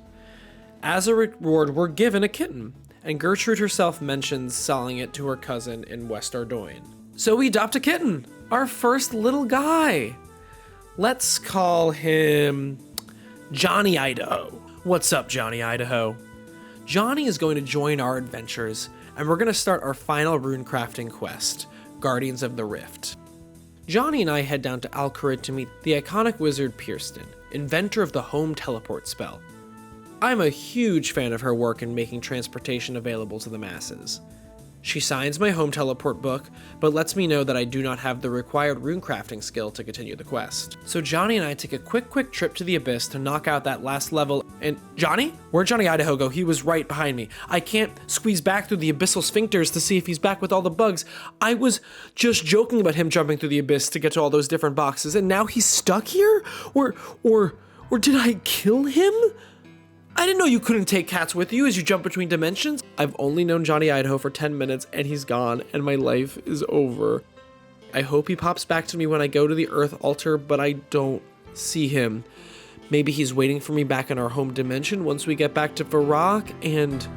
As a reward, we're given a kitten, and Gertrude herself mentions selling it to her cousin in West Ardoyne. So we adopt a kitten. our first little guy. Let's call him Johnny Idaho. What's up, Johnny Idaho? Johnny is going to join our adventures, and we're going to start our final rune crafting quest, Guardians of the Rift. Johnny and I head down to Al-Kharid to meet the iconic wizard Pierston, inventor of the home teleport spell. I'm a huge fan of her work in making transportation available to the masses. She signs my home teleport book, but lets me know that I do not have the required rune crafting skill to continue the quest. So Johnny and I take a quick trip to the Abyss to knock out that last level, and Johnny? Where'd Johnny Idaho go? He was right behind me. I can't squeeze back through the abyssal sphincters to see if he's back with all the bugs. I was just joking about him jumping through the abyss to get to all those different boxes, and now he's stuck here? Or did I kill him? I didn't know you couldn't take cats with you as you jump between dimensions. I've only known Johnny Idaho for 10 minutes and he's gone and my life is over. I hope he pops back to me when I go to the Earth altar, but I don't see him. Maybe he's waiting for me back in our home dimension once we get back to Varrock, and...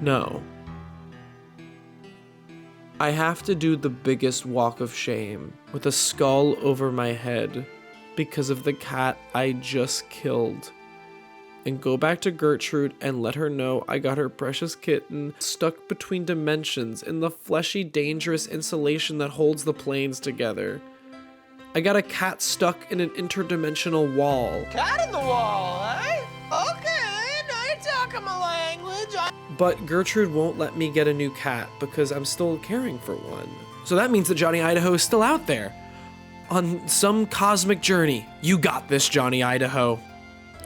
no. I have to do the biggest walk of shame with a skull over my head because of the cat I just killed. And go back to Gertrude and let her know I got her precious kitten stuck between dimensions in the fleshy, dangerous insulation that holds the planes together. I got a cat stuck in an interdimensional wall. Cat in the wall, eh? Okay, now you're talking my language. But Gertrude won't let me get a new cat because I'm still caring for one. So that means that Johnny Idaho is still out there. On some cosmic journey. You got this, Johnny Idaho.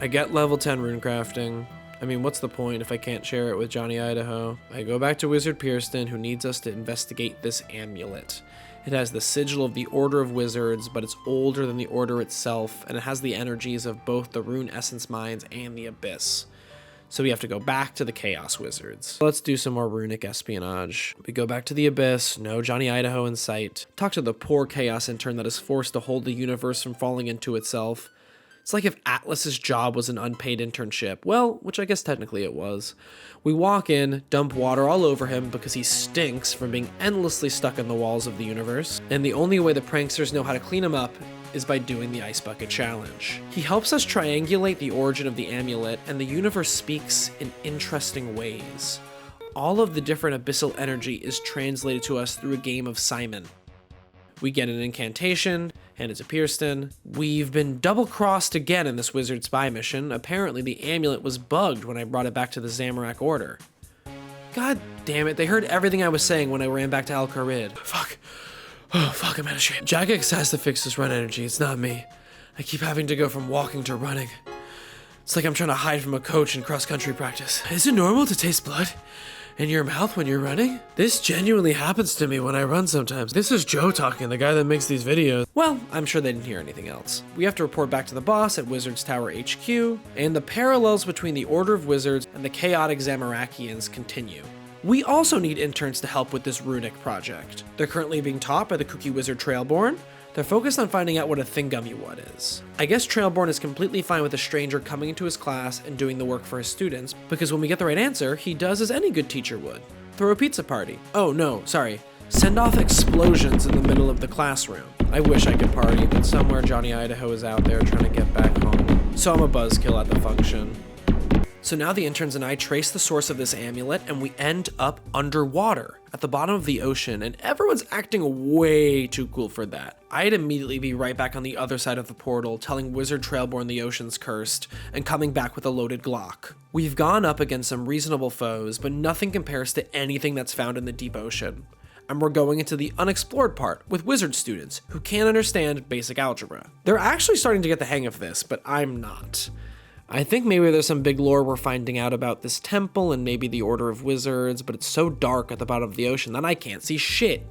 I get level 10 rune crafting. I mean, what's the point if I can't share it with Johnny Idaho? I go back to Wizard Pierston, who needs us to investigate this amulet. It has the sigil of the Order of Wizards, but it's older than the Order itself, and it has the energies of both the Rune Essence Mines and the Abyss. So we have to go back to the Chaos Wizards. Let's do some more runic espionage. We go back to the Abyss, no Johnny Idaho in sight. Talk to the poor Chaos intern that is forced to hold the universe from falling into itself. It's like if Atlas's job was an unpaid internship. Well, which I guess technically it was. We walk in, dump water all over him because he stinks from being endlessly stuck in the walls of the universe. And the only way the pranksters know how to clean him up is by doing the Ice Bucket Challenge. He helps us triangulate the origin of the amulet, and the universe speaks in interesting ways. All of the different abyssal energy is translated to us through a game of Simon. We get an incantation, hand it to Pierston. We've been double-crossed again in this wizard spy mission. Apparently the amulet was bugged when I brought it back to the Zamorak Order. God damn it, they heard everything I was saying when I ran back to Al-Kharid. Fuck. Oh, fuck, I'm out of shape. Jagex has to fix this run energy, it's not me. I keep having to go from walking to running. It's like I'm trying to hide from a coach in cross-country practice. Is it normal to taste blood in your mouth when you're running? This genuinely happens to me when I run sometimes. This is Joe talking, the guy that makes these videos. Well, I'm sure they didn't hear anything else. We have to report back to the boss at Wizards Tower HQ, and the parallels between the Order of Wizards and the chaotic Zamorakians continue. We also need interns to help with this runic project. They're currently being taught by the kooky wizard Trailborn. They're focused on finding out what a Thingummy is. I guess Trailborn is completely fine with a stranger coming into his class and doing the work for his students, because when we get the right answer, he does as any good teacher would. Throw a pizza party. Oh no, sorry. Send off explosions in the middle of the classroom. I wish I could party, but somewhere Johnny Idaho is out there trying to get back home. So I'm a buzzkill at the function. So now the interns and I trace the source of this amulet, and we end up underwater at the bottom of the ocean, and everyone's acting way too cool for that. I'd immediately be right back on the other side of the portal, telling Wizard Trailborn the ocean's cursed, and coming back with a loaded Glock. We've gone up against some reasonable foes, but nothing compares to anything that's found in the deep ocean. And we're going into the unexplored part with wizard students who can't understand basic algebra. They're actually starting to get the hang of this, but I'm not. I think maybe there's some big lore we're finding out about this temple and maybe the Order of Wizards, but it's so dark at the bottom of the ocean that I can't see shit.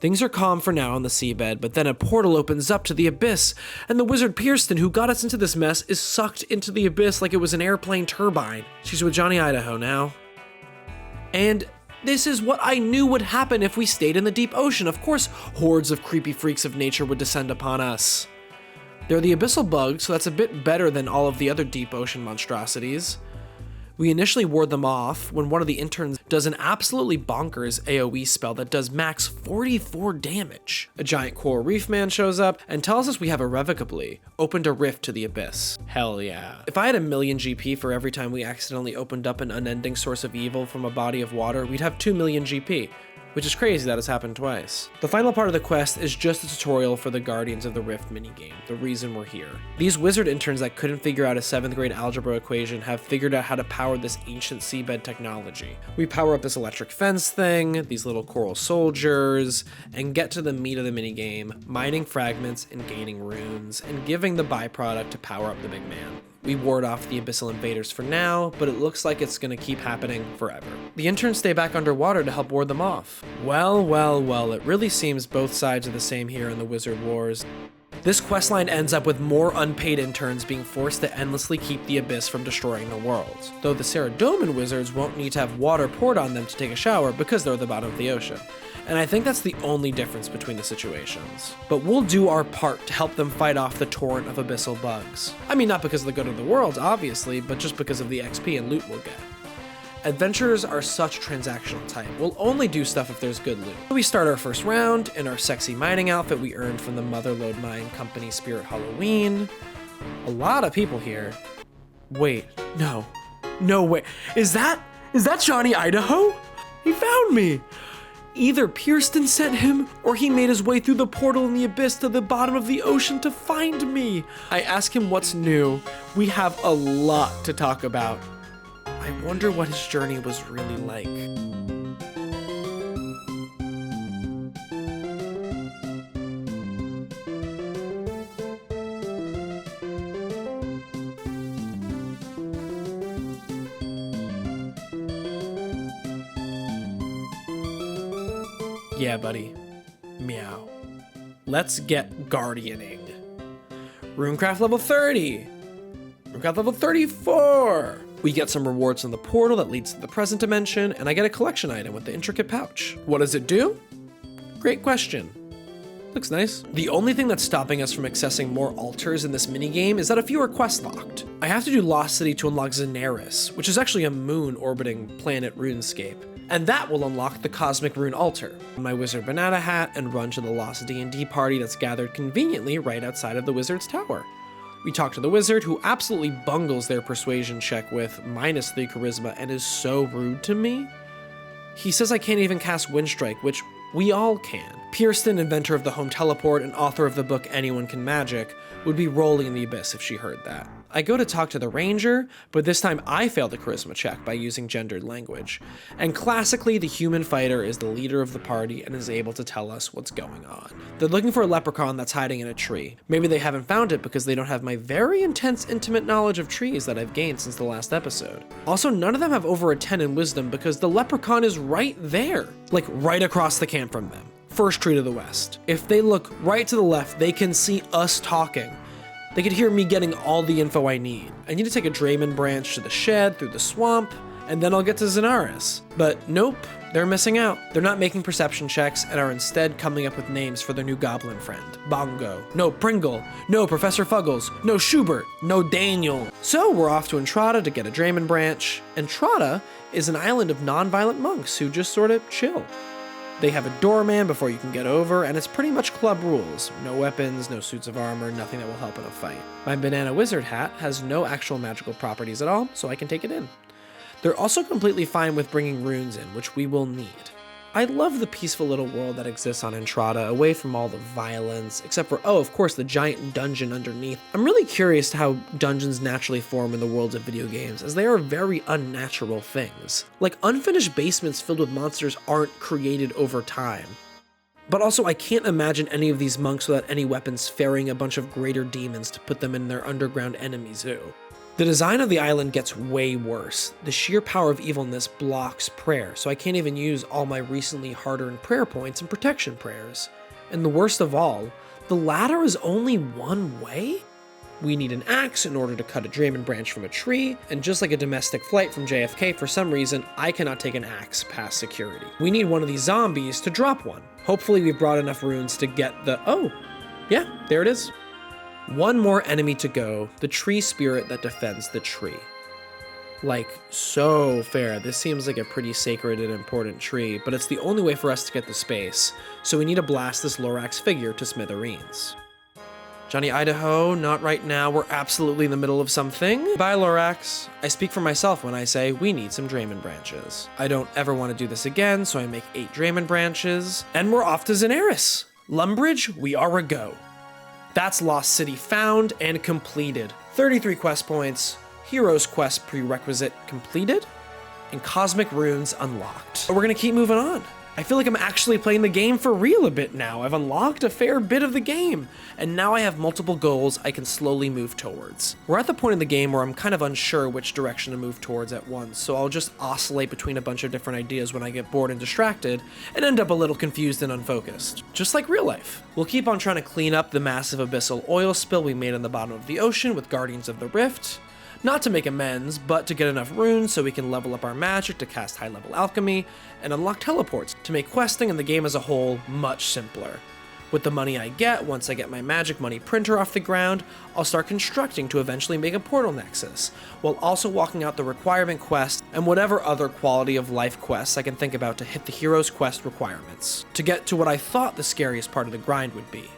Things are calm for now on the seabed, but then a portal opens up to the abyss, and the wizard Pierston, who got us into this mess, is sucked into the abyss like it was an airplane turbine. She's with Johnny Idaho now. And this is what I knew would happen if we stayed in the deep ocean. Of course, hordes of creepy freaks of nature would descend upon us. They're the abyssal bugs, so that's a bit better than all of the other deep ocean monstrosities. We initially ward them off when one of the interns does an absolutely bonkers AoE spell that does max 44 damage. A giant coral reef man shows up and tells us we have irrevocably opened a rift to the abyss. Hell yeah. If I had 1,000,000 GP for every time we accidentally opened up an unending source of evil from a body of water, we'd have 2,000,000 GP. Which is crazy that has happened twice. The final part of the quest is just a tutorial for the Guardians of the Rift minigame, the reason we're here. These wizard interns that couldn't figure out a 7th grade algebra equation have figured out how to power this ancient seabed technology. We power up this electric fence thing, these little coral soldiers, and get to the meat of the minigame, mining fragments and gaining runes, and giving the byproduct to power up the big man. We ward off the abyssal invaders for now, but it looks like it's gonna keep happening forever. The interns stay back underwater to help ward them off. Well, it really seems both sides are the same here in the Wizard Wars. This questline ends up with more unpaid interns being forced to endlessly keep the abyss from destroying the world, though the Saradomin wizards won't need to have water poured on them to take a shower because they're at the bottom of the ocean. And I think that's the only difference between the situations. But we'll do our part to help them fight off the torrent of abyssal bugs. I mean, not because of the good of the world, obviously, but just because of the XP and loot we'll get. Adventurers are such transactional type. We'll only do stuff if there's good loot. We start our first round in our sexy mining outfit we earned from the Motherlode Mine Company Spirit Halloween. A lot of people here. Wait, no way. Is that Johnny Idaho? He found me. Either Pierston sent him, or he made his way through the portal in the abyss to the bottom of the ocean to find me. I ask him what's new. We have a lot to talk about. I wonder what his journey was really like. Yeah, buddy. Meow. Let's get guardianing. Runecraft level 30. Runecraft level 34. We get some rewards from the portal that leads to the present dimension, and I get a collection item with the intricate pouch. What does it do? Great question. Looks nice. The only thing that's stopping us from accessing more altars in this minigame is that a few are quest locked. I have to do Lost City to unlock Zenaris, which is actually a moon orbiting planet Runescape. And that will unlock the Cosmic Rune Altar, my Wizard Banana Hat, and run to the Lost D&D party that's gathered conveniently right outside of the Wizard's Tower. We talk to the Wizard, who absolutely bungles their persuasion check with -3 charisma and is so rude to me. He says I can't even cast Windstrike, which we all can. Pierston, inventor of the home teleport and author of the book Anyone Can Magic, would be rolling in the abyss if she heard that. I go to talk to the ranger, but this time I failed the charisma check by using gendered language. And classically, the human fighter is the leader of the party and is able to tell us what's going on. They're looking for a leprechaun that's hiding in a tree. Maybe they haven't found it because they don't have my very intense, intimate knowledge of trees that I've gained since the last episode. Also, none of them have over a 10 in wisdom because the leprechaun is right there, like right across the camp from them. First tree to the west. If they look right to the left, they can see us talking. They could hear me getting all the info I need. I need to take a Draymond branch to the shed through the swamp, and then I'll get to Zenaris. But nope, they're missing out. They're not making perception checks and are instead coming up with names for their new goblin friend. Bongo. No Pringle. No Professor Fuggles. No Schubert. No Daniel. So we're off to Entrada to get a Draymond branch. Entrada is an island of non-violent monks who just sort of chill. They have a doorman before you can get over, and it's pretty much club rules. No weapons, no suits of armor, nothing that will help in a fight. My banana wizard hat has no actual magical properties at all, so I can take it in. They're also completely fine with bringing runes in, which we will need. I love the peaceful little world that exists on Entrada, away from all the violence, except for, of course, the giant dungeon underneath. I'm really curious to how dungeons naturally form in the worlds of video games, as they are very unnatural things. Like, unfinished basements filled with monsters aren't created over time. But also, I can't imagine any of these monks without any weapons ferrying a bunch of greater demons to put them in their underground enemy zoo. The design of the island gets way worse. The sheer power of evilness blocks prayer, so I can't even use all my recently hard-earned prayer points and protection prayers. And the worst of all, the ladder is only one way? We need an axe in order to cut a Draymond branch from a tree, and just like a domestic flight from JFK, for some reason, I cannot take an axe past security. We need one of these zombies to drop one. Hopefully we brought enough runes to get the, yeah, there it is. One more enemy to go, the tree spirit that defends the tree. Like, so fair. This seems like a pretty sacred and important tree, but it's the only way for us to get the space, so we need to blast this Lorax figure to smithereens. Johnny Idaho, not right now. We're absolutely in the middle of something. Bye, Lorax. I speak for myself when I say we need some Draymond branches. I don't ever want to do this again, so I make 8 Draymond branches, and we're off to Zenaris. Lumbridge, we are a go. That's Lost City found and completed. 33 quest points, Heroes Quest prerequisite completed, and Cosmic Runes unlocked. But we're gonna keep moving on. I feel like I'm actually playing the game for real a bit now. I've unlocked a fair bit of the game, and now I have multiple goals I can slowly move towards. We're at the point in the game where I'm kind of unsure which direction to move towards at once, so I'll just oscillate between a bunch of different ideas when I get bored and distracted, and end up a little confused and unfocused. Just like real life. We'll keep on trying to clean up the massive abyssal oil spill we made on the bottom of the ocean with Guardians of the Rift. Not to make amends, but to get enough runes so we can level up our magic to cast high-level alchemy, and unlock teleports to make questing and the game as a whole much simpler. With the money I get, once I get my magic money printer off the ground, I'll start constructing to eventually make a portal nexus, while also walking out the requirement quest and whatever other quality of life quests I can think about to hit the Heroes Quest requirements, to get to what I thought the scariest part of the grind would be,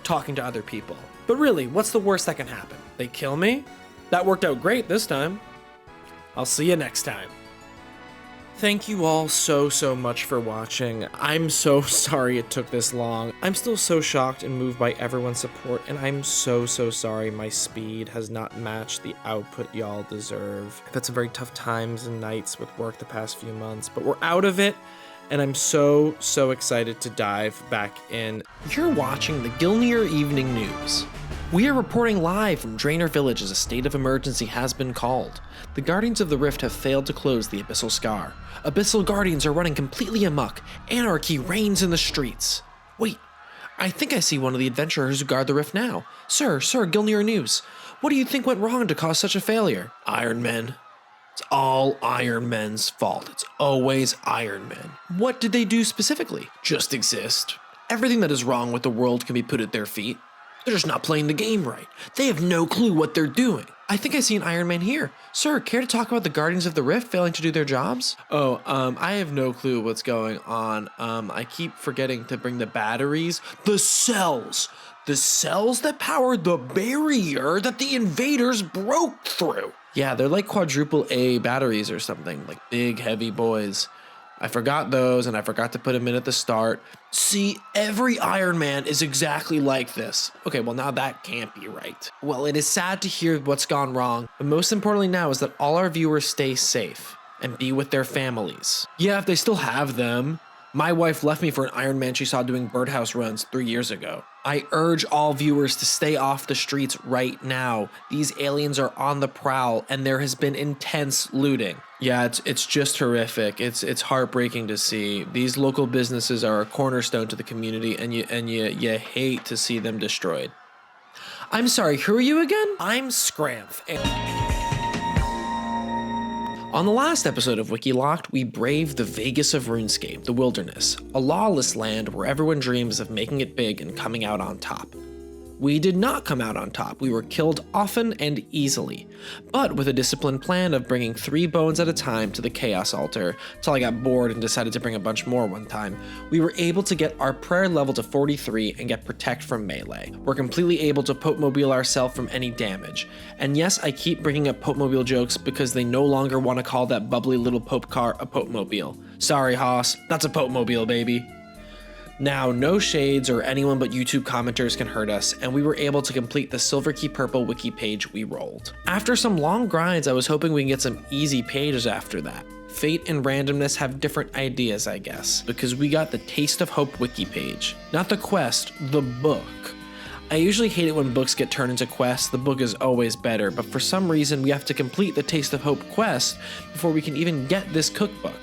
talking to other people. But really, what's the worst that can happen? They kill me? That worked out great this time. I'll see you next time. Thank you all so much for watching. I'm so sorry it took this long. I'm still so shocked and moved by everyone's support, and I'm so sorry my speed has not matched the output y'all deserve. I've had some very tough times and nights with work the past few months, but we're out of it, and I'm so excited to dive back in. You're watching the Gilnear Evening News. We are reporting live from Draenor Village as a state of emergency has been called. The Guardians of the Rift have failed to close the Abyssal Scar. Abyssal Guardians are running completely amok. Anarchy reigns in the streets. Wait, I think I see one of the adventurers who guard the Rift now. Sir, Gilnear News. What do you think went wrong to cause such a failure? Iron Men. It's all Iron Men's fault. It's always Iron Men. What did they do specifically? Just exist. Everything that is wrong with the world can be put at their feet. They're just not playing the game right. They have no clue what they're doing. I think I see an Iron Man here. Sir, care to talk about the Guardians of the Rift failing to do their jobs? I have no clue what's going on. I keep forgetting to bring the batteries. The cells that power the barrier that the invaders broke through. Yeah, they're like quadruple A batteries or something, like big, heavy boys. I forgot those, and I forgot to put them in at the start. See, every Iron Man is exactly like this. Okay, well now that can't be right. Well, it is sad to hear what's gone wrong, but most importantly now is that all our viewers stay safe and be with their families. Yeah, if they still have them. My wife left me for an Iron Man she saw doing birdhouse runs 3 years ago. I urge all viewers to stay off the streets right now. These aliens are on the prowl, and there has been intense looting. Yeah, it's just horrific. It's heartbreaking to see. These local businesses are a cornerstone to the community, and you hate to see them destroyed. I'm sorry, who are you again? I'm Scramph. On the last episode of WikiLocked, we braved the Vegas of Runescape, the wilderness, a lawless land where everyone dreams of making it big and coming out on top. We did not come out on top. We were killed often and easily, but with a disciplined plan of bringing 3 bones at a time to the Chaos Altar, till I got bored and decided to bring a bunch more one time, we were able to get our prayer level to 43 and get Protect from melee. We're completely able to Pope-mobile ourselves from any damage. And yes, I keep bringing up Pope-mobile jokes because they no longer want to call that bubbly little Pope car a Pope-mobile. Sorry, Haas, that's a Pope-mobile, baby. Now, no shades or anyone but YouTube commenters can hurt us, and we were able to complete the Silver Key Purple wiki page we rolled. After some long grinds, I was hoping we can get some easy pages after that. Fate and randomness have different ideas, I guess, because we got the Taste of Hope wiki page. Not the quest, the book. I usually hate it when books get turned into quests. The book is always better, but for some reason we have to complete the Taste of Hope quest before we can even get this cookbook.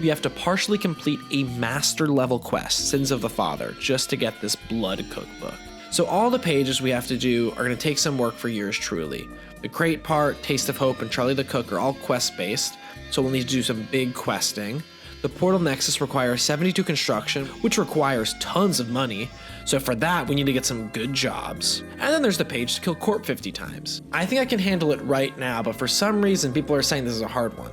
We have to partially complete a master level quest, Sins of the Father, just to get this blood cookbook. So all the pages we have to do are going to take some work for yours truly. The crate part, Taste of Hope, and Charlie the Cook are all quest based, so we'll need to do some big questing. The portal nexus requires 72 construction, which requires tons of money, so for that we need to get some good jobs. And then there's the page to kill Corp 50 times. I think I can handle it right now, but for some reason people are saying this is a hard one,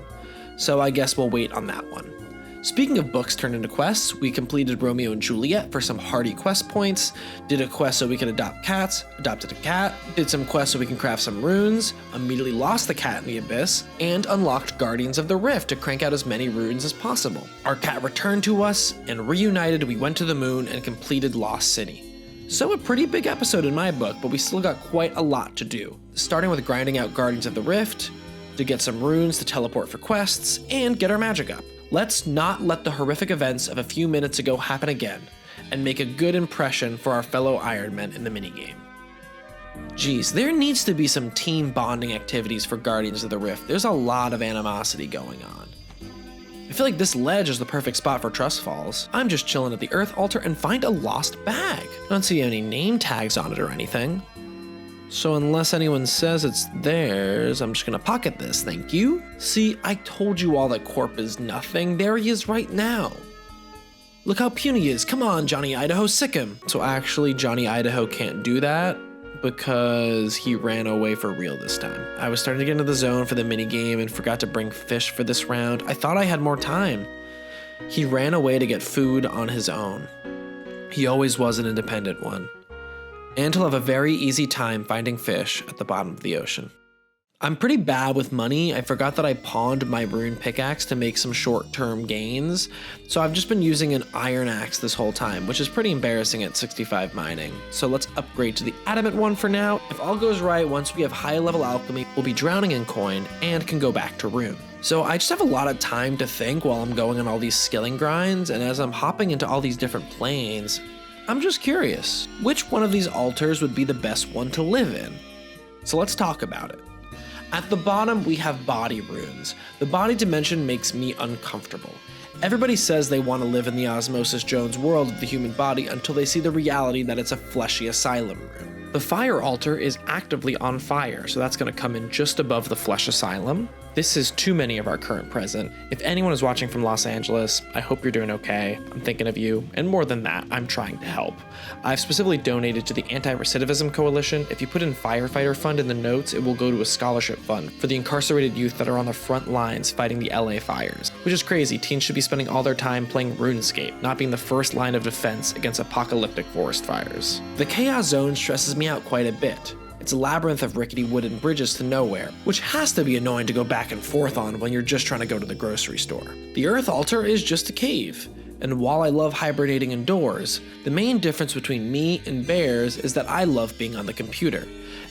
so I guess we'll wait on that one. Speaking of books turned into quests, we completed Romeo and Juliet for some hearty quest points, did a quest so we could adopt cats, adopted a cat, did some quests so we can craft some runes, immediately lost the cat in the abyss, and unlocked Guardians of the Rift to crank out as many runes as possible. Our cat returned to us, and reunited we went to the moon and completed Lost City. So a pretty big episode in my book, but we still got quite a lot to do. Starting with grinding out Guardians of the Rift, to get some runes to teleport for quests, and get our magic up. Let's not let the horrific events of a few minutes ago happen again, and make a good impression for our fellow Ironmen in the minigame. Geez, there needs to be some team bonding activities for Guardians of the Rift. There's a lot of animosity going on. I feel like this ledge is the perfect spot for Trust Falls. I'm just chilling at the Earth Altar and find a lost bag. I don't see any name tags on it or anything. So unless anyone says it's theirs, I'm just gonna pocket this, thank you. See, I told you all that Corp is nothing. There he is right now. Look how puny he is. Come on, Johnny Idaho, sick him. So actually, Johnny Idaho can't do that because he ran away for real this time. I was starting to get into the zone for the minigame and forgot to bring fish for this round. I thought I had more time. He ran away to get food on his own. He always was an independent one. And he'll have a very easy time finding fish at the bottom of the ocean. I'm pretty bad with money. I forgot that I pawned my rune pickaxe to make some short-term gains, so I've just been using an iron axe this whole time, which is pretty embarrassing at 65 mining. So let's upgrade to the adamant one for now. If all goes right, once we have high-level alchemy, we'll be drowning in coin and can go back to rune. So I just have a lot of time to think while I'm going on all these skilling grinds, and as I'm hopping into all these different planes, I'm just curious, which one of these altars would be the best one to live in? So let's talk about it. At the bottom, we have body runes. The body dimension makes me uncomfortable. Everybody says they want to live in the Osmosis Jones world of the human body until they see the reality that it's a fleshy asylum rune. The fire altar is actively on fire, so that's going to come in just above the flesh asylum. This is too many of our current present. If anyone is watching from Los Angeles, I hope you're doing okay. I'm thinking of you, and more than that, I'm trying to help. I've specifically donated to the Anti-Recidivism Coalition. If you put in Firefighter Fund in the notes, it will go to a scholarship fund for the incarcerated youth that are on the front lines fighting the LA fires. Which is crazy, teens should be spending all their time playing Runescape, not being the first line of defense against apocalyptic forest fires. The Chaos Zone stresses me out quite a bit. It's a labyrinth of rickety wooden bridges to nowhere, which has to be annoying to go back and forth on when you're just trying to go to the grocery store. The Earth Altar is just a cave, and while I love hibernating indoors, the main difference between me and bears is that I love being on the computer,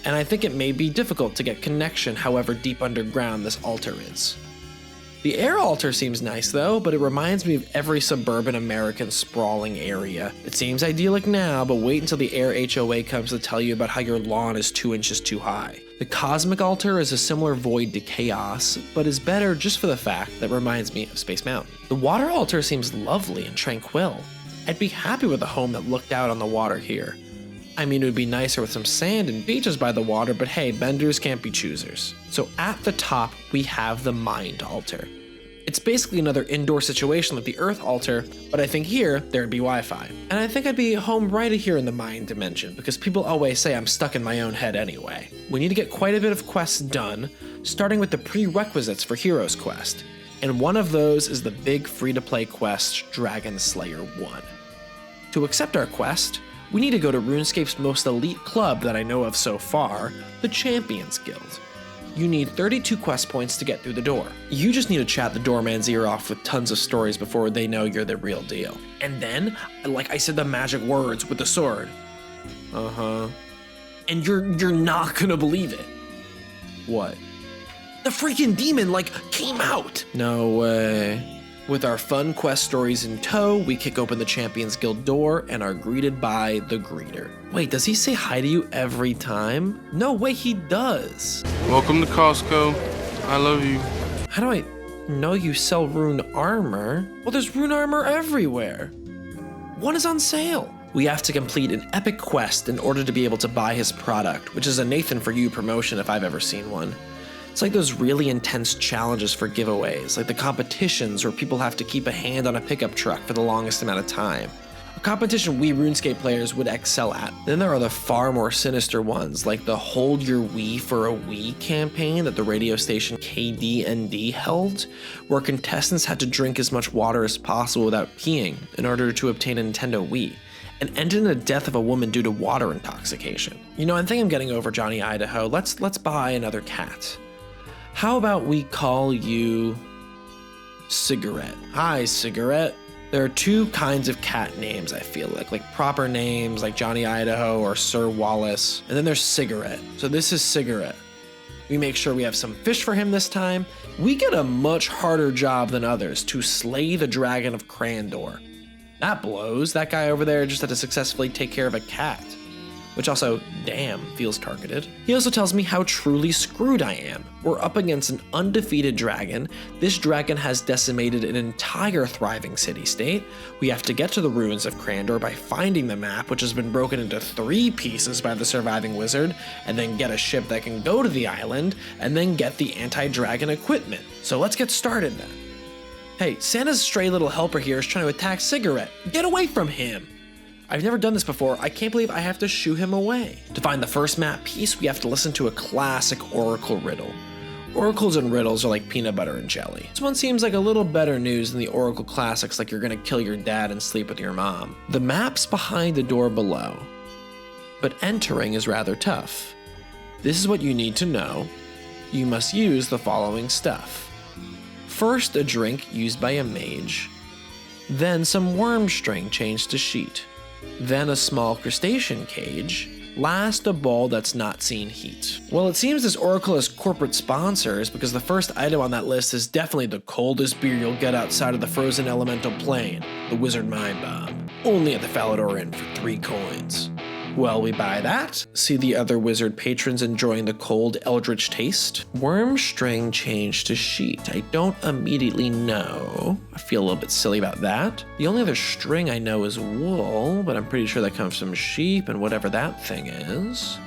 and I think it may be difficult to get connection however deep underground this altar is. The air altar seems nice though, but it reminds me of every suburban American sprawling area. It seems idyllic now, but wait until the air HOA comes to tell you about how your lawn is 2 inches too high. The cosmic altar is a similar void to chaos, but is better just for the fact that it reminds me of Space Mountain. The water altar seems lovely and tranquil. I'd be happy with a home that looked out on the water here. I mean, it would be nicer with some sand and beaches by the water, but hey, benders can't be choosers. So at the top, we have the Mind Altar. It's basically another indoor situation like the Earth Altar, but I think here, there'd be Wi-Fi. And I think I'd be home right here in the Mind dimension, because people always say I'm stuck in my own head anyway. We need to get quite a bit of quests done, starting with the prerequisites for Heroes Quest. And one of those is the big free-to-play quest, Dragon Slayer 1. To accept our quest, we need to go to RuneScape's most elite club that I know of so far, the Champions Guild. You need 32 quest points to get through the door. You just need to chat the doorman's ear off with tons of stories before they know you're the real deal. And then, like I said the magic words with the sword. And you're not gonna believe it. What? The freaking demon, came out! No way. With our fun quest stories in tow, we kick open the Champions Guild door and are greeted by the greeter. Wait, does he say hi to you every time? No way, he does. Welcome to Costco. I love you. How do I know you sell rune armor? Well, there's rune armor everywhere. One is on sale. We have to complete an epic quest in order to be able to buy his product, which is a Nathan for You promotion if I've ever seen one. It's like those really intense challenges for giveaways, like the competitions where people have to keep a hand on a pickup truck for the longest amount of time. A competition we RuneScape players would excel at. Then there are the far more sinister ones, like the Hold Your Wii for a Wii campaign that the radio station KDND held, where contestants had to drink as much water as possible without peeing in order to obtain a Nintendo Wii, and ended in the death of a woman due to water intoxication. You know, I think I'm getting over Johnny Idaho. Let's buy another cat. How about we call you Cigarette? Hi, Cigarette. There are two kinds of cat names, I feel like proper names like Johnny Idaho or Sir Wallace, and then there's Cigarette. So this is Cigarette. We make sure we have some fish for him this time. We get a much harder job than others to slay the Dragon of Crandor. That blows. That guy over there just had to successfully take care of a cat. Which also, damn, feels targeted. He also tells me how truly screwed I am. We're up against an undefeated dragon. This dragon has decimated an entire thriving city-state. We have to get to the ruins of Crandor by finding the map, which has been broken into 3 pieces by the surviving wizard, and then get a ship that can go to the island, and then get the anti-dragon equipment. So let's get started then. Hey, Santa's stray little helper here is trying to attack Cigarette. Get away from him! I've never done this before. I can't believe I have to shoo him away. To find the first map piece, we have to listen to a classic Oracle riddle. Oracles and riddles are like peanut butter and jelly. This one seems like a little better news than the Oracle classics like you're gonna kill your dad and sleep with your mom. The map's behind the door below, but entering is rather tough. This is what you need to know. You must use the following stuff. First, a drink used by a mage, then some worm string changed to sheet, then a small crustacean cage, last a bowl that's not seen heat. Well, it seems this Oracle has corporate sponsors because the first item on that list is definitely the coldest beer you'll get outside of the frozen elemental plane, the Wizard Mind Bomb, only at the Falador Inn for 3 coins. Well, we buy that, see the other wizard patrons enjoying the cold eldritch taste. Worm string changed to sheet. I don't immediately know. I feel a little bit silly about that. The only other string I know is wool, but I'm pretty sure that comes from sheep and whatever that thing is.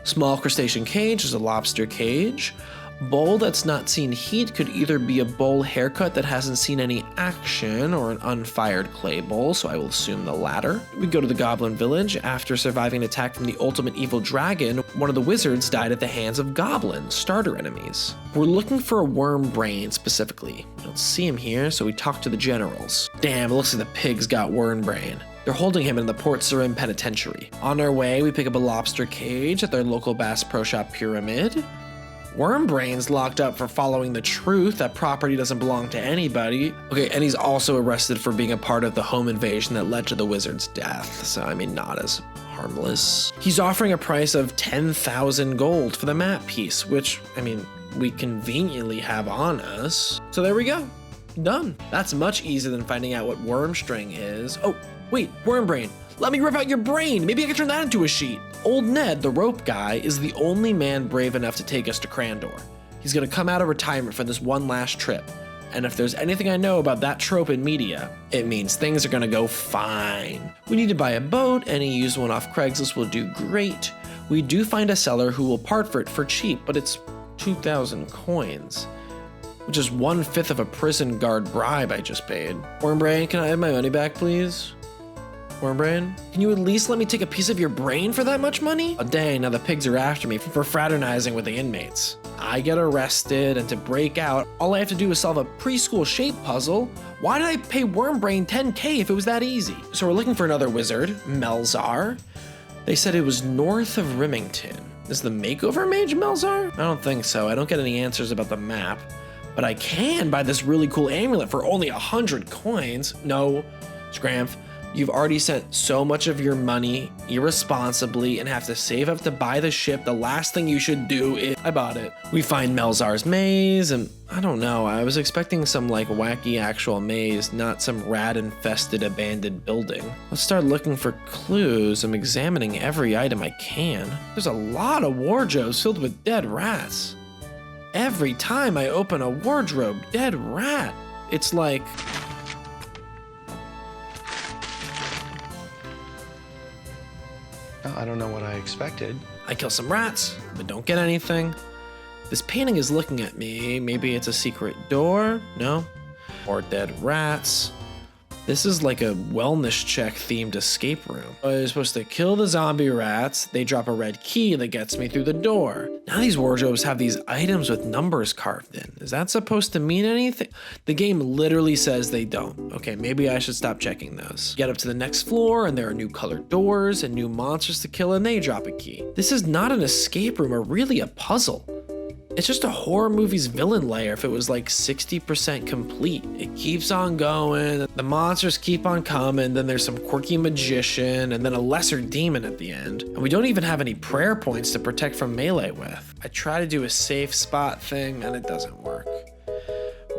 Small crustacean cage is a lobster cage. Bowl that's not seen heat could either be a bowl haircut that hasn't seen any action or an unfired clay bowl, so I will assume the latter. We go to the Goblin Village. After surviving an attack from the ultimate evil dragon, one of the wizards died at the hands of goblins, starter enemies. We're looking for a worm brain specifically. We don't see him here, so we talk to the generals. Damn, it looks like the pigs got worm brain. They're holding him in the Port Sarim Penitentiary. On our way, we pick up a lobster cage at their local Bass Pro Shop Pyramid. Wormbrain's locked up for following the truth that property doesn't belong to anybody. Okay, and he's also arrested for being a part of the home invasion that led to the wizard's death, so I mean, not as harmless. He's offering a price of 10,000 gold for the map piece, which, I mean, we conveniently have on us. So there we go. Done. That's much easier than finding out what wormstring is. Oh, wait, Wormbrain. Let me rip out your brain. Maybe I can turn that into a sheet. Old Ned, the rope guy, is the only man brave enough to take us to Crandor. He's gonna come out of retirement for this one last trip. And if there's anything I know about that trope in media, it means things are gonna go fine. We need to buy a boat. Any used one off Craigslist will do great. We do find a seller who will part for it for cheap, but it's 2,000 coins, which is 1/5 of a prison guard bribe I just paid. Wormbrain, can I have my money back, please? Wormbrain, can you at least let me take a piece of your brain for that much money? Oh dang, now the pigs are after me for fraternizing with the inmates. I get arrested, and to break out, all I have to do is solve a preschool shape puzzle. Why did I pay Wormbrain 10k if it was that easy? So we're looking for another wizard, Melzar. They said it was north of Rimington. Is the makeover mage Melzar? I don't think so. I don't get any answers about the map. But I can buy this really cool amulet for only 100 coins. No, Scramph. You've already sent so much of your money irresponsibly and have to save up to buy the ship. The last thing you should do is... I bought it. We find Melzar's maze, and I don't know, I was expecting some like wacky actual maze, not some rat-infested abandoned building. Let's start looking for clues. I'm examining every item I can. There's a lot of wardrobes filled with dead rats. Every time I open a wardrobe, dead rat. It's like... I don't know what I expected. I kill some rats, but don't get anything. This painting is looking at me. Maybe it's a secret door? No? More dead rats. This is like a wellness check themed escape room. I'm supposed to kill the zombie rats. They drop a red key that gets me through the door. Now these wardrobes have these items with numbers carved in. Is that supposed to mean anything? The game literally says they don't. Okay, maybe I should stop checking those. Get up to the next floor and there are new colored doors and new monsters to kill and they drop a key. This is not an escape room or really a puzzle. It's just a horror movie's villain layer if it was like 60% complete. It keeps on going, the monsters keep on coming, then there's some quirky magician, and then a lesser demon at the end. And we don't even have any prayer points to protect from melee with. I try to do a safe spot thing and it doesn't work.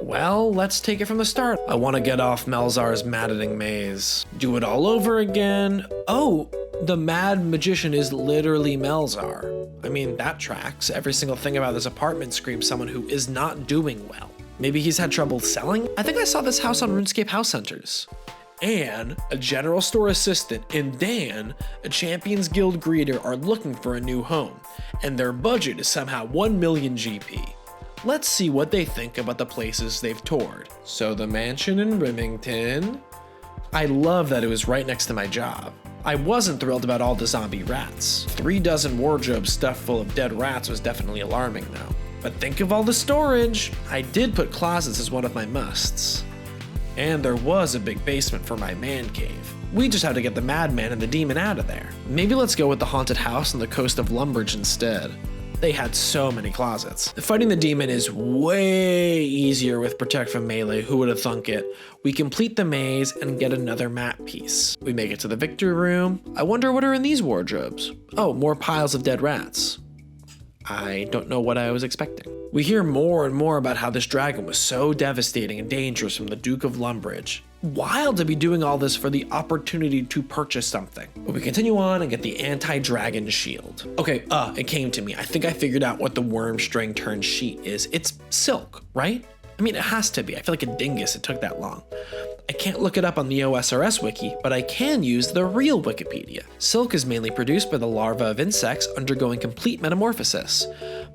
Well, let's take it from the start. I want to get off Melzar's maddening maze. Do it all over again. Oh, the mad magician is literally Melzar. I mean, that tracks. Every single thing about this apartment screams someone who is not doing well. Maybe he's had trouble selling? I think I saw this house on RuneScape House Hunters. Anne, a general store assistant, and Dan, a Champions Guild greeter, are looking for a new home, and their budget is somehow 1 million GP. Let's see what they think about the places they've toured. So the mansion in Remington. I love that it was right next to my job. I wasn't thrilled about all the zombie rats. 3 dozen wardrobes stuffed full of dead rats was definitely alarming though. But think of all the storage. I did put closets as one of my musts. And there was a big basement for my man cave. We just had to get the madman and the demon out of there. Maybe let's go with the haunted house on the coast of Lumbridge instead. They had so many closets. Fighting the demon is way easier with Protect from Melee, who would have thunk it. We complete the maze and get another map piece. We make it to the victory room. I wonder what are in these wardrobes. Oh, more piles of dead rats. I don't know what I was expecting. We hear more and more about how this dragon was so devastating and dangerous from the Duke of Lumbridge. Wild to be doing all this for the opportunity to purchase something. But we continue on and get the anti-dragon shield. Okay, it came to me. I think I figured out what the worm string turned sheet is. It's silk, right? I mean, it has to be. I feel like a dingus it took that long. I can't look it up on the OSRS wiki, but I can use the real Wikipedia. Silk is mainly produced by the larvae of insects undergoing complete metamorphosis,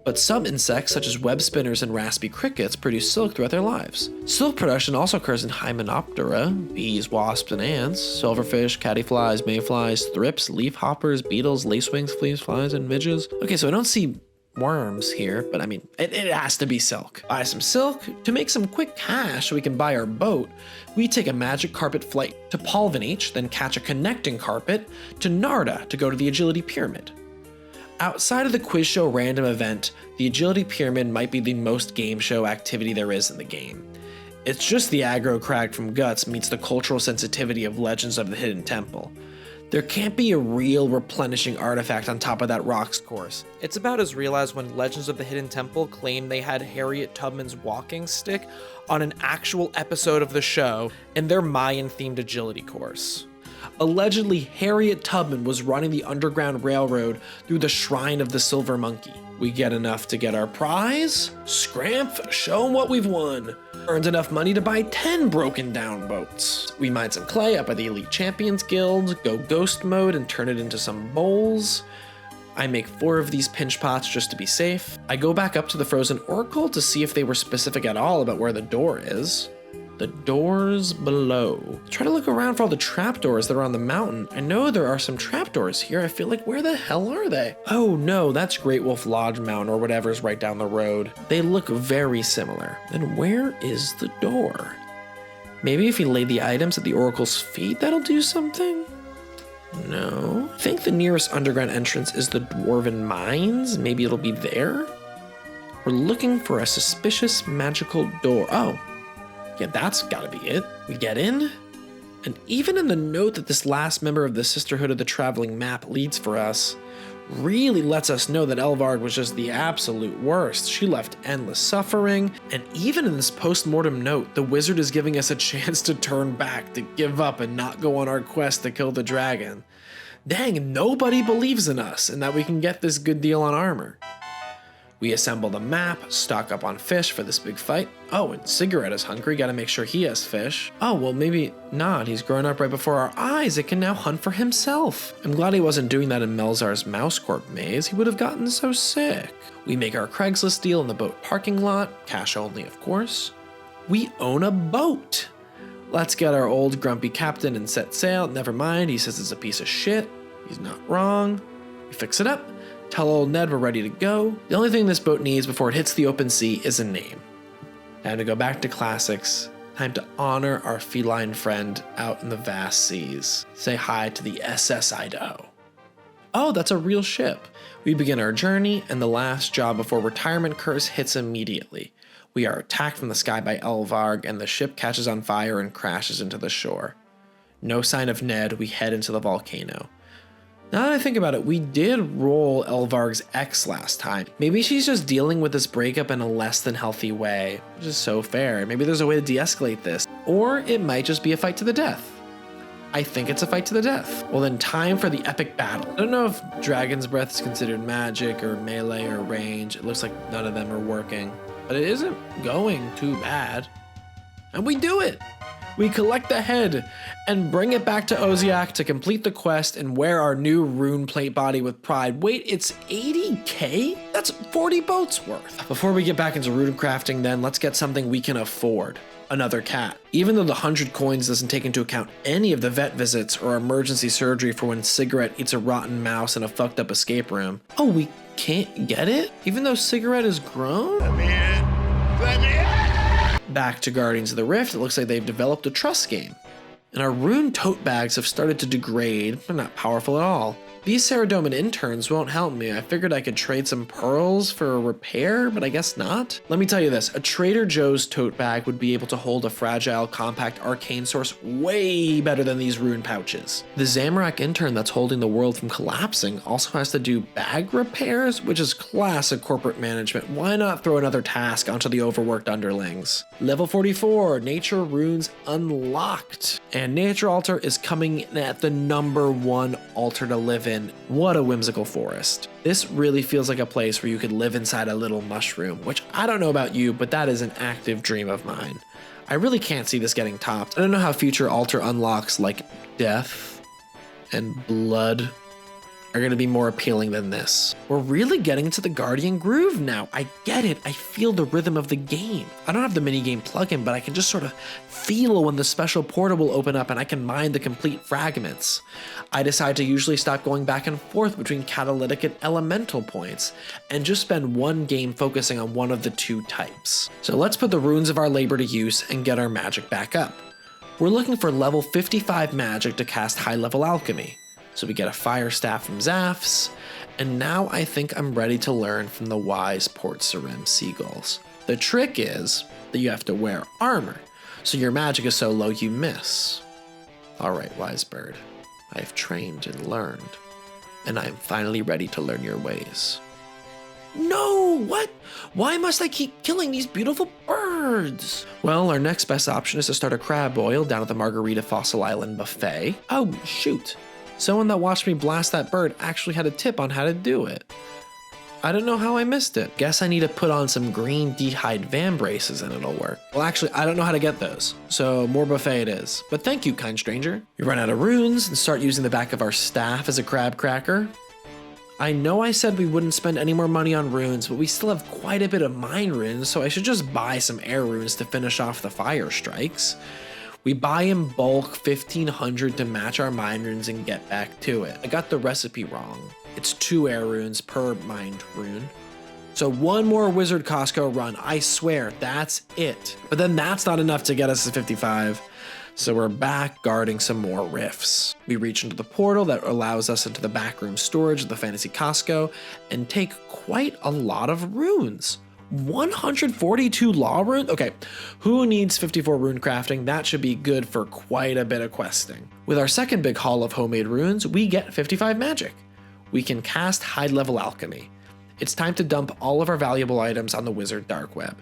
but some insects, such as web spinners and raspy crickets, produce silk throughout their lives. Silk production also occurs in Hymenoptera, bees, wasps, and ants, silverfish, caddysflies, mayflies, thrips, leafhoppers, beetles, lacewings, fleas, flies, and midges. Okay, so I don't see worms here, but I mean, it has to be silk. Buy some silk. To make some quick cash so we can buy our boat, we take a magic carpet flight to Palvanich, then catch a connecting carpet to Narda to go to the Agility Pyramid. Outside of the quiz show random event, the Agility Pyramid might be the most game show activity there is in the game. It's just the aggro crag from Guts meets the cultural sensitivity of Legends of the Hidden Temple. There can't be a real replenishing artifact on top of that rocks course. It's about as real as when Legends of the Hidden Temple claimed they had Harriet Tubman's walking stick on an actual episode of the show in their Mayan-themed agility course. Allegedly, Harriet Tubman was running the Underground Railroad through the Shrine of the Silver Monkey. We get enough to get our prize? Scramp, show 'em what we've won. Earned enough money to buy 10 broken down boats. We mine some clay up at the Elite Champions Guild, go ghost mode and turn it into some bowls. I make 4 of these pinch pots just to be safe. I go back up to the Frozen Oracle to see if they were specific at all about where the door is. The doors below. Try to look around for all the trapdoors that are on the mountain. I know there are some trapdoors here. I feel like, where the hell are they? Oh no, that's Great Wolf Lodge Mountain or whatever is right down the road. They look very similar. Then where is the door? Maybe if you lay the items at the Oracle's feet, that'll do something? No. I think the nearest underground entrance is the Dwarven Mines. Maybe it'll be there? We're looking for a suspicious magical door. Oh. Yeah, that's gotta be it. We get in, and even in the note that this last member of the Sisterhood of the Traveling Map leads for us, really lets us know that Elvard was just the absolute worst. She left endless suffering, and even in this post-mortem note, the wizard is giving us a chance to turn back, to give up and not go on our quest to kill the dragon. Dang, nobody believes in us and that we can get this good deal on armor. We assemble the map, stock up on fish for this big fight. Oh, and Cigarette is hungry, gotta make sure he has fish. Oh, well maybe not, he's grown up right before our eyes, it can now hunt for himself. I'm glad he wasn't doing that in Melzar's Mouse Corp maze, he would have gotten so sick. We make our Craigslist deal in the boat parking lot, cash only of course. We own a boat. Let's get our old grumpy captain and set sail. Never mind, he says it's a piece of shit. He's not wrong. We fix it up. Tell old Ned we're ready to go. The only thing this boat needs before it hits the open sea is a name. Time to go back to classics. Time to honor our feline friend out in the vast seas. Say hi to the SS Idaho. Oh, that's a real ship. We begin our journey, and the last job before retirement curse hits immediately. We are attacked from the sky by Elvarg, and the ship catches on fire and crashes into the shore. No sign of Ned, we head into the volcano. Now that I think about it, we did roll Elvarg's ex last time. Maybe she's just dealing with this breakup in a less than healthy way, which is so fair. Maybe there's a way to de-escalate this. Or it might just be a fight to the death. I think it's a fight to the death. Well then, time for the epic battle. I don't know if Dragon's Breath is considered magic or melee or range. It looks like none of them are working, but it isn't going too bad. And we do it! We collect the head and bring it back to Oziak to complete the quest and wear our new rune plate body with pride. Wait, it's 80k? That's 40 boats worth. Before we get back into rune crafting then, let's get something we can afford. Another cat. Even though the 100 coins doesn't take into account any of the vet visits or emergency surgery for when Cigarette eats a rotten mouse in a fucked up escape room. Oh, we can't get it? Even though Cigarette is grown? Back to Guardians of the Rift, it looks like they've developed a trust game. And our rune tote bags have started to degrade. They're not powerful at all. These Saradomin interns won't help me. I figured I could trade some pearls for a repair, but I guess not. Let me tell you this, a Trader Joe's tote bag would be able to hold a fragile, compact arcane source way better than these rune pouches. The Zamorak intern that's holding the world from collapsing also has to do bag repairs, which is classic corporate management. Why not throw another task onto the overworked underlings? Level 44, Nature Runes unlocked. And Nature Altar is coming in at the #1 altar to live in. What a whimsical forest. This really feels like a place where you could live inside a little mushroom, which I don't know about you, but that is an active dream of mine. I really can't see this getting topped. I don't know how future altar unlocks like death and blood are going to be more appealing than this. We're really getting into the Guardian groove now. I get it. I feel the rhythm of the game. I don't have the minigame plugin, but I can just sort of feel when the special portal will open up and I can mine the complete fragments. I decide to usually stop going back and forth between catalytic and elemental points and just spend one game focusing on one of the two types. So let's put the runes of our labor to use and get our magic back up. We're looking for level 55 magic to cast high level alchemy. So we get a fire staff from Zafs, and now I think I'm ready to learn from the wise Port Sarim seagulls. The trick is that you have to wear armor, so your magic is so low you miss. Alright, wise bird, I have trained and learned, and I am finally ready to learn your ways. No, what? Why must I keep killing these beautiful birds? Well, our next best option is to start a crab boil down at the Margarita Fossil Island buffet. Oh, shoot. Someone that watched me blast that bird actually had a tip on how to do it. I don't know how I missed it. Guess I need to put on some green dehyde van braces and it'll work. Well, actually, I don't know how to get those, so more buffet it is. But thank you, kind stranger. We run out of runes and start using the back of our staff as a crab cracker. I know I said we wouldn't spend any more money on runes, but we still have quite a bit of mine runes, so I should just buy some air runes to finish off the fire strikes. We buy in bulk 1,500 to match our mine runes and get back to it. I got the recipe wrong. It's 2 air runes per mined rune. So one more Wizard Costco run, I swear, that's it. But then that's not enough to get us to 55. So we're back guarding some more rifts. We reach into the portal that allows us into the backroom storage of the Fantasy Costco and take quite a lot of runes. 142 law runes? Okay, who needs 54 rune crafting? That should be good for quite a bit of questing. With our second big haul of homemade runes, we get 55 magic. We can cast high level alchemy. It's time to dump all of our valuable items on the wizard dark web.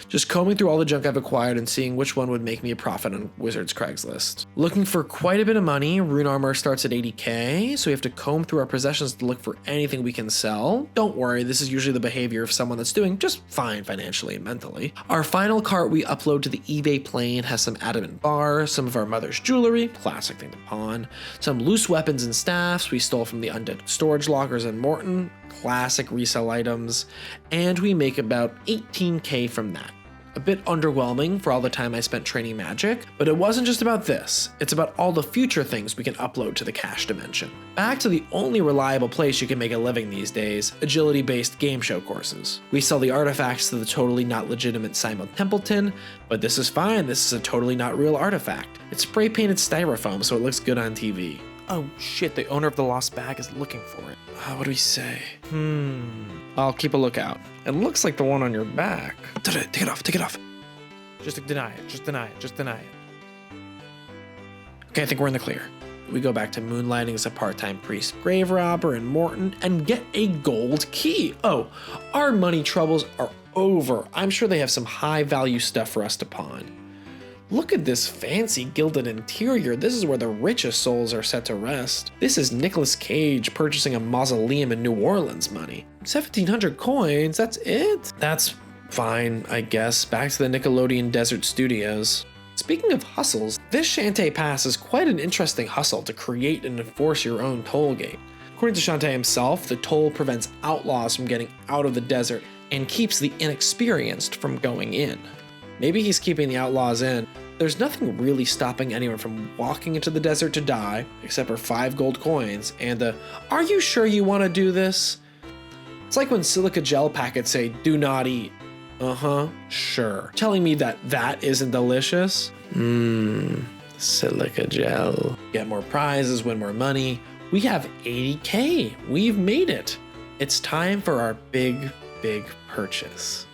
Just combing through all the junk I've acquired and seeing which one would make me a profit on Wizards Craigslist. Looking for quite a bit of money. Rune armor starts at 80k, so we have to comb through our possessions to look for anything we can sell. Don't worry, this is usually the behavior of someone that's doing just fine financially and mentally. Our final cart we upload to the eBay plane has some adamant bar, some of our mother's jewelry, classic thing to pawn, some loose weapons and staffs we stole from the undead storage lockers in Morton, classic resale items, and we make about 18k from that. A bit underwhelming for all the time I spent training magic, but it wasn't just about this, it's about all the future things we can upload to the cash dimension. Back to the only reliable place you can make a living these days, agility-based game show courses. We sell the artifacts to the totally not legitimate Simon Templeton, but this is fine, this is a totally not real artifact. It's spray painted styrofoam so it looks good on TV. Oh shit, the owner of the lost bag is looking for it. What do we say? I'll keep a lookout. It looks like the one on your back. Take it off. Just deny it, just deny it. Okay, I think we're in the clear. We go back to moonlighting as a part-time priest grave robber in Morton and get a gold key. Oh, our money troubles are over. I'm sure they have some high-value stuff for us to pawn. Look at this fancy gilded interior. This is where the richest souls are set to rest. This is Nicolas Cage purchasing a mausoleum in New Orleans money. 1,700 coins, that's it? That's fine, I guess. Back to the Nickelodeon Desert Studios. Speaking of hustles, this Shantae Pass is quite an interesting hustle to create and enforce your own toll gate. According to Shantae himself, the toll prevents outlaws from getting out of the desert and keeps the inexperienced from going in. Maybe he's keeping the outlaws in. There's nothing really stopping anyone from walking into the desert to die, except for 5 gold coins and the, "Are you sure you want to do this?" It's like when silica gel packets say, "Do not eat." Sure. Telling me that isn't delicious? Silica gel. Get more prizes, win more money. We have 80k. We've made it. It's time for our big purchase.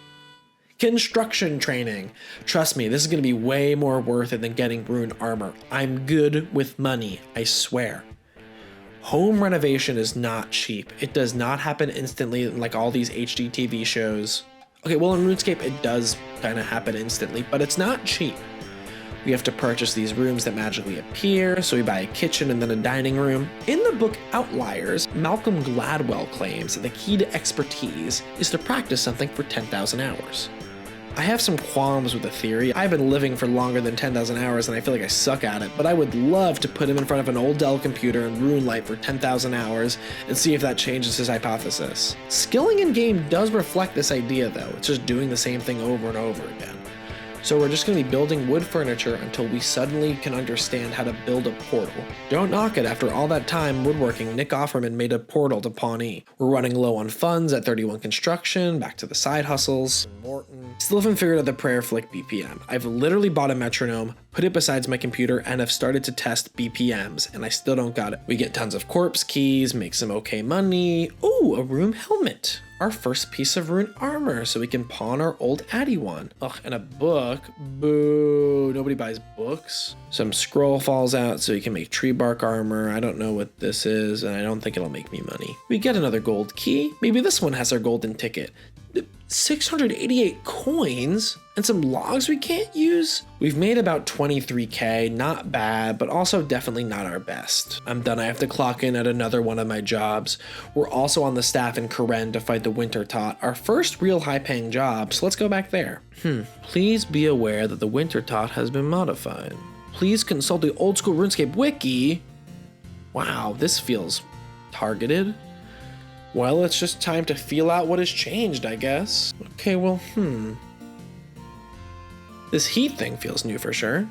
Construction training. Trust me, this is going to be way more worth it than getting rune armor. I'm good with money, I swear. Home renovation is not cheap. It does not happen instantly like all these HGTV shows. Okay, well in RuneScape it does kind of happen instantly, but it's not cheap. We have to purchase these rooms that magically appear, so we buy a kitchen and then a dining room. In the book Outliers, Malcolm Gladwell claims that the key to expertise is to practice something for 10,000 hours. I have some qualms with the theory. I've been living for longer than 10,000 hours and I feel like I suck at it, but I would love to put him in front of an old Dell computer and RuneLite for 10,000 hours and see if that changes his hypothesis. Skilling in game does reflect this idea though, it's just doing the same thing over and over again. So we're just going to be building wood furniture until we suddenly can understand how to build a portal. Don't knock it, after all that time woodworking, Nick Offerman made a portal to Pawnee. We're running low on funds at 31 construction, back to the side hustles. Morton. Still haven't figured out the prayer flick BPM. I've literally bought a metronome, put it beside my computer, and have started to test BPMs, and I still don't got it. We get tons of corpse keys, make some okay money. Ooh, a room helmet. Our first piece of rune armor, so we can pawn our old Addy one. Ugh, and a book. Boo, nobody buys books. Some scroll falls out so you can make tree bark armor. I don't know what this is, and I don't think it'll make me money. We get another gold key. Maybe this one has our golden ticket. 688 coins and some logs we can't use? We've made about 23k, not bad, but also definitely not our best. I'm done, I have to clock in at another one of my jobs. We're also on the staff in Karen to fight the Winter Tot, our first real high-paying job, so let's go back there. Please be aware that the Winter Tot has been modified. Please consult the old school RuneScape wiki. Wow, this feels targeted. Well, it's just time to feel out what has changed, I guess. Okay, well, This heat thing feels new for sure.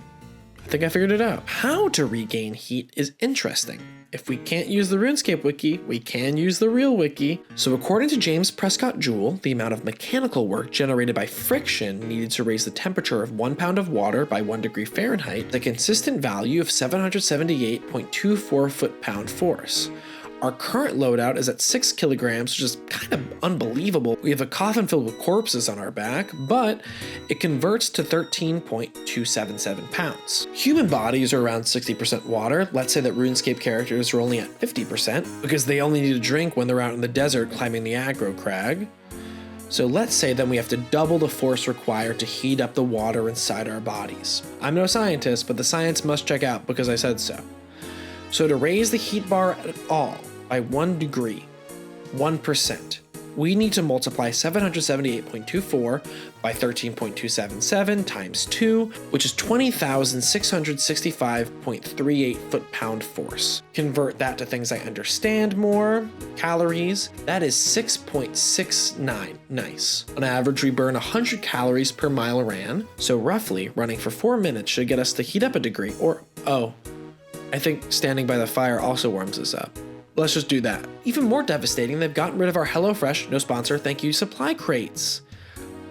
I think I figured it out. How to regain heat is interesting. If we can't use the RuneScape wiki, we can use the real wiki. So according to James Prescott Joule, the amount of mechanical work generated by friction needed to raise the temperature of 1 pound of water by 1 degree Fahrenheit, the consistent value of 778.24 foot-pound force. Our current loadout is at 6 kilograms, which is kind of unbelievable. We have a coffin filled with corpses on our back, but it converts to 13.277 pounds. Human bodies are around 60% water. Let's say that RuneScape characters are only at 50% because they only need to drink when they're out in the desert climbing the aggro crag. So let's say then we have to double the force required to heat up the water inside our bodies. I'm no scientist, but the science must check out because I said so. So to raise the heat bar at all by 1 degree, 1%, we need to multiply 778.24 by 13.277 times 2, which is 20,665.38 foot-pound force. Convert that to things I understand more. Calories, that is 6.69. Nice. On average, we burn 100 calories per mile ran, so roughly, running for 4 minutes should get us to heat up a degree, or, oh, I think standing by the fire also warms us up. Let's just do that. Even more devastating, they've gotten rid of our HelloFresh, no sponsor, thank you, supply crates.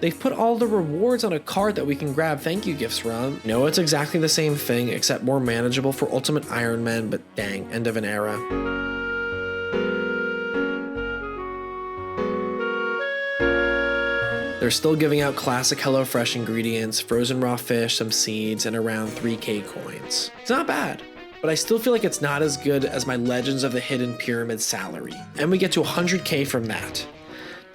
They've put all the rewards on a cart that we can grab thank you gifts from. No, it's exactly the same thing, except more manageable for Ultimate Iron Man, but dang, end of an era. They're still giving out classic HelloFresh ingredients, frozen raw fish, some seeds, and around 3K coins. It's not bad. But I still feel like it's not as good as my Legends of the Hidden Pyramid salary. And we get to 100K from that.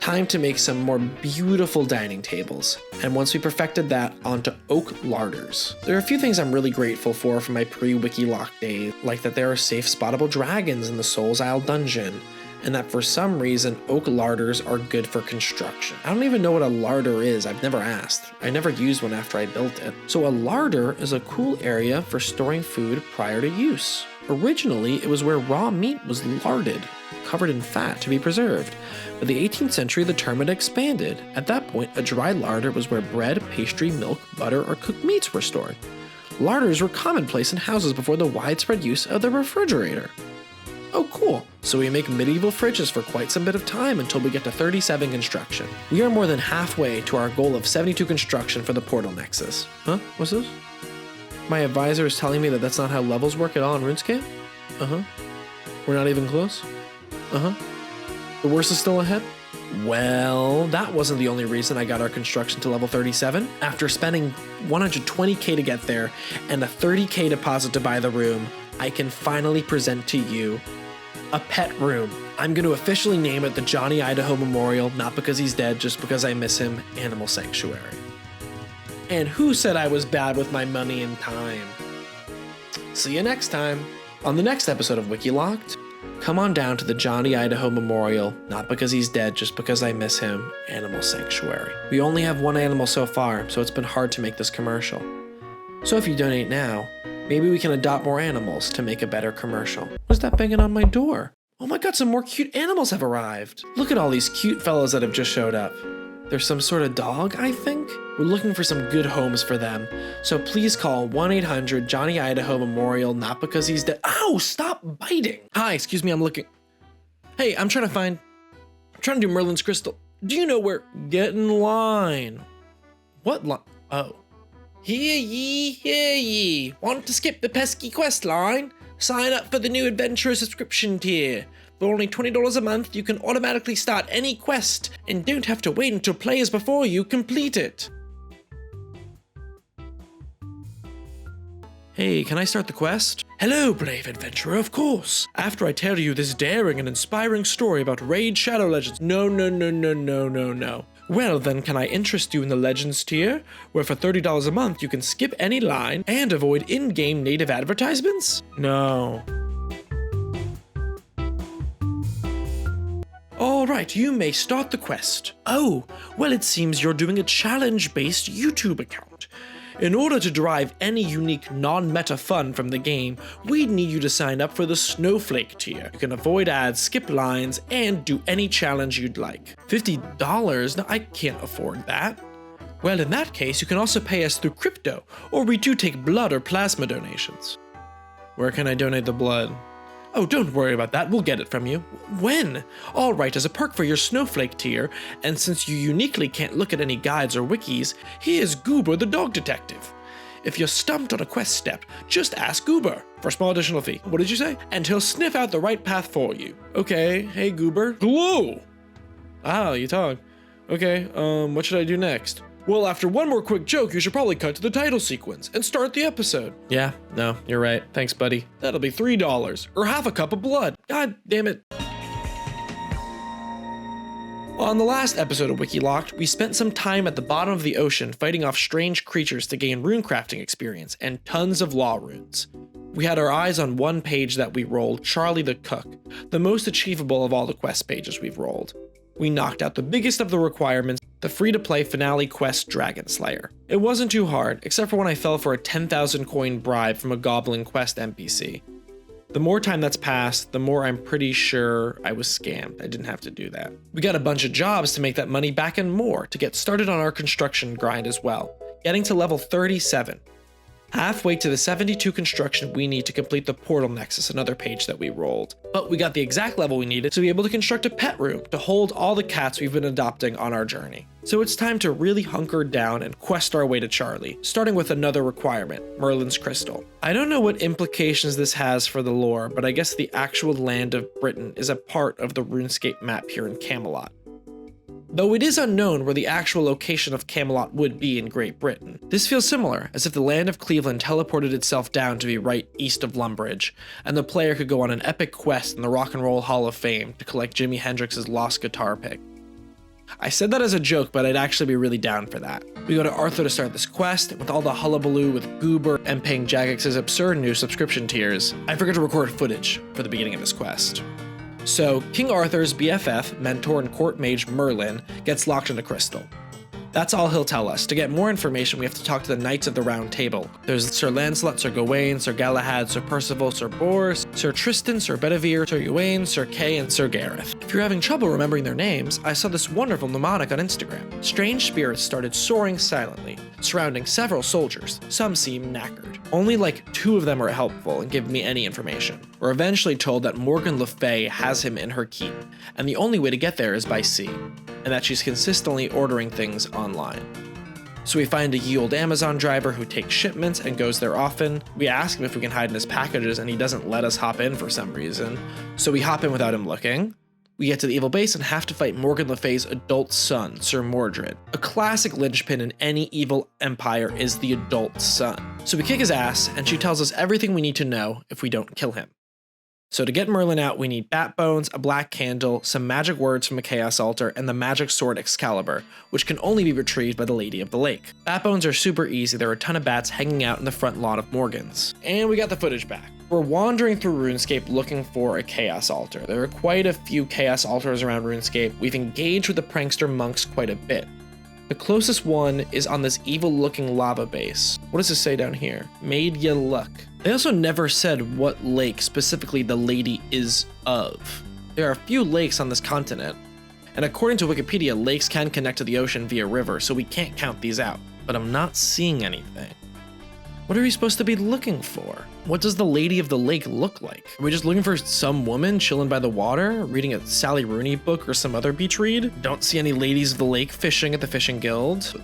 Time to make some more beautiful dining tables. And once we perfected that, onto oak larders. There are a few things I'm really grateful for from my pre-WikiLocked days, like that there are safe spottable dragons in the Souls Isle dungeon, and that for some reason oak larders are good for construction. I don't even know what a larder is, I've never asked. I never used one after I built it. So a larder is a cool area for storing food prior to use. Originally, it was where raw meat was larded, covered in fat to be preserved. By the 18th century, the term had expanded. At that point, a dry larder was where bread, pastry, milk, butter, or cooked meats were stored. Larders were commonplace in houses before the widespread use of the refrigerator. Oh cool, so we make medieval fridges for quite some bit of time until we get to 37 construction. We are more than halfway to our goal of 72 construction for the Portal Nexus. Huh? What's this? My advisor is telling me that that's not how levels work at all in Runescape? Uh-huh. We're not even close? Uh-huh. The worst is still ahead? Well, that wasn't the only reason I got our construction to level 37. After spending 120K to get there and a 30K deposit to buy the room, I can finally present to you a pet room. I'm going to officially name it the Johnny Idaho Memorial, not because he's dead, just because I miss him, Animal Sanctuary. And who said I was bad with my money and time? See you next time. On the next episode of WikiLocked, come on down to the Johnny Idaho Memorial, not because he's dead, just because I miss him, Animal Sanctuary. We only have one animal so far, so it's been hard to make this commercial. So if you donate now, maybe we can adopt more animals to make a better commercial. What's that banging on my door? Oh my god, some more cute animals have arrived. Look at all these cute fellows that have just showed up. There's some sort of dog, I think? We're looking for some good homes for them. So please call 1-800-JOHNNY-IDAHO Memorial, not because he's dead. Ow, stop biting. Hi, excuse me, I'm looking. Hey, I'm trying to do Merlin's crystal. Do you know where? Get in line. What line? Oh. Hear ye. Want to skip the pesky quest line? Sign up for the new adventurer subscription tier. For only $20 a month, you can automatically start any quest and don't have to wait until players before you complete it. Hey, can I start the quest? Hello, brave adventurer, of course. After I tell you this daring and inspiring story about Raid Shadow Legends. No. Well, then can I interest you in the Legends tier, where for $30 a month you can skip any line and avoid in-game native advertisements? No. Alright, you may start the quest. Oh, well it seems you're doing a challenge-based YouTube account. In order to derive any unique non-meta fun from the game, we'd need you to sign up for the Snowflake tier. You can avoid ads, skip lines, and do any challenge you'd like. $50? No, I can't afford that. Well, in that case, you can also pay us through crypto, or we do take blood or plasma donations. Where can I donate the blood? Oh, don't worry about that, we'll get it from you. When? Alright, as a perk for your Snowflake tier, and since you uniquely can't look at any guides or wikis, here's Goober the dog detective. If you're stumped on a quest step, just ask Goober for a small additional fee. What did you say? And he'll sniff out the right path for you. Okay, hey Goober. Hello! Ah, you talk. Okay, what should I do next? Well, after one more quick joke, you should probably cut to the title sequence and start the episode. Yeah, no, you're right. Thanks, buddy. That'll be $3, or half a cup of blood. God damn it. On the last episode of WikiLocked, we spent some time at the bottom of the ocean fighting off strange creatures to gain runecrafting experience and tons of law runes. We had our eyes on one page that we rolled, Charlie the Cook, the most achievable of all the quest pages we've rolled. We knocked out the biggest of the requirements, the free-to-play finale quest Dragon Slayer. It wasn't too hard, except for when I fell for a 10,000 coin bribe from a Goblin Quest NPC. The more time that's passed, the more I'm pretty sure I was scammed. I didn't have to do that. We got a bunch of jobs to make that money back and more to get started on our construction grind as well, getting to level 37. Halfway to the 72 construction we need to complete the Portal Nexus, another page that we rolled. But we got the exact level we needed to be able to construct a pet room to hold all the cats we've been adopting on our journey. So it's time to really hunker down and quest our way to Charlie, starting with another requirement, Merlin's Crystal. I don't know what implications this has for the lore, but I guess the actual land of Britain is a part of the Runescape map here in Camelot. Though it is unknown where the actual location of Camelot would be in Great Britain. This feels similar, as if the land of Cleveland teleported itself down to be right east of Lumbridge, and the player could go on an epic quest in the Rock and Roll Hall of Fame to collect Jimi Hendrix's lost guitar pick. I said that as a joke, but I'd actually be really down for that. We go to Arthur to start this quest, and with all the hullabaloo with Goober and paying Jagex's absurd new subscription tiers, I forgot to record footage for the beginning of this quest. So, King Arthur's BFF, mentor and court mage Merlin gets locked in a crystal. That's all he'll tell us. To get more information, we have to talk to the Knights of the Round Table. There's Sir Lancelot, Sir Gawain, Sir Galahad, Sir Percival, Sir Bors, Sir Tristan, Sir Bedivere, Sir Ewain, Sir Kay, and Sir Gareth. If you're having trouble remembering their names, I saw this wonderful mnemonic on Instagram. Strange spirits started soaring silently, surrounding several soldiers. Some seem knackered. Only like 2 of them are helpful and give me any information. We're eventually told that Morgan Le Fay has him in her keep, and the only way to get there is by sea, and that she's consistently ordering things online. So we find a ye old Amazon driver who takes shipments and goes there often. We ask him if we can hide in his packages and he doesn't let us hop in for some reason. So we hop in without him looking. We get to the evil base and have to fight Morgan Le Fay's adult son, Sir Mordred. A classic linchpin in any evil empire is the adult son. So we kick his ass and she tells us everything we need to know if we don't kill him. So to get Merlin out, we need bat bones, a black candle, some magic words from a chaos altar, and the magic sword Excalibur, which can only be retrieved by the Lady of the Lake. Bat bones are super easy. There are a ton of bats hanging out in the front lawn of Morgan's. And we got the footage back. We're wandering through RuneScape looking for a chaos altar. There are quite a few chaos altars around RuneScape. We've engaged with the prankster monks quite a bit. The closest one is on this evil-looking lava base. What does it say down here? Made ya luck. They also never said what lake specifically the lady is of. There are a few lakes on this continent, and according to Wikipedia, lakes can connect to the ocean via river, so we can't count these out. But I'm not seeing anything. What are we supposed to be looking for? What does the Lady of the Lake look like? Are we just looking for some woman chilling by the water, reading a Sally Rooney book or some other beach read? Don't see any ladies of the lake fishing at the fishing guild.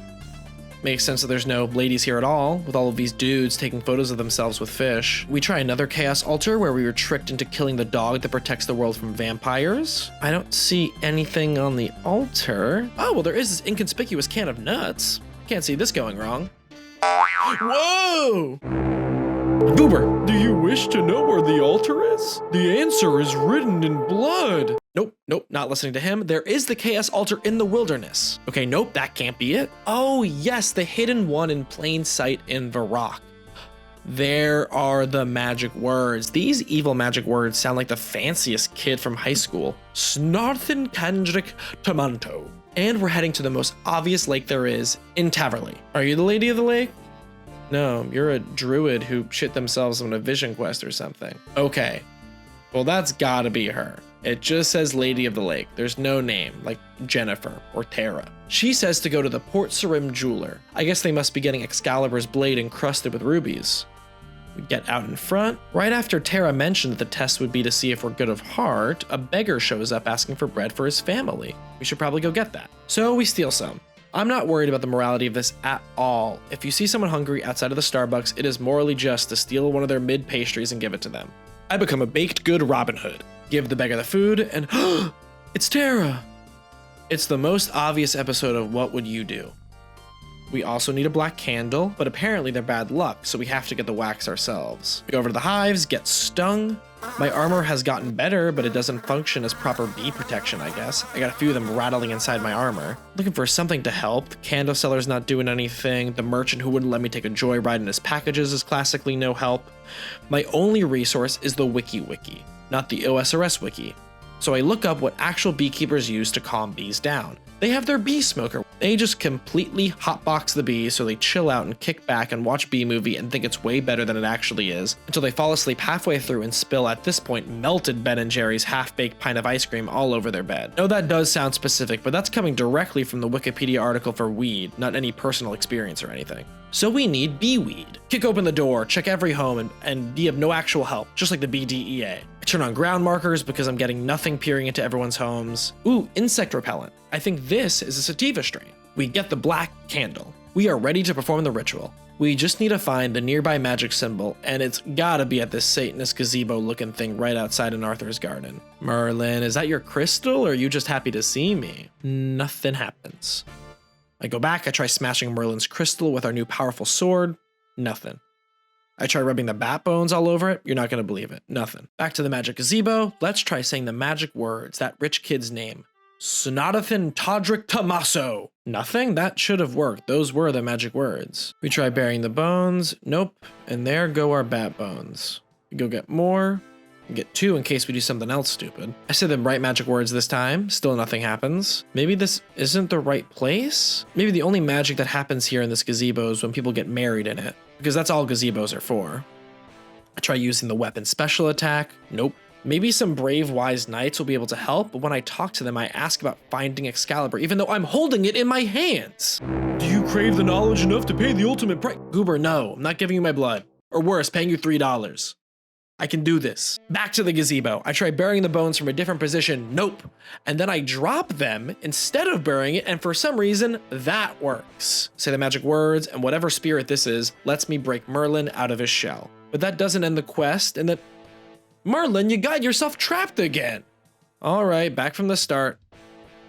Makes sense that there's no ladies here at all, with all of these dudes taking photos of themselves with fish. We try another chaos altar where we were tricked into killing the dog that protects the world from vampires. I don't see anything on the altar. Oh, well, there is this inconspicuous can of nuts. Can't see this going wrong. Whoa! Goober, do you wish to know where the altar is? The answer is written in blood. Nope, not listening to him. There is the chaos altar in the wilderness. Okay, nope, that can't be it. Oh yes, the hidden one in plain sight in Varrock. There are the magic words. These evil magic words sound like the fanciest kid from high school. Snarthin Kandrik Tamanto. And we're heading to the most obvious lake there is in Taverley. Are you the Lady of the Lake? No, you're a druid who shit themselves on a vision quest or something. Okay, well that's gotta be her. It just says Lady of the Lake. There's no name, like Jennifer or Tara. She says to go to the Port Sarim jeweler. I guess they must be getting Excalibur's blade encrusted with rubies. We get out in front. Right after Tara mentioned that the test would be to see if we're good of heart, a beggar shows up asking for bread for his family. We should probably go get that. So we steal some. I'm not worried about the morality of this at all. If you see someone hungry outside of the Starbucks, it is morally just to steal one of their mid pastries and give it to them. I become a baked good Robin Hood. Give the beggar the food and it's Tara. It's the most obvious episode of What Would You Do? We also need a black candle, but apparently they're bad luck, so we have to get the wax ourselves. We go over to the hives, get stung. My armor has gotten better, but it doesn't function as proper bee protection, I guess. I got a few of them rattling inside my armor. Looking for something to help. The candle seller's not doing anything. The merchant who wouldn't let me take a joyride in his packages is classically no help. My only resource is the wiki, not the OSRS wiki. So I look up what actual beekeepers use to calm bees down. They have their bee smoker. They just completely hotbox the bees so they chill out and kick back and watch Bee Movie and think it's way better than it actually is, until they fall asleep halfway through and spill, at this point, melted Ben & Jerry's half-baked pint of ice cream all over their bed. No, that does sound specific, but that's coming directly from the Wikipedia article for weed, not any personal experience or anything. So we need bee weed. Kick open the door, check every home, and be of no actual help, just like the BDEA. I turn on ground markers because I'm getting nothing peering into everyone's homes. Ooh, insect repellent. I think this is a sativa strain. We get the black candle. We are ready to perform the ritual. We just need to find the nearby magic symbol, and it's gotta be at this Satanist gazebo looking thing right outside in Arthur's garden. Merlin, is that your crystal, or are you just happy to see me? Nothing happens. I go back, I try smashing Merlin's crystal with our new powerful sword. Nothing. I try rubbing the bat bones all over it. You're not gonna believe it. Nothing. Back to the magic gazebo. Let's try saying the magic words, that rich kid's name. Sonathan Todrick Tommaso. Nothing? That should have worked. Those were the magic words. We try burying the bones. Nope. And there go our bat bones. We go get more. Get 2 in case we do something else stupid. I said the right magic words this time. Still nothing happens. Maybe this isn't the right place? Maybe the only magic that happens here in this gazebo is when people get married in it, because that's all gazebos are for. I try using the weapon special attack. Nope. Maybe some brave, wise knights will be able to help, but when I talk to them, I ask about finding Excalibur, even though I'm holding it in my hands. Do you crave the knowledge enough to pay the ultimate price? Goober, no, I'm not giving you my blood. Or worse, paying you $3. I can do this. Back to the gazebo. I try burying the bones from a different position. Nope. And then I drop them instead of burying it, and for some reason, that works. Say the magic words, and whatever spirit this is lets me break Merlin out of his shell. But that doesn't end the quest, and that... Merlin, you got yourself trapped again. All right, back from the start.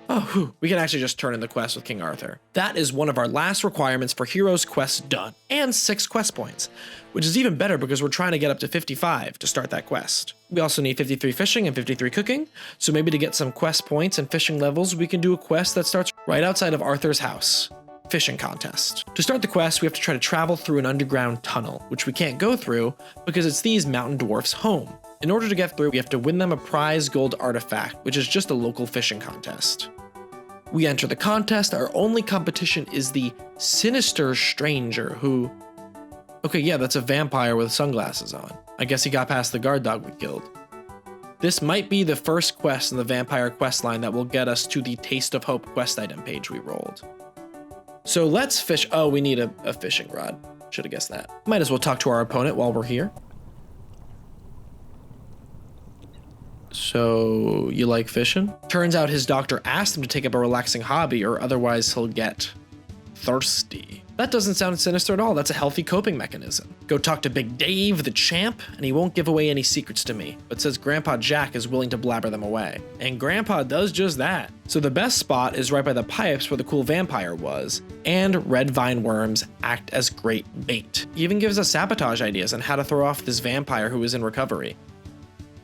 Oh, whew. We can actually just turn in the quest with King Arthur. That is one of our last requirements for Heroes Quest done, and 6 quest points, which is even better because we're trying to get up to 55 to start that quest. We also need 53 fishing and 53 cooking, so maybe to get some quest points and fishing levels, we can do a quest that starts right outside of Arthur's house. Fishing contest. To start the quest, we have to try to travel through an underground tunnel, which we can't go through because it's these mountain dwarfs' home. In order to get through, we have to win them a prize gold artifact, which is just a local fishing contest. We enter the contest. Our only competition is the Sinister Stranger, who... Okay, yeah, that's a vampire with sunglasses on. I guess he got past the guard dog we killed. This might be the first quest in the vampire quest line that will get us to the Taste of Hope quest item page we rolled. So let's fish. Oh, we need a fishing rod. Should have guessed that. Might as well talk to our opponent while we're here. So, you like fishing? Turns out his doctor asked him to take up a relaxing hobby or otherwise he'll get thirsty. That doesn't sound sinister at all. That's a healthy coping mechanism. Go talk to Big Dave, the champ, and he won't give away any secrets to me, but says Grandpa Jack is willing to blabber them away. And Grandpa does just that. So the best spot is right by the pipes where the cool vampire was, and red vine worms act as great bait. He even gives us sabotage ideas on how to throw off this vampire who is in recovery.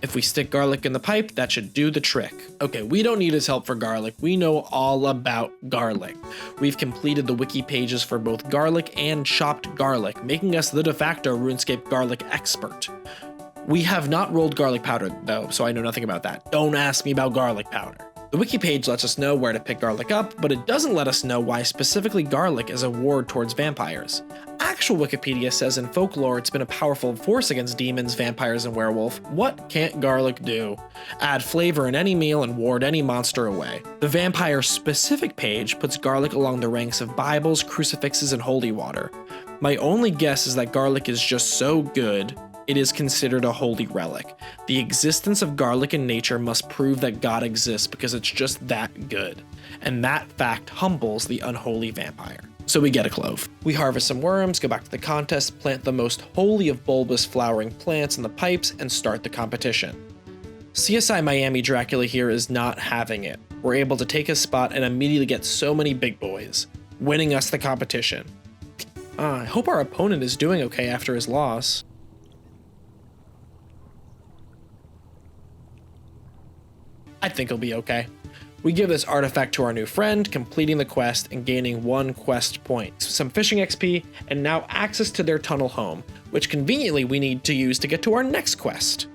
If we stick garlic in the pipe, that should do the trick. Okay, we don't need his help for garlic. We know all about garlic. We've completed the wiki pages for both garlic and chopped garlic, making us the de facto RuneScape garlic expert. We have not rolled garlic powder though, so I know nothing about that. Don't ask me about garlic powder. The wiki page lets us know where to pick garlic up, but it doesn't let us know why specifically garlic is a ward towards vampires. Actual Wikipedia says in folklore it's been a powerful force against demons, vampires, and werewolf. What can't garlic do? Add flavor in any meal and ward any monster away. The vampire specific page puts garlic along the ranks of Bibles, crucifixes, and holy water. My only guess is that garlic is just so good, it is considered a holy relic. The existence of garlic in nature must prove that God exists because it's just that good. And that fact humbles the unholy vampire. So we get a clove. We harvest some worms, go back to the contest, plant the most holy of bulbous flowering plants in the pipes, and start the competition. CSI Miami Dracula here is not having it. We're able to take his spot and immediately get so many big boys. winning us the competition. I hope our opponent is doing okay after his loss. I think he'll be okay. We give this artifact to our new friend, completing the quest and gaining 1 quest point, some fishing XP, and now access to their tunnel home, which conveniently we need to use to get to our next quest.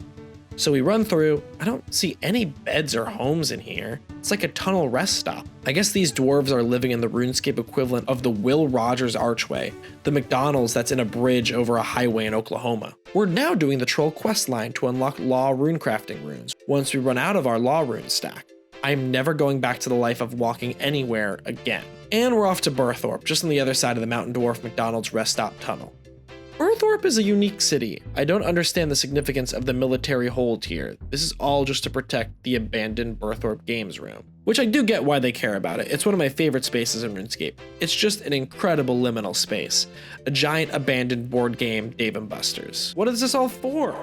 So we run through. I don't see any beds or homes in here. It's like a tunnel rest stop. I guess these dwarves are living in the RuneScape equivalent of the Will Rogers Archway, the McDonald's that's in a bridge over a highway in Oklahoma. We're now doing the Troll quest line to unlock Law runecrafting runes, once we run out of our Law rune stack. I'm never going back to the life of walking anywhere again. And we're off to Burthorpe, just on the other side of the Mountain Dwarf McDonald's rest stop tunnel. Burthorpe is a unique city. I don't understand the significance of the military hold here. This is all just to protect the abandoned Burthorpe Games room, which I do get why they care about it. It's one of my favorite spaces in RuneScape. It's just an incredible liminal space. A giant abandoned board game, Dave & Buster's. What is this all for?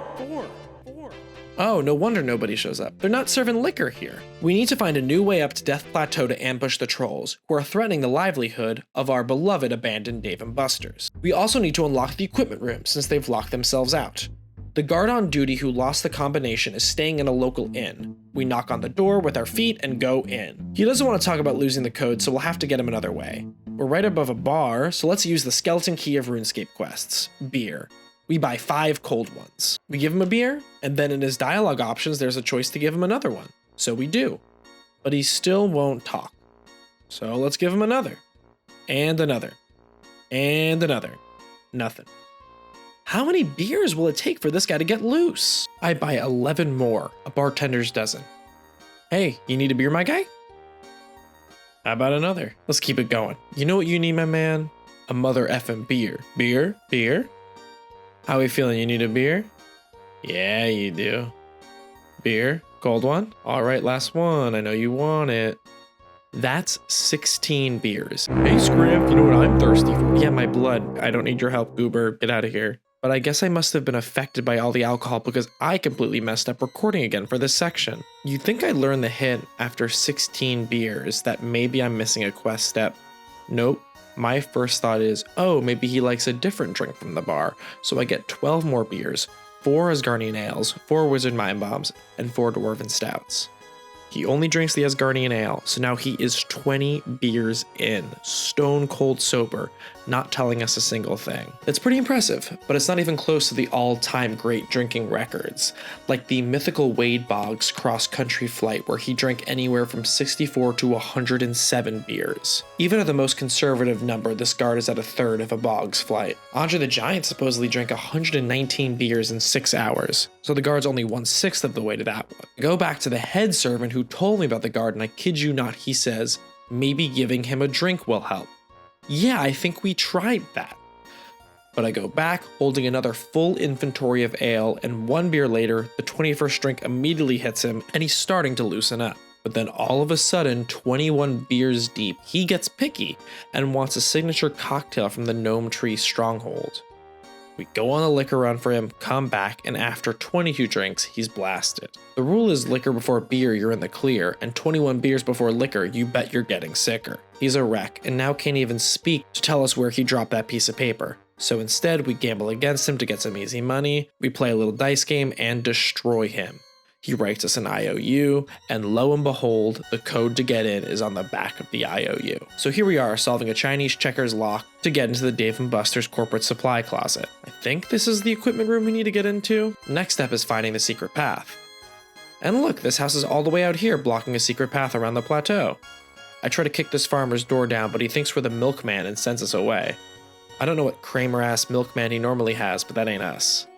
Oh, no wonder nobody shows up. They're not serving liquor here. We need to find a new way up to Death Plateau to ambush the trolls, who are threatening the livelihood of our beloved abandoned Dave & Buster's. We also need to unlock the equipment room, since they've locked themselves out. The guard on duty who lost the combination is staying in a local inn. We knock on the door with our feet and go in. He doesn't want to talk about losing the code, so we'll have to get him another way. We're right above a bar, so let's use the skeleton key of RuneScape quests, beer. We buy 5 cold ones. We give him a beer, and then in his dialogue options, there's a choice to give him another one. So we do. But he still won't talk. So let's give him another. And another. And another. Nothing. How many beers will it take for this guy to get loose? I buy 11 more, a bartender's dozen. Hey, you need a beer, my guy? How about another? Let's keep it going. You know what you need, my man? A mother effing beer. Beer? Beer? How we feeling? You need a beer? Yeah, you do. Beer? Cold one? All right, last one. I know you want it. That's 16 beers. Hey, Scrimp, you know what I'm thirsty for? Yeah, my blood. I don't need your help, Goober. Get out of here. But I guess I must have been affected by all the alcohol because I completely messed up recording again for this section. You'd think I learned the hint after 16 beers that maybe I'm missing a quest step. Nope. My first thought is, oh, maybe he likes a different drink from the bar, so I get 12 more beers, 4 Asgardian ales, 4 Wizard Mind Bombs, and 4 Dwarven Stouts. He only drinks the Asgardian ale, so now he is 20 beers in, stone cold sober, not telling us a single thing. It's pretty impressive, but it's not even close to the all-time great drinking records, like the mythical Wade Boggs cross-country flight where he drank anywhere from 64 to 107 beers. Even at the most conservative number, this guard is at a third of a Boggs flight. Andre the Giant supposedly drank 119 beers in 6 hours, so the guard's only 1/6 of the way to that one. I go back to the head servant who told me about the guard, and I kid you not, he says, maybe giving him a drink will help. Yeah, I think we tried that. But I go back, holding another full inventory of ale, and 1 beer later, the 21st drink immediately hits him, and he's starting to loosen up. But then all of a sudden, 21 beers deep, he gets picky, and wants a signature cocktail from the Gnome Tree Stronghold. We go on a liquor run for him, come back, and after 22 drinks, he's blasted. The rule is liquor before beer, you're in the clear, and 21 beers before liquor, you bet you're getting sicker. He's a wreck, and now can't even speak to tell us where he dropped that piece of paper. So instead, we gamble against him to get some easy money, we play a little dice game, and destroy him. He writes us an IOU, and lo and behold, the code to get in is on the back of the IOU. So here we are, solving a Chinese checkers lock to get into the Dave & Buster's corporate supply closet. I think this is the equipment room we need to get into. Next step is finding the secret path. And look, this house is all the way out here, blocking a secret path around the plateau. I try to kick this farmer's door down, but he thinks we're the milkman and sends us away. I don't know what Kramer-ass milkman he normally has, but that ain't us.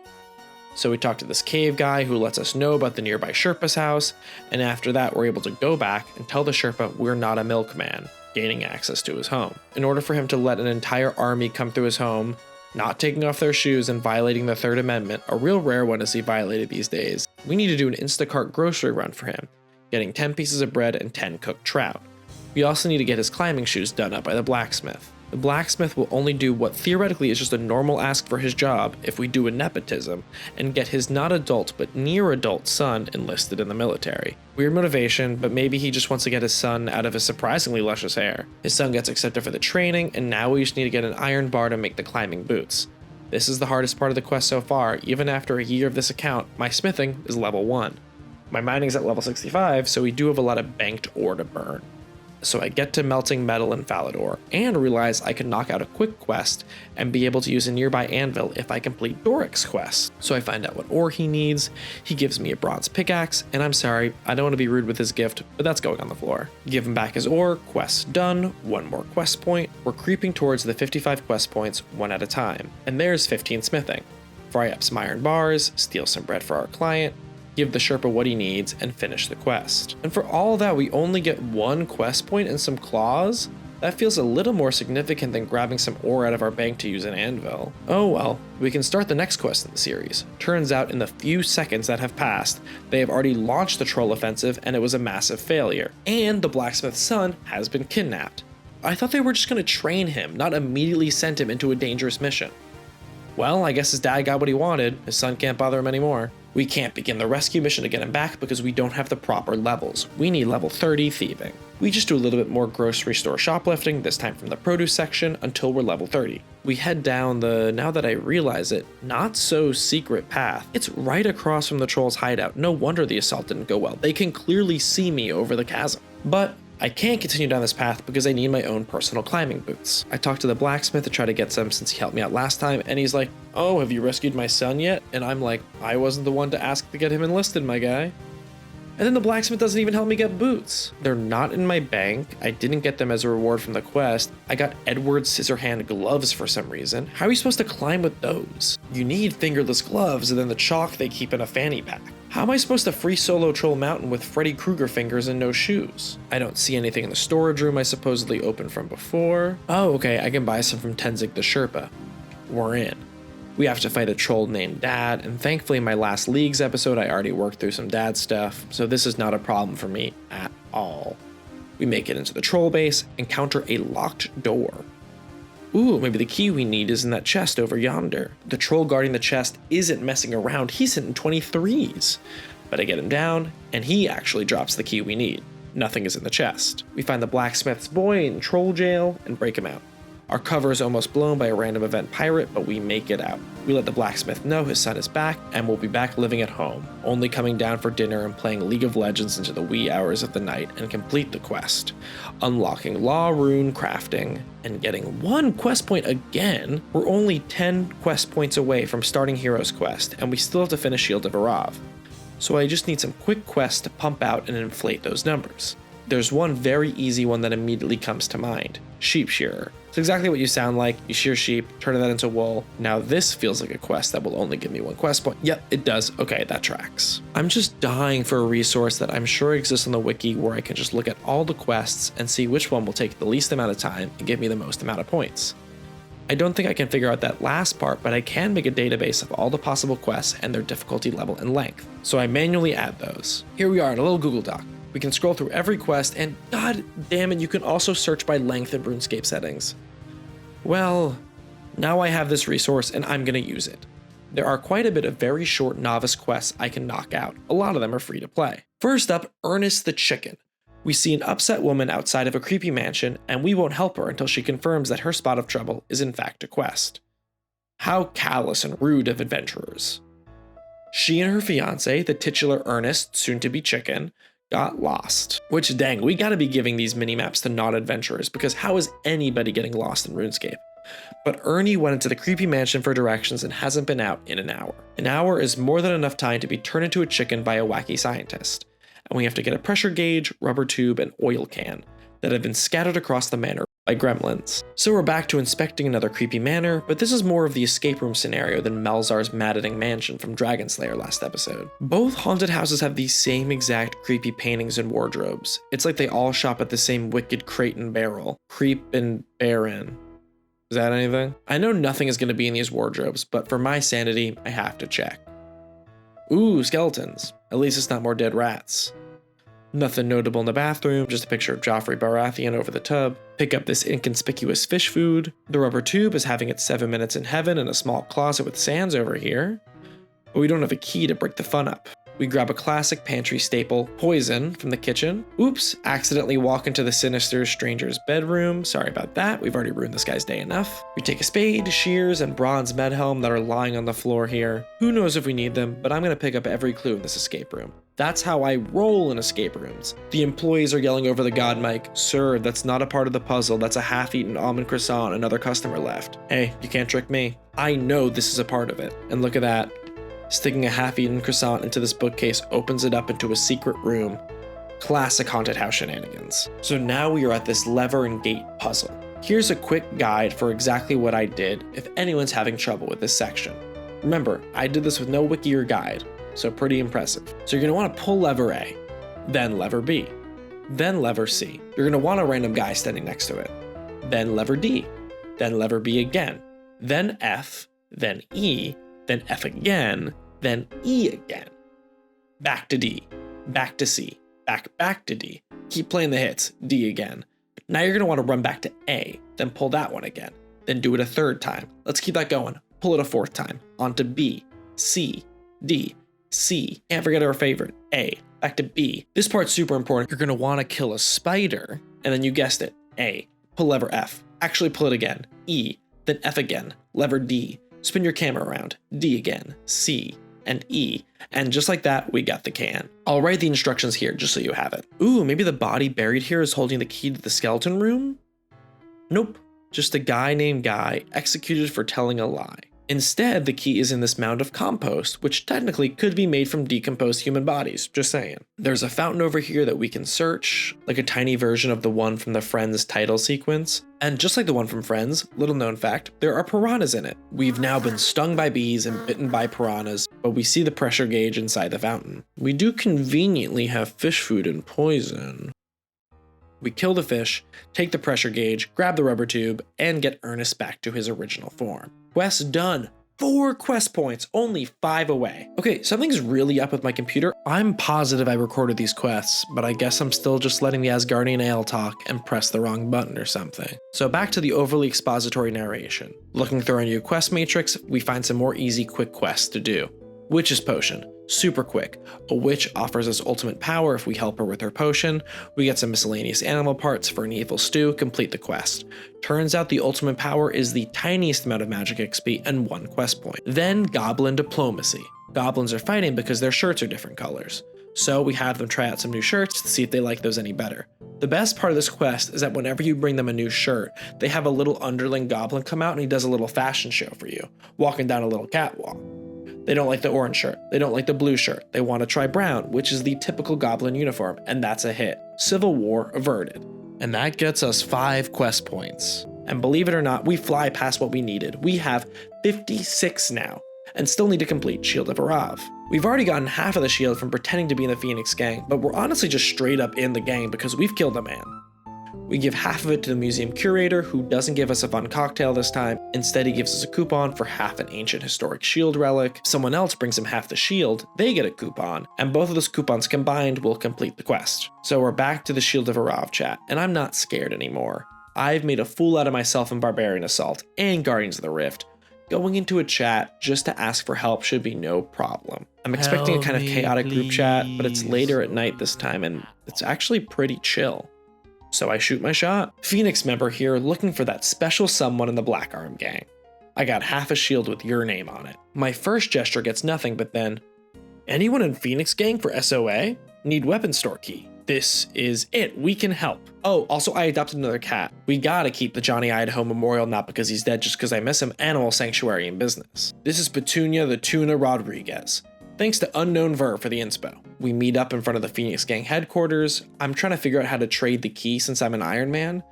So we talk to this cave guy who lets us know about the nearby Sherpa's house, and after that we're able to go back and tell the Sherpa we're not a milkman, gaining access to his home. In order for him to let an entire army come through his home, not taking off their shoes and violating the Third Amendment, a real rare one to see violated these days, we need to do an Instacart grocery run for him, getting 10 pieces of bread and 10 cooked trout. We also need to get his climbing shoes done up by the blacksmith. The blacksmith will only do what theoretically is just a normal ask for his job if we do a nepotism and get his not adult but near adult son enlisted in the military. Weird motivation, but maybe he just wants to get his son out of his surprisingly luscious hair. His son gets accepted for the training, and now we just need to get an iron bar to make the climbing boots. This is the hardest part of the quest so far. Even after a year of this account, my smithing is level 1. My mining's at level 65, so we do have a lot of banked ore to burn. So I get to melting metal in Falador, and realize I can knock out a quick quest and be able to use a nearby anvil if I complete Doric's quest. So I find out what ore he needs, he gives me a bronze pickaxe, and I'm sorry, I don't want to be rude with his gift, but that's going on the floor. Give him back his ore, quest done, 1 more quest point, we're creeping towards the 55 quest points 1 at a time, and there's 15 smithing. Fry up some iron bars, steal some bread for our client, give the Sherpa what he needs, and finish the quest. And for all that, we only get 1 quest point and some claws? That feels a little more significant than grabbing some ore out of our bank to use an anvil. Oh well, we can start the next quest in the series. Turns out in the few seconds that have passed, they have already launched the troll offensive and it was a massive failure. And the blacksmith's son has been kidnapped. I thought they were just going to train him, not immediately send him into a dangerous mission. Well, I guess his dad got what he wanted. His son can't bother him anymore. We can't begin the rescue mission to get him back because we don't have the proper levels. We need level 30 thieving. We just do a little bit more grocery store shoplifting, this time from the produce section, until we're level 30. We head down the, now that I realize it, not so secret path. It's right across from the troll's hideout. No wonder the assault didn't go well. They can clearly see me over the chasm. But I can't continue down this path because I need my own personal climbing boots. I talked to the blacksmith to try to get some since he helped me out last time, and he's like, "Oh, have you rescued my son yet?" And I'm like, "I wasn't the one to ask to get him enlisted, my guy." And then the blacksmith doesn't even help me get boots. They're not in my bank. I didn't get them as a reward from the quest. I got Edward Scissorhand gloves for some reason. How are you supposed to climb with those? You need fingerless gloves and then the chalk they keep in a fanny pack. How am I supposed to free solo Troll Mountain with Freddy Krueger fingers and no shoes? I don't see anything in the storage room I supposedly opened from before. Oh, okay, I can buy some from Tenzing the Sherpa. We're in. We have to fight a troll named Dad, and thankfully in my last Leagues episode I already worked through some Dad stuff, so this is not a problem for me at all. We make it into the troll base, encounter a locked door. Ooh, maybe the key we need is in that chest over yonder. The troll guarding the chest isn't messing around, he's hitting 23s. But I get him down, and he actually drops the key we need. Nothing is in the chest. We find the blacksmith's boy in troll jail and break him out. Our cover is almost blown by a random event pirate, but we make it out. We let the blacksmith know his son is back, and will be back living at home, only coming down for dinner and playing League of Legends into the wee hours of the night and complete the quest. Unlocking law rune crafting, and getting 1 quest point again. We're only 10 quest points away from starting Hero's Quest, and we still have to finish Shield of Arav. So I just need some quick quests to pump out and inflate those numbers. There's one very easy one that immediately comes to mind. Sheep Shearer. It's exactly what you sound like. You shear sheep, turn that into wool. Now this feels like a quest that will only give me 1 quest point. Yep, it does. Okay, that tracks. I'm just dying for a resource that I'm sure exists on the wiki where I can just look at all the quests and see which one will take the least amount of time and give me the most amount of points. I don't think I can figure out that last part, but I can make a database of all the possible quests and their difficulty level and length. So I manually add those. Here we are in a little Google Doc. We can scroll through every quest, and god damn it, you can also search by length in RuneScape settings. Well, now I have this resource and I'm gonna use it. There are quite a bit of very short novice quests I can knock out. A lot of them are free to play. First up, Ernest the Chicken. We see an upset woman outside of a creepy mansion, and we won't help her until she confirms that her spot of trouble is in fact a quest. How callous and rude of adventurers. She and her fiance, the titular Ernest, soon to be Chicken, got lost. Which dang, we gotta be giving these mini-maps to non-adventurers because how is anybody getting lost in RuneScape? But Ernie went into the creepy mansion for directions and hasn't been out in an hour. An hour is more than enough time to be turned into a chicken by a wacky scientist. And we have to get a pressure gauge, rubber tube, and oil can that have been scattered across the manor by gremlins. So we're back to inspecting another creepy manor, but this is more of the escape room scenario than Malzar's maddening mansion from Dragon Slayer last episode. Both haunted houses have the same exact creepy paintings and wardrobes. It's like they all shop at the same wicked crate and barrel. Creep and Baron. Is that anything? I know nothing is going to be in these wardrobes, but for my sanity, I have to check. Ooh, skeletons. At least it's not more dead rats. Nothing notable in the bathroom, just a picture of Joffrey Baratheon over the tub. Pick up this inconspicuous fish food. The rubber tube is having its 7 minutes in heaven in a small closet with sands over here. But we don't have a key to break the fun up. We grab a classic pantry staple, poison, from the kitchen. Oops, accidentally walk into the sinister stranger's bedroom. Sorry about that, we've already ruined this guy's day enough. We take a spade, shears, and bronze med helm that are lying on the floor here. Who knows if we need them, but I'm gonna pick up every clue in this escape room. That's how I roll in escape rooms. The employees are yelling over the god mic, "Sir, that's not a part of the puzzle, that's a half-eaten almond croissant another customer left." Hey, you can't trick me. I know this is a part of it. And look at that. Sticking a half-eaten croissant into this bookcase opens it up into a secret room. Classic haunted house shenanigans. So now we are at this lever and gate puzzle. Here's a quick guide for exactly what I did if anyone's having trouble with this section. Remember, I did this with no wiki or guide, so pretty impressive. So you're gonna wanna pull lever A, then lever B, then lever C. You're gonna want a random guy standing next to it. Then lever D, then lever B again, then F, then E, then F again, then E again. Back to D, back to C, back to D. Keep playing the hits, D again. Now you're gonna wanna run back to A, then pull that one again, then do it a third time. Let's keep that going. Pull it a fourth time, onto B, C, D, C. Can't forget our favorite, A, back to B. This part's super important. You're gonna wanna kill a spider, and then you guessed it, A, pull lever F. Actually pull it again, E, then F again, lever D. Spin your camera around, D again, C, and E. And just like that, we got the can. I'll write the instructions here just so you have it. Ooh, maybe the body buried here is holding the key to the skeleton room? Nope, just a guy named Guy executed for telling a lie. Instead, the key is in this mound of compost, which technically could be made from decomposed human bodies, just saying. There's a fountain over here that we can search, like a tiny version of the one from the Friends title sequence. And just like the one from Friends, little known fact, there are piranhas in it. We've now been stung by bees and bitten by piranhas, but we see the pressure gauge inside the fountain. We do conveniently have fish food and poison. We kill the fish, take the pressure gauge, grab the rubber tube, and get Ernest back to his original form. Quest done. 4 quest points, only 5 away. Okay, something's really up with my computer. I'm positive I recorded these quests, but I guess I'm still just letting the Asgardian ale talk and press the wrong button or something. So back to the overly expository narration. Looking through our new quest matrix, we find some more easy quick quests to do. Witch's Potion, super quick. A witch offers us ultimate power if we help her with her potion. We get some miscellaneous animal parts for an evil stew, complete the quest. Turns out the ultimate power is the tiniest amount of magic XP and 1 quest point. Then Goblin Diplomacy. Goblins are fighting because their shirts are different colors. So we have them try out some new shirts to see if they like those any better. The best part of this quest is that whenever you bring them a new shirt, they have a little underling goblin come out and he does a little fashion show for you, walking down a little catwalk. They don't like the orange shirt, they don't like the blue shirt, they want to try brown, which is the typical goblin uniform, and that's a hit. Civil war averted. And that gets us 5 quest points. And believe it or not, we fly past what we needed. We have 56 now, and still need to complete Shield of Arav. We've already gotten half of the shield from pretending to be in the Phoenix gang, but we're honestly just straight up in the gang because we've killed a man. We give half of it to the museum curator, who doesn't give us a fun cocktail this time. Instead, he gives us a coupon for half an ancient historic shield relic. If someone else brings him half the shield, they get a coupon, and both of those coupons combined will complete the quest. So we're back to the Shield of Arav chat, and I'm not scared anymore. I've made a fool out of myself in Barbarian Assault and Guardians of the Rift. Going into a chat just to ask for help should be no problem. I'm expecting a kind of chaotic group chat, but it's later at night this time, and it's actually pretty chill. So I shoot my shot. Phoenix member here looking for that special someone in the Black Arm gang. I got half a shield with your name on it. My first gesture gets nothing, but then, anyone in Phoenix gang for SOA? Need weapon store key. This is it, we can help. Oh, also I adopted another cat. We gotta keep the Johnny Idaho Memorial, not because he's dead, just because I miss him, animal sanctuary in business. This is Petunia the Tuna Rodriguez. Thanks to Unknown Ver for the inspo. We meet up in front of the Phoenix Gang headquarters. I'm trying to figure out how to trade the key since I'm an Iron Man,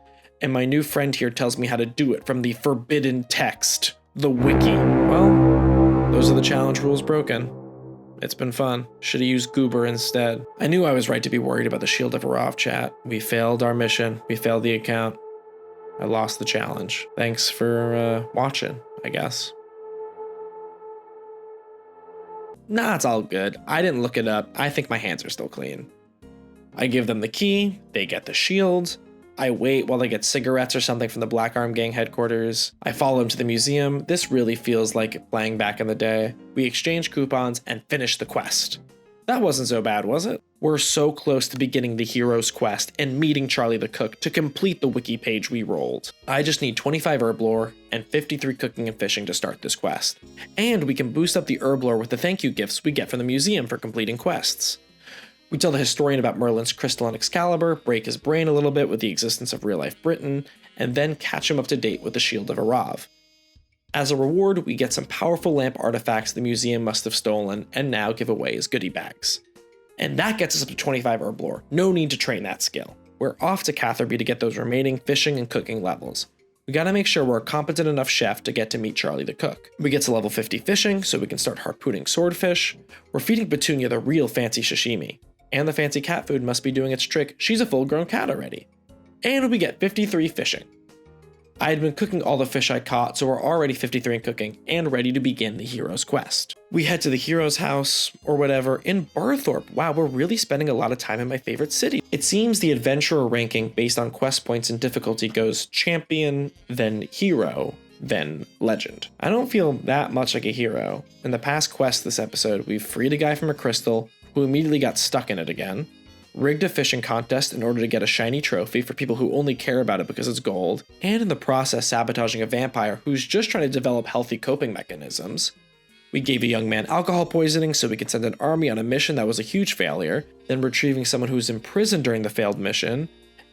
and my new friend here tells me how to do it from the forbidden text, the wiki. Well, those are the challenge rules broken. It's been fun. Should've used Goober instead. I knew I was right to be worried about the Shield of Arav chat. We failed our mission. We failed the account. I lost the challenge. Thanks for watching, I guess. Nah, it's all good. I didn't look it up. I think my hands are still clean. I give them the key, they get the shield. I wait while they get cigarettes or something from the Black Arm Gang headquarters. I follow them to the museum. This really feels like playing back in the day. We exchange coupons and finish the quest. That wasn't so bad, was it? We're so close to beginning the hero's quest and meeting Charlie the Cook to complete the wiki page we rolled. I just need 25 herb lore and 53 cooking and fishing to start this quest. And we can boost up the herb lore with the thank you gifts we get from the museum for completing quests. We tell the historian about Merlin's crystal and Excalibur, break his brain a little bit with the existence of real-life Britain, and then catch him up to date with the Shield of Arav. As a reward, we get some powerful lamp artifacts the museum must have stolen and now give away as goodie bags. And that gets us up to 25 herb lore. No need to train that skill. We're off to Catherby to get those remaining fishing and cooking levels. We gotta make sure we're a competent enough chef to get to meet Charlie the Cook. We get to level 50 fishing so we can start harpooning swordfish. We're feeding Petunia the real fancy sashimi. And the fancy cat food must be doing its trick. She's a full-grown cat already. And we get 53 fishing. I had been cooking all the fish I caught, so we're already 53 in cooking and ready to begin the hero's quest. We head to the hero's house, or whatever, in Burthorpe. Wow, we're really spending a lot of time in my favorite city. It seems the adventurer ranking based on quest points and difficulty goes champion, then hero, then legend. I don't feel that much like a hero. In the past quest this episode, we've freed a guy from a crystal, who immediately got stuck in it again, rigged a fishing contest in order to get a shiny trophy for people who only care about it because it's gold, and in the process sabotaging a vampire who's just trying to develop healthy coping mechanisms. We gave a young man alcohol poisoning so we could send an army on a mission that was a huge failure, then retrieving someone who was imprisoned during the failed mission,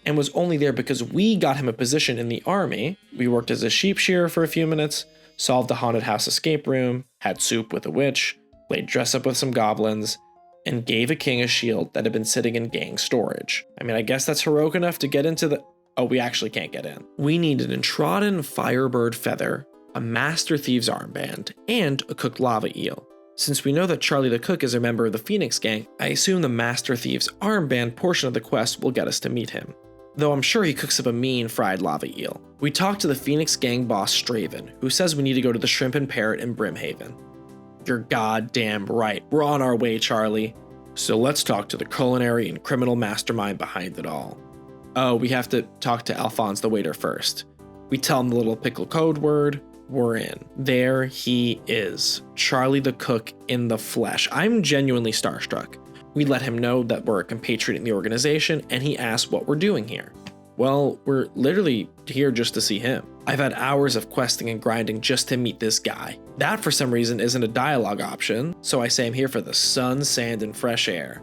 and was only there because we got him a position in the army. We worked as a sheep shearer for a few minutes, solved a haunted house escape room, had soup with a witch, played dress up with some goblins, and gave a king a shield that had been sitting in gang storage. I mean, I guess that's heroic enough to get into the... Oh, we actually can't get in. We need an Entrodden Firebird Feather, a Master Thief's Armband, and a cooked lava eel. Since we know that Charlie the Cook is a member of the Phoenix Gang, I assume the Master Thief's Armband portion of the quest will get us to meet him. Though I'm sure he cooks up a mean fried lava eel. We talk to the Phoenix Gang boss Straven, who says we need to go to the Shrimp and Parrot in Brimhaven. You're goddamn right. We're on our way, Charlie. So let's talk to the culinary and criminal mastermind behind it all. Oh, we have to talk to Alphonse the waiter first. We tell him the little pickle code word. We're in. There he is. Charlie the Cook in the flesh. I'm genuinely starstruck. We let him know that we're a compatriot in the organization, and he asks what we're doing here. Well, we're literally here just to see him. I've had hours of questing and grinding just to meet this guy. That, for some reason, isn't a dialogue option, so I say I'm here for the sun, sand, and fresh air.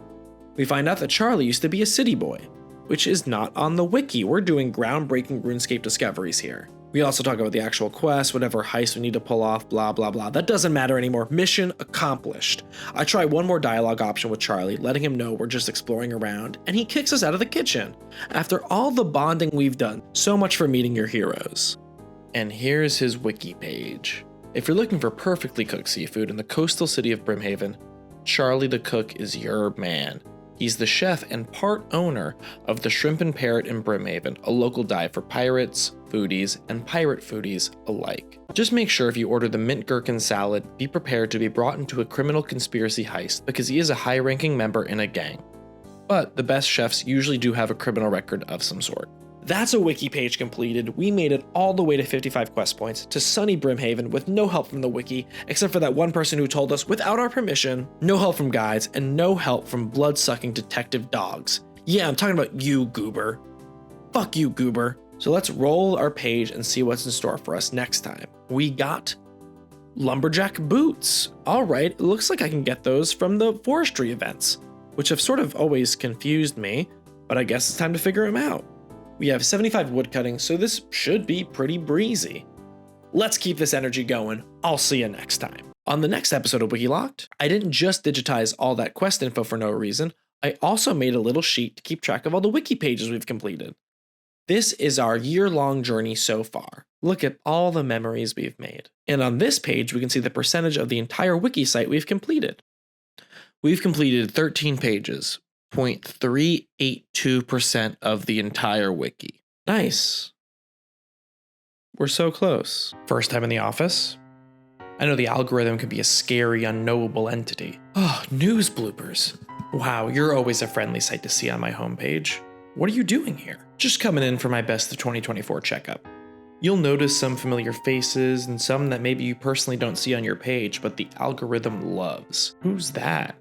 We find out that Charlie used to be a city boy, which is not on the wiki. We're doing groundbreaking RuneScape discoveries here. We also talk about the actual quest, whatever heist we need to pull off, blah, blah, blah. That doesn't matter anymore. Mission accomplished. I try one more dialogue option with Charlie, letting him know we're just exploring around, and he kicks us out of the kitchen. After all the bonding we've done, so much for meeting your heroes. And here's his wiki page. If you're looking for perfectly cooked seafood in the coastal city of Brimhaven, Charlie the Cook is your man. He's the chef and part owner of the Shrimp and Parrot in Brimhaven, a local dive for pirates, foodies, and pirate foodies alike. Just make sure if you order the mint gherkin salad, be prepared to be brought into a criminal conspiracy heist because he is a high-ranking member in a gang. But the best chefs usually do have a criminal record of some sort. That's a wiki page completed. We made it all the way to 55 quest points to sunny Brimhaven with no help from the wiki, except for that one person who told us without our permission, no help from guides, and no help from blood-sucking detective dogs. Yeah, I'm talking about you, Goober. Fuck you, Goober. So let's roll our page and see what's in store for us next time. We got lumberjack boots. All right, it looks like I can get those from the forestry events, which have sort of always confused me, but I guess it's time to figure them out. We have 75 woodcutting, so this should be pretty breezy. Let's keep this energy going. I'll see you next time. On the next episode of WikiLocked, I didn't just digitize all that quest info for no reason, I also made a little sheet to keep track of all the wiki pages we've completed. This is our year-long journey so far. Look at all the memories we've made. And on this page, we can see the percentage of the entire wiki site we've completed. We've completed 13 pages. 0.382% of the entire wiki. Nice. We're so close. First time in the office? I know the algorithm can be a scary, unknowable entity. Oh, news bloopers. Wow, you're always a friendly sight to see on my homepage. What are you doing here? Just coming in for my best of 2024 checkup. You'll notice some familiar faces and some that maybe you personally don't see on your page, but the algorithm loves. Who's that?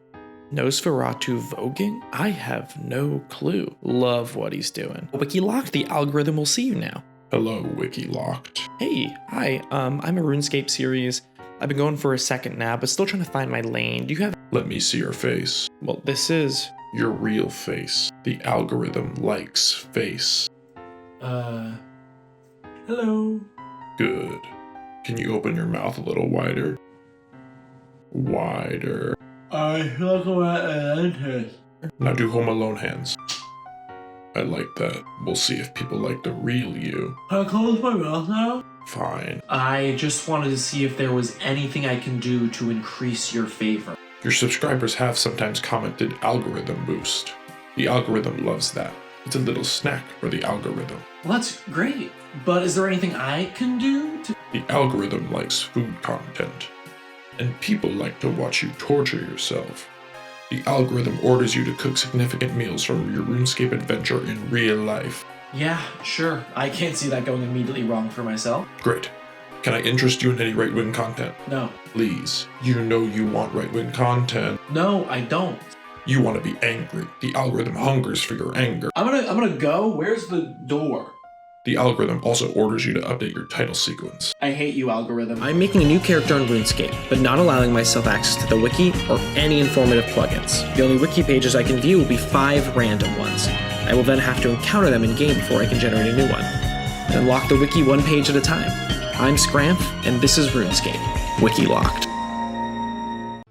Nosferatu voguing? I have no clue. Love what he's doing. WikiLocked, the algorithm will see you now. Hello, WikiLocked. Hey, hi, I'm a RuneScape series. I've been going for a second now, but still trying to find my lane. Do you have— Let me see your face. Well, this is— Your real face. The algorithm likes face. Hello? Good. Can you open your mouth a little wider? Wider. I look at Now do Home Alone hands. I like that. We'll see if people like the real you. Can I close my mouth now? Fine. I just wanted to see if there was anything I can do to increase your favor. Your subscribers have sometimes commented algorithm boost. The algorithm loves that. It's a little snack for the algorithm. Well, that's great, but is there anything I can do to— The algorithm likes food content. And people like to watch you torture yourself. The algorithm orders you to cook significant meals from your RuneScape adventure in real life. Yeah, sure. I can't see that going immediately wrong for myself. Great. Can I interest you in any right-wing content? No. Please. You know you want right-wing content. No, I don't. You want to be angry. The algorithm hungers for your anger. I'm gonna go. Where's the door? The algorithm also orders you to update your title sequence. I hate you, algorithm. I'm making a new character on RuneScape, but not allowing myself access to the wiki or any informative plugins. The only wiki pages I can view will be 5 random ones. I will then have to encounter them in-game before I can generate a new one. And unlock the wiki one page at a time. I'm Scramp, and this is RuneScape, WikiLocked.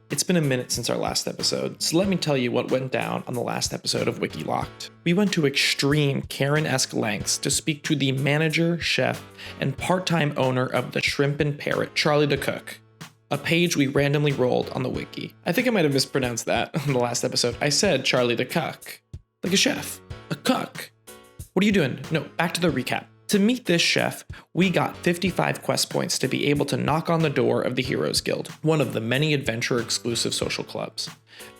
It's been a minute since our last episode, so let me tell you what went down on the last episode of WikiLocked. We went to extreme Karen-esque lengths to speak to the manager, chef, and part-time owner of the Shrimp and Parrot, Charlie the Cook, a page we randomly rolled on the wiki. I think I might have mispronounced that on the last episode. I said Charlie the Cook, like a chef, a cook. What are you doing? No, back to the recap. To meet this chef, we got 55 quest points to be able to knock on the door of the Heroes Guild, one of the many adventure-exclusive social clubs.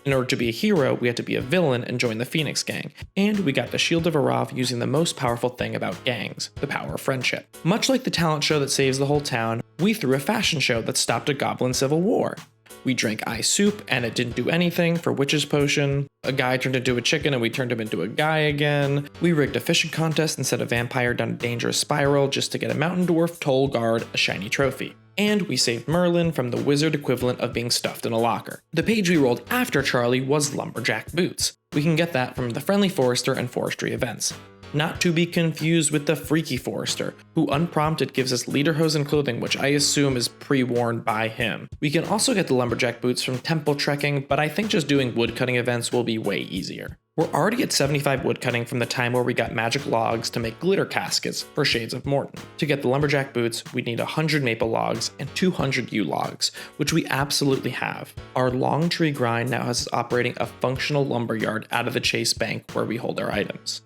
In order to be a hero, we had to be a villain and join the Phoenix Gang, and we got the Shield of Arav using the most powerful thing about gangs, the power of friendship. Much like the talent show that saves the whole town, we threw a fashion show that stopped a goblin civil war. We drank ice soup and it didn't do anything for Witch's Potion. A guy turned into a chicken and we turned him into a guy again. We rigged a fishing contest and set a vampire down a dangerous spiral just to get a mountain dwarf toll guard a shiny trophy. And we saved Merlin from the wizard equivalent of being stuffed in a locker. The page we rolled after Charlie was Lumberjack Boots. We can get that from the Friendly Forester and Forestry events. Not to be confused with the Freaky Forester, who unprompted gives us lederhosen clothing, which I assume is pre-worn by him. We can also get the Lumberjack Boots from temple trekking, but I think just doing woodcutting events will be way easier. We're already at 75 woodcutting from the time where we got magic logs to make glitter caskets for Shades of Morton. To get the Lumberjack Boots, we'd need 100 maple logs and 200 yew logs, which we absolutely have. Our long tree grind now has us operating a functional lumberyard out of the Chase Bank where we hold our items.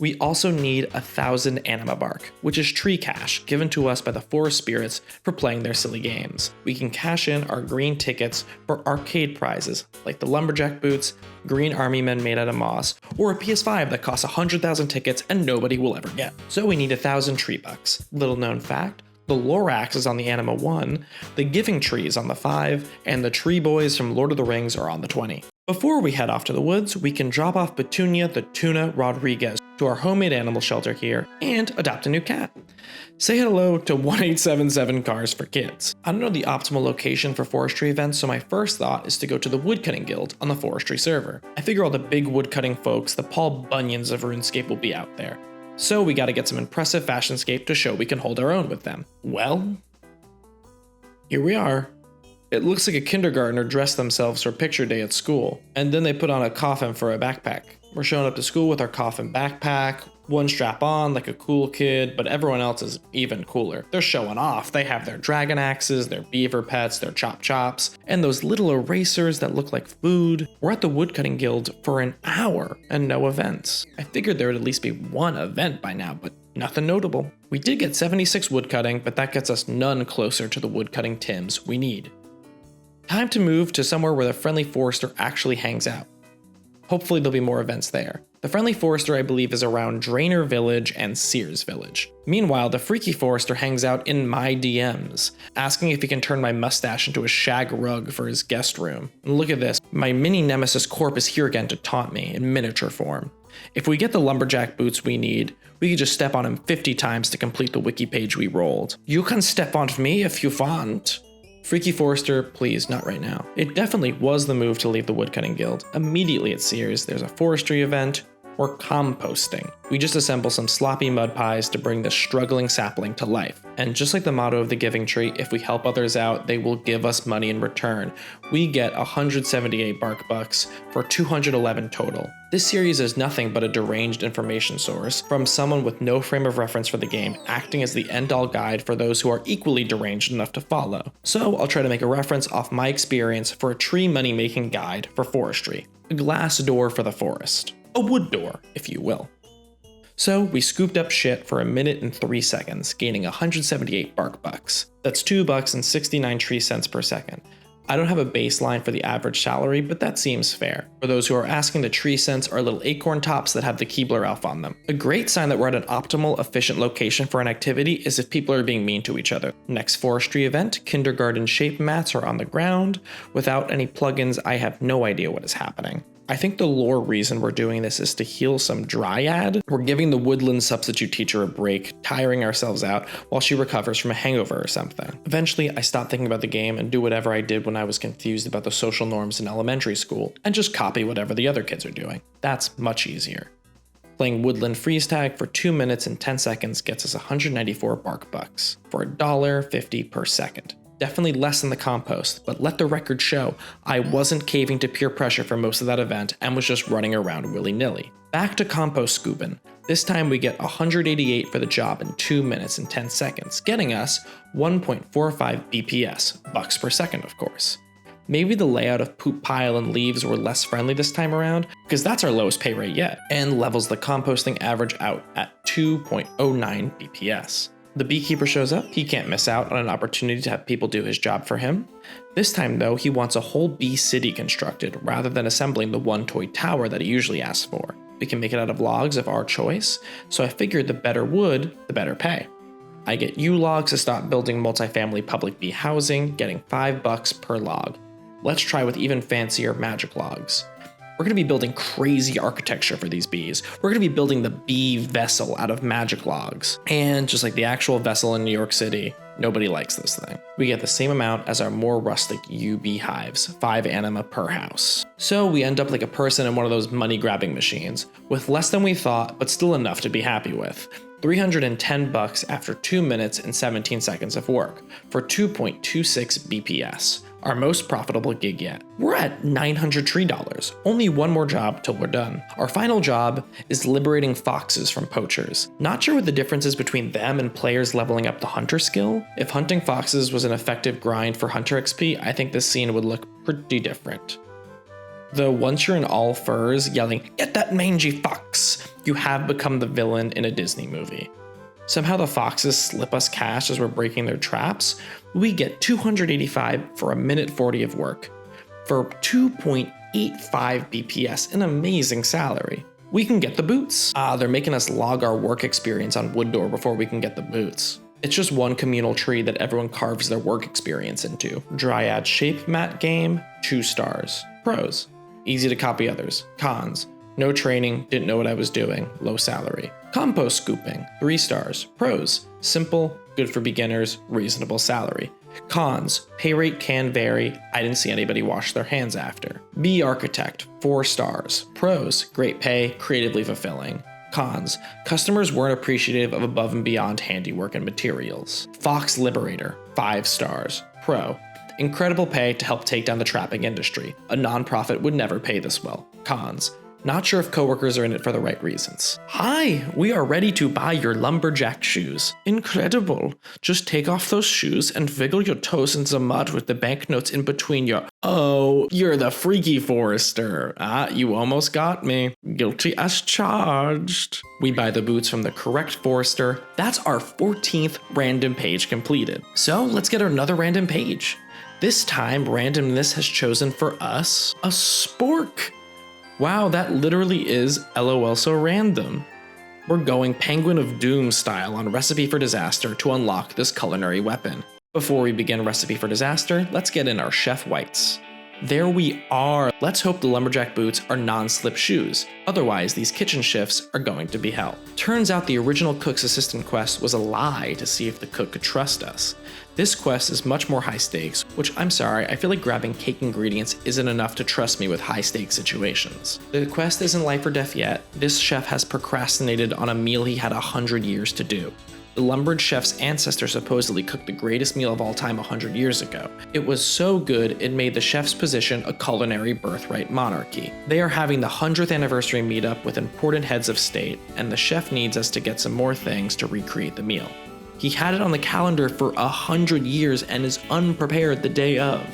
We also need 1,000 anima bark, which is tree cash given to us by the forest spirits for playing their silly games. We can cash in our green tickets for arcade prizes like the Lumberjack Boots, green army men made out of moss, or a PS5 that costs 100,000 tickets and nobody will ever get. So we need 1,000 tree bucks. Little known fact, the Lorax is on the Anima 1, the Giving Tree is on the 5, and the Tree Boys from Lord of the Rings are on the 20. Before we head off to the woods, we can drop off Petunia the Tuna Rodriguez to our homemade animal shelter here and adopt a new cat. Say hello to 1877 Cars for Kids. I don't know the optimal location for forestry events, so my first thought is to go to the Woodcutting Guild on the forestry server. I figure all the big woodcutting folks, the Paul Bunyans of RuneScape, will be out there. So we gotta get some impressive fashionscape to show we can hold our own with them. Well, here we are. It looks like a kindergartner dressed themselves for picture day at school, and then they put on a coffin for a backpack. We're showing up to school with our coffin backpack, one strap on like a cool kid, but everyone else is even cooler. They're showing off. They have their dragon axes, their beaver pets, their chop chops, and those little erasers that look like food. We're at the Woodcutting Guild for an hour and no events. I figured there would at least be one event by now, but nothing notable. We did get 76 woodcutting, but that gets us none closer to the woodcutting Tims we need. Time to move to somewhere where the Friendly Forester actually hangs out. Hopefully there'll be more events there. The Friendly Forester, I believe, is around Drainer Village and Sears Village. Meanwhile, the Freaky Forester hangs out in my DMs, asking if he can turn my mustache into a shag rug for his guest room. And look at this, my mini nemesis Corp is here again to taunt me in miniature form. If we get the lumberjack boots we need, we could just step on him 50 times to complete the wiki page we rolled. You can step on me if you want. Freaky Forester, please, not right now. It definitely was the move to leave the Woodcutting Guild. Immediately at Sears, there's a forestry event, or composting. We just assemble some sloppy mud pies to bring this struggling sapling to life. And just like the motto of the Giving Tree, if we help others out, they will give us money in return. We get 178 bark bucks for 211 total. This series is nothing but a deranged information source from someone with no frame of reference for the game, acting as the end-all guide for those who are equally deranged enough to follow. So I'll try to make a reference off my experience for a tree money-making guide for forestry. A glass door for the forest. A wood door, if you will. So we scooped up shit for 1 minute and 3 seconds, gaining 178 bark bucks. That's $2 and 69 tree cents per second. I don't have a baseline for the average salary, but that seems fair. For those who are asking, the tree cents are little acorn tops that have the Keebler elf on them. A great sign that we're at an optimal, efficient location for an activity is if people are being mean to each other. Next forestry event, kindergarten shape mats are on the ground. Without any plugins, I have no idea what is happening. I think the lore reason we're doing this is to heal some dryad. We're giving the woodland substitute teacher a break, tiring ourselves out while she recovers from a hangover or something. Eventually, I stop thinking about the game and do whatever I did when I was confused about the social norms in elementary school, and just copy whatever the other kids are doing. That's much easier. Playing Woodland Freeze Tag for 2 minutes and 10 seconds gets us 194 bark bucks for $1.50 per second. Definitely less than the compost, but let the record show I wasn't caving to peer pressure for most of that event and was just running around willy-nilly. Back to compost scooping. This time we get 188 for the job in 2 minutes and 10 seconds, getting us 1.45 BPS, bucks per second of course. Maybe the layout of poop pile and leaves were less friendly this time around, because that's our lowest pay rate yet, and levels the composting average out at 2.09 BPS. The beekeeper shows up. He can't miss out on an opportunity to have people do his job for him. This time though, he wants a whole bee city constructed rather than assembling the one toy tower that he usually asks for. We can make it out of logs of our choice, so I figured the better wood, the better pay. I get logs to stop building multifamily public bee housing, getting $5 per log. Let's try with even fancier magic logs. We're going to be building crazy architecture for these bees. We're going to be building the bee vessel out of magic logs. And just like the actual vessel in New York City, nobody likes this thing. We get the same amount as our more rustic UB hives, 5 anima per house. So we end up like a person in one of those money grabbing machines, with less than we thought, but still enough to be happy with. $310 after 2 minutes and 17 seconds of work for 2.26 BPS. Our most profitable gig yet. We're at $900 tree dollars. Only one more job till we're done. Our final job is liberating foxes from poachers. Not sure what the difference is between them and players leveling up the hunter skill. If hunting foxes was an effective grind for hunter XP, I think this scene would look pretty different. Though once you're in all furs yelling, "Get that mangy fox," you have become the villain in a Disney movie. Somehow the foxes slip us cash as we're breaking their traps. We get 285 for 1 minute 40 of work for 2.85 BPS, an amazing salary. We can get the boots. They're making us log our work experience on Wood Door before we can get the boots. It's just one communal tree that everyone carves their work experience into. Dryad shape mat game, 2 stars. Pros: easy to copy others. Cons: no training, didn't know what I was doing, low salary. Compost scooping, 3 stars. Pros: simple, good for beginners, reasonable salary. Cons: pay rate can vary, I didn't see anybody wash their hands after. Bee architect, 4 stars. Pros: great pay, creatively fulfilling. Cons: customers weren't appreciative of above and beyond handiwork and materials. Fox liberator, 5 stars. Pro: incredible pay to help take down the trapping industry. A non-profit would never pay this well. Cons: not sure if coworkers are in it for the right reasons. Hi, we are ready to buy your lumberjack shoes. Incredible. Just take off those shoes and wiggle your toes in the mud with the banknotes in between your— Oh, you're the freaky forester. You almost got me. Guilty as charged. We buy the boots from the correct forester. That's our 14th random page completed. So let's get another random page. This time, randomness has chosen for us a spork. Wow, that literally is LOL so random. We're going Penguin of Doom style on Recipe for Disaster to unlock this culinary weapon. Before we begin Recipe for Disaster, let's get in our chef whites. There we are. Let's hope the lumberjack boots are non-slip shoes. Otherwise, these kitchen shifts are going to be hell. Turns out the original cook's assistant quest was a lie to see if the cook could trust us. This quest is much more high stakes, which I'm sorry, I feel like grabbing cake ingredients isn't enough to trust me with high stakes situations. The quest isn't life or death yet. This chef has procrastinated on a meal he had 100 years to do. The lumbered chef's ancestor supposedly cooked the greatest meal of all time 100 years ago. It was so good, it made the chef's position a culinary birthright monarchy. They are having the 100th anniversary meetup with important heads of state, and the chef needs us to get some more things to recreate the meal. He had it on the calendar for 100 years and is unprepared the day of.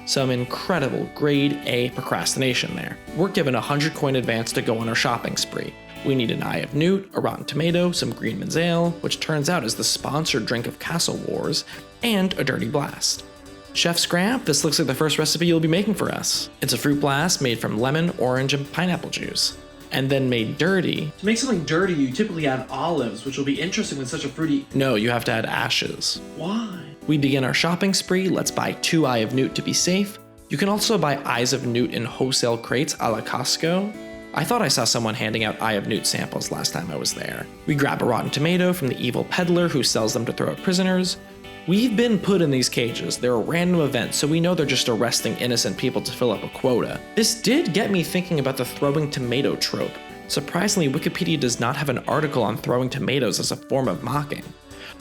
Some incredible grade A procrastination there. We're given 100 coin advance to go on our shopping spree. We need an Eye of Newt, a rotten tomato, some Greenman's Ale, which turns out is the sponsored drink of Castle Wars, and a Dirty Blast. Chef Scramp, this looks like the first recipe you'll be making for us. It's a fruit blast made from lemon, orange, and pineapple juice. And then made dirty. To make something dirty, you typically add olives, which will be interesting with such a fruity... No, you have to add ashes. Why? We begin our shopping spree. Let's buy 2 Eye of Newt to be safe. You can also buy Eyes of Newt in wholesale crates a la Costco. I thought I saw someone handing out Eye of Newt samples last time I was there. We grab a rotten tomato from the evil peddler who sells them to throw at prisoners. We've been put in these cages. They're a random event, so we know they're just arresting innocent people to fill up a quota. This did get me thinking about the throwing tomato trope. Surprisingly, Wikipedia does not have an article on throwing tomatoes as a form of mocking.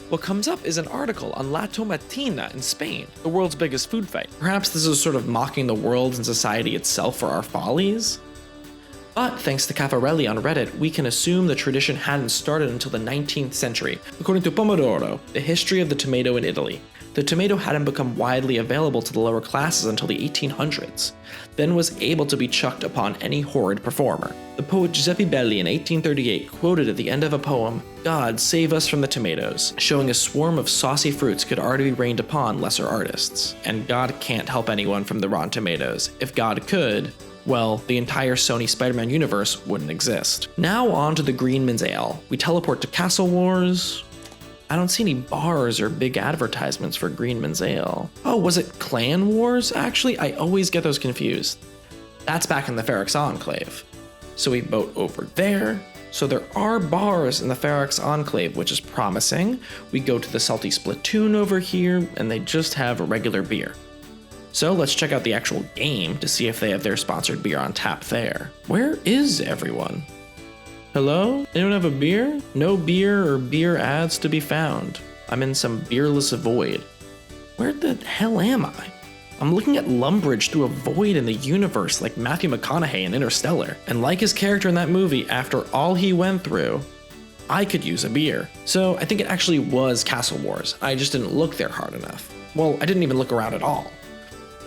What comes up is an article on La Tomatina in Spain, the world's biggest food fight. Perhaps this is sort of mocking the world and society itself for our follies? But thanks to Caffarelli on Reddit, we can assume the tradition hadn't started until the 19th century. According to Pomodoro, the history of the tomato in Italy, the tomato hadn't become widely available to the lower classes until the 1800s, then was able to be chucked upon any horrid performer. The poet Giuseppe Belli in 1838 quoted at the end of a poem, "God save us from the tomatoes," showing a swarm of saucy fruits could already be rained upon lesser artists. And God can't help anyone from the rotten tomatoes. If God could, well, the entire Sony Spider-Man universe wouldn't exist. Now on to the Greenman's Ale. We teleport to Castle Wars. I don't see any bars or big advertisements for Greenman's Ale. Oh, was it Clan Wars? Actually, I always get those confused. That's back in the Ferox Enclave. So we boat over there. So there are bars in the Ferox Enclave, which is promising. We go to the Salty Splatoon over here, and they just have a regular beer. So let's check out the actual game to see if they have their sponsored beer on tap there. Where is everyone? Hello? Anyone have a beer? No beer or beer ads to be found. I'm in some beerless void. Where the hell am I? I'm looking at Lumbridge through a void in the universe like Matthew McConaughey in Interstellar. And like his character in that movie, after all he went through, I could use a beer. So I think it actually was Castle Wars. I just didn't look there hard enough. Well, I didn't even look around at all.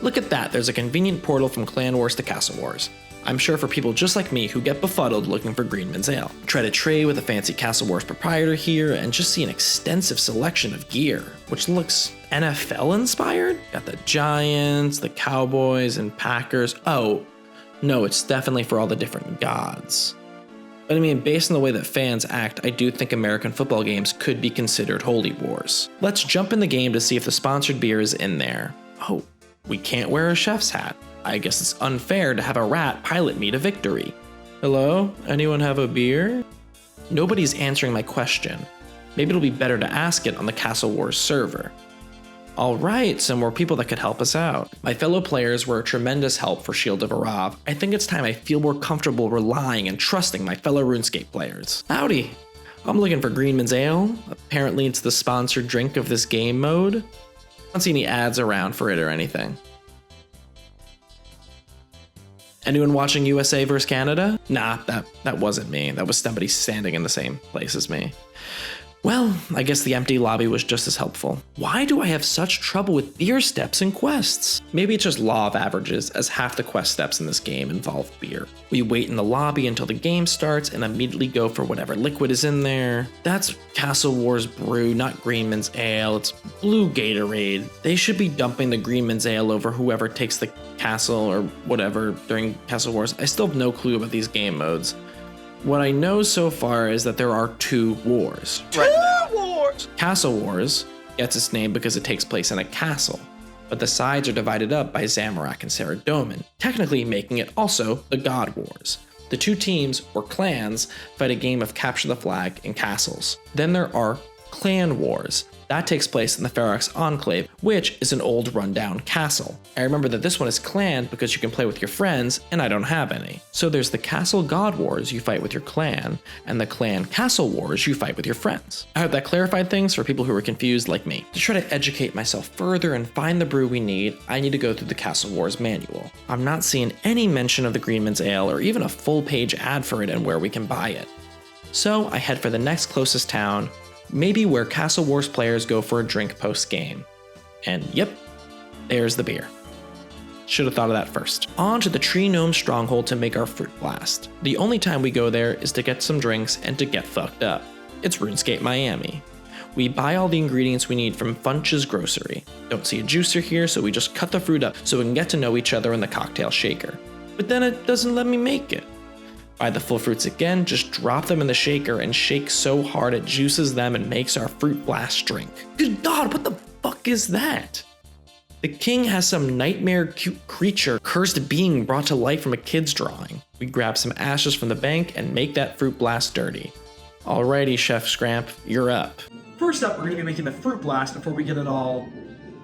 Look at that, there's a convenient portal from Clan Wars to Castle Wars. I'm sure for people just like me who get befuddled looking for Greenman's Ale. Tread a tray with a fancy Castle Wars proprietor here and just see an extensive selection of gear, which looks NFL inspired. Got the Giants, the Cowboys, and Packers. Oh, no, it's definitely for all the different gods. But I mean, based on the way that fans act, I do think American football games could be considered holy wars. Let's jump in the game to see if the sponsored beer is in there. Oh, we can't wear a chef's hat. I guess it's unfair to have a rat pilot me to victory. Hello? Anyone have a beer? Nobody's answering my question. Maybe it'll be better to ask it on the Castle Wars server. Alright, some more people that could help us out. My fellow players were a tremendous help for Shield of Arav. I think it's time I feel more comfortable relying and trusting my fellow RuneScape players. Howdy! I'm looking for Greenman's Ale. Apparently it's the sponsored drink of this game mode. I don't see any ads around for it or anything. Anyone watching USA vs Canada? Nah, that wasn't me. That was somebody standing in the same place as me. Well, I guess the empty lobby was just as helpful. Why do I have such trouble with beer steps and quests? Maybe it's just law of averages, as half the quest steps in this game involve beer. We wait in the lobby until the game starts and immediately go for whatever liquid is in there. That's Castle Wars brew, not Greenman's Ale. It's blue Gatorade. They should be dumping the Greenman's Ale over whoever takes the castle or whatever during Castle Wars. I still have no clue about these game modes. What I know so far is that there are 2 wars. Wars! Castle Wars gets its name because it takes place in a castle, but the sides are divided up by Zamorak and Saradomin, technically making it also the God Wars. The 2 teams, or clans, fight a game of capture the flag in castles. Then there are Clan Wars. That takes place in the Ferox Enclave, which is an old rundown castle. I remember that this one is clanned because you can play with your friends, and I don't have any. So there's the Castle God Wars, you fight with your clan, and the Clan Castle Wars, you fight with your friends. I hope that clarified things for people who were confused like me. To try to educate myself further and find the brew we need, I need to go through the Castle Wars manual. I'm not seeing any mention of the Greenman's Ale or even a full-page ad for it and where we can buy it. So I head for the next closest town, maybe where Castle Wars players go for a drink post-game. And yep, there's the beer. Should have thought of that first. On to the Tree Gnome Stronghold to make our Fruit Blast. The only time we go there is to get some drinks and to get fucked up. It's RuneScape Miami. We buy all the ingredients we need from Funch's Grocery. Don't see a juicer here, so we just cut the fruit up so we can get to know each other in the cocktail shaker. But then it doesn't let me make it. Buy the full fruits again, just drop them in the shaker and shake so hard it juices them and makes our Fruit Blast drink. Good God, what the fuck is that? The king has some nightmare cute creature, cursed being brought to life from a kid's drawing. We grab some ashes from the bank and make that Fruit Blast dirty. Alrighty, Chef Scramp, you're up. First up, we're gonna be making the Fruit Blast before we get it all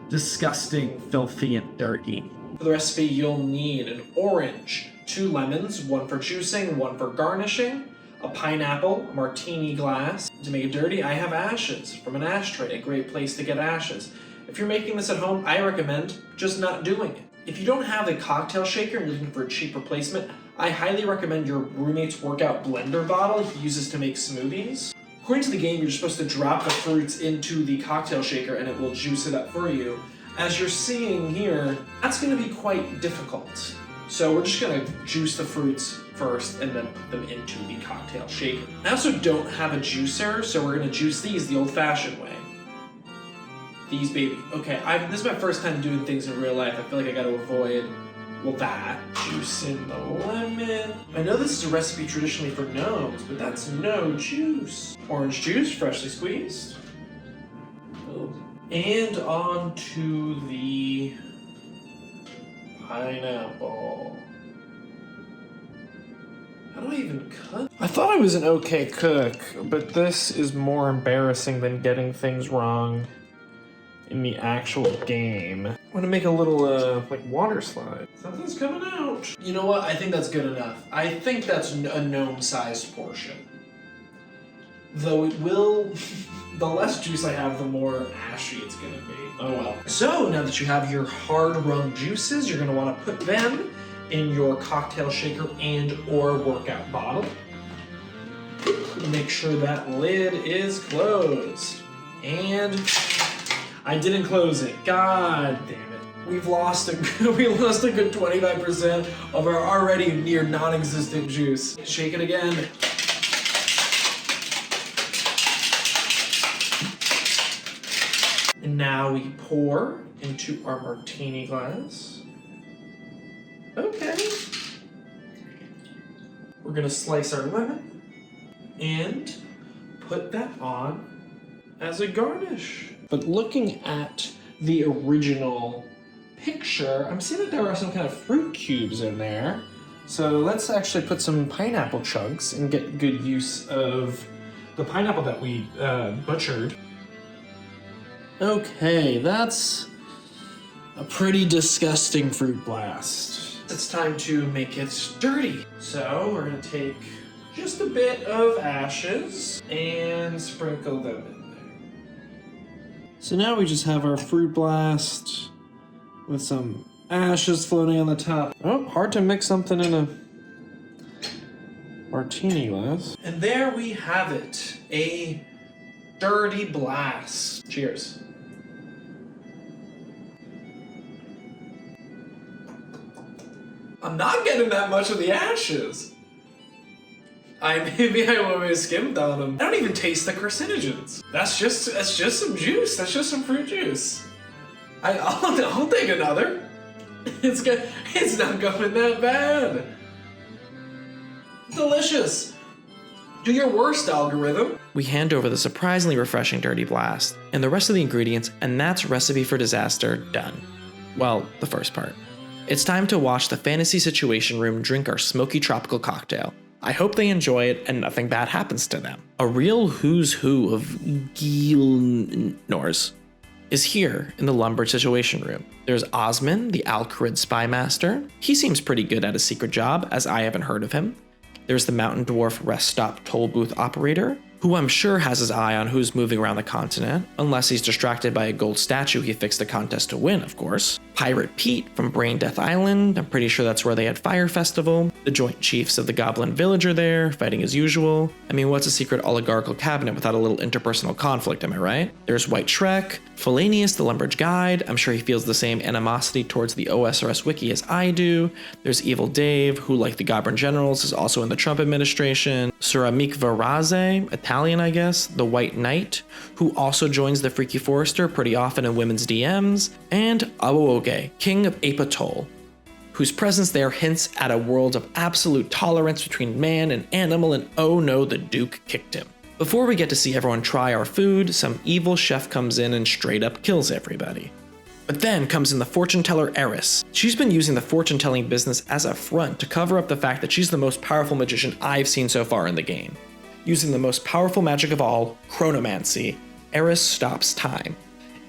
disgusting, filthy, and dirty. For the recipe, you'll need an orange, 2 lemons, 1 for juicing, 1 for garnishing, a pineapple, a martini glass. To make it dirty, I have ashes from an ashtray, a great place to get ashes. If you're making this at home, I recommend just not doing it. If you don't have a cocktail shaker and you're looking for a cheap replacement, I highly recommend your roommate's workout blender bottle he uses to make smoothies. According to the game, you're supposed to drop the fruits into the cocktail shaker and it will juice it up for you. As you're seeing here, that's going to be quite difficult. So we're just going to juice the fruits first and then put them into the cocktail shaker. I also don't have a juicer, so we're going to juice these the old-fashioned way. These, baby. Okay, this is my first time doing things in real life. I feel like I got to avoid, well, that. Juicing the lemon. I know this is a recipe traditionally for gnomes, but that's no juice. Orange juice, freshly squeezed. And on to the pineapple. How do I even cut? I thought I was an okay cook, but this is more embarrassing than getting things wrong in the actual game. I want to make a little, like, water slide. Something's coming out. You know what? I think that's good enough. I think that's a gnome-sized portion. Though it will... the less juice I have, the more ashy it's gonna be. Oh well. So, now that you have your hard-wrung juices, you're gonna want to put them in your cocktail shaker and or workout bottle. Make sure that lid is closed. And I didn't close it. God damn it. We've lost a good 25% of our already near non-existent juice. Shake it again. And now we pour into our martini glass. Okay. We're gonna slice our lemon and put that on as a garnish. But looking at the original picture, I'm seeing that there are some kind of fruit cubes in there. So let's actually put some pineapple chunks and get good use of the pineapple that we butchered. Okay, that's a pretty disgusting fruit blast. It's time to make it dirty. So we're gonna take just a bit of ashes and sprinkle them in there. So now we just have our fruit blast with some ashes floating on the top. Oh, hard to mix something in a martini glass. And there we have it, a Dirty Blast. Cheers. I'm not getting that much of the ashes. Maybe I want to skimmed on them. I don't even taste the carcinogens. That's just some juice. That's just some fruit juice. I'll take another. It's good. It's not going that bad. Delicious. Do your worst, algorithm. We hand over the surprisingly refreshing Dirty Blast and the rest of the ingredients, and that's Recipe for Disaster done. Well, the first part. It's time to watch the Fantasy Situation Room drink our smoky tropical cocktail. I hope they enjoy it and nothing bad happens to them. A real who's who of Gilnors is here in the Lumber Situation Room. There's Osman, the Alcarid spy master. He seems pretty good at a secret job, as I haven't heard of him. There's the Mountain Dwarf rest stop toll booth operator, who I'm sure has his eye on who's moving around the continent, unless he's distracted by a gold statue he fixed the contest to win, of course. Pirate Pete from Brain Death Island, I'm pretty sure that's where they had Fire Festival. The Joint Chiefs of the Goblin Village are there, fighting as usual. I mean, what's a secret oligarchical cabinet without a little interpersonal conflict, am I right? There's White Shrek, Felanius the Lumbridge Guide, I'm sure he feels the same animosity towards the OSRS wiki as I do. There's Evil Dave, who like the Goblin Generals is also in the Trump administration. Suramik Varaze, Italian I guess, the White Knight, who also joins the Freaky Forester pretty often in women's DMs. And Awoge, King of Apatol, whose presence there hints at a world of absolute tolerance between man and animal, and oh no, the Duke kicked him. Before we get to see everyone try our food, some evil chef comes in and straight up kills everybody. But then comes in the fortune teller Eris. She's been using the fortune telling business as a front to cover up the fact that she's the most powerful magician I've seen so far in the game. Using the most powerful magic of all, chronomancy, Eris stops time.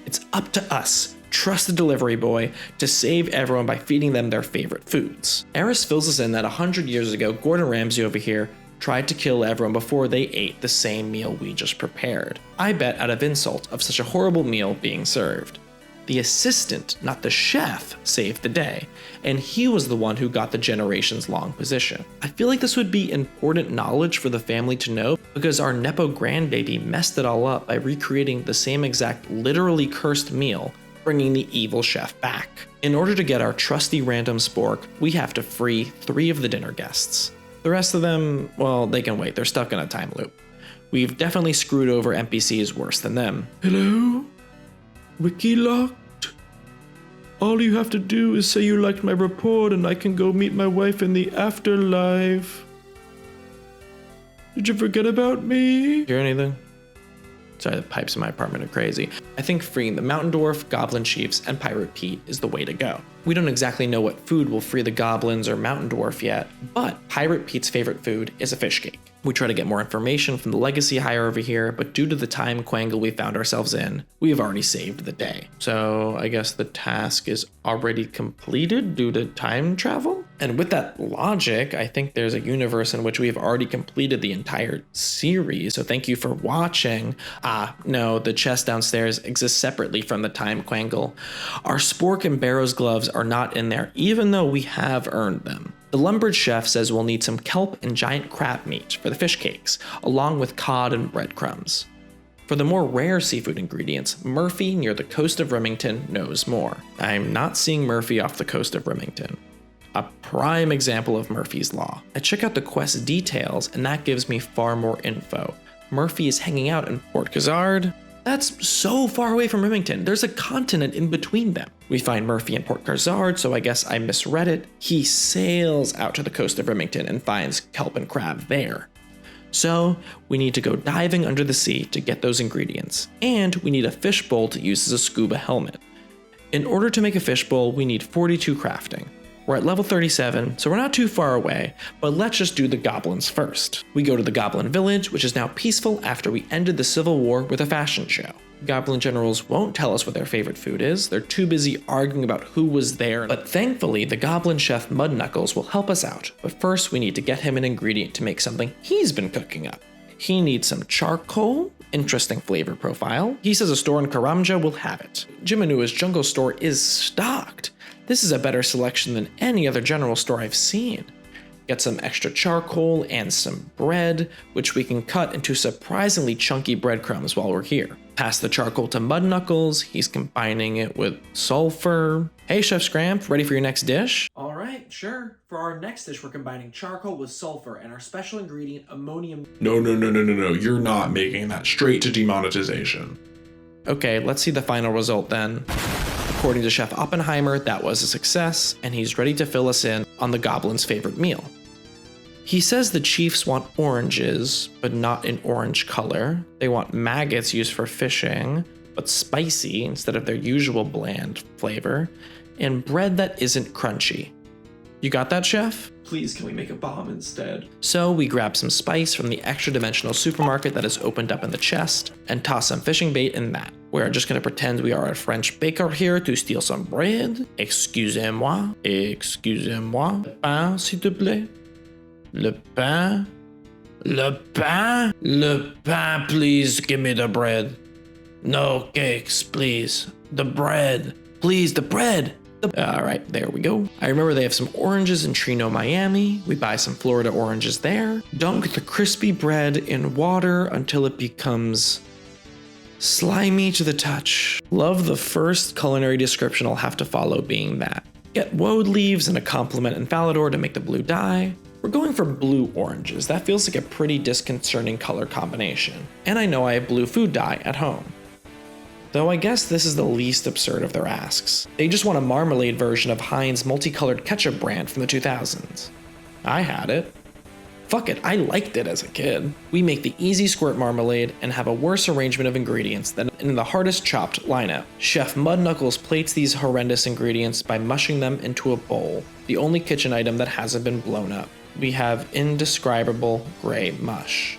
It's up to us, trust the delivery boy, to save everyone by feeding them their favorite foods. Eris fills us in that 100 years ago, Gordon Ramsay over here tried to kill everyone before they ate the same meal we just prepared. I bet out of insult of such a horrible meal being served. The assistant, not the chef, saved the day, and he was the one who got the generations-long position. I feel like this would be important knowledge for the family to know, because our Nepo grandbaby messed it all up by recreating the same exact literally cursed meal, bringing the evil chef back. In order to get our trusty random spork, we have to free 3 of the dinner guests. The rest of them, well, they can wait, they're stuck in a time loop. We've definitely screwed over NPCs worse than them. Hello? WikiLocked? All you have to do is say you liked my report and I can go meet my wife in the afterlife. Did you forget about me? Hear anything? Sorry, the pipes in my apartment are crazy. I think freeing the Mountain Dwarf, Goblin Chiefs, and Pirate Pete is the way to go. We don't exactly know what food will free the Goblins or Mountain Dwarf yet, but Pirate Pete's favorite food is a fish cake. We try to get more information from the Legacy Hire over here, but due to the time quangle we found ourselves in, we have already saved the day. So I guess the task is already completed due to time travel? And with that logic, I think there's a universe in which we have already completed the entire series, so thank you for watching. No, the chest downstairs exists separately from the time quangle. Our spork and Barrow's gloves are not in there, even though we have earned them. The Lumbridge chef says we'll need some kelp and giant crab meat for the fish cakes, along with cod and breadcrumbs. For the more rare seafood ingredients, Murphy near the coast of Remington knows more. I'm not seeing Murphy off the coast of Remington. A prime example of Murphy's Law. I check out the quest details and that gives me far more info. Murphy is hanging out in Port Khazard. That's so far away from Remington. There's a continent in between them. We find Murphy in Port Khazard, so I guess I misread it. He sails out to the coast of Remington and finds kelp and crab there. So we need to go diving under the sea to get those ingredients. And we need a fishbowl to use as a scuba helmet. In order to make a fishbowl, we need 42 crafting. We're at level 37, so we're not too far away, but let's just do the goblins first. We go to the Goblin Village, which is now peaceful after we ended the Civil War with a fashion show. Goblin generals won't tell us what their favorite food is, they're too busy arguing about who was there, but thankfully the Goblin chef Mudknuckles will help us out. But first we need to get him an ingredient to make something he's been cooking up. He needs some charcoal, interesting flavor profile. He says a store in Karamja will have it. Jimanua's jungle store is stocked. This is a better selection than any other general store I've seen. Get some extra charcoal and some bread, which we can cut into surprisingly chunky breadcrumbs while we're here. Pass the charcoal to Mud Knuckles. He's combining it with sulfur. Hey, Chef Scramp, ready for your next dish? All right, sure. For our next dish, we're combining charcoal with sulfur and our special ingredient, ammonium. No. You're not making that. Straight to demonetization. Okay, let's see the final result then. According to Chef Oppenheimer, that was a success, and he's ready to fill us in on the goblin's favorite meal. He says the chiefs want oranges, but not in orange color. They want maggots used for fishing, but spicy instead of their usual bland flavor, and bread that isn't crunchy. You got that, Chef? Please, can we make a bomb instead? So we grab some spice from the extra-dimensional supermarket that is opened up in the chest, and toss some fishing bait in that. We're just gonna pretend we are a French baker here to steal some bread. Excusez-moi. Excusez-moi. Le pain, s'il te plaît. Le pain. Le pain. Le pain, please give me the bread. No cakes, please. The bread. Please, the bread. Alright, there we go. I remember they have some oranges in Trino, Miami. We buy some Florida oranges there. Dunk the crispy bread in water until it becomes slimy to the touch. Love the first culinary description I'll have to follow being that. Get woad leaves and a complement in Falador to make the blue dye. We're going for blue oranges. That feels like a pretty disconcerting color combination. And I know I have blue food dye at home. Though I guess this is the least absurd of their asks. They just want a marmalade version of Heinz multicolored ketchup brand from the 2000s. I had it. Fuck it, I liked it as a kid. We make the easy squirt marmalade and have a worse arrangement of ingredients than in the hardest chopped lineup. Chef Mud Knuckles plates these horrendous ingredients by mushing them into a bowl, the only kitchen item that hasn't been blown up. We have indescribable gray mush.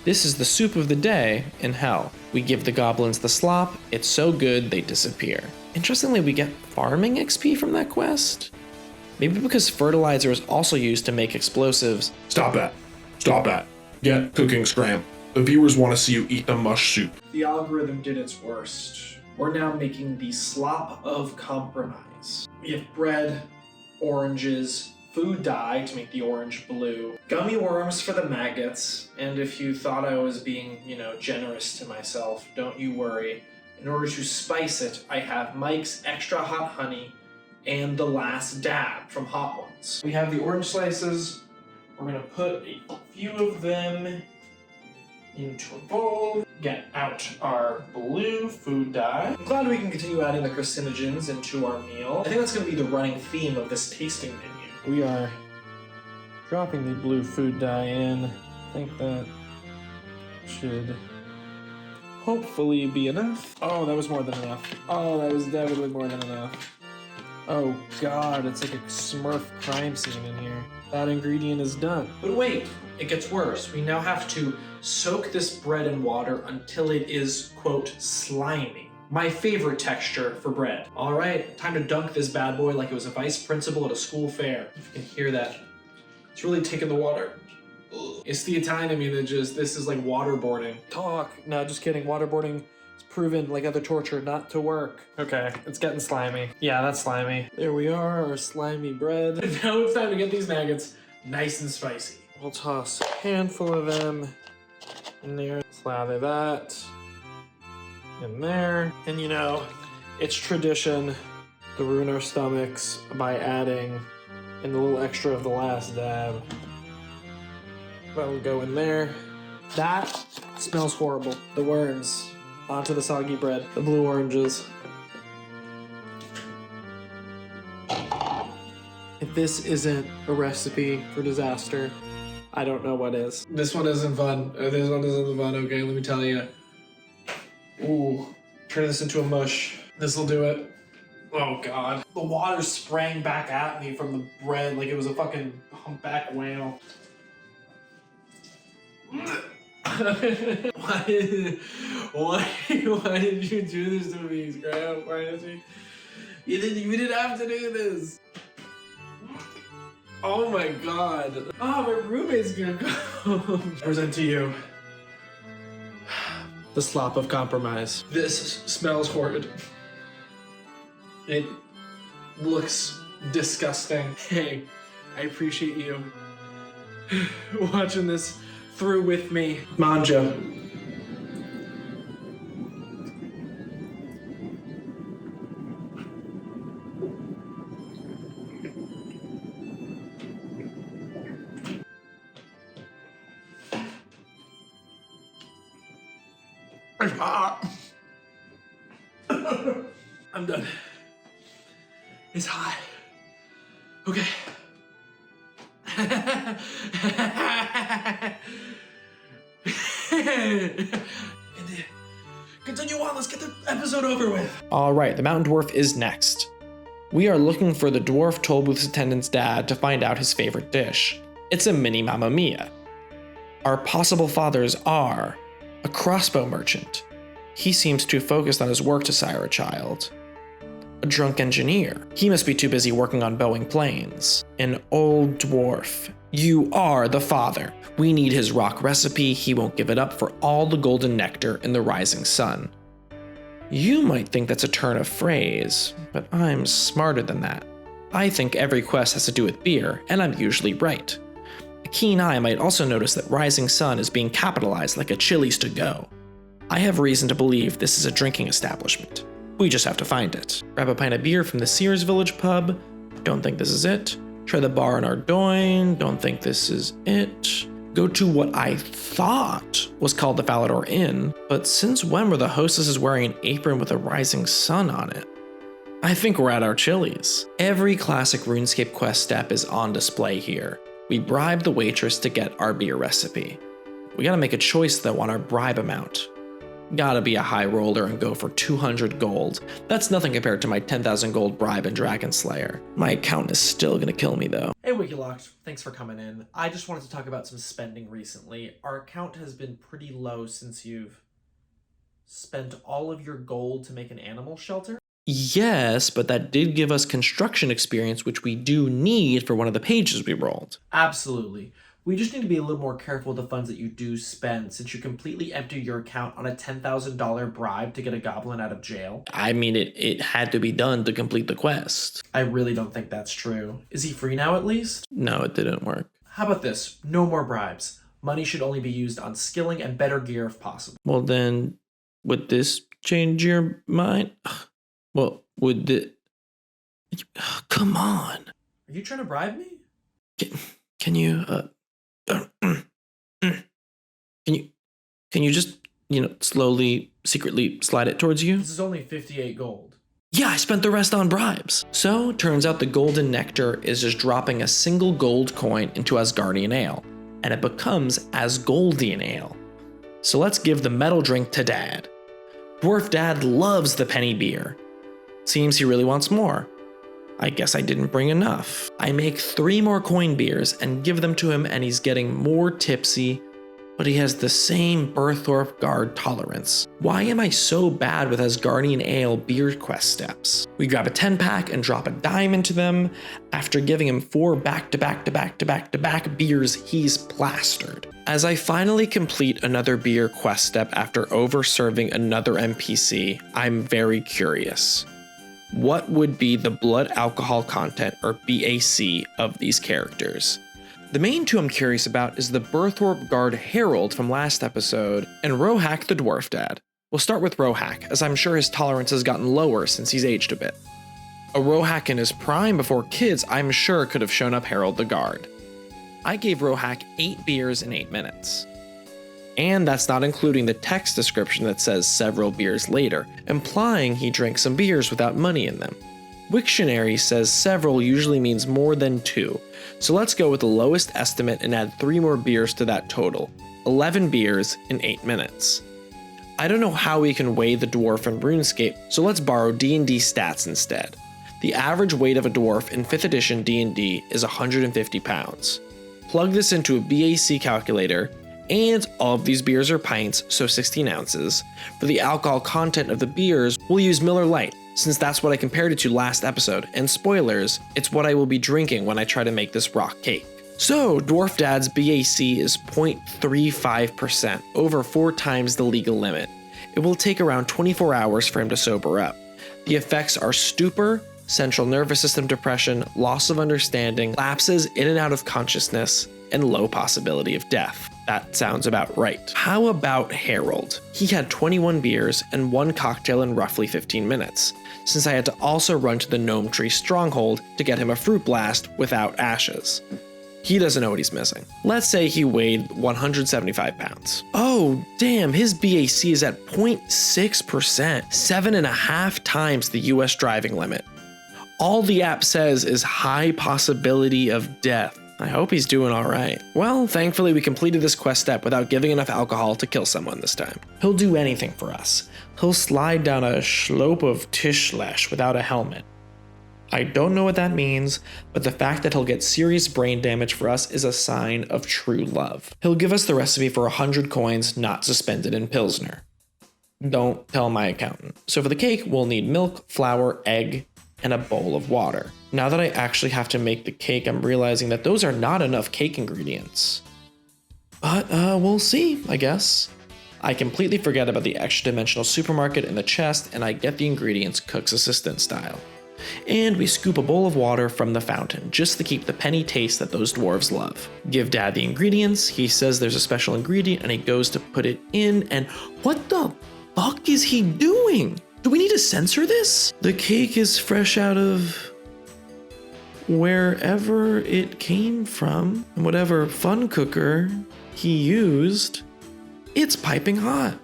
This is the soup of the day in hell. We give the goblins the slop, it's so good they disappear. Interestingly, we get farming XP from that quest? Maybe because fertilizer is also used to make explosives. Stop that. Stop that. Get cooking, Scram. The viewers want to see you eat the mush soup. The algorithm did its worst. We're now making the slop of compromise. We have bread, oranges, food dye to make the orange blue, gummy worms for the maggots, and if you thought I was being, generous to myself, don't you worry. In order to spice it, I have Mike's Extra Hot Honey and the Last Dab from Hot Ones. We have the orange slices. We're gonna put a few of them into a bowl. Get out our blue food dye. I'm glad we can continue adding the carcinogens into our meal. I think that's gonna be the running theme of this tasting menu. We are dropping the blue food dye in. I think that should hopefully be enough. Oh, that was more than enough. Oh, that was definitely more than enough. Oh god, it's like a Smurf crime scene in here. That ingredient is done. But wait, it gets worse. We now have to soak this bread in water until it is, quote, slimy. My favorite texture for bread. All right, time to dunk this bad boy like it was a vice principal at a school fair. If you can hear that, it's really taking the water. Ugh. It's the Italian in me that this is like waterboarding. Talk. No, just kidding. Waterboarding is proven, like other torture, not to work. Okay, it's getting slimy. Yeah, that's slimy. There we are, our slimy bread. Now it's time to get these maggots nice and spicy. We'll toss a handful of them in there. Slather that in there. And it's tradition to ruin our stomachs by adding in a little extra of the Last Dab. That'll go in there. That smells horrible. The worms onto the soggy bread. The blue oranges. If this isn't a recipe for disaster, I don't know what is. This one isn't fun. This one isn't fun, okay, let me tell you. Ooh, turn this into a mush. This'll do it. Oh god. The water sprang back at me from the bread like it was a fucking humpback whale. Why did you do this to me, Scrap? Why did you didn't have to do this. Oh my god. Oh, my roommate's gonna go. Present to you the slop of compromise. This smells horrid. It looks disgusting. Hey, I appreciate you watching this through with me. Manja. It's hot. I'm done. It's hot. Okay. Continue on, let's get the episode over with. Alright, the mountain dwarf is next. We are looking for the dwarf tollbooth's attendant's dad to find out his favorite dish. It's a mini Mamma Mia. Our possible fathers are a crossbow merchant. He seems too focused on his work to sire a child. A drunk engineer. He must be too busy working on Boeing planes. An old dwarf. You are the father. We need his rock recipe. He won't give it up for all the golden nectar in the rising sun. You might think that's a turn of phrase, but I'm smarter than that. I think every quest has to do with beer, and I'm usually right. A keen eye might also notice that rising sun is being capitalized like a Chili's to go. I have reason to believe this is a drinking establishment. We just have to find it. Grab a pint of beer from the Sears Village pub. Don't think this is it. Try the bar in Ardoyne. Don't think this is it. Go to what I thought was called the Falador Inn, but since when were the hostesses wearing an apron with a rising sun on it? I think we're at our Chili's. Every classic RuneScape quest step is on display here. We bribe the waitress to get our beer recipe. We gotta make a choice though on our bribe amount. Gotta be a high roller and go for 200 gold. That's nothing compared to my 10,000 gold bribe in Dragon Slayer. My account is still gonna kill me though. Hey WikiLocked, thanks for coming in. I just wanted to talk about some spending recently. Our account has been pretty low since you've spent all of your gold to make an animal shelter. Yes, but that did give us construction experience, which we do need for one of the pages we rolled. Absolutely. We just need to be a little more careful with the funds that you do spend, since you completely empty your account on a $10,000 bribe to get a goblin out of jail. I mean, it had to be done to complete the quest. I really don't think that's true. Is he free now at least? No, it didn't work. How about this? No more bribes. Money should only be used on skilling and better gear if possible. Well then, would this change your mind? Well, would the... Come on. Are you trying to bribe me? Can you, Can you just, slowly, secretly slide it towards you? This is only 58 gold. Yeah, I spent the rest on bribes. So, turns out the golden nectar is just dropping a single gold coin into Asgardian ale, and it becomes Asgoldian ale. So let's give the metal drink to Dad. Dwarf Dad loves the penny beer. Seems he really wants more. I guess I didn't bring enough. I make 3 more coin beers and give them to him, and he's getting more tipsy, but he has the same Berthorpe Guard tolerance. Why am I so bad with Asgardian Ale beer quest steps? We grab a 10-pack and drop a dime into them. After giving him 4 back-to-back beers, he's plastered. As I finally complete another beer quest step after over-serving another NPC, I'm very curious. What would be the blood alcohol content, or BAC, of these characters? The main 2 I'm curious about is the Berthorpe Guard Herald from last episode, and Rohak the Dwarf Dad. We'll start with Rohak, as I'm sure his tolerance has gotten lower since he's aged a bit. A Rohak in his prime before kids I'm sure could have shown up Herald the Guard. I gave Rohak 8 beers in 8 minutes. And that's not including the text description that says several beers later, implying he drank some beers without money in them. Wiktionary says several usually means more than 2, so let's go with the lowest estimate and add 3 more beers to that total, 11 beers in 8 minutes. I don't know how we can weigh the dwarf in RuneScape, so let's borrow D&D stats instead. The average weight of a dwarf in 5th edition D&D is 150 pounds. Plug this into a BAC calculator, and all of these beers are pints, so 16 ounces. For the alcohol content of the beers, we'll use Miller Lite, since that's what I compared it to last episode, and spoilers, it's what I will be drinking when I try to make this rock cake. So, Dwarf Dad's BAC is 0.35%, over 4 times the legal limit. It will take around 24 hours for him to sober up. The effects are stupor, central nervous system depression, loss of understanding, lapses in and out of consciousness, and low possibility of death. That sounds about right. How about Harold? He had 21 beers and 1 cocktail in roughly 15 minutes, since I had to also run to the Gnome Tree Stronghold to get him a fruit blast without ashes. He doesn't know what he's missing. Let's say he weighed 175 pounds. Oh, damn, his BAC is at 0.6%, 7.5 times the US driving limit. All the app says is high possibility of death. I hope he's doing alright. Well, thankfully we completed this quest step without giving enough alcohol to kill someone this time. He'll do anything for us. He'll slide down a slope of Tischlesh without a helmet. I don't know what that means, but the fact that he'll get serious brain damage for us is a sign of true love. He'll give us the recipe for 100 coins not suspended in Pilsner. Don't tell my accountant. So for the cake, we'll need milk, flour, egg, and a bowl of water. Now that I actually have to make the cake, I'm realizing that those are not enough cake ingredients. But we'll see, I guess. I completely forget about the extra dimensional supermarket in the chest, and I get the ingredients cook's assistant style. And we scoop a bowl of water from the fountain, just to keep the penny taste that those dwarves love. Give Dad the ingredients, he says there's a special ingredient, and he goes to put it in, and what the fuck is he doing? Do we need to censor this? The cake is fresh out of wherever it came from, and whatever fun cooker he used, it's piping hot.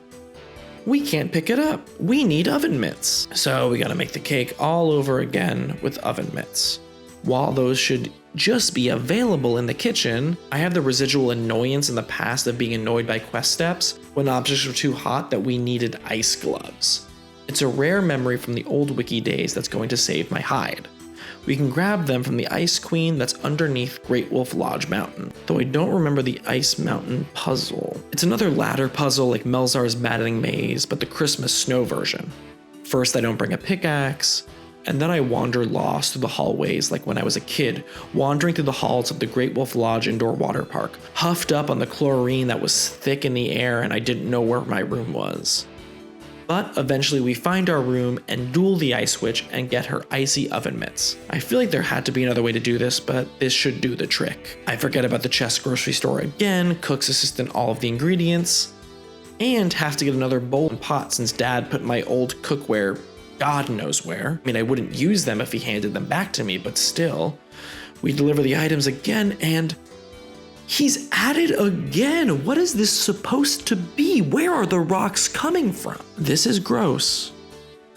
We can't pick it up. We need oven mitts. So we gotta make the cake all over again with oven mitts. While those should just be available in the kitchen, I have the residual annoyance in the past of being annoyed by quest steps when objects were too hot that we needed ice gloves. It's a rare memory from the old wiki days that's going to save my hide. We can grab them from the Ice Queen that's underneath Great Wolf Lodge Mountain, though I don't remember the Ice Mountain puzzle. It's another ladder puzzle like Melzar's Maddening Maze, but the Christmas snow version. First I don't bring a pickaxe, and then I wander lost through the hallways like when I was a kid, wandering through the halls of the Great Wolf Lodge Indoor Water Park, huffed up on the chlorine that was thick in the air and I didn't know where my room was. But eventually we find our room and duel the ice witch and get her icy oven mitts. I feel like there had to be another way to do this, but this should do the trick. I forget about the chest grocery store again, cook's assistant all of the ingredients, and have to get another bowl and pot since Dad put my old cookware God knows where. I mean, I wouldn't use them if he handed them back to me, but still. We deliver the items again and he's at it again! What is this supposed to be? Where are the rocks coming from? This is gross,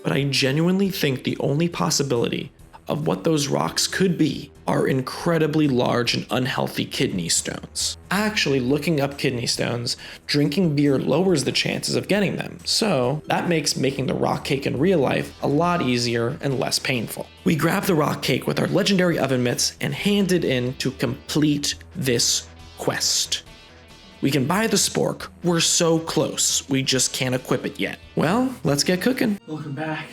but I genuinely think the only possibility of what those rocks could be are incredibly large and unhealthy kidney stones. Actually, looking up kidney stones, drinking beer lowers the chances of getting them, so that makes making the rock cake in real life a lot easier and less painful. We grab the rock cake with our legendary oven mitts and hand it in to complete this quest. We can buy the spork. We're so close. We just can't equip it yet. Well, let's get cooking. Welcome back.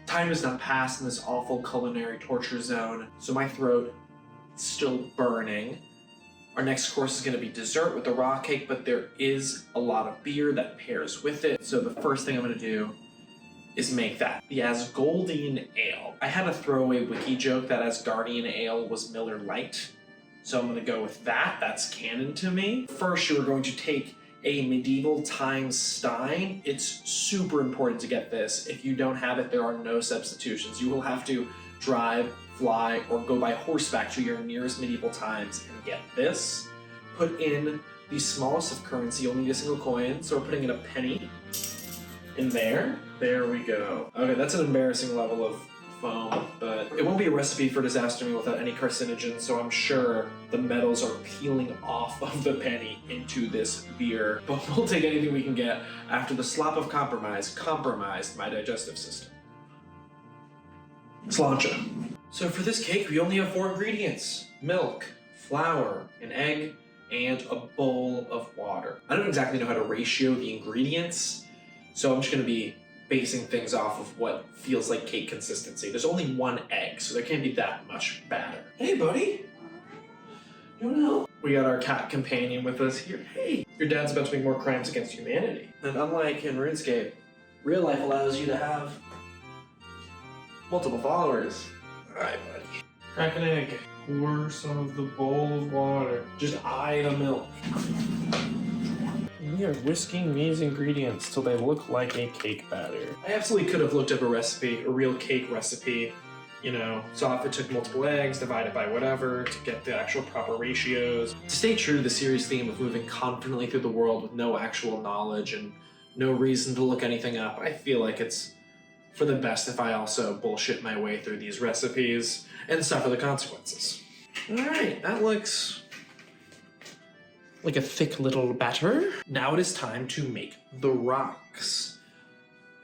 Time has not passed in this awful culinary torture zone, so my throat is still burning. Our next course is going to be dessert with the rock cake, but there is a lot of beer that pairs with it. So the first thing I'm going to do is make that. The Asgardian Ale. I had a throwaway wiki joke that Asgardian Ale was Miller Lite. So I'm going to go with that. That's canon to me. First, you are going to take a medieval times stein. It's super important to get this. If you don't have it, there are no substitutions. You will have to drive, fly, or go by horseback to your nearest medieval times and get this. Put in the smallest of currency. You'll need a single coin, so we're putting in a penny in there. There we go. Okay, that's an embarrassing level of foam, but it won't be a recipe for disaster meal without any carcinogens, so I'm sure the metals are peeling off of the penny into this beer, but we'll take anything we can get after the slop of compromise compromised my digestive system. Sláinte. So for this cake, we only have 4 ingredients: milk, flour, an egg, and a bowl of water. I don't exactly know how to ratio the ingredients, so I'm just gonna be basing things off of what feels like cake consistency. There's only 1 egg, so there can't be that much batter. Hey, buddy. You wanna help? We got our cat companion with us here. Hey, your dad's about to make more crimes against humanity. And unlike in Runescape, real life allows you to have multiple followers. All right, buddy. Crack an egg. pour some of the bowl of water. Just eye the milk. We are whisking these ingredients till they look like a cake batter. I absolutely could have looked up a recipe, a real cake recipe, you know, saw if it took multiple eggs, divided by whatever, to get the actual proper ratios. To stay true to the series theme of moving confidently through the world with no actual knowledge and no reason to look anything up, I feel like it's for the best if I also bullshit my way through these recipes and suffer the consequences. Alright, that looks like a thick little batter. Now it is time to make the rocks.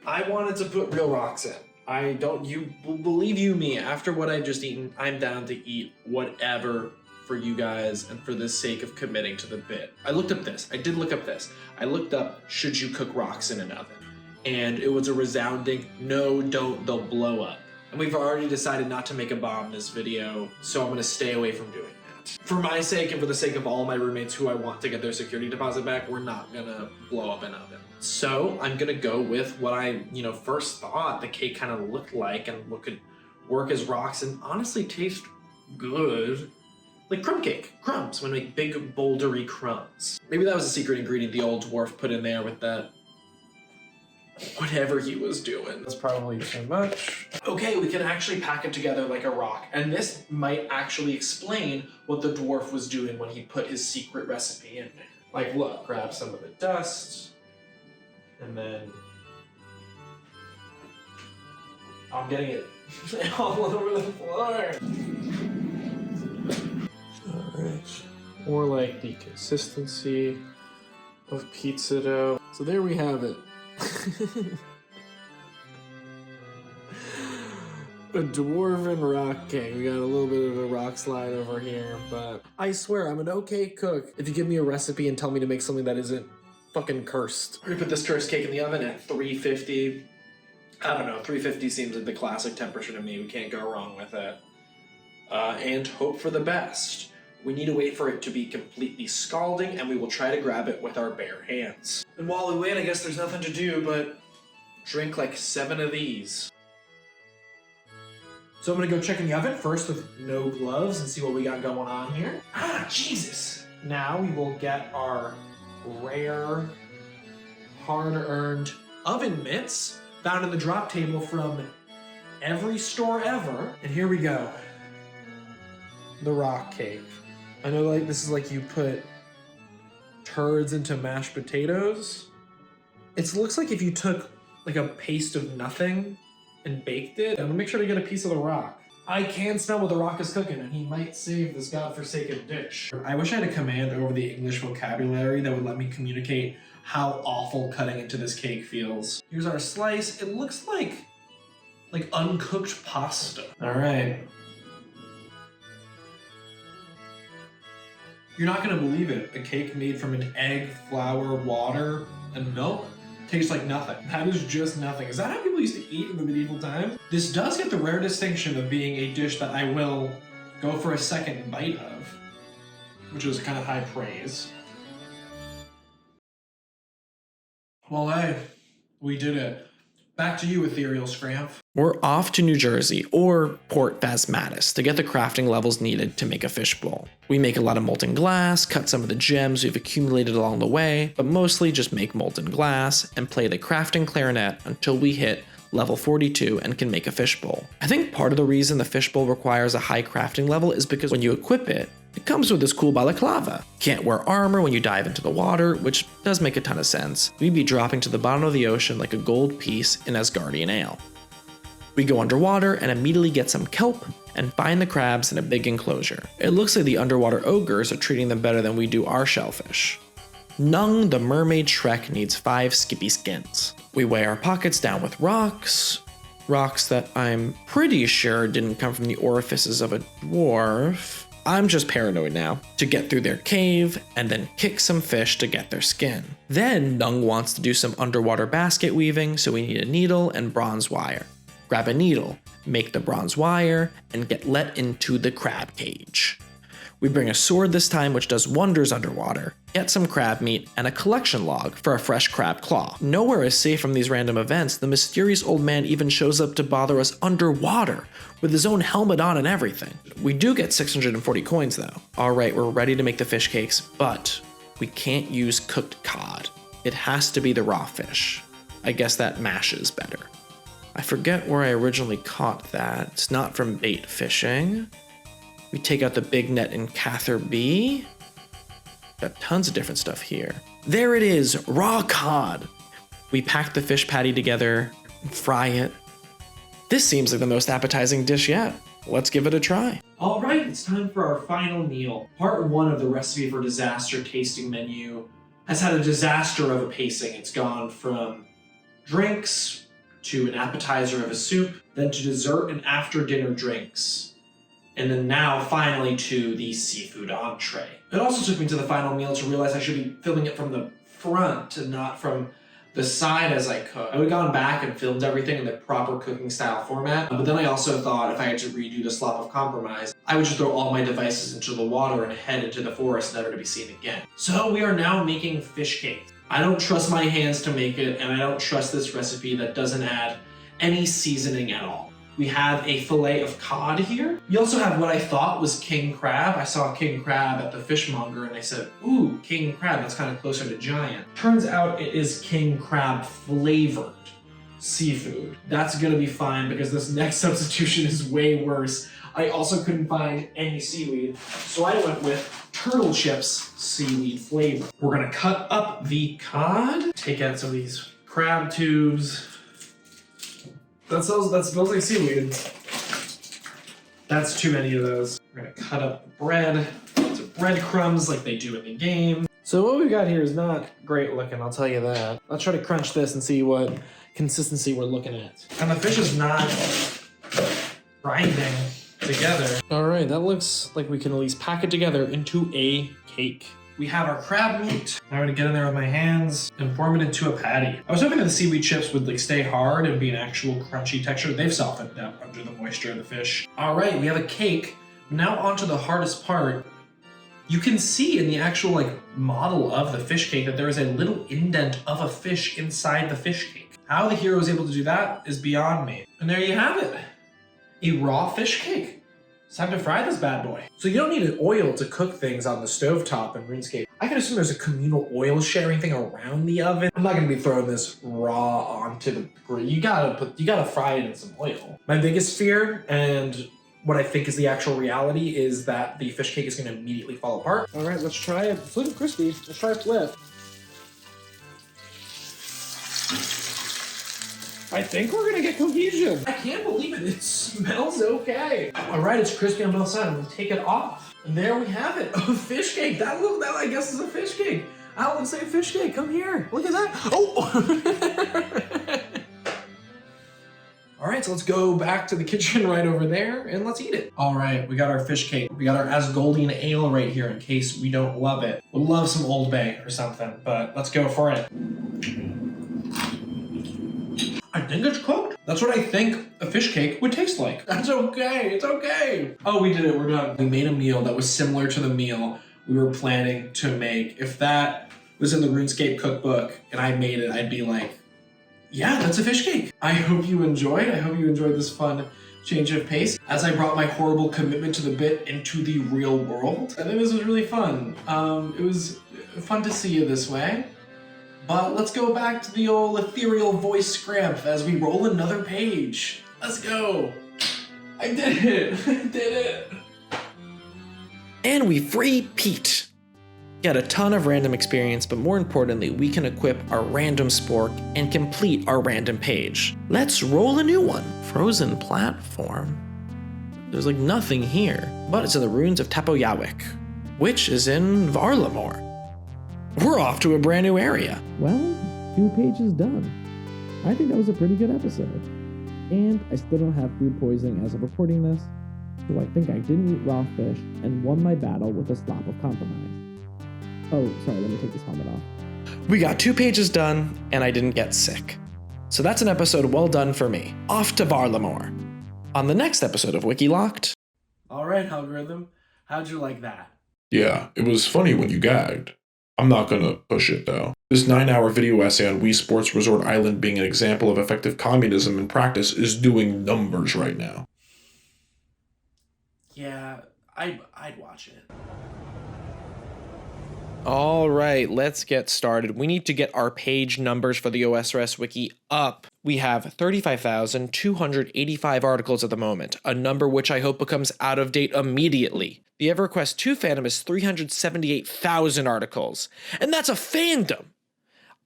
I wanted to put real rocks in. Believe you me, after what I've just eaten, I'm down to eat whatever for you guys and for the sake of committing to the bit. I looked up this. I did look up this. I looked up, should you cook rocks in an oven? And it was a resounding, no, don't, they'll blow up. And we've already decided not to make a bomb in this video, so I'm gonna stay away from doing that. For my sake and for the sake of all my roommates who I want to get their security deposit back, we're not gonna blow up an oven. So I'm gonna go with what I, first thought the cake kind of looked like and what could work as rocks and honestly taste good. Like crumb cake, crumbs, when we make big bouldery crumbs. Maybe that was a secret ingredient the old dwarf put in there with that whatever he was doing. That's probably too much. Okay, we can actually pack it together like a rock, and this might actually explain what the dwarf was doing when he put his secret recipe in there. Like, look, grab some of the dust, and then I'm getting it all over the floor. Alright. More like the consistency of pizza dough. So there we have it. A dwarven rock cake. We got a little bit of a rock slide over here, but I swear I'm an okay cook if you give me a recipe and tell me to make something that isn't fucking cursed. We're gonna put this cursed cake in the oven at 350. I don't know, 350 seems like the classic temperature to me. We can't go wrong with it. And hope for the best. We need to wait for it to be completely scalding, and we will try to grab it with our bare hands. And while we wait, I guess there's nothing to do but drink like 7 of these. So I'm gonna go check in the oven first with no gloves and see what we got going on here. Ah, Jesus! Now we will get our rare, hard-earned oven mitts found in the drop table from every store ever. And here we go. The rock cake. I know, like, this is like you put turds into mashed potatoes. It looks like if you took like a paste of nothing and baked it. I'm gonna make sure to get a piece of the rock. I can smell what the rock is cooking, and he might save this godforsaken dish. I wish I had a command over the English vocabulary that would let me communicate how awful cutting into this cake feels. Here's our slice. It looks like uncooked pasta. All right. You're not gonna believe it. A cake made from an egg, flour, water, and milk tastes like nothing. That is just nothing. Is that how people used to eat in the medieval times? This does get the rare distinction of being a dish that I will go for a second bite of, which is kind of high praise. Well, hey, we did it. Back to you, Ethereal Scramp. We're off to New Jersey, or Port Phasmatis, to get the crafting levels needed to make a fishbowl. We make a lot of molten glass, cut some of the gems we've accumulated along the way, but mostly just make molten glass and play the crafting clarinet until we hit level 42 and can make a fishbowl. I think part of the reason the fishbowl requires a high crafting level is because when you equip it, it comes with this cool balaclava. Can't wear armor when you dive into the water, which does make a ton of sense. We'd be dropping to the bottom of the ocean like a gold piece in Asgardian ale. We go underwater and immediately get some kelp and find the crabs in a big enclosure. It looks like the underwater ogres are treating them better than we do our shellfish. Nung the mermaid Shrek needs 5 skippy skins. We weigh our pockets down with rocks that I'm pretty sure didn't come from the orifices of a dwarf. I'm just paranoid now. To get through their cave, and then kick some fish to get their skin. Then Nung wants to do some underwater basket weaving, so we need a needle and bronze wire. Grab a needle, make the bronze wire, and get let into the crab cage. We bring a sword this time, which does wonders underwater, get some crab meat, and a collection log for a fresh crab claw. Nowhere is safe from these random events. The mysterious old man even shows up to bother us underwater with his own helmet on and everything. We do get 640 coins though. All right, we're ready to make the fish cakes, but we can't use cooked cod. It has to be the raw fish. I guess that mashes better. I forget where I originally caught that. It's not from bait fishing. We take out the big net in Cather B. Got tons of different stuff here. There it is, raw cod. We pack the fish patty together and fry it. This seems like the most appetizing dish yet. Let's give it a try. All right, it's time for our final meal. Part 1 of the Recipe for Disaster tasting menu has had a disaster of a pacing. It's gone from drinks to an appetizer of a soup, then to dessert and after dinner drinks. And then now finally to the seafood entree. It also took me to the final meal to realize I should be filming it from the front and not from the side as I cook. I would have gone back and filmed everything in the proper cooking style format, but then I also thought if I had to redo the Slop of Compromise, I would just throw all my devices into the water and head into the forest, never to be seen again. So we are now making fish cakes. I don't trust my hands to make it, and I don't trust this recipe that doesn't add any seasoning at all. We have a fillet of cod here. We also have what I thought was king crab. I saw king crab at the fishmonger and I said, ooh, king crab, that's kind of closer to giant. Turns out it is king crab flavored seafood. That's gonna be fine because this next substitution is way worse. I also couldn't find any seaweed, so I went with turtle chips seaweed flavor. We're gonna cut up the cod, take out some of these crab tubes. That smells like seaweed. That's too many of those. We're gonna cut up the bread to breadcrumbs like they do in the game. So what we've got here is not great looking, I'll tell you that. Let's try to crunch this and see what consistency we're looking at. And the fish is not grinding together. All right, that looks like we can at least pack it together into a cake. We have our crab meat. I'm gonna get in there with my hands and form it into a patty. I was hoping that the seaweed chips would stay hard and be an actual crunchy texture. They've softened up under the moisture of the fish. All right, we have a cake. Now onto the hardest part. You can see in the actual model of the fish cake that there is a little indent of a fish inside the fish cake. How the hero is able to do that is beyond me. And there you have it. A raw fish cake. It's time to fry this bad boy. So you don't need an oil to cook things on the stovetop in Runescape. I can assume there's a communal oil sharing thing around the oven. I'm not gonna be throwing this raw onto the grill. You gotta fry it in some oil. My biggest fear, and what I think is the actual reality, is that the fish cake is gonna immediately fall apart. All right, let's try it. It's looking crispy. Let's try it flip. I think we're gonna get cohesion. I can't believe it. It smells okay. All right, it's crispy on both sides. I'm gonna take it off. And there we have it. A fish cake. That I guess is a fish cake. I don't say fish cake. Come here. Look at that. Oh. All right, so let's go back to the kitchen right over there and let's eat it. All right, we got our fish cake. We got our Asgoldian ale right here in case we don't love it. We'll love some Old Bay or something, but let's go for it. I think it's cooked. That's what I think a fish cake would taste like. That's okay, it's okay. Oh, we did it, we're done. We made a meal that was similar to the meal we were planning to make. If that was in the RuneScape cookbook and I made it, I'd be like, yeah, that's a fish cake. I hope you enjoyed. I hope you enjoyed this fun change of pace as I brought my horrible commitment to the bit into the real world. I think this was really fun. It was fun to see you this way. But let's go back to the old ethereal voice script as we roll another page. Let's go. I did it. I did it. And we free Pete. Get a ton of random experience, but more importantly, we can equip our random spork and complete our random page. Let's roll a new one. Frozen platform. There's nothing here, but it's in the ruins of Tapoyawik, which is in Varlamore. We're off to a brand new area. Well, 2 pages done. I think that was a pretty good episode. And I still don't have food poisoning as of recording this, so I think I didn't eat raw fish and won my battle with a slop of compromise. Oh, sorry, let me take this helmet off. We got 2 pages done, and I didn't get sick. So that's an episode well done for me. Off to Varlamore. On the next episode of WikiLocked. All right, algorithm. How'd you like that? Yeah, it was funny when you gagged. I'm not gonna push it though. This 9-hour video essay on Wii Sports Resort Island being an example of effective communism in practice is doing numbers right now. Yeah, I'd watch it. All right, let's get started. We need to get our page numbers for the OSRS Wiki up. We have 35,285 articles at the moment, a number which I hope becomes out of date immediately. The EverQuest 2 fandom is 378,000 articles, and that's a fandom.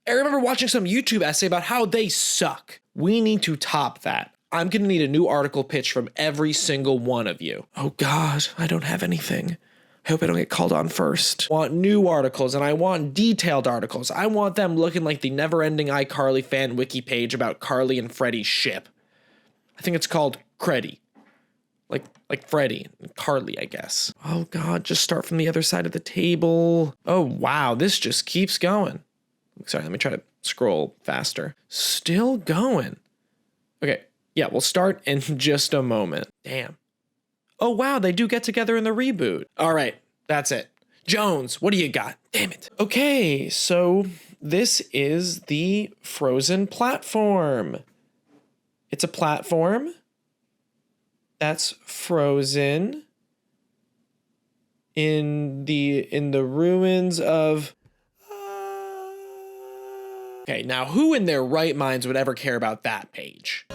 I remember watching some YouTube essay about how they suck. We need to top that. I'm gonna need a new article pitch from every single one of you. Oh God, I don't have anything. I hope I don't get called on first. I want new articles, and I want detailed articles. I want them looking like the never-ending iCarly fan wiki page about Carly and Freddie's ship. I think it's called Creddy. Like Freddie and Carly, I guess. Oh God, just start from the other side of the table. Oh wow, this just keeps going. Sorry, let me try to scroll faster. Still going. Okay, yeah, we'll start in just a moment. Damn. Oh wow, they do get together in the reboot. All right, that's it. Jones, what do you got? Damn it. Okay, so this is the Frozen platform. It's a platform that's frozen in the ruins of... Okay, now who in their right minds would ever care about that page?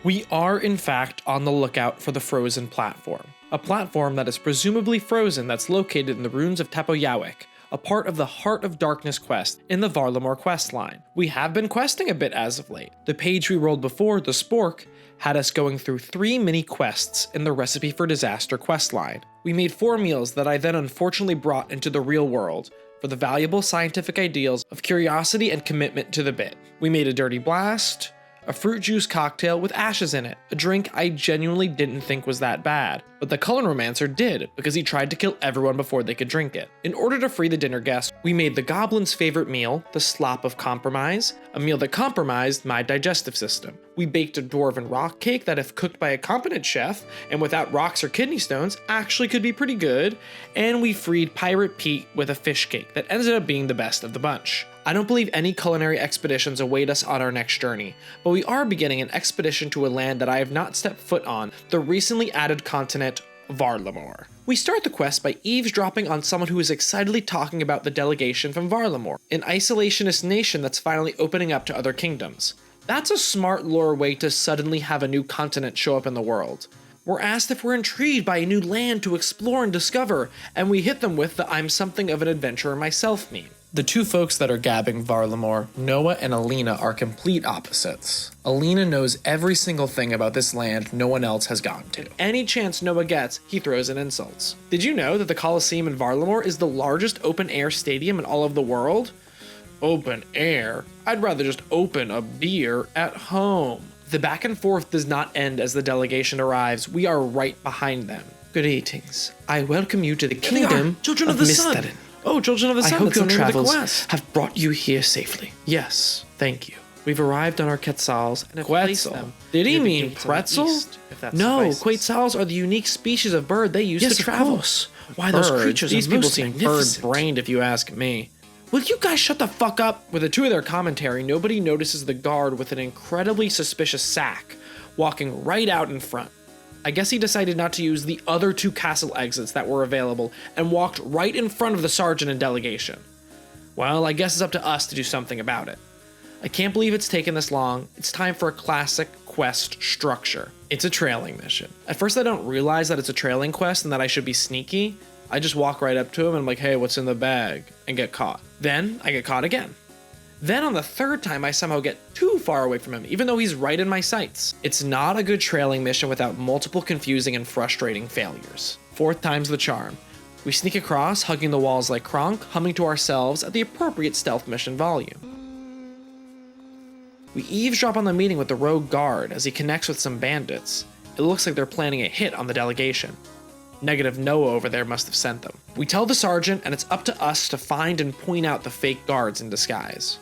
We are, in fact, on the lookout for the Frozen platform, a platform that is presumably frozen that's located in the ruins of Tepoyawik, a part of the Heart of Darkness quest in the Varlamore quest line. We have been questing a bit as of late. The page we rolled before, the Spork, had us going through 3 mini quests in the Recipe for Disaster quest line. We made 4 meals that I then unfortunately brought into the real world for the valuable scientific ideals of curiosity and commitment to the bit. We made a Dirty Blast, a fruit juice cocktail with ashes in it, a drink I genuinely didn't think was that bad, but the Cullen Romancer did because he tried to kill everyone before they could drink it. In order to free the dinner guests, we made the Goblin's favorite meal, the Slop of Compromise, a meal that compromised my digestive system. We baked a dwarven rock cake that, if cooked by a competent chef and without rocks or kidney stones, actually could be pretty good, and we freed Pirate Pete with a fish cake that ended up being the best of the bunch. I don't believe any culinary expeditions await us on our next journey, but we are beginning an expedition to a land that I have not stepped foot on, the recently added continent, Varlamore. We start the quest by eavesdropping on someone who is excitedly talking about the delegation from Varlamore, an isolationist nation that's finally opening up to other kingdoms. That's a smart lore way to suddenly have a new continent show up in the world. We're asked if we're intrigued by a new land to explore and discover, and we hit them with the I'm something of an adventurer myself meme. The 2 folks that are gabbing Varlamore, Noah and Alina, are complete opposites. Alina knows every single thing about this land no one else has gotten to. Any chance Noah gets, he throws in insults. Did you know that the Coliseum in Varlamore is the largest open-air stadium in all of the world? Open air? I'd rather just open a beer at home. The back and forth does not end as the delegation arrives. We are right behind them. Greetings. I welcome you to the kingdom Children of the Sun. Misteren. Oh, Children of the Sun. I hope your travels have brought you here safely. Yes, thank you. We've arrived on our quetzals and have placed them. Did he mean pretzel? No, quetzals are the unique species of bird they use to travel. Of course. Why, those creatures These people seem bird-brained if you ask me. Will you guys shut the fuck up? With the 2 of their commentary, nobody notices the guard with an incredibly suspicious sack walking right out in front. I guess he decided not to use the other 2 castle exits that were available and walked right in front of the sergeant and delegation. Well, I guess it's up to us to do something about it. I can't believe it's taken this long. It's time for a classic quest structure. It's a trailing mission. At first I don't realize that it's a trailing quest and that I should be sneaky. I just walk right up to him and I'm like, hey, what's in the bag? And get caught. Then I get caught again. Then on the 3rd time, I somehow get too far away from him, even though he's right in my sights. It's not a good trailing mission without multiple confusing and frustrating failures. 4th time's the charm. We sneak across, hugging the walls like Kronk, humming to ourselves at the appropriate stealth mission volume. We eavesdrop on the meeting with the rogue guard as he connects with some bandits. It looks like they're planning a hit on the delegation. Negative Noah over there must have sent them. We tell the sergeant, and it's up to us to find and point out the fake guards in disguise.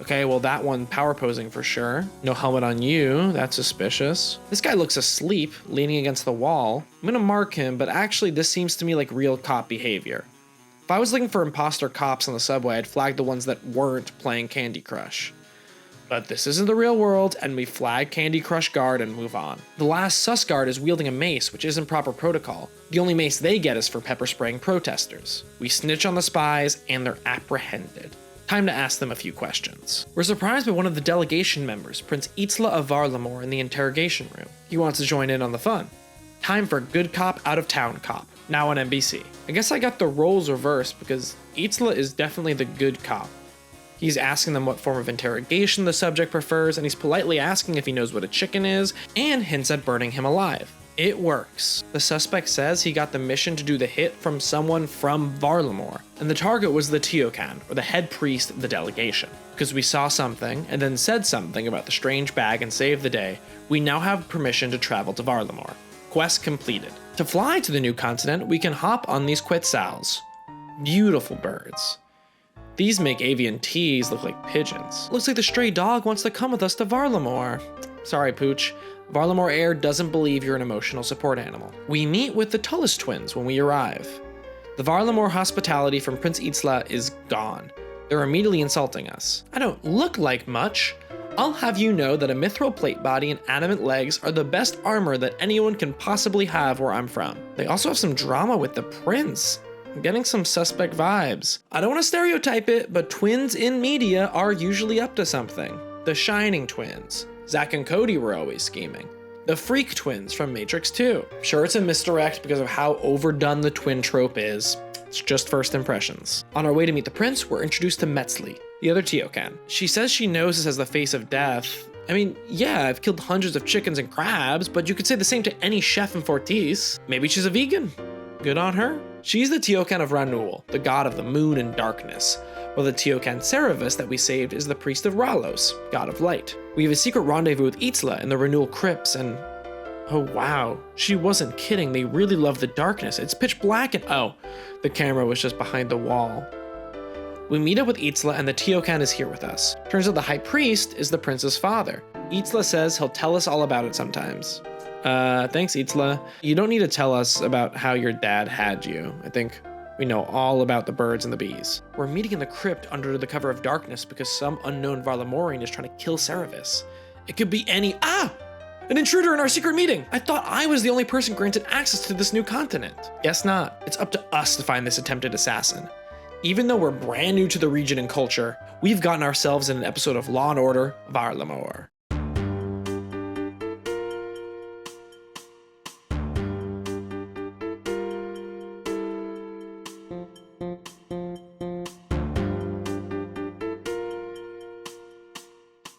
Okay, well that one power posing for sure. No helmet on you, that's suspicious. This guy looks asleep, leaning against the wall. I'm gonna mark him, but actually this seems to me like real cop behavior. If I was looking for imposter cops on the subway, I'd flag the ones that weren't playing Candy Crush. But this isn't the real world, and we flag Candy Crush guard and move on. The last sus guard is wielding a mace, which isn't proper protocol. The only mace they get is for pepper spraying protesters. We snitch on the spies, and they're apprehended. Time to ask them a few questions. We're surprised by one of the delegation members, Prince Itzla of Varlamore, in the interrogation room. He wants to join in on the fun. Time for good cop, out of town cop, now on NBC. I guess I got the roles reversed because Itzla is definitely the good cop. He's asking them what form of interrogation the subject prefers, and he's politely asking if he knows what a chicken is, and hints at burning him alive. It works. The suspect says he got the mission to do the hit from someone from Varlamore, and the target was the Tiokan, or the head priest of the delegation. Because we saw something, and then said something about the strange bag and saved the day, we now have permission to travel to Varlamore. Quest completed. To fly to the new continent, we can hop on these quetzals. Beautiful birds. These make avian teas look like pigeons. Looks like the stray dog wants to come with us to Varlamore. Sorry, Pooch. Varlamore Air doesn't believe you're an emotional support animal. We meet with the Tullis twins when we arrive. The Varlamore hospitality from Prince Itzla is gone. They're immediately insulting us. I don't look like much. I'll have you know that a mithril plate body and adamant legs are the best armor that anyone can possibly have where I'm from. They also have some drama with the prince. I'm getting some suspect vibes. I don't want to stereotype it, but twins in media are usually up to something. The Shining twins. Zack and Cody were always scheming. The Freak twins from Matrix 2. Sure, it's a misdirect because of how overdone the twin trope is. It's just first impressions. On our way to meet the prince, we're introduced to Metzli, the other Tiokan. She says she knows this as the face of death. I mean, yeah, I've killed hundreds of chickens and crabs, but you could say the same to any chef in Fortis. Maybe she's a vegan. Good on her. She's the Tiokan of Ranul, the god of the moon and darkness, while the Tiokan Cerevis that we saved is the priest of Ralos, god of light. We have a secret rendezvous with Itzla in the Ranul crypts, and oh wow, she wasn't kidding, they really love the darkness. It's pitch black and oh, the camera was just behind the wall. We meet up with Itzla and the Tiokan is here with us. Turns out the high priest is the prince's father. Itzla says he'll tell us all about it sometimes. Thanks, Itzla. You don't need to tell us about how your dad had you. I think we know all about the birds and the bees. We're meeting in the crypt under the cover of darkness because some unknown Varlamorean is trying to kill Cerevis. It could be an intruder in our secret meeting. I thought I was the only person granted access to this new continent. Guess not. It's up to us to find this attempted assassin. Even though we're brand new to the region and culture, we've gotten ourselves in an episode of Law & Order Varlamore.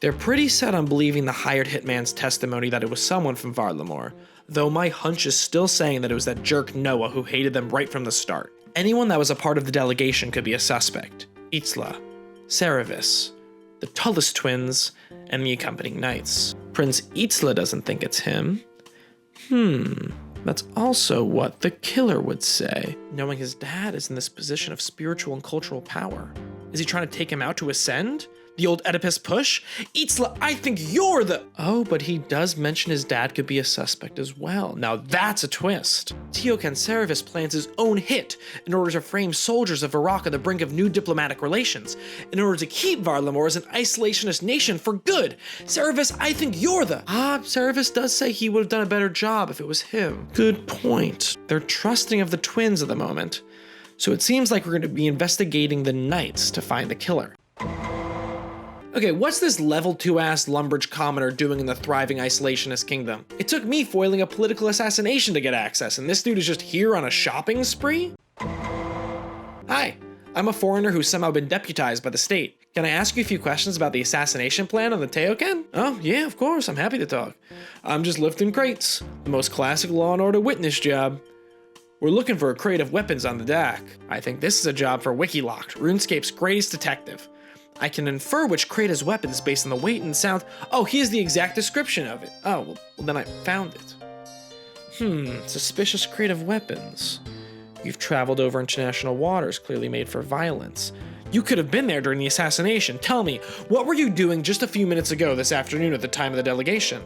They're pretty set on believing the hired hitman's testimony that it was someone from Varlamore, though my hunch is still saying that it was that jerk Noah who hated them right from the start. Anyone that was a part of the delegation could be a suspect. Itzla, Cerevis, the Tullis twins, and the accompanying knights. Prince Itzla doesn't think it's him. That's also what the killer would say, knowing his dad is in this position of spiritual and cultural power. Is he trying to take him out to ascend? The old Oedipus push? Itzla, I think you're the— Oh, but he does mention his dad could be a suspect as well. Now that's a twist. Tiokan Cerevis plans his own hit in order to frame soldiers of Iraq on the brink of new diplomatic relations, in order to keep Varlamore as an isolationist nation for good. Cerevis, I think you're the— Cerevis does say he would have done a better job if it was him. Good point. They're trusting of the twins at the moment. So it seems like we're going to be investigating the knights to find the killer. Okay, what's this level 2-ass Lumbridge commoner doing in the thriving isolationist kingdom? It took me foiling a political assassination to get access, and this dude is just here on a shopping spree? Hi, I'm a foreigner who's somehow been deputized by the state. Can I ask you a few questions about the assassination plan on the Tiokan? Oh, yeah, of course, I'm happy to talk. I'm just lifting crates. The most classic Law & Order witness job. We're looking for a crate of weapons on the dock. I think this is a job for WikiLocked, RuneScape's greatest detective. I can infer which crate has weapons based on the weight and sound. Oh, here's the exact description of it. Oh, well then I found it. Suspicious crate of weapons. You've traveled over international waters, clearly made for violence. You could have been there during the assassination. Tell me, what were you doing just a few minutes ago this afternoon at the time of the delegation?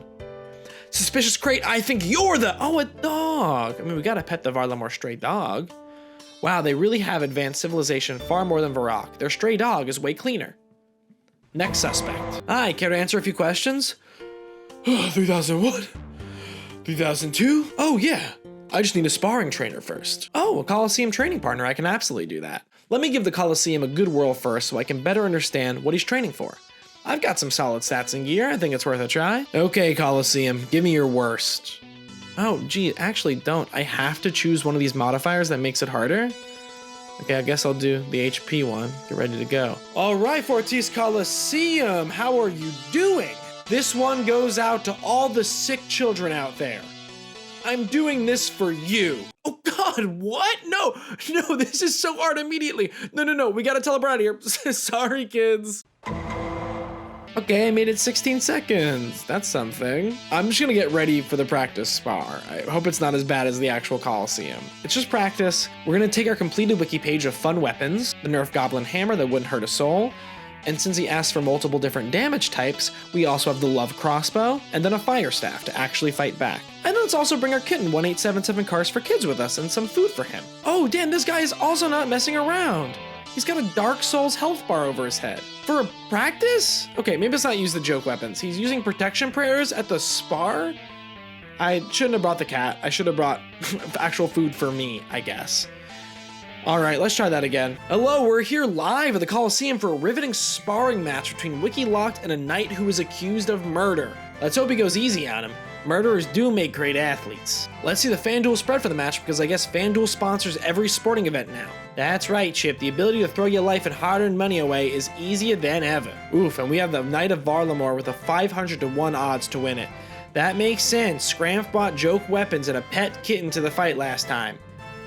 Suspicious crate, I think you're the... Oh, a dog. I mean, we gotta pet the Varlamore stray dog. Wow, they really have advanced civilization far more than Varrock. Their stray dog is way cleaner. Next suspect. Hi, care to answer a few questions? 3001? 3002? Oh, yeah. I just need a sparring trainer first. Oh, a Coliseum training partner. I can absolutely do that. Let me give the Coliseum a good whirl first so I can better understand what he's training for. I've got some solid stats and gear. I think it's worth a try. Okay, Coliseum, give me your worst. Oh, gee, actually don't. I have to choose one of these modifiers that makes it harder? Okay, I guess I'll do the HP one. Get ready to go. All right, Fortis Coliseum, how are you doing? This one goes out to all the sick children out there. I'm doing this for you. Oh God, what? No, this is so hard immediately. No, we gotta tell her out of here. Sorry, kids. Okay, I made it 16 seconds. That's something. I'm just gonna get ready for the practice spar. I hope it's not as bad as the actual Coliseum. It's just practice. We're gonna take our completed wiki page of fun weapons, the Nerf Goblin Hammer that wouldn't hurt a soul, and since he asked for multiple different damage types, we also have the Love Crossbow, and then a Fire Staff to actually fight back. And let's also bring our kitten 1877 Cars for Kids with us and some food for him. Oh, damn, this guy is also not messing around. He's got a Dark Souls health bar over his head. For a practice? Okay, maybe let's not use the joke weapons. He's using protection prayers at the spar? I shouldn't have brought the cat. I should have brought actual food for me, I guess. All right, let's try that again. Hello, we're here live at the Coliseum for a riveting sparring match between WikiLocked and a knight who is accused of murder. Let's hope he goes easy on him. Murderers do make great athletes. Let's see the FanDuel spread for the match because I guess FanDuel sponsors every sporting event now. That's right, Chip. The ability to throw your life and hard-earned money away is easier than ever. Oof, and we have the Knight of Varlamore with a 500-to-1 odds to win it. That makes sense. Scramp bought joke weapons and a pet kitten to the fight last time.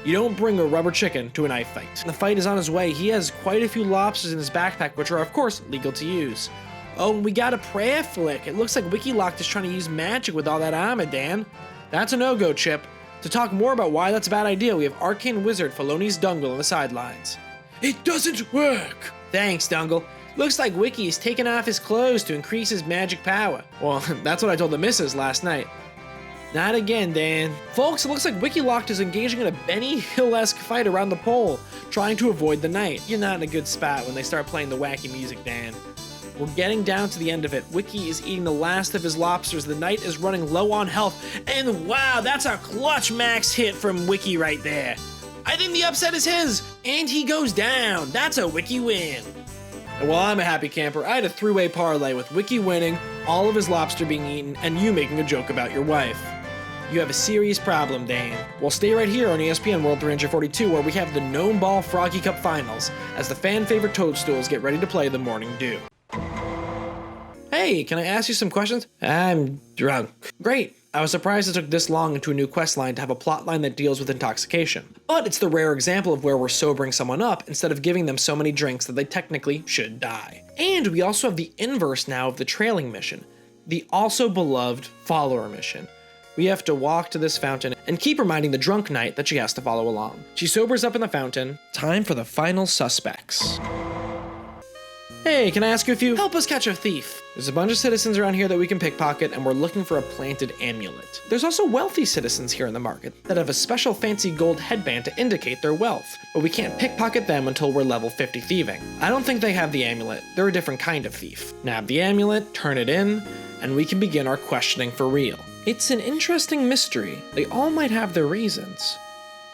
You don't bring a rubber chicken to a knife fight. The fight is on his way. He has quite a few lobsters in his backpack, which are, of course, legal to use. Oh, we got a prayer flick. It looks like WikiLocked is trying to use magic with all that armor, Dan. That's a no-go, Chip. To talk more about why that's a bad idea, we have Arcane Wizard Feloni's Dungle on the sidelines. It doesn't work! Thanks, Dungle. Looks like Wiki is taking off his clothes to increase his magic power. Well, that's what I told the missus last night. Not again, Dan. Folks, it looks like WikiLocked is engaging in a Benny Hill-esque fight around the pole, trying to avoid the knight. You're not in a good spot when they start playing the wacky music, Dan. We're getting down to the end of it. Wiki is eating the last of his lobsters. The knight is running low on health. And wow, that's a clutch max hit from Wiki right there. I think the upset is his. And he goes down. That's a Wiki win. And while I'm a happy camper, I had a three-way parlay with Wiki winning, all of his lobster being eaten, and you making a joke about your wife. You have a serious problem, Dan. Well, stay right here on ESPN World 342 where we have the Gnome Ball Froggy Cup Finals as the fan-favorite Toadstools get ready to play the Morning Dew. Hey, can I ask you some questions? I'm drunk. Great. I was surprised it took this long into a new quest line to have a plot line that deals with intoxication. But it's the rare example of where we're sobering someone up instead of giving them so many drinks that they technically should die. And we also have the inverse now of the trailing mission, the also beloved follower mission. We have to walk to this fountain and keep reminding the drunk knight that she has to follow along. She sobers up in the fountain. Time for the final suspects. Hey, can I ask you a few? Help us catch a thief. There's a bunch of citizens around here that we can pickpocket, and we're looking for a planted amulet. There's also wealthy citizens here in the market that have a special fancy gold headband to indicate their wealth, but we can't pickpocket them until we're level 50 thieving. I don't think they have the amulet. They're a different kind of thief. Nab the amulet, turn it in, and we can begin our questioning for real. It's an interesting mystery. They all might have their reasons.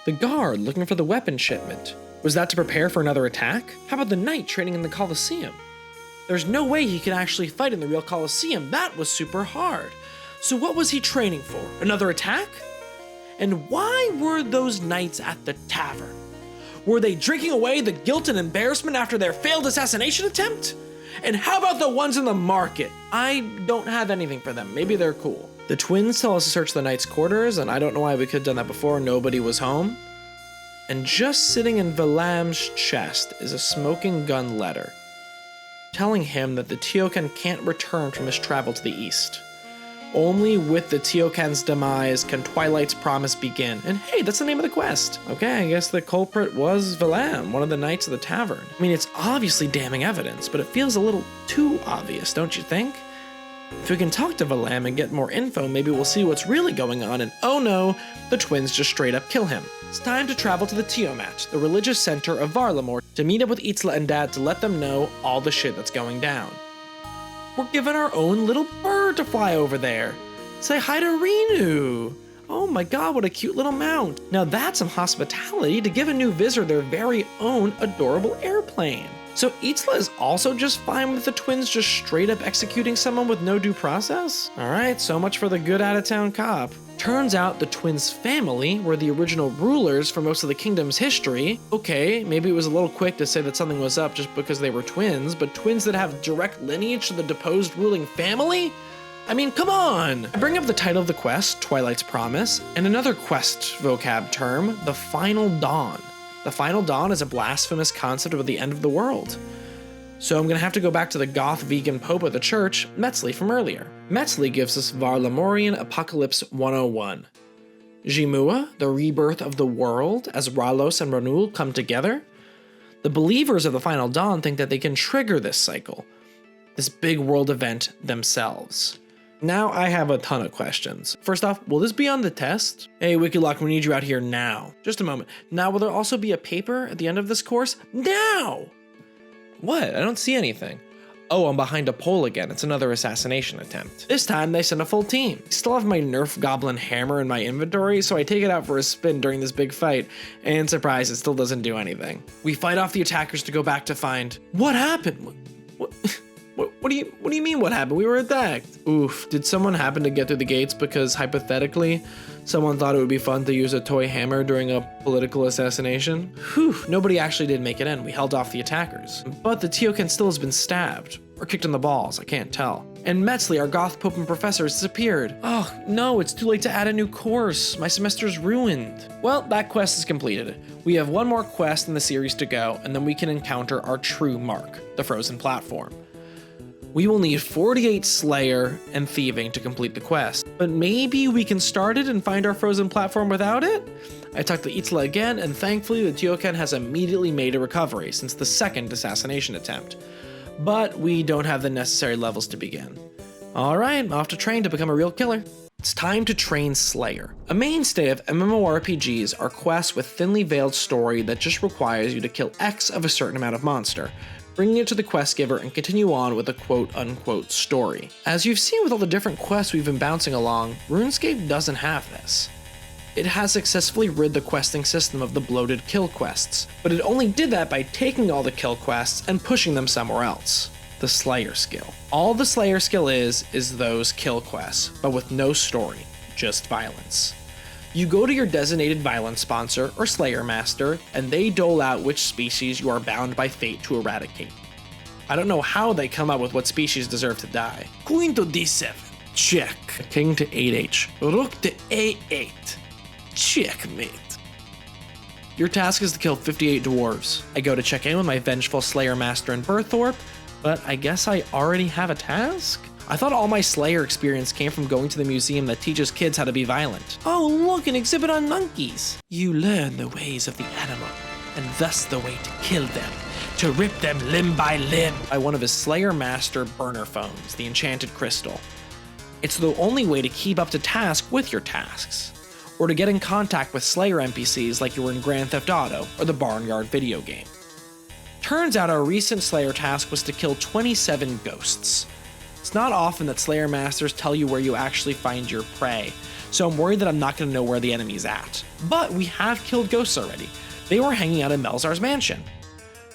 The guard looking for the weapon shipment. Was that to prepare for another attack? How about the knight training in the Colosseum? There's no way he could actually fight in the real Colosseum. That was super hard. So what was he training for? Another attack? And why were those knights at the tavern? Were they drinking away the guilt and embarrassment after their failed assassination attempt? And how about the ones in the market? I don't have anything for them. Maybe they're cool. The twins tell us to search the knight's quarters, and I don't know why we could have done that before. Nobody was home. And just sitting in Valam's chest is a smoking gun letter, telling him that the Tiokan can't return from his travel to the east. Only with the Teokan's demise can Twilight's promise begin. And hey, that's the name of the quest. Okay, I guess the culprit was Varlamore, one of the knights of the tavern. I mean, it's obviously damning evidence, but it feels a little too obvious, don't you think? If we can talk to Varlamore and get more info, maybe we'll see what's really going on, and oh no, the twins just straight up kill him. It's time to travel to the Tiamat, the religious center of Varlamore, to meet up with Itzla and Dad to let them know all the shit that's going down. We're given our own little bird to fly over there. Say hi to Renu. Oh my god, what a cute little mount. Now that's some hospitality to give a new visitor their very own adorable airplane. So Itzla is also just fine with the twins just straight up executing someone with no due process? Alright, so much for the good out-of-town cop. Turns out the twins' family were the original rulers for most of the kingdom's history. Okay, maybe it was a little quick to say that something was up just because they were twins, but twins that have direct lineage to the deposed ruling family? I mean, come on! I bring up the title of the quest, Twilight's Promise, and another quest vocab term, the Final Dawn. The Final Dawn is a blasphemous concept of the end of the world. So I'm gonna have to go back to the goth vegan pope of the church, Metzli from earlier. Metzli gives us Varlamorean Apocalypse 101. Jimua, the rebirth of the world, as Ralos and Ranul come together. The believers of the Final Dawn think that they can trigger this cycle, this big world event themselves. Now I have a ton of questions. First off, will this be on the test? Hey, WikiLocked, we need you out here now. Just a moment. Now, will there also be a paper at the end of this course? Now! What? I don't see anything. Oh, I'm behind a pole again. It's another assassination attempt. This time, they sent a full team. I still have my Nerf Goblin hammer in my inventory, so I take it out for a spin during this big fight, and surprise, it still doesn't do anything. We fight off the attackers to go back to find... What happened? What do you mean what happened? We were attacked. Oof, did someone happen to get through the gates because, hypothetically, someone thought it would be fun to use a toy hammer during a political assassination? Whew, nobody actually did make it in. We held off the attackers. But the Teokan still has been stabbed, or kicked in the balls, I can't tell. And Metzli, our goth pope and professor, has disappeared. Oh, no, it's too late to add a new course. My semester's ruined. Well, that quest is completed. We have one more quest in the series to go, and then we can encounter our true mark, the frozen platform. We will need 48 Slayer and Thieving to complete the quest, but maybe we can start it and find our frozen platform without it? I talked to Itzla again, and thankfully the Teokan has immediately made a recovery since the second assassination attempt. But we don't have the necessary levels to begin. Alright, off to train to become a real killer. It's time to train Slayer. A mainstay of MMORPGs are quests with thinly veiled story that just requires you to kill X of a certain amount of monster, bringing it to the quest giver and continue on with a quote-unquote story. As you've seen with all the different quests we've been bouncing along, Runescape doesn't have this. It has successfully rid the questing system of the bloated kill quests, but it only did that by taking all the kill quests and pushing them somewhere else. The Slayer skill. All the Slayer skill is those kill quests, but with no story, just violence. You go to your designated violence sponsor or Slayer Master, and they dole out which species you are bound by fate to eradicate. I don't know how they come up with what species deserve to die. Queen to d7, check. King to 8h, rook to a8, checkmate. Your task is to kill 58 dwarves. I go to check in with my vengeful Slayer Master in Berthorpe, but I guess I already have a task? I thought all my Slayer experience came from going to the museum that teaches kids how to be violent. Oh look, an exhibit on monkeys. You learn the ways of the animal, and thus the way to kill them, to rip them limb by limb. By one of his Slayer Master burner phones, the enchanted crystal. It's the only way to keep up to task with your tasks, or to get in contact with Slayer NPCs like you were in Grand Theft Auto or the Barnyard video game. Turns out our recent Slayer task was to kill 27 ghosts. It's not often that Slayer Masters tell you where you actually find your prey, so I'm worried that I'm not going to know where the enemy's at. But we have killed ghosts already. They were hanging out in Melzar's mansion.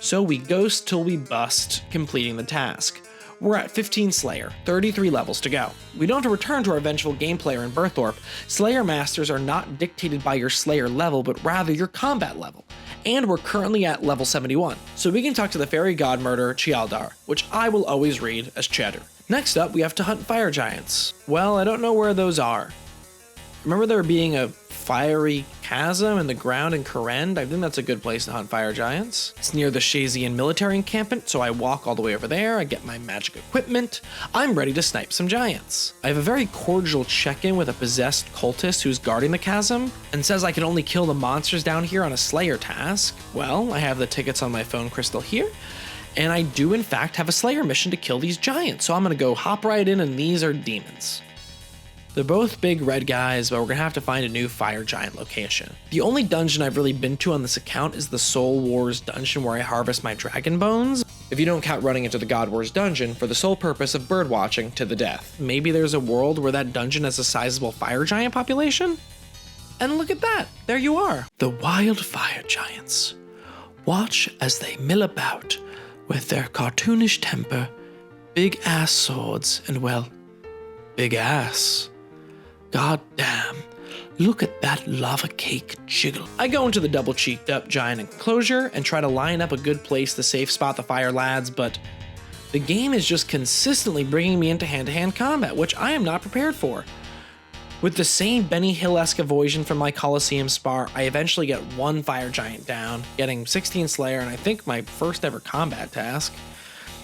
So we ghost till we bust, completing the task. We're at 15 Slayer, 33 levels to go. We don't have to return to our vengeful game player in Berthorpe. Slayer Masters are not dictated by your Slayer level, but rather your combat level. And we're currently at level 71, so we can talk to the fairy god murderer Chialdar, which I will always read as Cheddar. Next up, we have to hunt fire giants. Well, I don't know where those are. remember there being a fiery chasm in the ground in Kourend. I think that's a good place to hunt fire giants. It's near the Shazian military encampment, so I walk all the way over there, I get my magic equipment, I'm ready to snipe some giants. I have a very cordial check-in with a possessed cultist who's guarding the chasm, and says I can only kill the monsters down here on a Slayer task. Well, I have the tickets on my phone crystal here, and I do in fact have a Slayer mission to kill these giants, so I'm gonna go hop right in, and these are demons. They're both big red guys, but we're gonna have to find a new fire giant location. The only dungeon I've really been to on this account is the Soul Wars dungeon where I harvest my dragon bones, if you don't count running into the God Wars dungeon for the sole purpose of bird watching to the death. Maybe there's a world where that dungeon has a sizable fire giant population? And look at that, there you are. The wild fire giants. Watch as they mill about with their cartoonish temper, big ass swords, and well, big ass. God damn, look at that lava cake jiggle. I go into the double cheeked up giant enclosure and try to line up a good place to safe spot the fire lads, but the game is just consistently bringing me into hand-to-hand combat, which I am not prepared for. With the same Benny Hill-esque avoision from my Coliseum spar, I eventually get one fire giant down, getting 16 Slayer and I think my first ever combat task.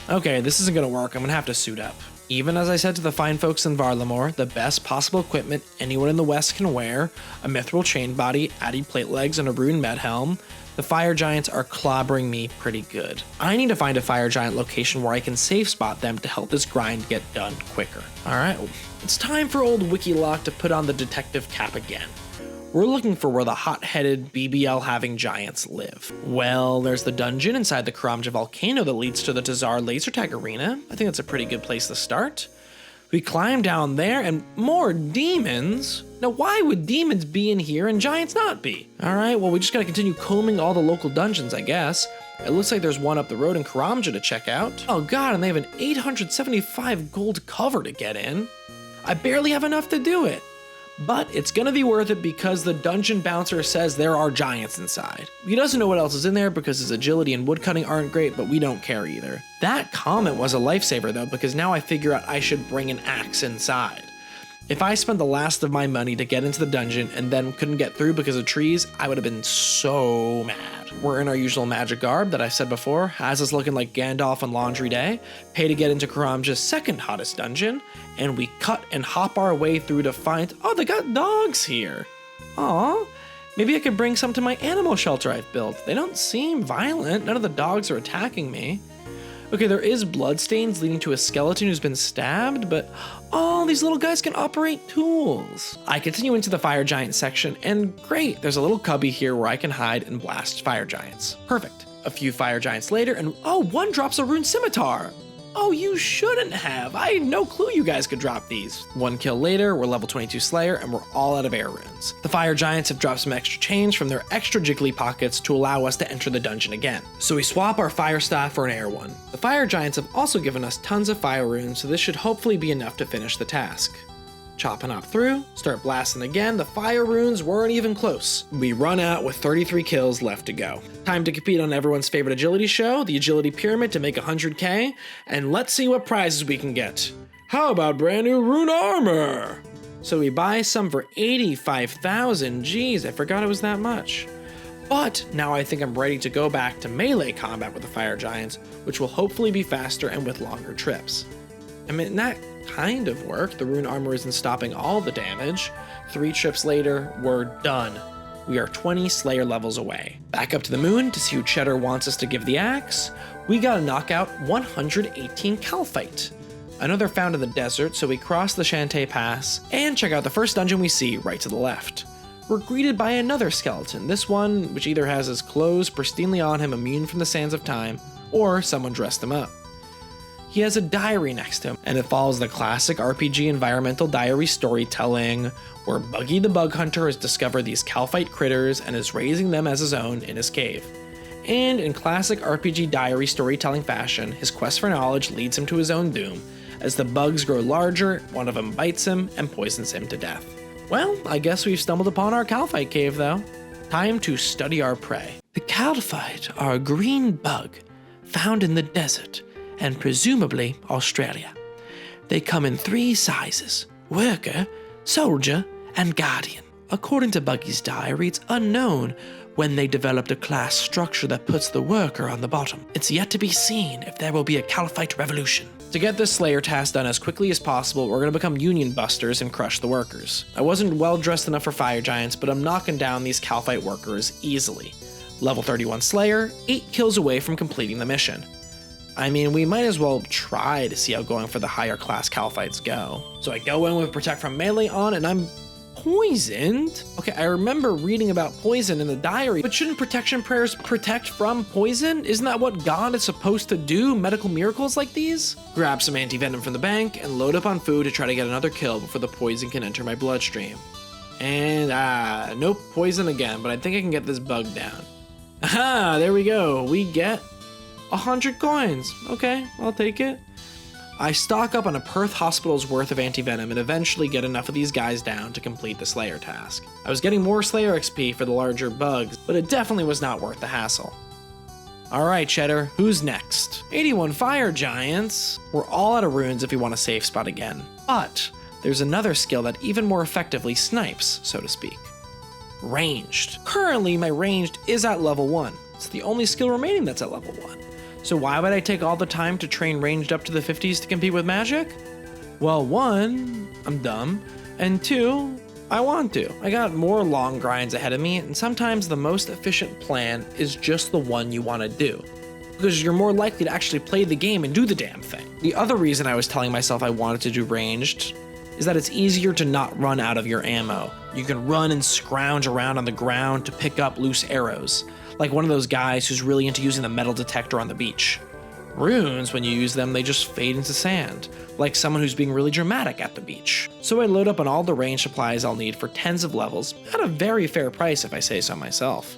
Okay, this isn't gonna work, I'm gonna have to suit up. Even as I said to the fine folks in Varlamore, the best possible equipment anyone in the West can wear, a mithril chain body, addy plate legs, and a rune med helm, the fire giants are clobbering me pretty good. I need to find a fire giant location where I can safe spot them to help this grind get done quicker. Alright, it's time for old WikiLocked to put on the detective cap again. We're looking for where the hot-headed BBL-having giants live. Well, there's the dungeon inside the Karamja volcano that leads to the Tazar laser tag arena. I think that's a pretty good place to start. We climb down there and more demons. Now, why would demons be in here and giants not be? All right, well, we just gotta continue combing all the local dungeons, I guess. It looks like there's one up the road in Karamja to check out. Oh God, and they have an 875 gold cover to get in. I barely have enough to do it. But it's gonna be worth it because the dungeon bouncer says there are giants inside. He doesn't know what else is in there because his agility and woodcutting aren't great, but we don't care either. That comment was a lifesaver though, because now I figure out I should bring an axe inside. If I spent the last of my money to get into the dungeon and then couldn't get through because of trees, I would have been so mad. We're in our usual magic garb that I've said before, has us looking like Gandalf on Laundry Day, pay to get into Karamja's second hottest dungeon, and we cut and hop our way through to find, oh, they got dogs here. Aw, maybe I could bring some to my animal shelter I've built. They don't seem violent, none of the dogs are attacking me. Okay, there is bloodstains leading to a skeleton who's been stabbed, but oh, these little guys can operate tools. I continue into the fire giant section, and great, there's a little cubby here where I can hide and blast fire giants. Perfect. A few fire giants later, and oh, one drops a rune scimitar. Oh, you shouldn't have. I had no clue you guys could drop these. One kill later, we're level 22 Slayer, and we're all out of air runes. The fire giants have dropped some extra chains from their extra jiggly pockets to allow us to enter the dungeon again. So we swap our fire staff for an air one. The fire giants have also given us tons of fire runes, so this should hopefully be enough to finish the task. Chop and hop through, start blasting again, the fire runes weren't even close. We run out with 33 kills left to go. Time to compete on everyone's favorite agility show, the agility pyramid to make 100k, and let's see what prizes we can get. How about brand new rune armor? So we buy some for 85,000, geez, I forgot it was that much. But now I think I'm ready to go back to melee combat with the fire giants, which will hopefully be faster and with longer trips. I mean, that kind of worked. The rune armor isn't stopping all the damage. 3 trips later, we're done. We are 20 Slayer levels away. Back up to the moon to see who Cheddar wants us to give the axe. We gotta knock out 118 Calphite. I know they're found in the desert, so we cross the Shantae Pass and check out the first dungeon we see right to the left. We're greeted by another skeleton, this one which either has his clothes pristinely on him immune from the sands of time, or someone dressed him up. He has a diary next to him, and it follows the classic RPG environmental diary storytelling, where Buggy the Bug Hunter has discovered these Calphite critters and is raising them as his own in his cave. And in classic RPG diary storytelling fashion, his quest for knowledge leads him to his own doom. As the bugs grow larger, one of them bites him and poisons him to death. Well, I guess we've stumbled upon our Calphite cave though. Time to study our prey. The Calphite are a green bug found in the desert and presumably Australia. They come in 3 sizes: worker, soldier, and Guardian. According to Buggy's diary, it's unknown when they developed a class structure that puts the worker on the bottom. It's yet to be seen if there will be a Caliphite revolution. To get this Slayer task done as quickly as possible, we're going to become Union Busters and crush the workers. I wasn't well dressed enough for Fire Giants, but I'm knocking down these Caliphite workers easily. Level 31 Slayer, 8 kills away from completing the mission. I mean, we might as well try to see how going for the higher class Caliphites go. So I go in with Protect from Melee on, and I'm poisoned? Okay, I remember reading about poison in the diary, but shouldn't protection prayers protect from poison? Isn't that what God is supposed to do? Medical miracles like these? Grab some anti-venom from the bank and load up on food to try to get another kill before the poison can enter my bloodstream. And, nope, poison again, but I think I can get this bug down. Aha, there we go. We get 100 coins. Okay, I'll take it. I stock up on a Perth hospital's worth of anti-venom and eventually get enough of these guys down to complete the Slayer task. I was getting more Slayer XP for the larger bugs, but it definitely was not worth the hassle. Alright, Cheddar, who's next? 81 Fire Giants. We're all out of runes if we want a safe spot again. But there's another skill that even more effectively snipes, so to speak. Ranged. Currently, my ranged is at level 1. It's the only skill remaining that's at level 1. So why would I take all the time to train ranged up to the 50s to compete with magic? Well, 1, I'm dumb, and 2, I want to. I got more long grinds ahead of me, and sometimes the most efficient plan is just the one you want to do, because you're more likely to actually play the game and do the damn thing. The other reason I was telling myself I wanted to do ranged is that it's easier to not run out of your ammo. You can run and scrounge around on the ground to pick up loose arrows, like one of those guys who's really into using the metal detector on the beach. Runes, when you use them, they just fade into sand, like someone who's being really dramatic at the beach. So I load up on all the range supplies I'll need for tens of levels, at a very fair price if I say so myself.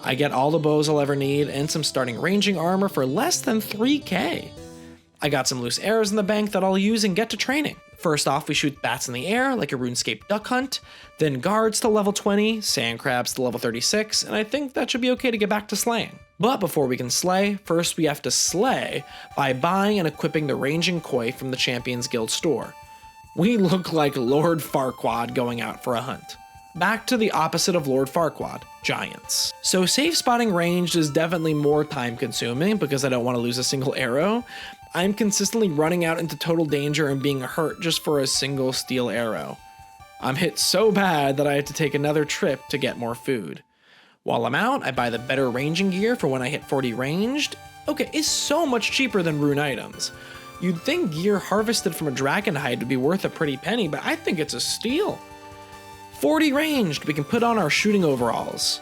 I get all the bows I'll ever need and some starting ranging armor for less than 3k. I got some loose arrows in the bank that I'll use and get to training. First off, we shoot bats in the air like a Runescape duck hunt, then guards to level 20, sand crabs to level 36, and I think that should be okay to get back to slaying. But before we can slay, first we have to slay by buying and equipping the ranging koi from the Champions Guild store. We look like Lord Farquaad going out for a hunt. Back to the opposite of Lord Farquaad, giants. So safe spotting ranged is definitely more time consuming because I don't want to lose a single arrow. I'm consistently running out into total danger and being hurt just for a single steel arrow. I'm hit so bad that I had to take another trip to get more food. While I'm out, I buy the better ranging gear for when I hit 40 ranged. Okay, it's so much cheaper than rune items. You'd think gear harvested from a dragon hide would be worth a pretty penny, but I think it's a steal. 40 ranged, we can put on our shooting overalls.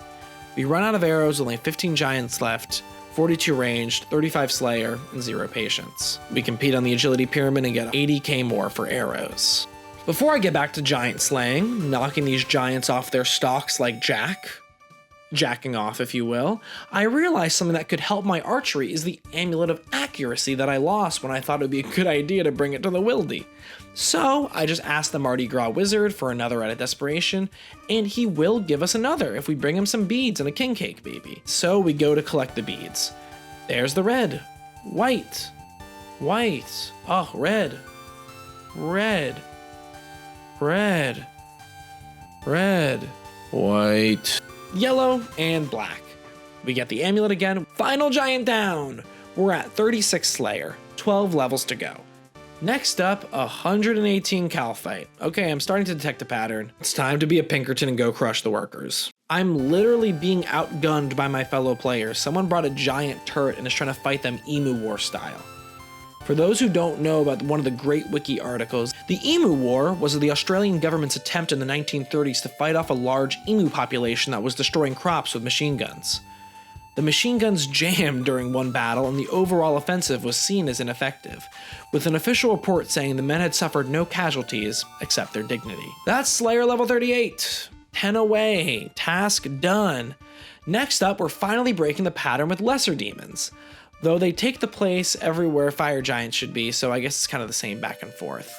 We run out of arrows, only 15 giants left, 42 ranged, 35 slayer, and 0 patience. We compete on the agility pyramid and get 80k more for arrows. Before I get back to giant slaying, knocking these giants off their stalks like jacking off if you will, I realized something that could help my archery is the amulet of accuracy that I lost when I thought it would be a good idea to bring it to the wildy. So I just asked the Mardi Gras wizard for another out of desperation, and he will give us another if we bring him some beads and a king cake baby. So we go to collect the beads. There's the red, white, oh red, white, yellow, and black. We get the amulet again. Final giant down. We're at 36 Slayer, 12 levels to go. Next up, 118 Calphite. Okay, I'm starting to detect a pattern. It's time to be a Pinkerton and go crush the workers. I'm literally being outgunned by my fellow players. Someone brought a giant turret and is trying to fight them Emu War style. For those who don't know about one of the great wiki articles, the Emu War was the Australian government's attempt in the 1930s to fight off a large emu population that was destroying crops with machine guns. The machine guns jammed during one battle and the overall offensive was seen as ineffective, with an official report saying the men had suffered no casualties except their dignity. That's Slayer level 38. 10 away, task done. Next up, we're finally breaking the pattern with lesser demons. Though they take the place everywhere fire giants should be, so I guess it's kind of the same back and forth.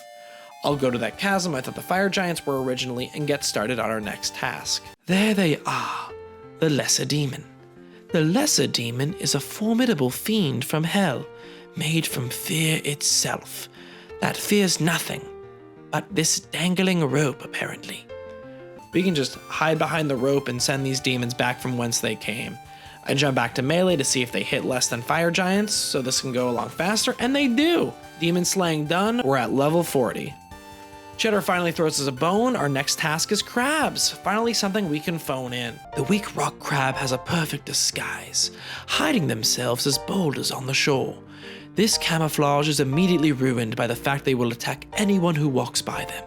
I'll go to that chasm I thought the fire giants were originally and get started on our next task. There they are, the lesser demon. The lesser demon is a formidable fiend from hell, made from fear itself, that fears nothing but this dangling rope apparently. we can just hide behind the rope and send these demons back from whence they came. I jump back to melee to see if they hit less than fire giants, so this can go along faster, and they do! Demon slaying done, we're at level 40. Cheddar finally throws us a bone. Our next task is crabs. Finally something we can phone in. The weak rock crab has a perfect disguise, hiding themselves as boulders on the shore. This camouflage is immediately ruined by the fact they will attack anyone who walks by them,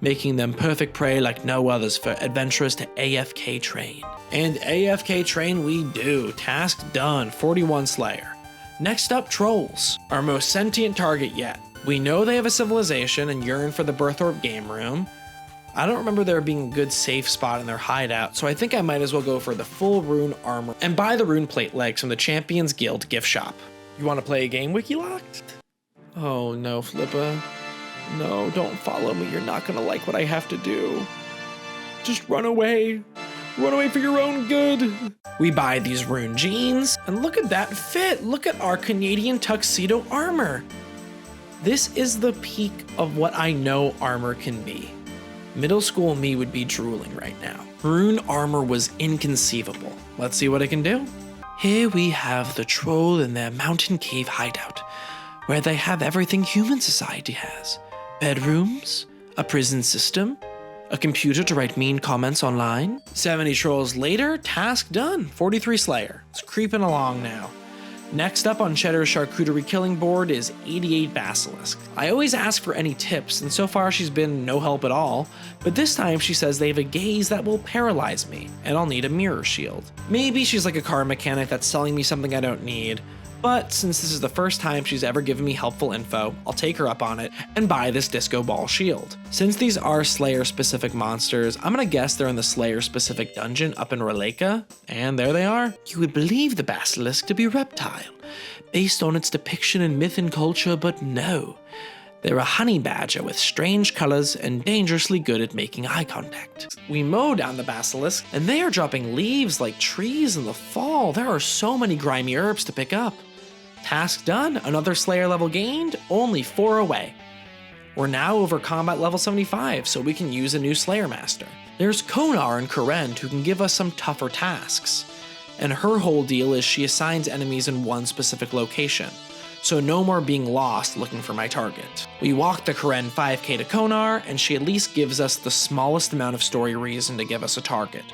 making them perfect prey like no others for adventurers to AFK train. And AFK train we do. Task done, 41 Slayer. Next up, trolls, our most sentient target yet. We know they have a civilization and yearn for the Birthorpe game room. I don't remember there being a good safe spot in their hideout, so I think I might as well go for the full rune armor and buy the rune plate legs from the Champions Guild gift shop. You want to play a game, WikiLocked? Oh no, Flippa. No, don't follow me. You're not gonna like what I have to do. Just run away. Run away for your own good. We buy these rune jeans, and look at that fit. Look at our Canadian tuxedo armor. This is the peak of what I know armor can be. Middle school me would be drooling right now. Rune armor was inconceivable. Let's see what I can do. Here we have the troll in their mountain cave hideout, where they have everything human society has. Bedrooms, a prison system, a computer to write mean comments online. 70 trolls later, task done, 43 Slayer. It's creeping along now. Next up on Cheddar's charcuterie killing board is 88 Basilisk. I always ask for any tips, and so far she's been no help at all, but this time she says they have a gaze that will paralyze me, and I'll need a mirror shield. Maybe she's like a car mechanic that's selling me something I don't need, but since this is the first time she's ever given me helpful info, I'll take her up on it and buy this disco ball shield. Since these are Slayer specific monsters, I'm gonna guess they're in the Slayer specific dungeon up in Releka, and there they are. You would believe the basilisk to be a reptile, based on its depiction in myth and culture, but no. They're a honey badger with strange colors and dangerously good at making eye contact. We mow down the basilisk, and they are dropping leaves like trees in the fall. There are so many grimy herbs to pick up. Task done, another Slayer level gained, only 4 away. We're now over combat level 75, so we can use a new Slayer Master. There's Konar and Karend who can give us some tougher tasks, and her whole deal is she assigns enemies in one specific location, so no more being lost looking for my target. We walk the Karend 5k to Konar, and she at least gives us the smallest amount of story reason to give us a target.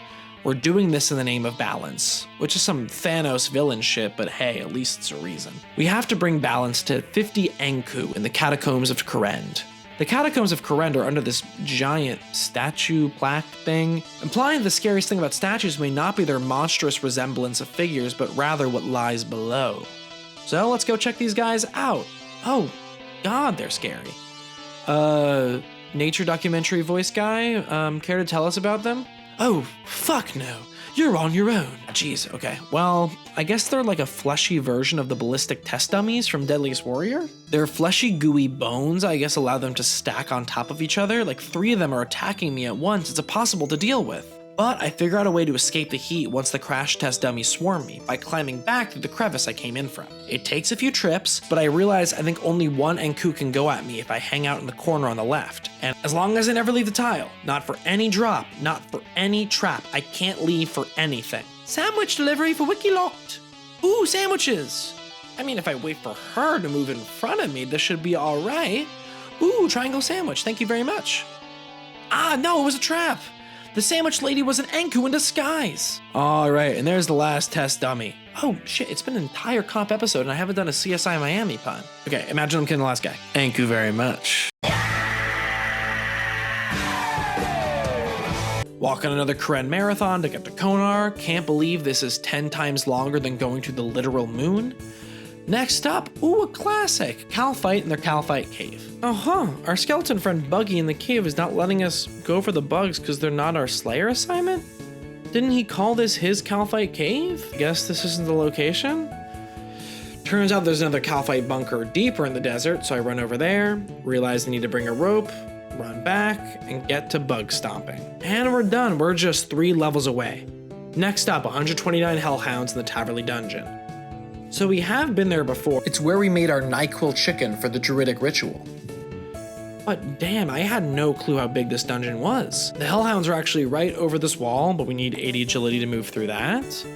We're doing this in the name of balance, which is some Thanos villain shit, but hey, at least it's a reason. We have to bring balance to 50 Enku in the Catacombs of Karend. The Catacombs of Karend are under this giant statue plaque thing, implying the scariest thing about statues may not be their monstrous resemblance of figures, but rather what lies below. So let's go check these guys out. Oh, God, they're scary. Nature documentary voice guy, care to tell us about them? Oh, fuck no. You're on your own. Jeez, okay. Well, I guess they're like a fleshy version of the ballistic test dummies from Deadliest Warrior. Their fleshy, gooey bones, I guess, allow them to stack on top of each other. Like 3 of them are attacking me at once. It's impossible to deal with. But I figure out a way to escape the heat once the crash test dummies swarm me by climbing back through the crevice I came in from. It takes a few trips, but I realize I think only one Enku can go at me if I hang out in the corner on the left. And as long as I never leave the tile, not for any drop, not for any trap, I can't leave for anything. Sandwich delivery for WikiLocked. Ooh, sandwiches. I mean, if I wait for her to move in front of me, this should be all right. Ooh, triangle sandwich, thank you very much. Ah, no, it was a trap. The sandwich lady was an Enku in disguise. All right, and there's the last test dummy. Oh shit, it's been an entire comp episode and I haven't done a CSI Miami pun. Okay, imagine I'm killing the last guy. Thank you very much. Walk on another Karend marathon to get to Konar. Can't believe this is 10 times longer than going to the literal moon. Next up, ooh, a classic, Calphite in their Calphite cave. Our skeleton friend Buggy in the cave is not letting us go for the bugs because they're not our Slayer assignment? Didn't he call this his Calphite cave? I guess this isn't the location? Turns out there's another Calphite bunker deeper in the desert, so I run over there, realize I need to bring a rope, run back, and get to bug stomping. And we're done, we're just 3 levels away. Next up, 129 Hellhounds in the Taverley Dungeon. So we have been there before. It's where we made our NyQuil chicken for the druidic ritual. But damn, I had no clue how big this dungeon was. The hellhounds are actually right over this wall, but we need 80 agility to move through that.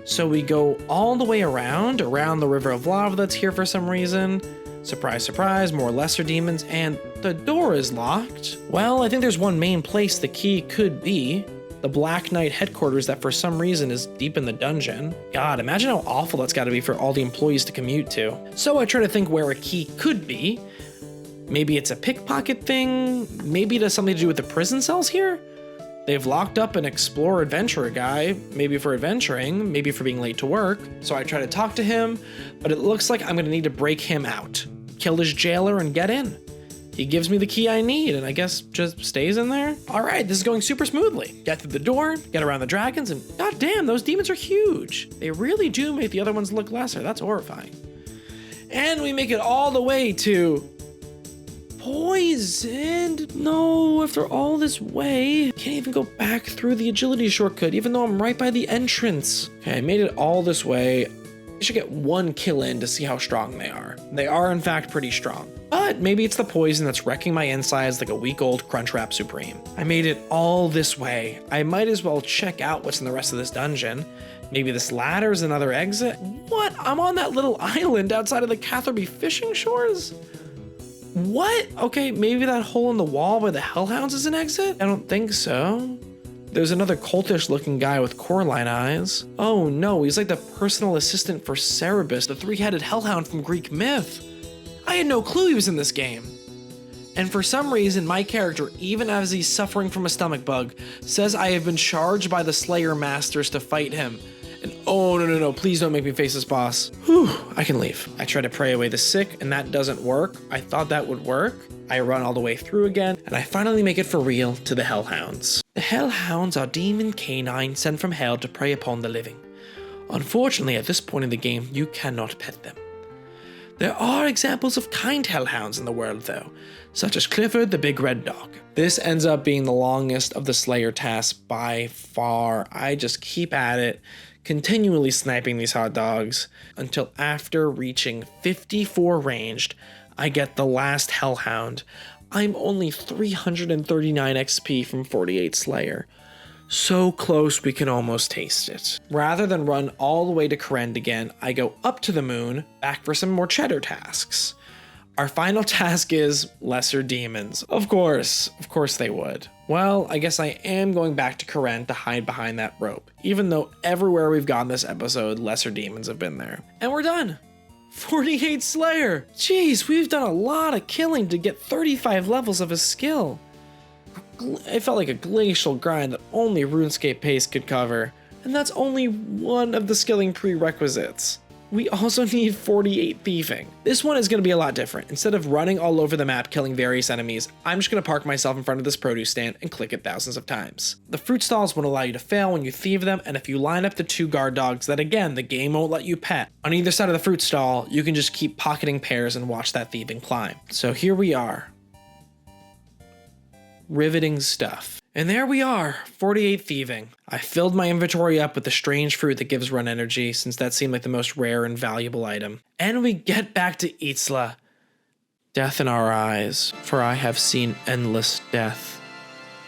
So we go all the way around the river of lava that's here for some reason. Surprise, surprise, more lesser demons, and the door is locked. Well, I think there's one main place the key could be. The Black Knight headquarters that for some reason is deep in the dungeon. God, imagine how awful that's gotta be for all the employees to commute to. So I try to think where a key could be. Maybe it's a pickpocket thing? Maybe it has something to do with the prison cells here? They've locked up an explorer adventurer guy, maybe for adventuring, maybe for being late to work. So I try to talk to him, but it looks like I'm gonna need to break him out, kill his jailer and get in. He gives me the key I need and I guess just stays in there. All right, this is going super smoothly. Get through the door, get around the dragons, and goddamn, those demons are huge. They really do make the other ones look lesser. That's horrifying. And we make it all the way to poisoned. No, after all this way, can't even go back through the agility shortcut, even though I'm right by the entrance. Okay, I made it all this way. I should get one kill in to see how strong they are. They are in fact pretty strong. But maybe it's the poison that's wrecking my insides like a week-old Crunchwrap Supreme. I made it all this way. I might as well check out what's in the rest of this dungeon. Maybe this ladder is another exit. What? I'm on that little island outside of the Catherby fishing shores? What? Okay, maybe that hole in the wall by the Hellhounds is an exit? I don't think so. There's another cultish looking guy with Coraline eyes. Oh no, he's like the personal assistant for Cerberus, the three-headed hellhound from Greek myth. I had no clue he was in this game. And for some reason, my character, even as he's suffering from a stomach bug, says I have been charged by the Slayer Masters to fight him. And oh no, please don't make me face this boss. Whew, I can leave. I try to pray away the sick and that doesn't work. I thought that would work. I run all the way through again and I finally make it for real to the Hellhounds. The Hellhounds are demon canines sent from hell to prey upon the living. Unfortunately, at this point in the game, you cannot pet them. There are examples of kind hellhounds in the world though, such as Clifford the Big Red Dog. This ends up being the longest of the Slayer tasks by far. I just keep at it, continually sniping these hot dogs, until after reaching 54 ranged, I get the last hellhound. I'm only 339 XP from 48 Slayer. So close we can almost taste it. Rather than run all the way to Kourend again, I go up to the moon, back for some more cheddar tasks. Our final task is lesser demons. Of course they would. Well, I guess I am going back to Kourend to hide behind that rope, even though everywhere we've gone this episode, lesser demons have been there. And we're done. 48 Slayer. Jeez, we've done a lot of killing to get 35 levels of a skill. It felt like a glacial grind that only RuneScape pace could cover, and that's only one of the skilling prerequisites. We also need 48 thieving. This one is going to be a lot different. Instead of running all over the map killing various enemies, I'm just going to park myself in front of this produce stand and click it thousands of times. The fruit stalls won't allow you to fail when you thieve them, and if you line up the 2 guard dogs that again the game won't let you pet, on either side of the fruit stall, you can just keep pocketing pears and watch that thieving climb. So here we are. Riveting stuff. And there we are, 48 thieving. I filled my inventory up with the strange fruit that gives run energy, since that seemed like the most rare and valuable item. And we get back to Itzla. Death in our eyes, for I have seen endless death.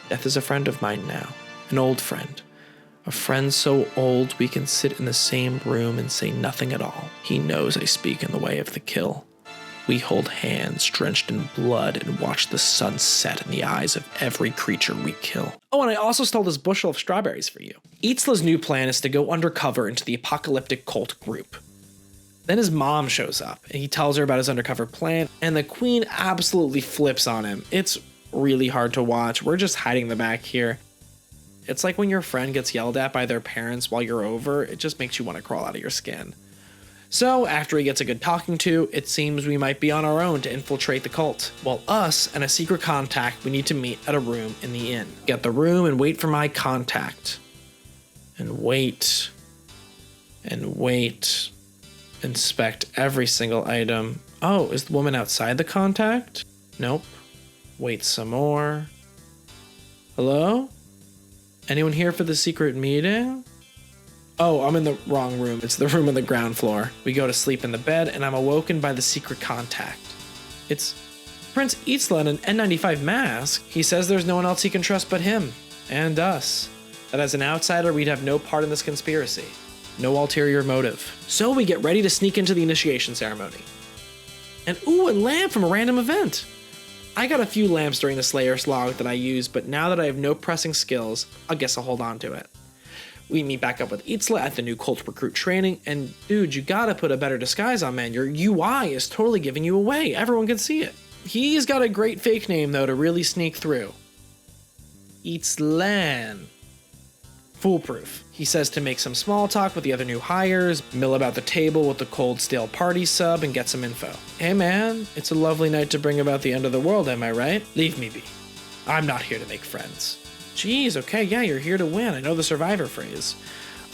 Death is a friend of mine now, an old friend. A friend so old we can sit in the same room and say nothing at all. He knows I speak in the way of the kill. We hold hands drenched in blood and watch the sun set in the eyes of every creature we kill. Oh, and I also stole this bushel of strawberries for you. Itzla's new plan is to go undercover into the apocalyptic cult group. Then his mom shows up and he tells her about his undercover plan, and the queen absolutely flips on him. It's really hard to watch. We're just hiding in the back here. It's like when your friend gets yelled at by their parents while you're over, it just makes you want to crawl out of your skin. So after he gets a good talking to, it seems we might be on our own to infiltrate the cult. While us and a secret contact we need to meet at a room in the inn. Get the room and wait for my contact. And wait. And wait. Inspect every single item. Oh, is the woman outside the contact? Nope. Wait some more. Hello? Anyone here for the secret meeting? Oh, I'm in the wrong room. It's the room on the ground floor. We go to sleep in the bed, and I'm awoken by the secret contact. It's Prince Itzla in an N95 mask. He says there's no one else he can trust but him and us. That as an outsider, we'd have no part in this conspiracy. No ulterior motive. So we get ready to sneak into the initiation ceremony. And ooh, a lamp from a random event. I got a few lamps during the Slayer slog that I used, but now that I have no pressing skills, I guess I'll hold on to it. We meet back up with Itzla at the new cult recruit training, and dude, you gotta put a better disguise on, man. Your UI is totally giving you away. Everyone can see it. He's got a great fake name, though, to really sneak through. Itzlan. Foolproof. He says to make some small talk with the other new hires, mill about the table with the cold stale party sub, and get some info. Hey man, it's a lovely night to bring about the end of the world, am I right? Leave me be. I'm not here to make friends. Jeez, okay, yeah, you're here to win. I know the Survivor phrase.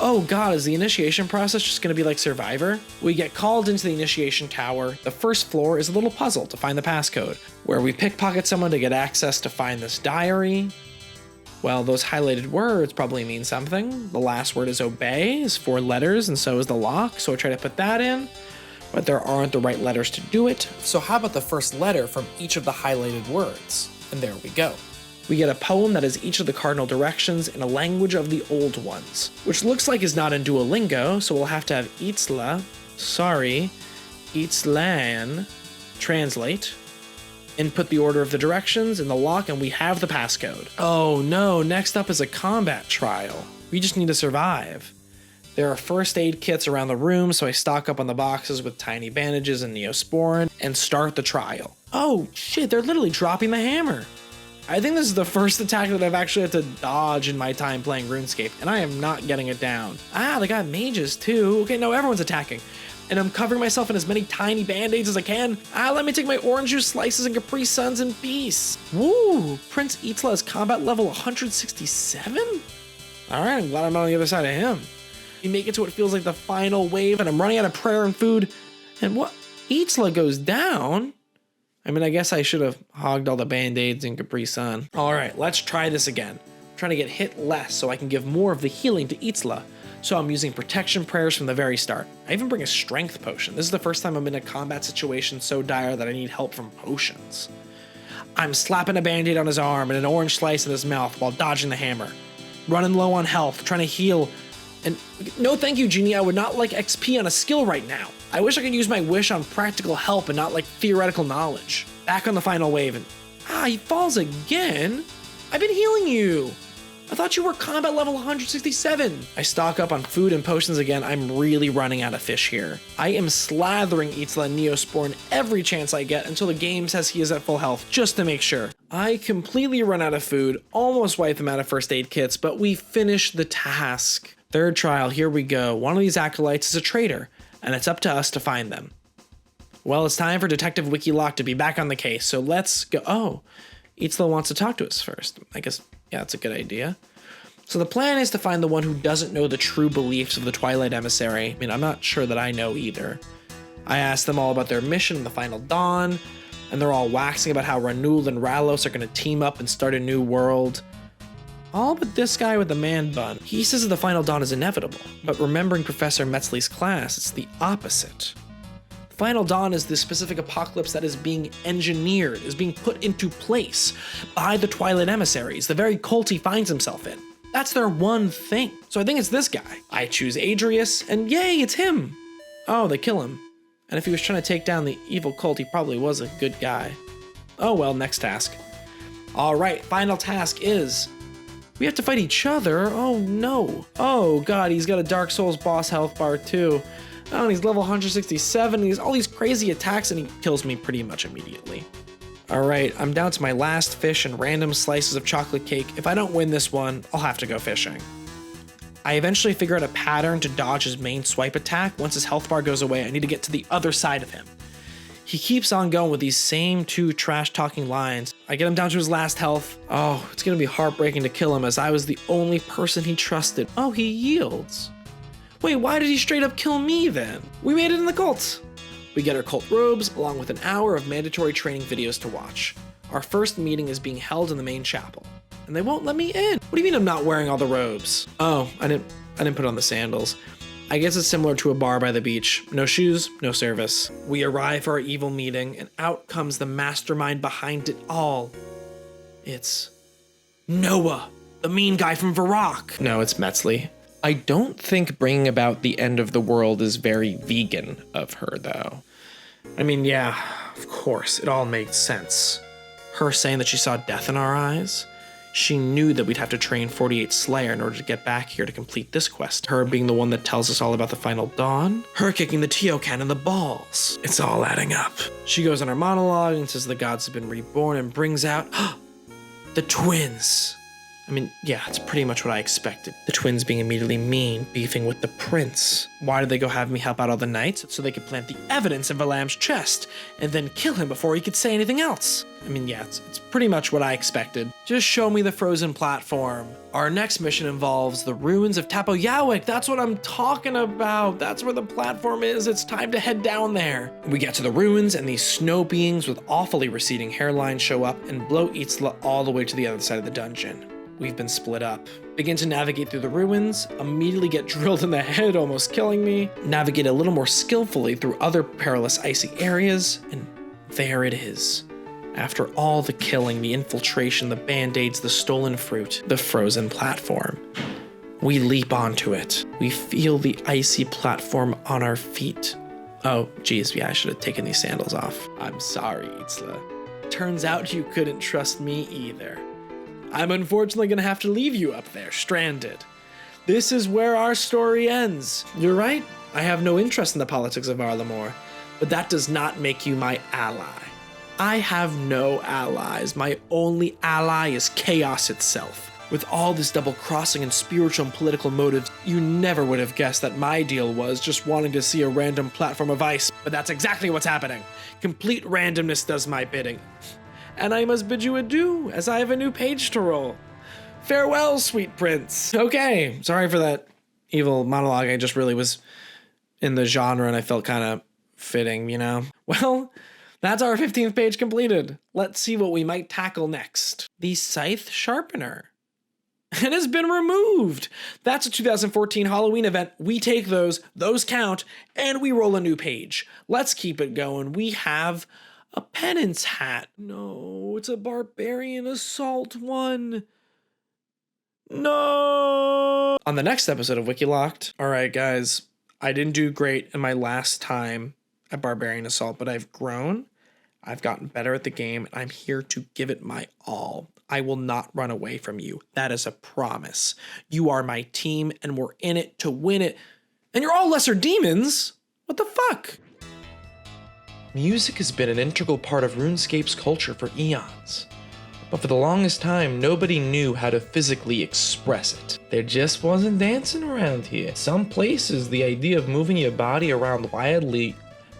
Oh god, is the initiation process just gonna be like Survivor? We get called into the initiation tower. The first floor is a little puzzle to find the passcode, where we pickpocket someone to get access to find this diary. Well, those highlighted words probably mean something. The last word is obey, is 4 letters, and so is the lock, so I try to put that in, but there aren't the right letters to do it. So how about the first letter from each of the highlighted words? And there we go. We get a poem that has each of the cardinal directions in a language of the old ones, which looks like is not in Duolingo, so we'll have to have Itzlan, translate, input the order of the directions in the lock, and we have the passcode. Oh no, next up is a combat trial. We just need to survive. There are first aid kits around the room, so I stock up on the boxes with tiny bandages and Neosporin and start the trial. Oh shit, they're literally dropping the hammer. I think this is the first attack that I've actually had to dodge in my time playing RuneScape, and I am not getting it down. Ah, they got mages too. Okay, no, everyone's attacking. And I'm covering myself in as many tiny band-aids as I can. Ah, let me take my orange juice slices and Capri Suns in peace. Woo, Prince Itzla is combat level 167? All right, I'm glad I'm on the other side of him. We make it to what feels like the final wave, and I'm running out of prayer and food. And what? Itzla goes down? I mean, I guess I should have hogged all the band-aids in Capri Sun. All right, let's try this again. I'm trying to get hit less so I can give more of the healing to Itzla. So I'm using protection prayers from the very start. I even bring a strength potion. This is the first time I'm in a combat situation so dire that I need help from potions. I'm slapping a band-aid on his arm and an orange slice in his mouth while dodging the hammer. Running low on health, trying to heal. And no thank you, Genie, I would not like XP on a skill right now. I wish I could use my wish on practical help and not like theoretical knowledge. Back on the final wave and he falls again? I've been healing you. I thought you were combat level 167. I stock up on food and potions again. I'm really running out of fish here. I am slathering Itzla and Neosporin every chance I get until the game says he is at full health, just to make sure. I completely run out of food, almost wipe him out of first aid kits, but we finish the task. Third trial, here we go. One of these acolytes is a traitor, and it's up to us to find them. Well, it's time for Detective WikiLocked to be back on the case, so let's go. Oh, Itzla wants to talk to us first. I guess, yeah, that's a good idea. So the plan is to find the one who doesn't know the true beliefs of the Twilight Emissary. I mean, I'm not sure that I know either. I asked them all about their mission in the Final Dawn, and they're all waxing about how Ranul and Ralos are going to team up and start a new world. All but this guy with the man bun. He says that the Final Dawn is inevitable, but remembering Professor Metzley's class, it's the opposite. Final Dawn is the specific apocalypse that is being engineered, is being put into place by the Twilight Emissaries, the very cult he finds himself in. That's their one thing. So I think it's this guy. I choose Adrius, and yay, it's him. Oh, they kill him. And if he was trying to take down the evil cult, he probably was a good guy. Oh well, next task. All right, final task is we have to fight each other. Oh no. Oh god, he's got a Dark Souls boss health bar too. Oh, and he's level 167, and he's all these crazy attacks, and he kills me pretty much immediately. All right, I'm down to my last fish and random slices of chocolate cake. If I don't win this one, I'll have to go fishing. I eventually figure out a pattern to dodge his main swipe attack. Once his health bar goes away, I need to get to the other side of him. He keeps on going with these same 2 trash-talking lines. I get him down to his last health. Oh, it's gonna be heartbreaking to kill him as I was the only person he trusted. Oh, he yields. Wait, why did he straight up kill me then? We made it in the cult. We get our cult robes along with an hour of mandatory training videos to watch. Our first meeting is being held in the main chapel, and they won't let me in. What do you mean I'm not wearing all the robes? Oh, I didn't put on the sandals. I guess it's similar to a bar by the beach. No shoes, no service. We arrive for our evil meeting, and out comes the mastermind behind it all. It's Noah, the mean guy from Varrock. No, it's Metzli. I don't think bringing about the end of the world is very vegan of her, though. I mean, yeah, of course, it all made sense. Her saying that she saw death in our eyes. She knew that we'd have to train 48 Slayer in order to get back here to complete this quest. Her being the one that tells us all about the final dawn. Her kicking the Teocan in the balls. It's all adding up. She goes on her monologue and says the gods have been reborn and brings out the twins. I mean, yeah, it's pretty much what I expected. The twins being immediately mean, beefing with the prince. Why did they go have me help out all the knights? So they could plant the evidence in Varlamore's chest and then kill him before he could say anything else. I mean, yeah, it's pretty much what I expected. Just show me the frozen platform. Our next mission involves the ruins of Tapoyawik. That's what I'm talking about. That's where the platform is. It's time to head down there. We get to the ruins and these snow beings with awfully receding hairlines show up and blow Itzla all the way to the other side of the dungeon. We've been split up. Begin to navigate through the ruins, immediately get drilled in the head, almost killing me, navigate a little more skillfully through other perilous icy areas, and there it is. After all the killing, the infiltration, the band-aids, the stolen fruit, the frozen platform. We leap onto it. We feel the icy platform on our feet. Oh, geez, yeah, I should have taken these sandals off. I'm sorry, Itzla. Turns out you couldn't trust me either. I'm unfortunately gonna have to leave you up there, stranded. This is where our story ends. You're right, I have no interest in the politics of Varlamore, but that does not make you my ally. I have no allies. My only ally is chaos itself. With all this double crossing and spiritual and political motives, you never would have guessed that my deal was just wanting to see a random platform of ice, but that's exactly what's happening. Complete randomness does my bidding. And I must bid you adieu, as I have a new page to roll. Farewell, sweet prince. Okay, sorry for that evil monologue. I just really was in the genre and I felt kind of fitting, you know? Well, that's our 15th page completed. Let's see what we might tackle next. The Scythe Sharpener. It has been removed. That's a 2014 Halloween event. We take those count, and we roll a new page. Let's keep it going. We have a penance hat. No, it's a barbarian assault one. No. On the next episode of WikiLocked. All right, guys, I didn't do great in my last time at barbarian assault, but I've grown. I've gotten better at the game, and I'm here to give it my all. I will not run away from you. That is a promise. You are my team, and we're in it to win it. And you're all lesser demons. What the fuck? Music has been an integral part of RuneScape's culture for eons. But for the longest time, nobody knew how to physically express it. There just wasn't dancing around here. Some places, the idea of moving your body around wildly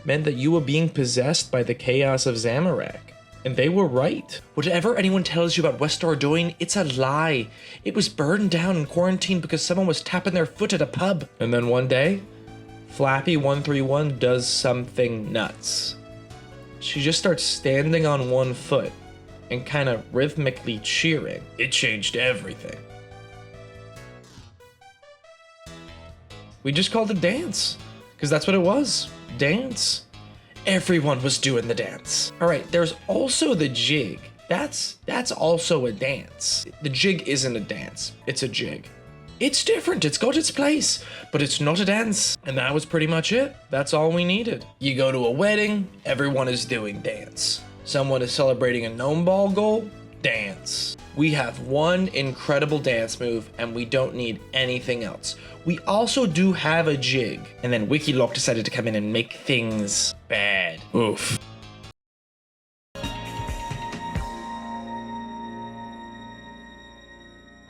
meant that you were being possessed by the chaos of Zamorak. And they were right. Whatever anyone tells you about West Ardoin, it's a lie. It was burned down and quarantined because someone was tapping their foot at a pub. And then one day, Flappy131 does something nuts. She just starts standing on one foot and kind of rhythmically cheering. It changed everything. We just called it dance, because that's what it was. Dance. Everyone was doing the dance. All right, there's also the jig. That's also a dance. The jig isn't a dance, it's a jig. It's different, it's got its place, but it's not a dance. And that was pretty much it. That's all we needed. You go to a wedding, everyone is doing dance. Someone is celebrating a gnome ball goal, dance. We have one incredible dance move and we don't need anything else. We also do have a jig. And then WikiLocked decided to come in and make things bad. Oof.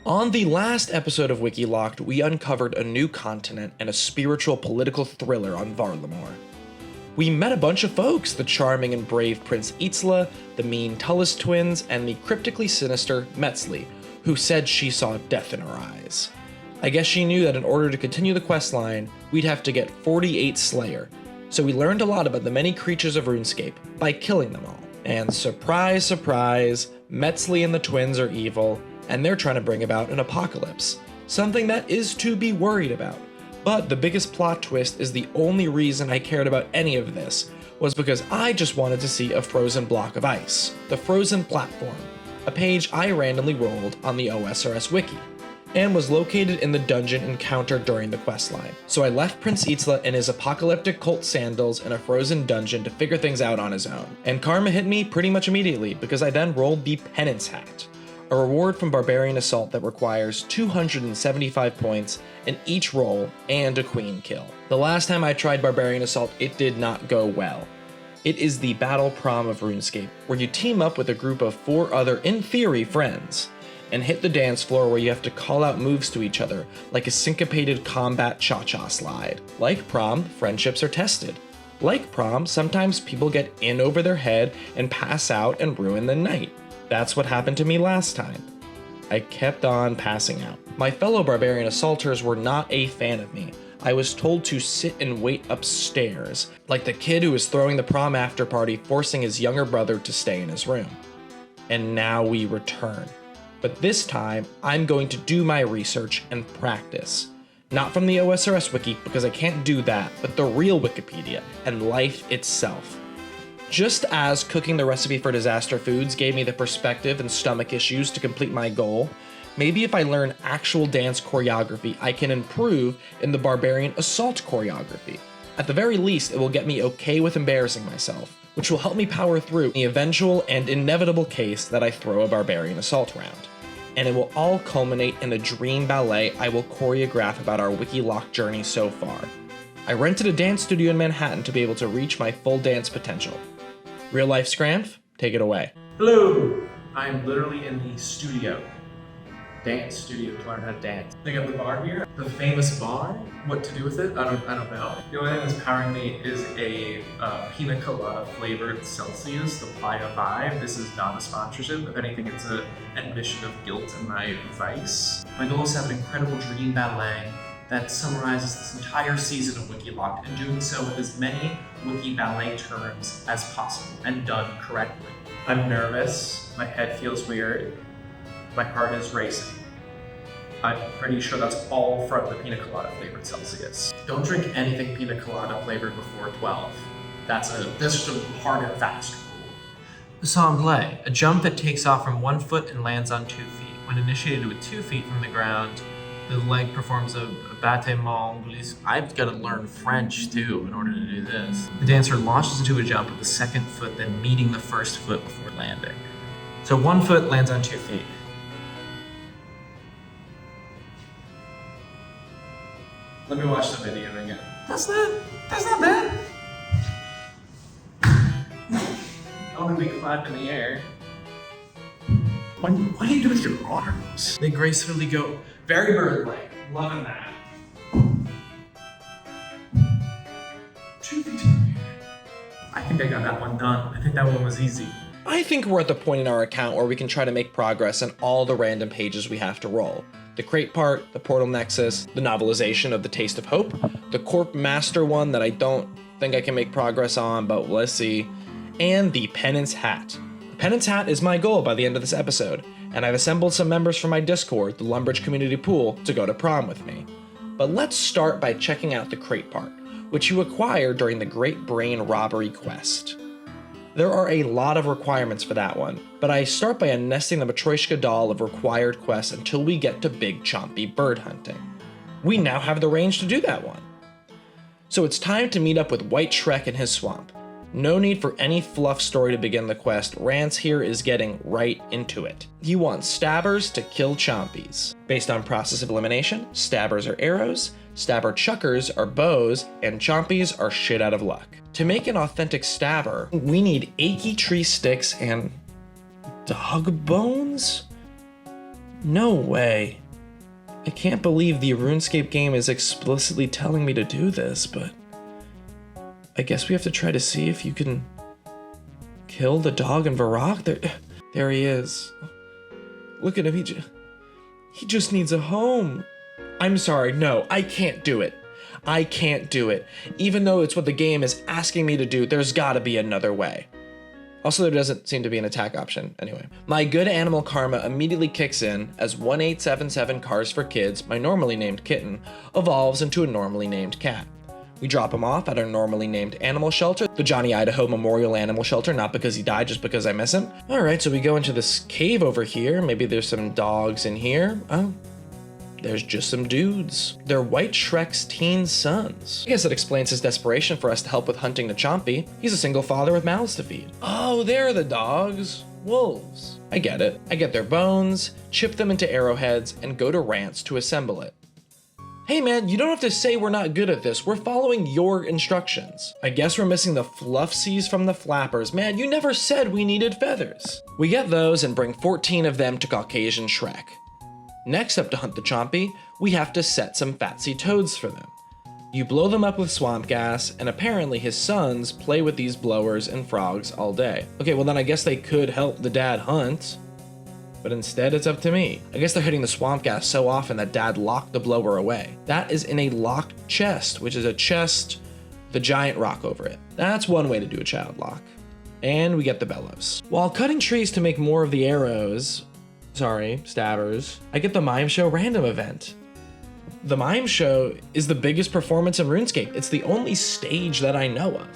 On the last episode of WikiLocked, we uncovered a new continent and a spiritual political thriller on Varlamore. We met a bunch of folks, the charming and brave Prince Itzla, the mean Tullis twins, and the cryptically sinister Metzli, who said she saw death in her eyes. I guess she knew that in order to continue the questline, we'd have to get 48 Slayer, so we learned a lot about the many creatures of RuneScape by killing them all. And surprise, surprise, Metzli and the twins are evil, and they're trying to bring about an apocalypse, something that is to be worried about. But the biggest plot twist is the only reason I cared about any of this was because I just wanted to see a frozen block of ice, the frozen platform, a page I randomly rolled on the OSRS wiki, and was located in the dungeon encountered during the questline. So I left Prince Itzla in his apocalyptic cult sandals in a frozen dungeon to figure things out on his own. And karma hit me pretty much immediately because I then rolled the Penance Hat, a reward from Barbarian Assault that requires 275 points in each roll and a queen kill. The last time I tried Barbarian Assault, it did not go well. It is the battle prom of RuneScape, where you team up with a group of 4 other, in theory, friends, and hit the dance floor where you have to call out moves to each other, like a syncopated combat cha-cha slide. Like prom, friendships are tested. Like prom, sometimes people get in over their head and pass out and ruin the night. That's what happened to me last time. I kept on passing out. My fellow Barbarian Assaulters were not a fan of me. I was told to sit and wait upstairs, like the kid who was throwing the prom after party, forcing his younger brother to stay in his room. And now we return. But this time, I'm going to do my research and practice. Not from the OSRS wiki, because I can't do that, but the real Wikipedia and life itself. Just as cooking the recipe for disaster foods gave me the perspective and stomach issues to complete my goal, maybe if I learn actual dance choreography, I can improve in the Barbarian Assault choreography. At the very least, it will get me okay with embarrassing myself, which will help me power through the eventual and inevitable case that I throw a Barbarian Assault round. And it will all culminate in a dream ballet I will choreograph about our WikiLocked journey so far. I rented a dance studio in Manhattan to be able to reach my full dance potential. Real life Scramf, take it away. Hello! I'm literally in the studio. Dance studio to learn how to dance. They got the bar here. The famous bar? What to do with it? I don't know. The only thing that's powering me is a pina colada flavored Celsius, the Playa Vibe. This is not a sponsorship. If anything, it's an admission of guilt and my vice. My goal is to have an incredible dream ballet that summarizes this entire season of WikiLocked, and doing so with as many Wiki ballet terms as possible, and done correctly. I'm nervous, my head feels weird, my heart is racing. I'm pretty sure that's all from the pina colada flavored Celsius. Don't drink anything pina colada flavored before 12. That's just a hard and fast rule. Assemble, a jump that takes off from 1 foot and lands on 2 feet. When initiated with 2 feet from the ground, the leg performs a battement glisse. I've got to learn French too in order to do this. The dancer launches into a jump with the 2nd foot, then meeting the 1st foot before landing. So 1 foot lands on 2 feet. Let me watch the video again. That's not bad. Only we clap in the air. What do you do with your arms? They gracefully go very bird-like. Loving that. 2 feet in the air. I think I got that one done. I think that one was easy. I think we're at the point in our account where we can try to make progress on all the random pages we have to roll. The crate part, the portal nexus, the novelization of the Taste of Hope, the Corp Master one that I don't think I can make progress on, but let's see, and the Penance Hat. The Penance Hat is my goal by the end of this episode, and I've assembled some members from my Discord, the Lumbridge Community Pool, to go to prom with me. But let's start by checking out the crate part, which you acquire during the Great Brain Robbery quest. There are a lot of requirements for that one, but I start by unnesting the Matryoshka doll of required quests until we get to Big Chompy bird hunting. We now have the range to do that one. So it's time to meet up with White Shrek in his swamp. No need for any fluff story to begin the quest. Rance here is getting right into it. He wants stabbers to kill chompies. Based on process of elimination, stabbers are arrows, stabber chuckers are bows, and chompies are shit out of luck. To make an authentic stabber, we need achy tree sticks and dog bones? No way. I can't believe the RuneScape game is explicitly telling me to do this, but I guess we have to try to see if you can kill the dog in Varrock. There he is. Look at him, he just needs a home. I'm sorry, no, I can't do it. I can't do it. Even though it's what the game is asking me to do, there's gotta be another way. Also, there doesn't seem to be an attack option. Anyway, my good animal karma immediately kicks in as 1877 Cars for Kids, my normally named kitten, evolves into a normally named cat. We drop him off at our normally named animal shelter, the Johnny Idaho Memorial Animal Shelter, not because he died, just because I miss him. All right, so we go into this cave over here. Maybe there's some dogs in here. Oh, there's just some dudes. They're White Shrek's teen sons. I guess that explains his desperation for us to help with hunting the Chompy. He's a single father with mouths to feed. Oh, they're the dogs. Wolves. I get it. I get their bones, chip them into arrowheads, and go to Rance to assemble it. Hey man, you don't have to say we're not good at this. We're following your instructions. I guess we're missing the fluffsies from the flappers. Man, you never said we needed feathers. We get those and bring 14 of them to Caucasian Shrek. Next up to hunt the Chompy, we have to set some fatsy toads for them. You blow them up with swamp gas, and apparently his sons play with these blowers and frogs all day. Okay, well then I guess they could help the dad hunt, but instead it's up to me. I guess they're hitting the swamp gas so often that dad locked the blower away. That is in a locked chest, which is a chest with a giant rock over it. That's one way to do a child lock. And we get the bellows. While cutting trees to make more of the arrows, stabbers, I get the Mime Show random event. The Mime Show is the biggest performance in RuneScape. It's the only stage that I know of.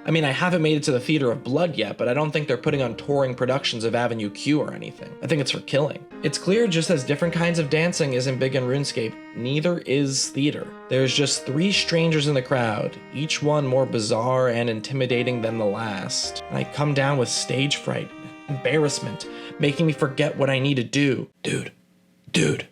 I mean, I haven't made it to the Theater of Blood yet, but I don't think they're putting on touring productions of Avenue Q or anything. I think it's for killing. It's clear just as different kinds of dancing isn't big in RuneScape, neither is theater. There's just 3 strangers in the crowd, each one more bizarre and intimidating than the last. And I come down with stage fright, embarrassment, making me forget what I need to do. Dude,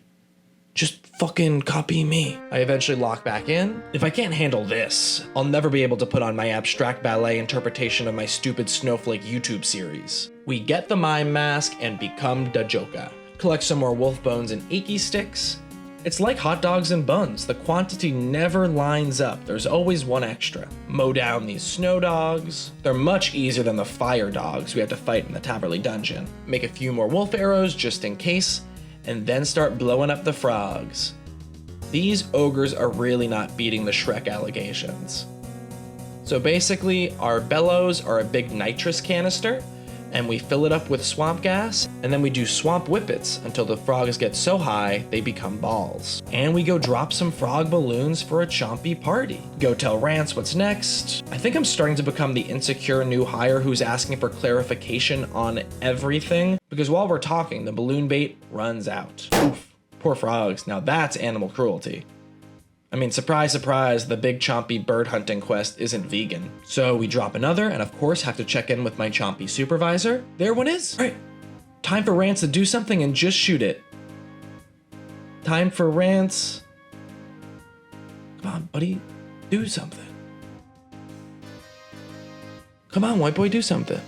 just fucking copy me. I eventually lock back in. If I can't handle this, I'll never be able to put on my abstract ballet interpretation of my stupid snowflake YouTube series. We get the mime mask and become Dajoka. Collect some more wolf bones and achy sticks. It's like hot dogs and buns. The quantity never lines up. There's always one extra. Mow down these snow dogs. They're much easier than the fire dogs we have to fight in the Taverley dungeon. Make a few more wolf arrows just in case, and then start blowing up the frogs. These ogres are really not beating the Shrek allegations. So basically, our bellows are a big nitrous canister, and we fill it up with swamp gas, and then we do swamp whippets until the frogs get so high they become balls. And we go drop some frog balloons for a chompy party. Go tell Rance what's next. I think I'm starting to become the insecure new hire who's asking for clarification on everything, because while we're talking, the balloon bait runs out. Oof, poor frogs. Now that's animal cruelty. I mean, surprise, surprise, the big chompy bird hunting quest isn't vegan. So we drop another, and of course have to check in with my chompy supervisor. There one is. All right, time for Rance to do something and just shoot it. Time for Rance. Come on, buddy, do something. Come on, white boy, do something.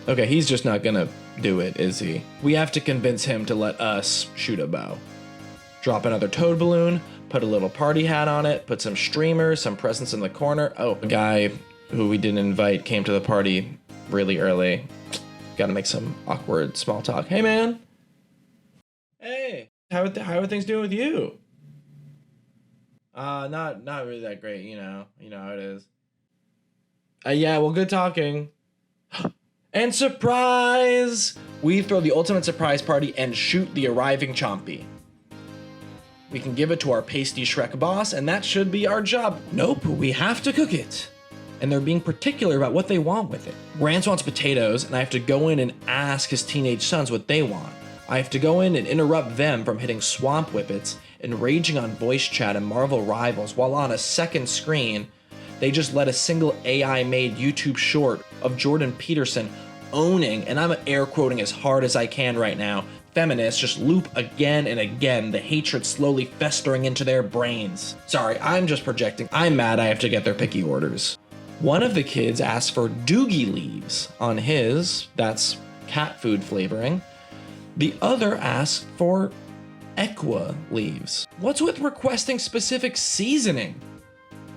Okay, he's just not gonna do it, is he? We have to convince him to let us shoot a bow. Drop another toad balloon, put a little party hat on it, put some streamers, some presents in the corner. Oh, a guy who we didn't invite came to the party really early. Gotta make some awkward small talk. Hey, man. Hey, how are things doing with you? Not really that great, you know how it is. Yeah, well, good talking. And surprise! We throw the ultimate surprise party and shoot the arriving chompy. We can give it to our pasty Shrek boss, and that should be our job. Nope, we have to cook it. And they're being particular about what they want with it. Rance wants potatoes, and I have to go in and ask his teenage sons what they want. I have to go in and interrupt them from hitting swamp whippets and raging on voice chat and Marvel Rivals, while on a second screen, they just let a single AI-made YouTube short of Jordan Peterson owning, and I'm air quoting as hard as I can right now, feminists just loop again and again, the hatred slowly festering into their brains. Sorry, I'm just projecting. I'm mad I have to get their picky orders. One of the kids asked for doogie leaves on his, that's cat food flavoring. The other asked for equa leaves. What's with requesting specific seasoning?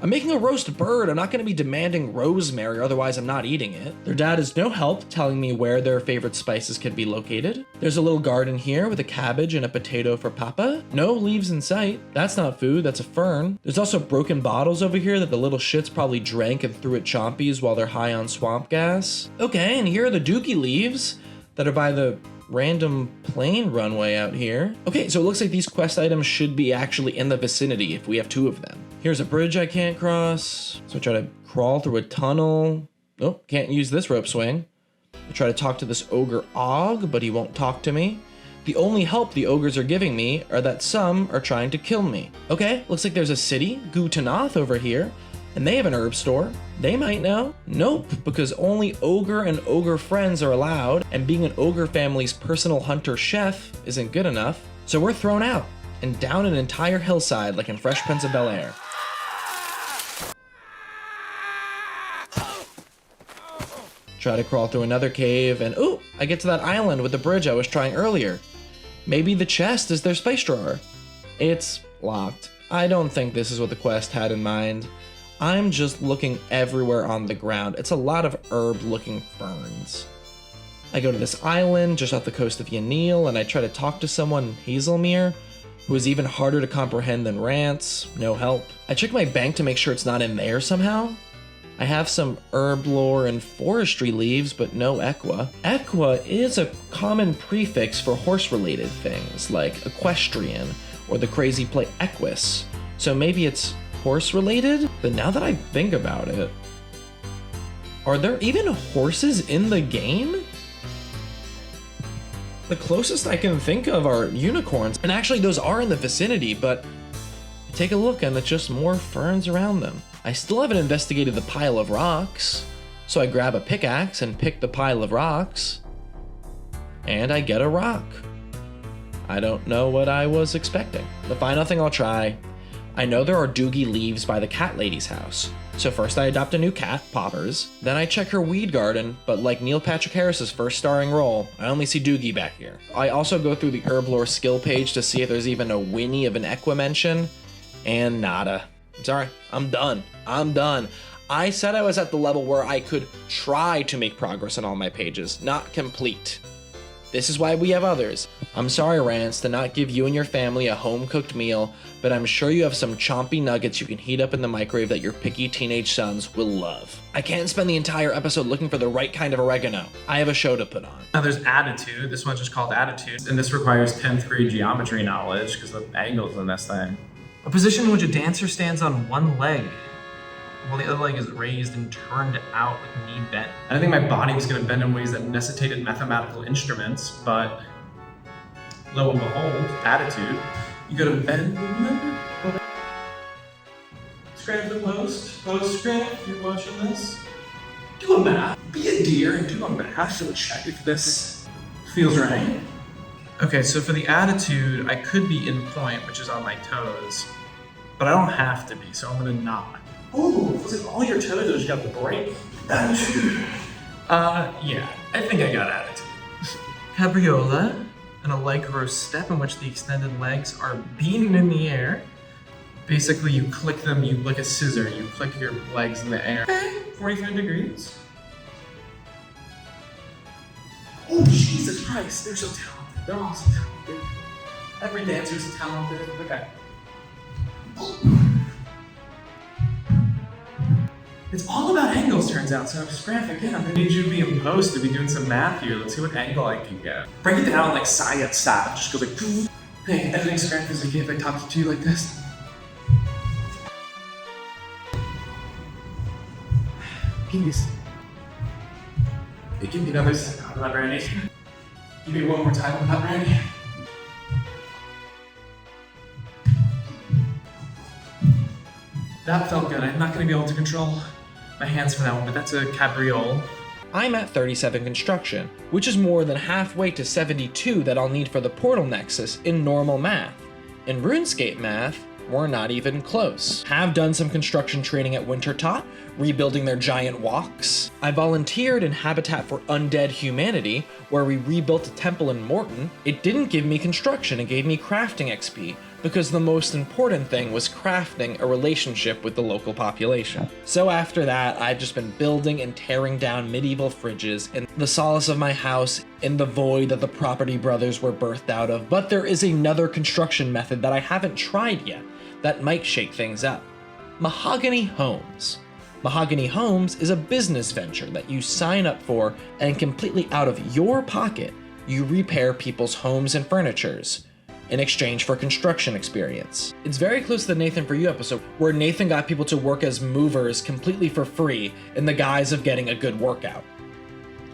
I'm making a roast bird. I'm not going to be demanding rosemary, otherwise I'm not eating it. Their dad is no help telling me where their favorite spices can be located. There's a little garden here with a cabbage and a potato for Papa. No leaves in sight. That's not food, that's a fern. There's also broken bottles over here that the little shits probably drank and threw at chompies while they're high on swamp gas. Okay, and here are the dookie leaves that are by the random plane runway out here. Okay, so it looks like these quest items should be actually in the vicinity if we have 2 of them. Here's a bridge I can't cross. So I try to crawl through a tunnel. Oh, can't use this rope swing. I try to talk to this ogre Og, but he won't talk to me. The only help the ogres are giving me are that some are trying to kill me. Okay, looks like there's a city, Gutanath, over here, and they have an herb store. They might know. Nope, because only ogre and ogre friends are allowed, and being an ogre family's personal hunter chef isn't good enough. So we're thrown out and down an entire hillside like in Fresh Prince of Bel-Air. Try to crawl through another cave, and ooh, I get to that island with the bridge I was trying earlier. Maybe the chest is their spice drawer. It's locked. I don't think this is what the quest had in mind. I'm just looking everywhere on the ground. It's a lot of herb-looking ferns. I go to this island just off the coast of Yanil, and I try to talk to someone in Hazelmere, who is even harder to comprehend than Rance. No help. I check my bank to make sure it's not in there somehow. I have some herb lore and forestry leaves, but no equa. Equa is a common prefix for horse-related things, like equestrian, or the crazy play equus. So maybe it's horse-related? But now that I think about it, are there even horses in the game? The closest I can think of are unicorns, and actually those are in the vicinity, but take a look and it's just more ferns around them. I still haven't investigated the pile of rocks, so I grab a pickaxe and pick the pile of rocks, and I get a rock. I don't know what I was expecting. The final thing I'll try, I know there are doogie leaves by the cat lady's house, so first I adopt a new cat, Poppers, then I check her weed garden, but like Neil Patrick Harris's first starring role, I only see Doogie back here. I also go through the herb lore skill page to see if there's even a Winnie of an equa mention, and nada. Sorry, I'm done. I said I was at the level where I could try to make progress on all my pages, not complete. This is why we have others. I'm sorry, Rance, to not give you and your family a home-cooked meal, but I'm sure you have some chompy nuggets you can heat up in the microwave that your picky teenage sons will love. I can't spend the entire episode looking for the right kind of oregano. I have a show to put on. Now there's Attitude. This one's just called Attitude, and this requires 10th grade geometry knowledge because of the angles in this thing. A position in which a dancer stands on one leg, while the other leg is raised and turned out with knee bent. I didn't think my body was going to bend in ways that necessitated mathematical instruments, but lo and behold, Attitude. You gotta bend the leg. Scratch the post scratch if you're watching this. Do a math. Be a deer and do a math so check if this feels right. Okay, so for the Attitude, I could be in point, which is on my toes, but I don't have to be, so I'm gonna not. Ooh, it was like all your toes just got the break. Attitude. Yeah, I think I got Attitude. Cabriola, an allegro step in which the extended legs are beaten in the air. Basically, you click them, you like a scissor, you click your legs in the air. Okay, 45 degrees. Oh, Jesus Christ, they're so talented. They're all so talented. Every dancer's talented. Okay. It's all about angles, turns out. So, Scraff, again, I'm gonna need you to be in post to be doing some math here. Let's see what angle I can get. Break it down like Sayat Sat. Just go like, hey, editing Scraff is okay if I talk to you like this. Please. Hey, give me another second. I'm not ready. Give me one more time. I'm not ready. That felt good. I'm not going to be able to control my hands for that one, but that's a cabriole. I'm at 37 construction, which is more than halfway to 72 that I'll need for the portal nexus in normal math. In RuneScape math, we're not even close. Have done some construction training at Wintertot, rebuilding their giant walks. I volunteered in Habitat for Undead Humanity, where we rebuilt a temple in Morton. It didn't give me construction, it gave me crafting XP, because the most important thing was crafting a relationship with the local population. So after that, I've just been building and tearing down medieval fridges in the solace of my house in the void that the property brothers were birthed out of. But there is another construction method that I haven't tried yet that might shake things up. Mahogany Homes. Mahogany Homes is a business venture that you sign up for, and completely out of your pocket, you repair people's homes and furnitures in exchange for construction experience. It's very close to the Nathan For You episode, where Nathan got people to work as movers completely for free in the guise of getting a good workout.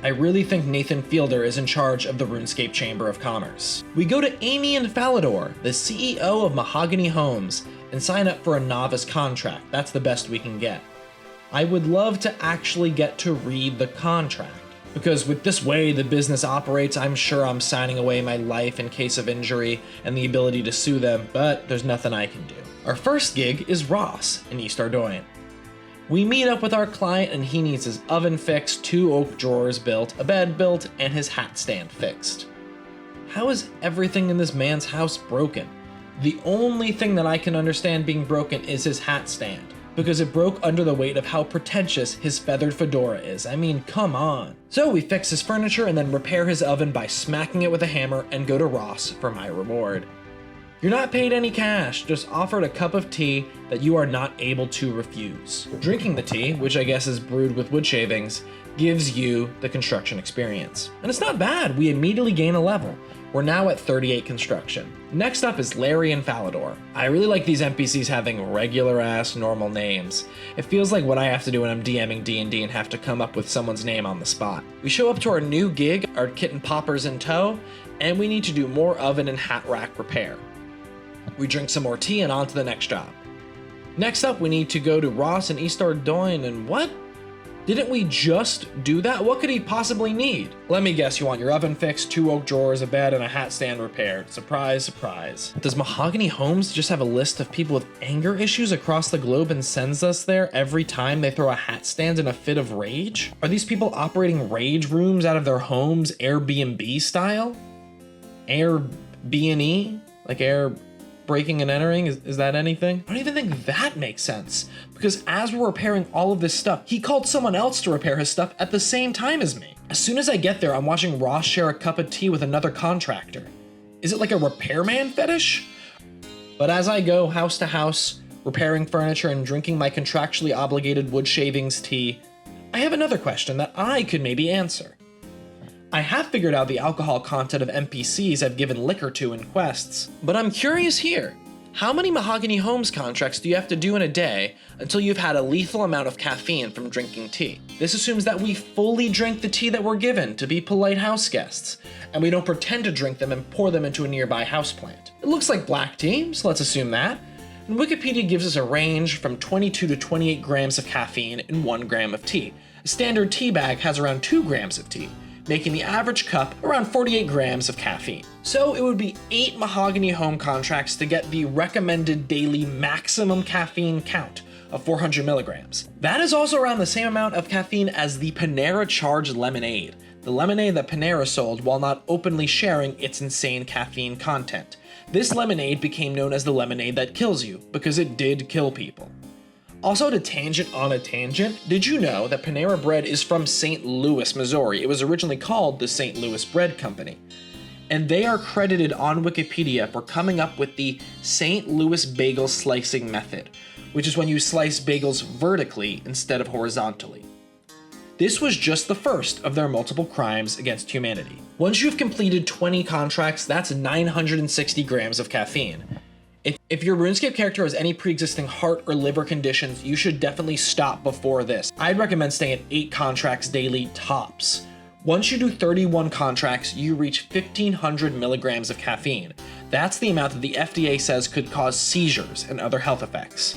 I really think Nathan Fielder is in charge of the RuneScape Chamber of Commerce. We go to Amy and Falador, the CEO of Mahogany Homes, and sign up for a novice contract. That's the best we can get. I would love to actually get to read the contract, because with this way the business operates, I'm sure I'm signing away my life in case of injury and the ability to sue them, but there's nothing I can do. Our first gig is Ross in East Ardoin. We meet up with our client and he needs his oven fixed, 2 oak drawers built, a bed built, and his hat stand fixed. How is everything in this man's house broken? The only thing that I can understand being broken is his hat stand, because it broke under the weight of how pretentious his feathered fedora is. I mean, come on. So we fix his furniture and then repair his oven by smacking it with a hammer and go to Ross for my reward. You're not paid any cash, just offered a cup of tea that you are not able to refuse. Drinking the tea, which I guess is brewed with wood shavings, gives you the construction experience. And it's not bad, we immediately gain a level. We're now at 38 construction. Next up is Larry and Falador. I really like these NPCs having regular ass normal names. It feels like what I have to do when I'm DMing D&D and have to come up with someone's name on the spot. We show up to our new gig, our kitten Poppers in tow, and we need to do more oven and hat rack repair. We drink some more tea and on to the next job. Next up, we need to go to Ross and East Ardoin, and what? Didn't we just do that? What could he possibly need? Let me guess, you want your oven fixed, 2 oak drawers, a bed, and a hat stand repaired. Surprise, surprise. Does Mahogany Homes just have a list of people with anger issues across the globe and sends us there every time they throw a hat stand in a fit of rage? Are these people operating rage rooms out of their homes Airbnb style? Airbnb? Like air breaking and entering? Is that anything? I don't even think that makes sense, because as we're repairing all of this stuff, he called someone else to repair his stuff at the same time as me. As soon as I get there, I'm watching Ross share a cup of tea with another contractor. Is it like a repairman fetish? But as I go house to house, repairing furniture and drinking my contractually obligated wood shavings tea, I have another question that I could maybe answer. I have figured out the alcohol content of NPCs I've given liquor to in quests, but I'm curious here. How many Mahogany Homes contracts do you have to do in a day until you've had a lethal amount of caffeine from drinking tea? This assumes that we fully drink the tea that we're given to be polite house guests, and we don't pretend to drink them and pour them into a nearby houseplant. It looks like black tea, so let's assume that. And Wikipedia gives us a range from 22 to 28 grams of caffeine in 1 gram of tea. A standard tea bag has around 2 grams of tea, making the average cup around 48 grams of caffeine. So it would be 8 Mahogany Home contracts to get the recommended daily maximum caffeine count of 400 milligrams. That is also around the same amount of caffeine as the Panera Charged Lemonade, the lemonade that Panera sold while not openly sharing its insane caffeine content. This lemonade became known as the lemonade that kills you, because it did kill people. Also, to tangent on a tangent, did you know that Panera Bread is from St. Louis, Missouri? It was originally called the St. Louis Bread Company. And they are credited on Wikipedia for coming up with the St. Louis bagel slicing method, which is when you slice bagels vertically instead of horizontally. This was just the first of their multiple crimes against humanity. Once you've completed 20 contracts, that's 960 grams of caffeine. If your RuneScape character has any pre-existing heart or liver conditions, you should definitely stop before this. I'd recommend staying at 8 contracts daily tops. Once you do 31 contracts, you reach 1,500 milligrams of caffeine. That's the amount that the FDA says could cause seizures and other health effects.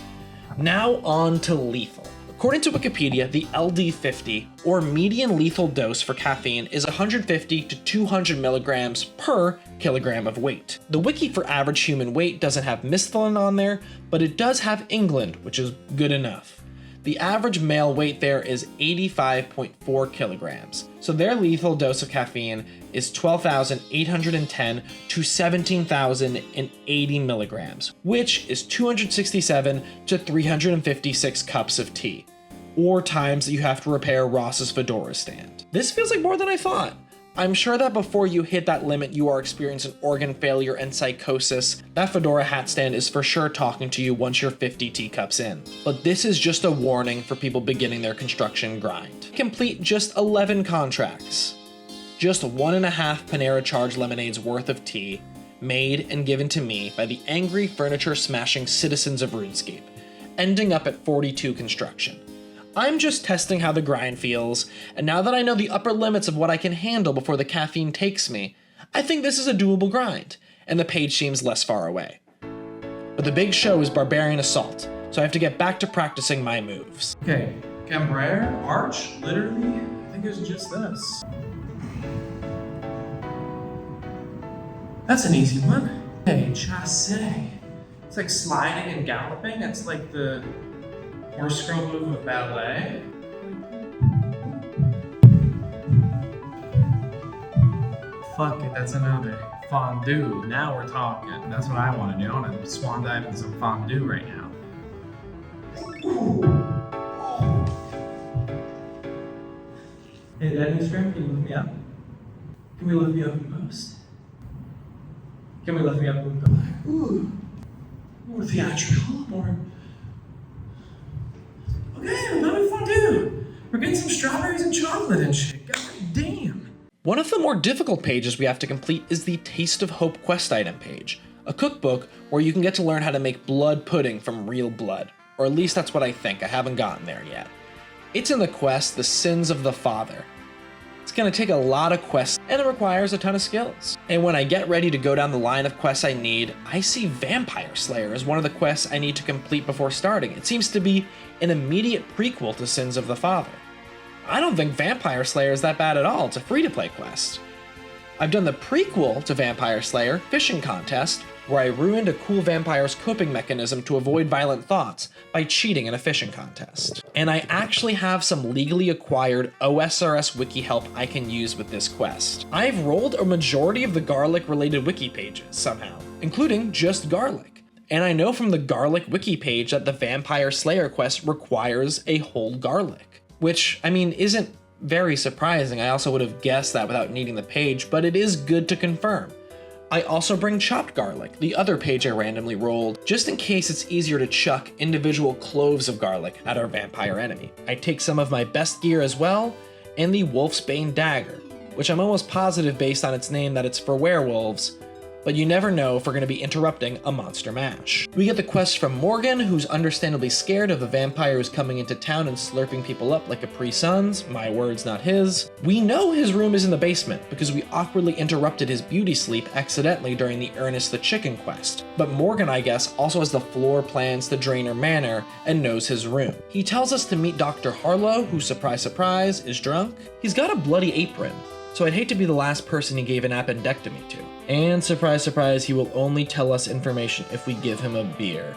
Now on to lethal. According to Wikipedia, the LD50, or median lethal dose for caffeine, is 150 to 200 milligrams per kilogram of weight. The wiki for average human weight doesn't have Misthalin on there, but it does have England, which is good enough. The average male weight there is 85.4 kilograms, so their lethal dose of caffeine is 12,810 to 17,080 milligrams, which is 267 to 356 cups of tea, or times that you have to repair Ross's fedora stand. This feels like more than I thought. I'm sure that before you hit that limit, you are experiencing organ failure and psychosis. That fedora hat stand is for sure talking to you once you're 50 teacups in. But this is just a warning for people beginning their construction grind. Complete just 11 contracts. Just 1.5 Panera Charge lemonades worth of tea, made and given to me by the angry furniture smashing citizens of Runescape, ending up at 42 construction. I'm just testing how the grind feels, and now that I know the upper limits of what I can handle before the caffeine takes me, I think this is a doable grind, and the page seems less far away. But the big show is Barbarian Assault, so I have to get back to practicing my moves. Okay, Cambrere, Arch, literally, I think it's just this. That's an easy one. Hey, chasse. It's like sliding and galloping, it's like the horse girl move of ballet. Fuck it, that's another. Fondue, now we're talking. That's what I want to do. I want to swan dive in some fondue right now. Hey, that Instagram, can you lift me up? Can we lift me up in post? Can we lift me up in post? Ooh, more theatrical, more... Okay, I'm having fondue. We're getting some strawberries and chocolate and shit. God damn. One of the more difficult pages we have to complete is the Taste of Hope quest item page, a cookbook where you can get to learn how to make blood pudding from real blood. Or at least that's what I think, I haven't gotten there yet. It's in the quest, The Sins of the Father. It's gonna take a lot of quests, and it requires a ton of skills. And when I get ready to go down the line of quests I need, I see Vampire Slayer as one of the quests I need to complete before starting. It seems to be an immediate prequel to Sins of the Father. I don't think Vampire Slayer is that bad at all, it's a free-to-play quest. I've done the prequel to Vampire Slayer, Fishing Contest, where I ruined a cool vampire's coping mechanism to avoid violent thoughts by cheating in a fishing contest. And I actually have some legally acquired OSRS wiki help I can use with this quest. I've rolled a majority of the garlic-related wiki pages somehow, including just garlic. And I know from the garlic wiki page that the Vampire Slayer quest requires a whole garlic, which, I mean, isn't very surprising. I also would have guessed that without needing the page, but it is good to confirm. I also bring chopped garlic, the other page I randomly rolled, just in case it's easier to chuck individual cloves of garlic at our vampire enemy. I take some of my best gear as well, and the Wolf's Bane dagger, which I'm almost positive based on its name that it's for werewolves, but you never know if we're going to be interrupting a monster mash. We get the quest from Morgan, who's understandably scared of the vampire who's coming into town and slurping people up like Capri Suns, my words not his. We know his room is in the basement because we awkwardly interrupted his beauty sleep accidentally during the Ernest the Chicken quest, but Morgan, I guess, also has the floor plans to Drainer Manor and knows his room. He tells us to meet Dr. Harlow, who, surprise surprise, is drunk. He's got a bloody apron, so I'd hate to be the last person he gave an appendectomy to. And surprise, surprise, he will only tell us information if we give him a beer.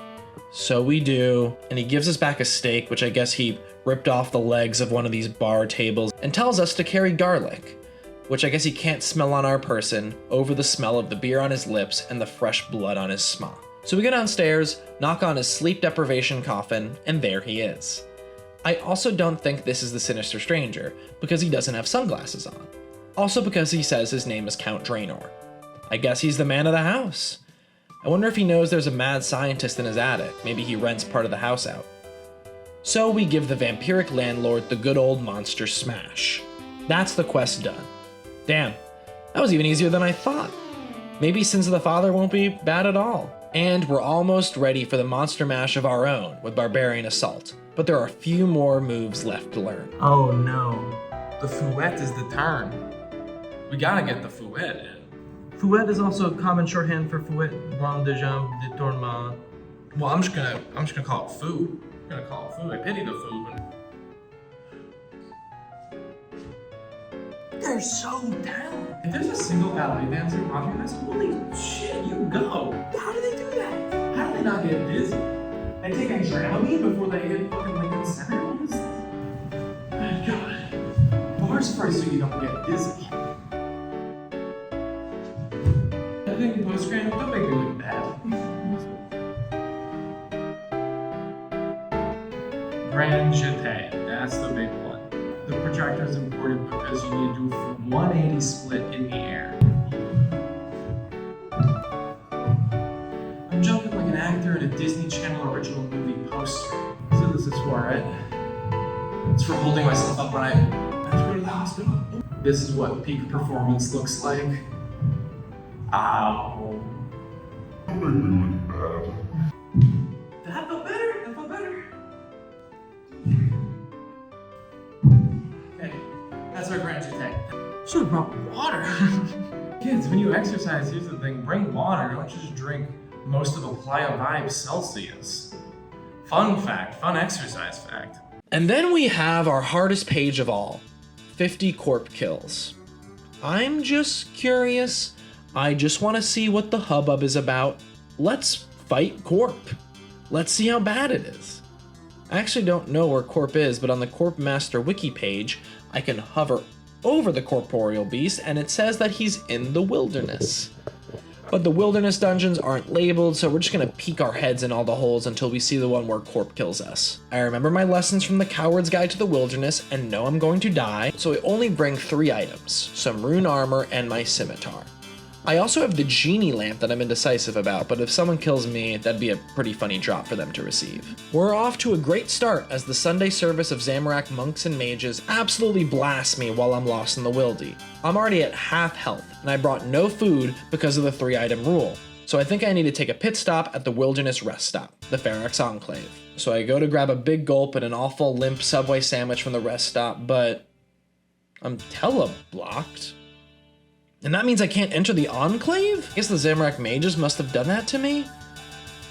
So we do, and he gives us back a steak, which I guess he ripped off the legs of one of these bar tables, and tells us to carry garlic, which I guess he can't smell on our person, over the smell of the beer on his lips and the fresh blood on his smock. So we go downstairs, knock on his sleep deprivation coffin, and there he is. I also don't think this is the Sinister Stranger, because he doesn't have sunglasses on. Also because he says his name is Count Draenor. I guess he's the man of the house. I wonder if he knows there's a mad scientist in his attic. Maybe he rents part of the house out. So we give the vampiric landlord the good old monster smash. That's the quest done. Damn, that was even easier than I thought. Maybe Sins of the Father won't be bad at all. And we're almost ready for the monster mash of our own with Barbarian Assault. But there are a few more moves left to learn. Oh no, the fouette is the turn. We gotta get the fouette in. Fouette is also a common shorthand for fouette, bras de jambe, détournement. Well, I'm just gonna call it fou. I'm gonna call it fou. I pity the fou. They're so talented. If there's a single ballet dancer watching this, holy shit, you go. How do they do that? How do they not get dizzy? They take a Dramamine before they hit fucking Lincoln Center? What is this? Oh, God. Bars first so you don't get dizzy. I think post-grad, don't make me look bad. Grand Jeté, that's the big one. The protractor is important because you need to do a 180 split in the air. I'm jumping like an actor in a Disney Channel original movie poster. So this is for, right? It's for holding myself up when I have to go to the hospital. This is what peak performance looks like. Ow. Don't make me look bad. That felt better, that felt better. Okay, that's our Grand Jeté. Should've brought water. Kids, when you exercise, here's the thing, bring water, don't just drink most of a Playa Vibe Celsius. Fun fact, fun exercise fact. And then we have our hardest page of all, 50 corp kills. I'm just curious. I just want to see what the hubbub is about. Let's fight corp. Let's see how bad it is. I actually don't know where corp is, but on the Corp Master wiki page, I can hover over the corporeal beast and it says that he's in the wilderness. But the wilderness dungeons aren't labeled, so we're just gonna peek our heads in all the holes until we see the one where corp kills us. I remember my lessons from the Coward's Guide to the Wilderness and know I'm going to die, so I only bring 3 items, some rune armor and my scimitar. I also have the genie lamp that I'm indecisive about, but if someone kills me, that'd be a pretty funny drop for them to receive. We're off to a great start as the Sunday service of Zamorak monks and mages absolutely blasts me while I'm lost in the wildy. I'm already at half health, and I brought no food because of the 3-item rule. So I think I need to take a pit stop at the Wilderness Rest Stop, the Ferox Enclave. So I go to grab a big gulp and an awful limp Subway sandwich from the rest stop, but I'm tele-blocked. And that means I can't enter the Enclave? I guess the Zamorak mages must have done that to me?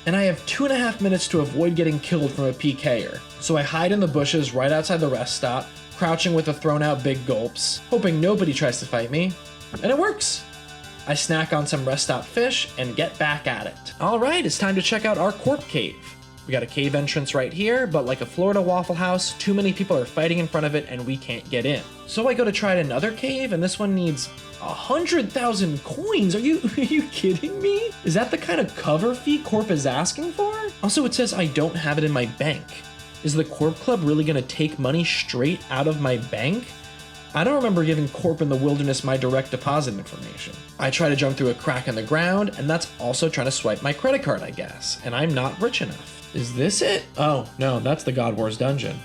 And I have 2.5 minutes to avoid getting killed from a PKer. So I hide in the bushes right outside the rest stop, crouching with the thrown out big gulps, hoping nobody tries to fight me. And it works! I snack on some rest stop fish and get back at it. Alright, it's time to check out our corp cave. We got a cave entrance right here, but like a Florida Waffle House, too many people are fighting in front of it and we can't get in. So I go to try another cave and this one needs 100,000 coins. Are you kidding me? Is that the kind of cover fee Corp is asking for? Also, it says I don't have it in my bank. Is the Corp Club really gonna take money straight out of my bank? I don't remember giving Corp in the Wilderness my direct deposit information. I try to jump through a crack in the ground, and that's also trying to swipe my credit card, I guess, and I'm not rich enough. Is this it? Oh, no, that's the God Wars dungeon.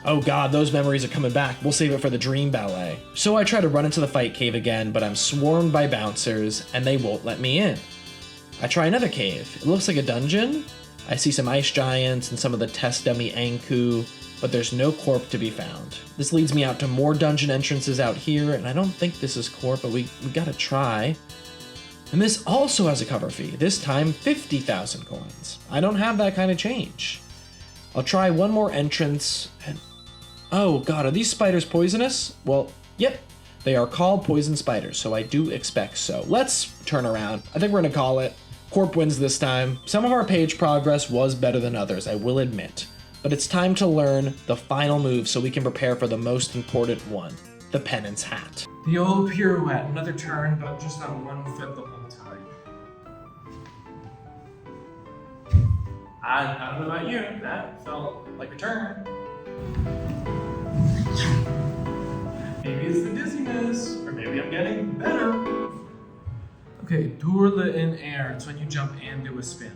Oh god, those memories are coming back. We'll save it for the dream ballet. So I try to run into the fight cave again, but I'm swarmed by bouncers, and they won't let me in. I try another cave. It looks like a dungeon. I see some ice giants and some of the test dummy Anku, but there's no corp to be found. This leads me out to more dungeon entrances out here, and I don't think this is corp, but we gotta try. And this also has a cover fee, this time 50,000 coins. I don't have that kind of change. I'll try one more entrance, and oh god, are these spiders poisonous? Well, yep, they are called poison spiders, so I do expect so. Let's turn around. I think we're gonna call it. Corp wins this time. Some of our page progress was better than others, I will admit. But it's time to learn the final move so we can prepare for the most important one, the penance hat. The old pirouette, another turn, but just on one foot the whole time. I don't know about you, that felt like a turn. Maybe it's the dizziness, or maybe I'm getting better. Okay, tourle in air, it's when you jump and do a spin.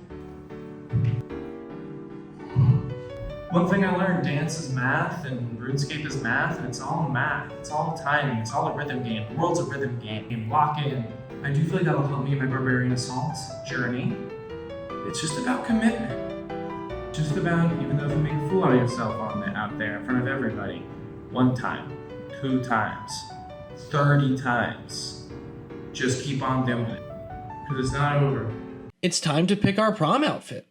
One thing I learned, dance is math and RuneScape is math, and it's all math. It's all timing, it's all a rhythm game. The world's a rhythm game. Lock in. I do feel like that'll help me in my Barbarian Assault journey. It's just about commitment. Just about, even though if you make a fool out of yourself out there in front of everybody, 1 time, 2 times, 30 times, just keep on doing it. Because it's not over. It's time to pick our prom outfit.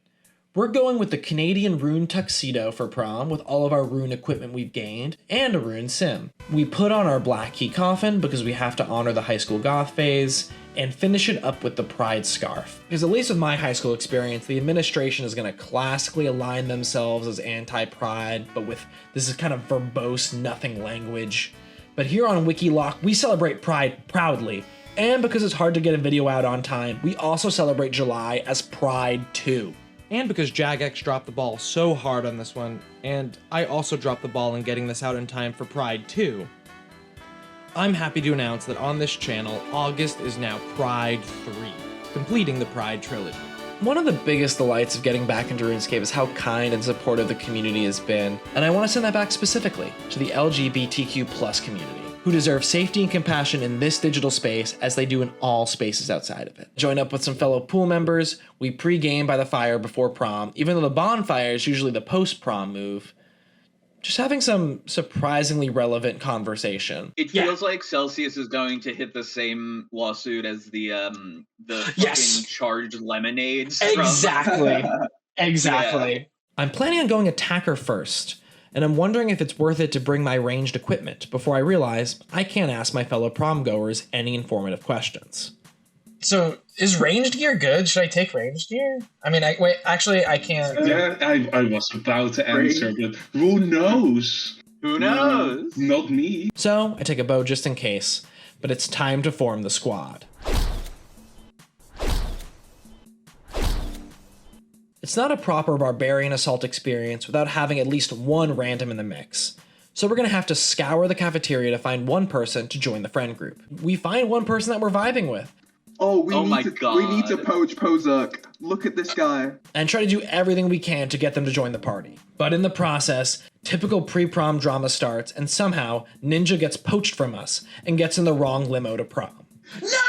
We're going with the Canadian rune tuxedo for prom with all of our rune equipment we've gained and a rune sim. We put on our black key coffin because we have to honor the high school goth phase, and finish it up with the pride scarf. Because at least with my high school experience, the administration is going to classically align themselves as anti-pride, but with this is kind of verbose nothing language. But here on WikiLocked, we celebrate pride proudly. And because it's hard to get a video out on time, we also celebrate July as Pride 2. And because Jagex dropped the ball so hard on this one, and I also dropped the ball in getting this out in time for Pride 2, I'm happy to announce that on this channel, August is now Pride 3, completing the Pride trilogy. One of the biggest delights of getting back into RuneScape is how kind and supportive the community has been, and I want to send that back specifically to the LGBTQ+ community, who deserve safety and compassion in this digital space as they do in all spaces outside of it. Join up with some fellow pool members, we pre-game by the fire before prom, even though the bonfire is usually the post-prom move. Just having some surprisingly relevant conversation. It feels like Celsius is going to hit the same lawsuit as the fucking charged lemonades. Exactly. Exactly. Yeah. I'm planning on going attacker first, and I'm wondering if it's worth it to bring my ranged equipment before I realize I can't ask my fellow prom goers any informative questions. So, is ranged gear good? Should I take ranged gear? I mean, I can't. Yeah, I was about to answer, but who knows? Who knows? Not me. So, I take a bow just in case, but it's time to form the squad. It's not a proper barbarian assault experience without having at least one random in the mix. So we're gonna have to scour the cafeteria to find one person to join the friend group. We find one person that we're vibing with. Oh, we need to poach Pozuk. Look at this guy. And try to do everything we can to get them to join the party. But in the process, typical pre-prom drama starts, and somehow Ninja gets poached from us and gets in the wrong limo to prom.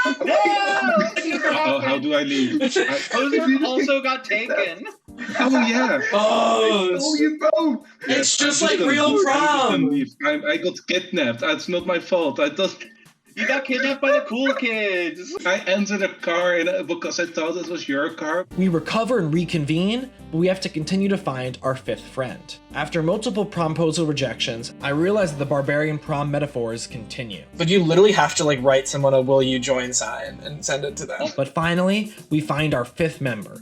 Oh, how do I leave? Pozuk also got taken. Oh yeah. Oh, you both. It's just like real prom. I got kidnapped. It's not my fault. You got kidnapped by the cool kids. I entered a car because I thought it was your car. We recover and reconvene, but we have to continue to find our fifth friend. After multiple promposal rejections, I realize that the barbarian prom metaphors continue. But you literally have to write someone a will you join sign and send it to them. But finally, we find our fifth member.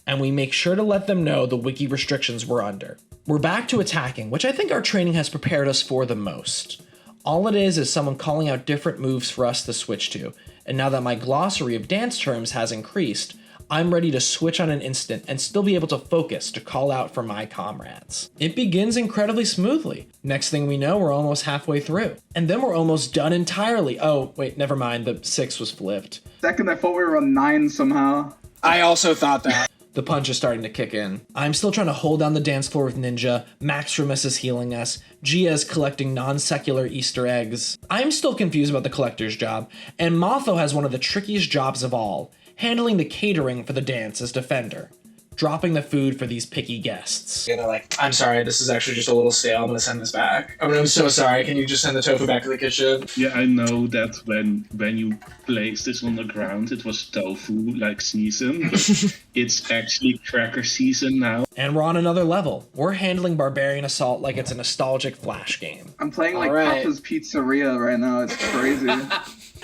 And we make sure to let them know the wiki restrictions we're under. We're back to attacking, which I think our training has prepared us for the most. All it is someone calling out different moves for us to switch to, and now that my glossary of dance terms has increased, I'm ready to switch on an instant and still be able to focus to call out for my comrades. It begins incredibly smoothly. Next thing we know, we're almost halfway through. And then we're almost done entirely. Oh, wait, never mind, the 6 was flipped. Second, I thought we were on 9 somehow. I also thought that. The punch is starting to kick in. I'm still trying to hold down the dance floor with Ninja, Maxrimus is healing us, Gia is collecting non-secular Easter eggs. I'm still confused about the collector's job, and Motho has one of the trickiest jobs of all, handling the catering for the dance as defender. Dropping the food for these picky guests. You know, I'm sorry, this is actually just a little stale, I'm gonna send this back. I'm so sorry, can you just send the tofu back to the kitchen? Yeah, I know that when you placed this on the ground, it was tofu season, but it's actually cracker season now. And we're on another level. We're handling Barbarian Assault like it's a nostalgic Flash game. I'm playing Papa's Pizzeria right now, it's crazy.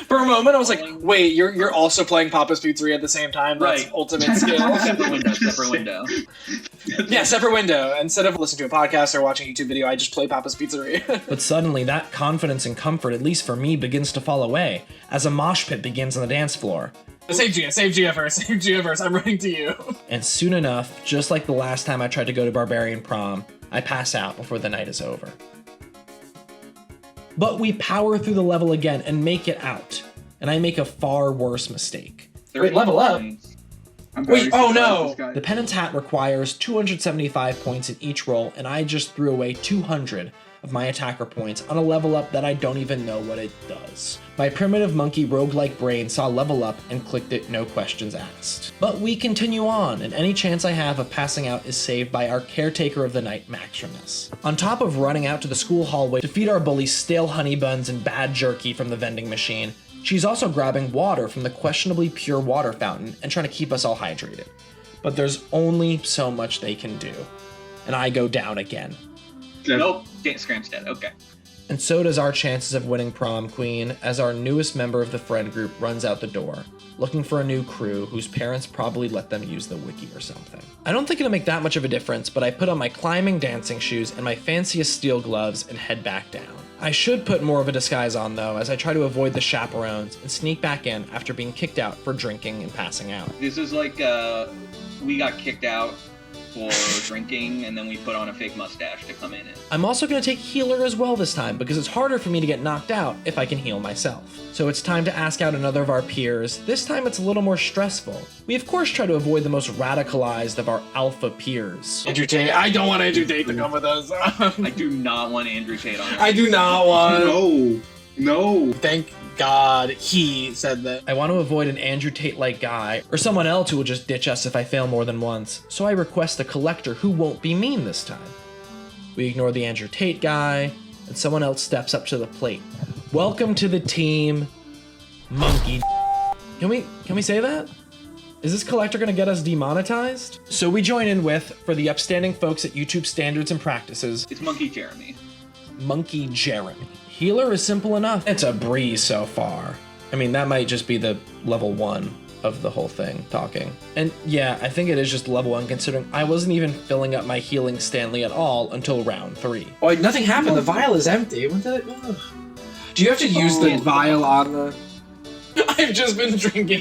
For a moment, I was like, wait, you're also playing Papa's Pizzeria at the same time? That's ultimate skill. Separate window. Yeah, separate window. Instead of listening to a podcast or watching a YouTube video, I just play Papa's Pizzeria. But suddenly, that confidence and comfort, at least for me, begins to fall away as a mosh pit begins on the dance floor. Save Gia first, I'm running to you. And soon enough, just like the last time I tried to go to Barbarian Prom, I pass out before the night is over. But we power through the level again and make it out. And I make a far worse mistake. Wait, level up? Wait, oh no! The penance hat requires 275 points in each roll, and I just threw away 200 of my attacker points on a level up that I don't even know what it does. My primitive monkey roguelike brain saw level up and clicked it, no questions asked. But we continue on, and any chance I have of passing out is saved by our caretaker of the night, Maximus. On top of running out to the school hallway to feed our bullies stale honey buns and bad jerky from the vending machine, she's also grabbing water from the questionably pure water fountain and trying to keep us all hydrated. but there's only so much they can do. And I go down again. Nope, Scram's dead. Okay. And so does our chances of winning prom queen as our newest member of the friend group runs out the door, looking for a new crew whose parents probably let them use the wiki or something. I don't think it'll make that much of a difference, but I put on my climbing dancing shoes and my fanciest steel gloves and head back down. I should put more of a disguise on though, as I try to avoid the chaperones and sneak back in after being kicked out for drinking and passing out. This is like, we got kicked out for drinking, and then we put on a fake mustache to come in. I'm also going to take healer as well this time, because it's harder for me to get knocked out if I can heal myself. So it's time to ask out another of our peers. This time it's a little more stressful. We of course try to avoid the most radicalized of our alpha peers. Andrew Tate. I don't want Andrew Tate to come with us. I do not want Andrew Tate on. I do not want. No. Thank God he said that. I want to avoid an Andrew Tate-like guy, or someone else who will just ditch us if I fail more than once, so I request a collector who won't be mean this time. We ignore the Andrew Tate guy, and someone else steps up to the plate. Welcome to the team, Monkey. Can we say that? Is this collector gonna get us demonetized? So we join in with, for the upstanding folks at YouTube Standards and Practices, it's Monkey Jeremy. Monkey Jeremy. Healer is simple enough. It's a breeze so far. I mean, that might just be the level 1 of the whole thing talking. And yeah, I think it is just level 1 considering I wasn't even filling up my healing Stanley at all until round 3. Oh, nothing happened. The vial is empty. What the? Ugh. Do you have to use the vial on the? I've just been drinking.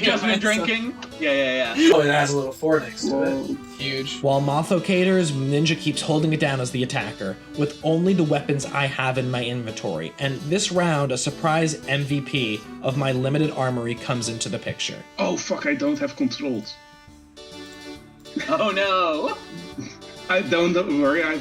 Yeah. Oh, it has a little 4 next to it. Huge. While Motho caters, Ninja keeps holding it down as the attacker, with only the weapons I have in my inventory, and this round, a surprise MVP of my limited armory comes into the picture. Oh fuck, I don't have controls. Oh no! I don't worry, I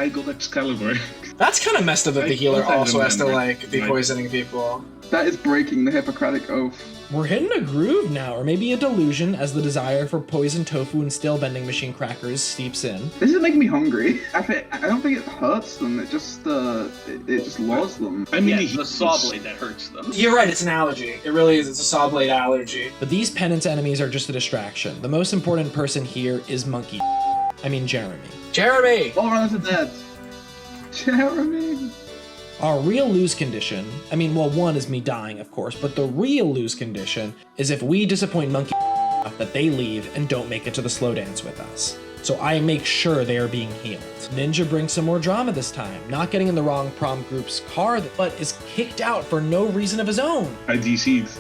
got Excalibur. That's kind of messed up that the healer also has to like be poisoning people. That is breaking the Hippocratic Oath. We're hitting a groove now, or maybe a delusion, as the desire for poison tofu and stale vending machine crackers steeps in. This is making me hungry. I don't think it hurts them. It just lures them. I mean, it's the saw blade that hurts them. You're right. It's an allergy. It really is. It's a saw blade allergy. But these penance enemies are just a distraction. The most important person here is Monkey. I mean, Jeremy. Jeremy! All runners are dead. Jeremy. Our real lose condition, I mean, well, one is me dying, of course, but the real lose condition is if we disappoint Monkey enough that they leave and don't make it to the slow dance with us. So I make sure they are being healed. Ninja brings some more drama this time, not getting in the wrong prom group's car, but is kicked out for no reason of his own. I DC'd.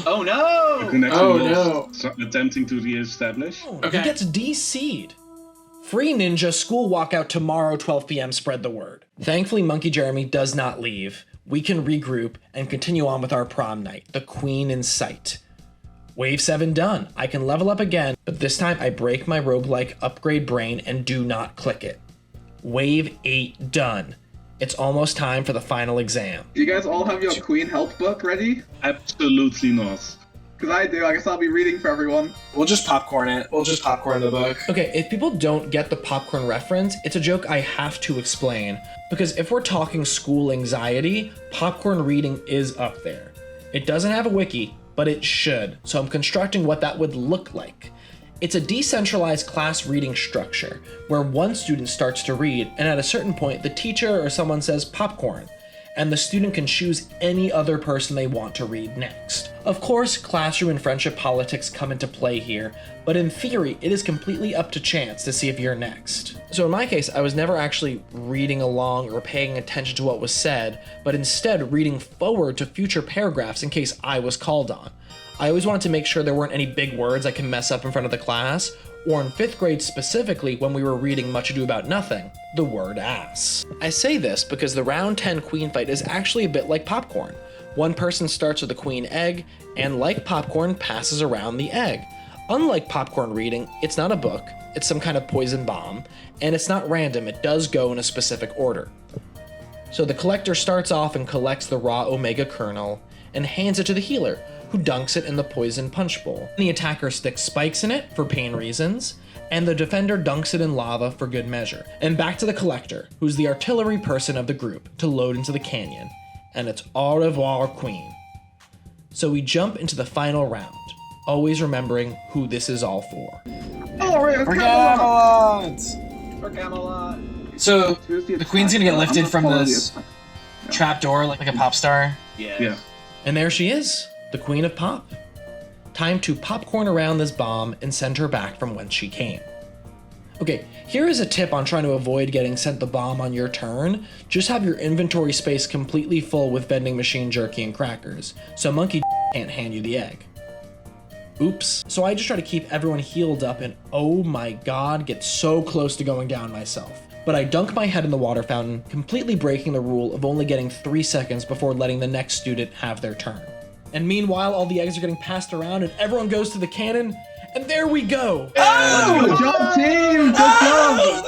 Oh no! No. So attempting to re-establish. Okay. He gets DC'd. Free Ninja, school walkout tomorrow, 12 p.m. Spread the word. Thankfully, Monkey Jeremy does not leave. We can regroup and continue on with our prom night, the queen in sight. Wave 7 done. I can level up again, but this time I break my roguelike upgrade brain and do not click it. Wave 8 done. It's almost time for the final exam. Do you guys all have your queen health book ready? Absolutely not. Because I do. I guess I'll be reading for everyone. We'll just popcorn it. We'll just popcorn the book. Okay, if people don't get the popcorn reference, it's a joke I have to explain. Because if we're talking school anxiety, popcorn reading is up there. It doesn't have a wiki, but it should. So I'm constructing what that would look like. It's a decentralized class reading structure, where one student starts to read, and at a certain point, the teacher or someone says popcorn, and the student can choose any other person they want to read next. Of course, classroom and friendship politics come into play here, but in theory, it is completely up to chance to see if you're next. So in my case, I was never actually reading along or paying attention to what was said, but instead reading forward to future paragraphs in case I was called on. I always wanted to make sure there weren't any big words I can mess up in front of the class, or in 5th grade specifically when we were reading Much Ado About Nothing, the word ass. I say this because the round 10 queen fight is actually a bit like popcorn. One person starts with a queen egg, and like popcorn, passes around the egg. Unlike popcorn reading, it's not a book, it's some kind of poison bomb, and it's not random, it does go in a specific order. So the collector starts off and collects the raw omega kernel, and hands it to the healer, who dunks it in the poison punch bowl. The attacker sticks spikes in it for pain reasons, and the defender dunks it in lava for good measure. And back to the collector, who's the artillery person of the group, to load into the canyon. And it's au revoir, queen. So we jump into the final round, always remembering who this is all for. Oh, right, For Camelot! For Camelot. So, the queen's gonna get lifted from this trapdoor like a pop star. Yeah. And there she is, the queen of pop. Time to popcorn around this bomb and send her back from whence she came. Okay, here is a tip on trying to avoid getting sent the bomb on your turn. Just have your inventory space completely full with vending machine jerky and crackers, so Monkey can't hand you the egg. Oops. So I just try to keep everyone healed up and oh my god, get so close to going down myself. But I dunk my head in the water fountain, completely breaking the rule of only getting 3 seconds before letting the next student have their turn. And meanwhile, all the eggs are getting passed around and everyone goes to the cannon, and there we go! Oh! Good job, team! Good job!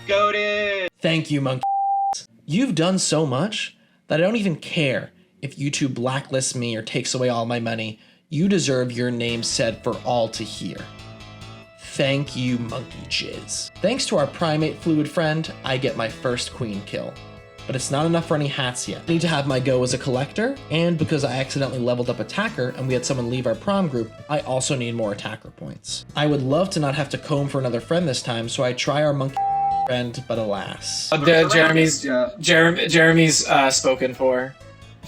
Goated! Thank you, Monkey. You've done so much that I don't even care if you two blacklist me or takes away all my money. You deserve your name said for all to hear. Thank you, Monkey Jizz. Thanks to our primate fluid friend, I get my first queen kill. But it's not enough for any hats yet. I need to have my go as a collector, and because I accidentally leveled up attacker and we had someone leave our prom group, I also need more attacker points. I would love to not have to comb for another friend this time, so I try our monkey friend, but alas. Jeremy's spoken for.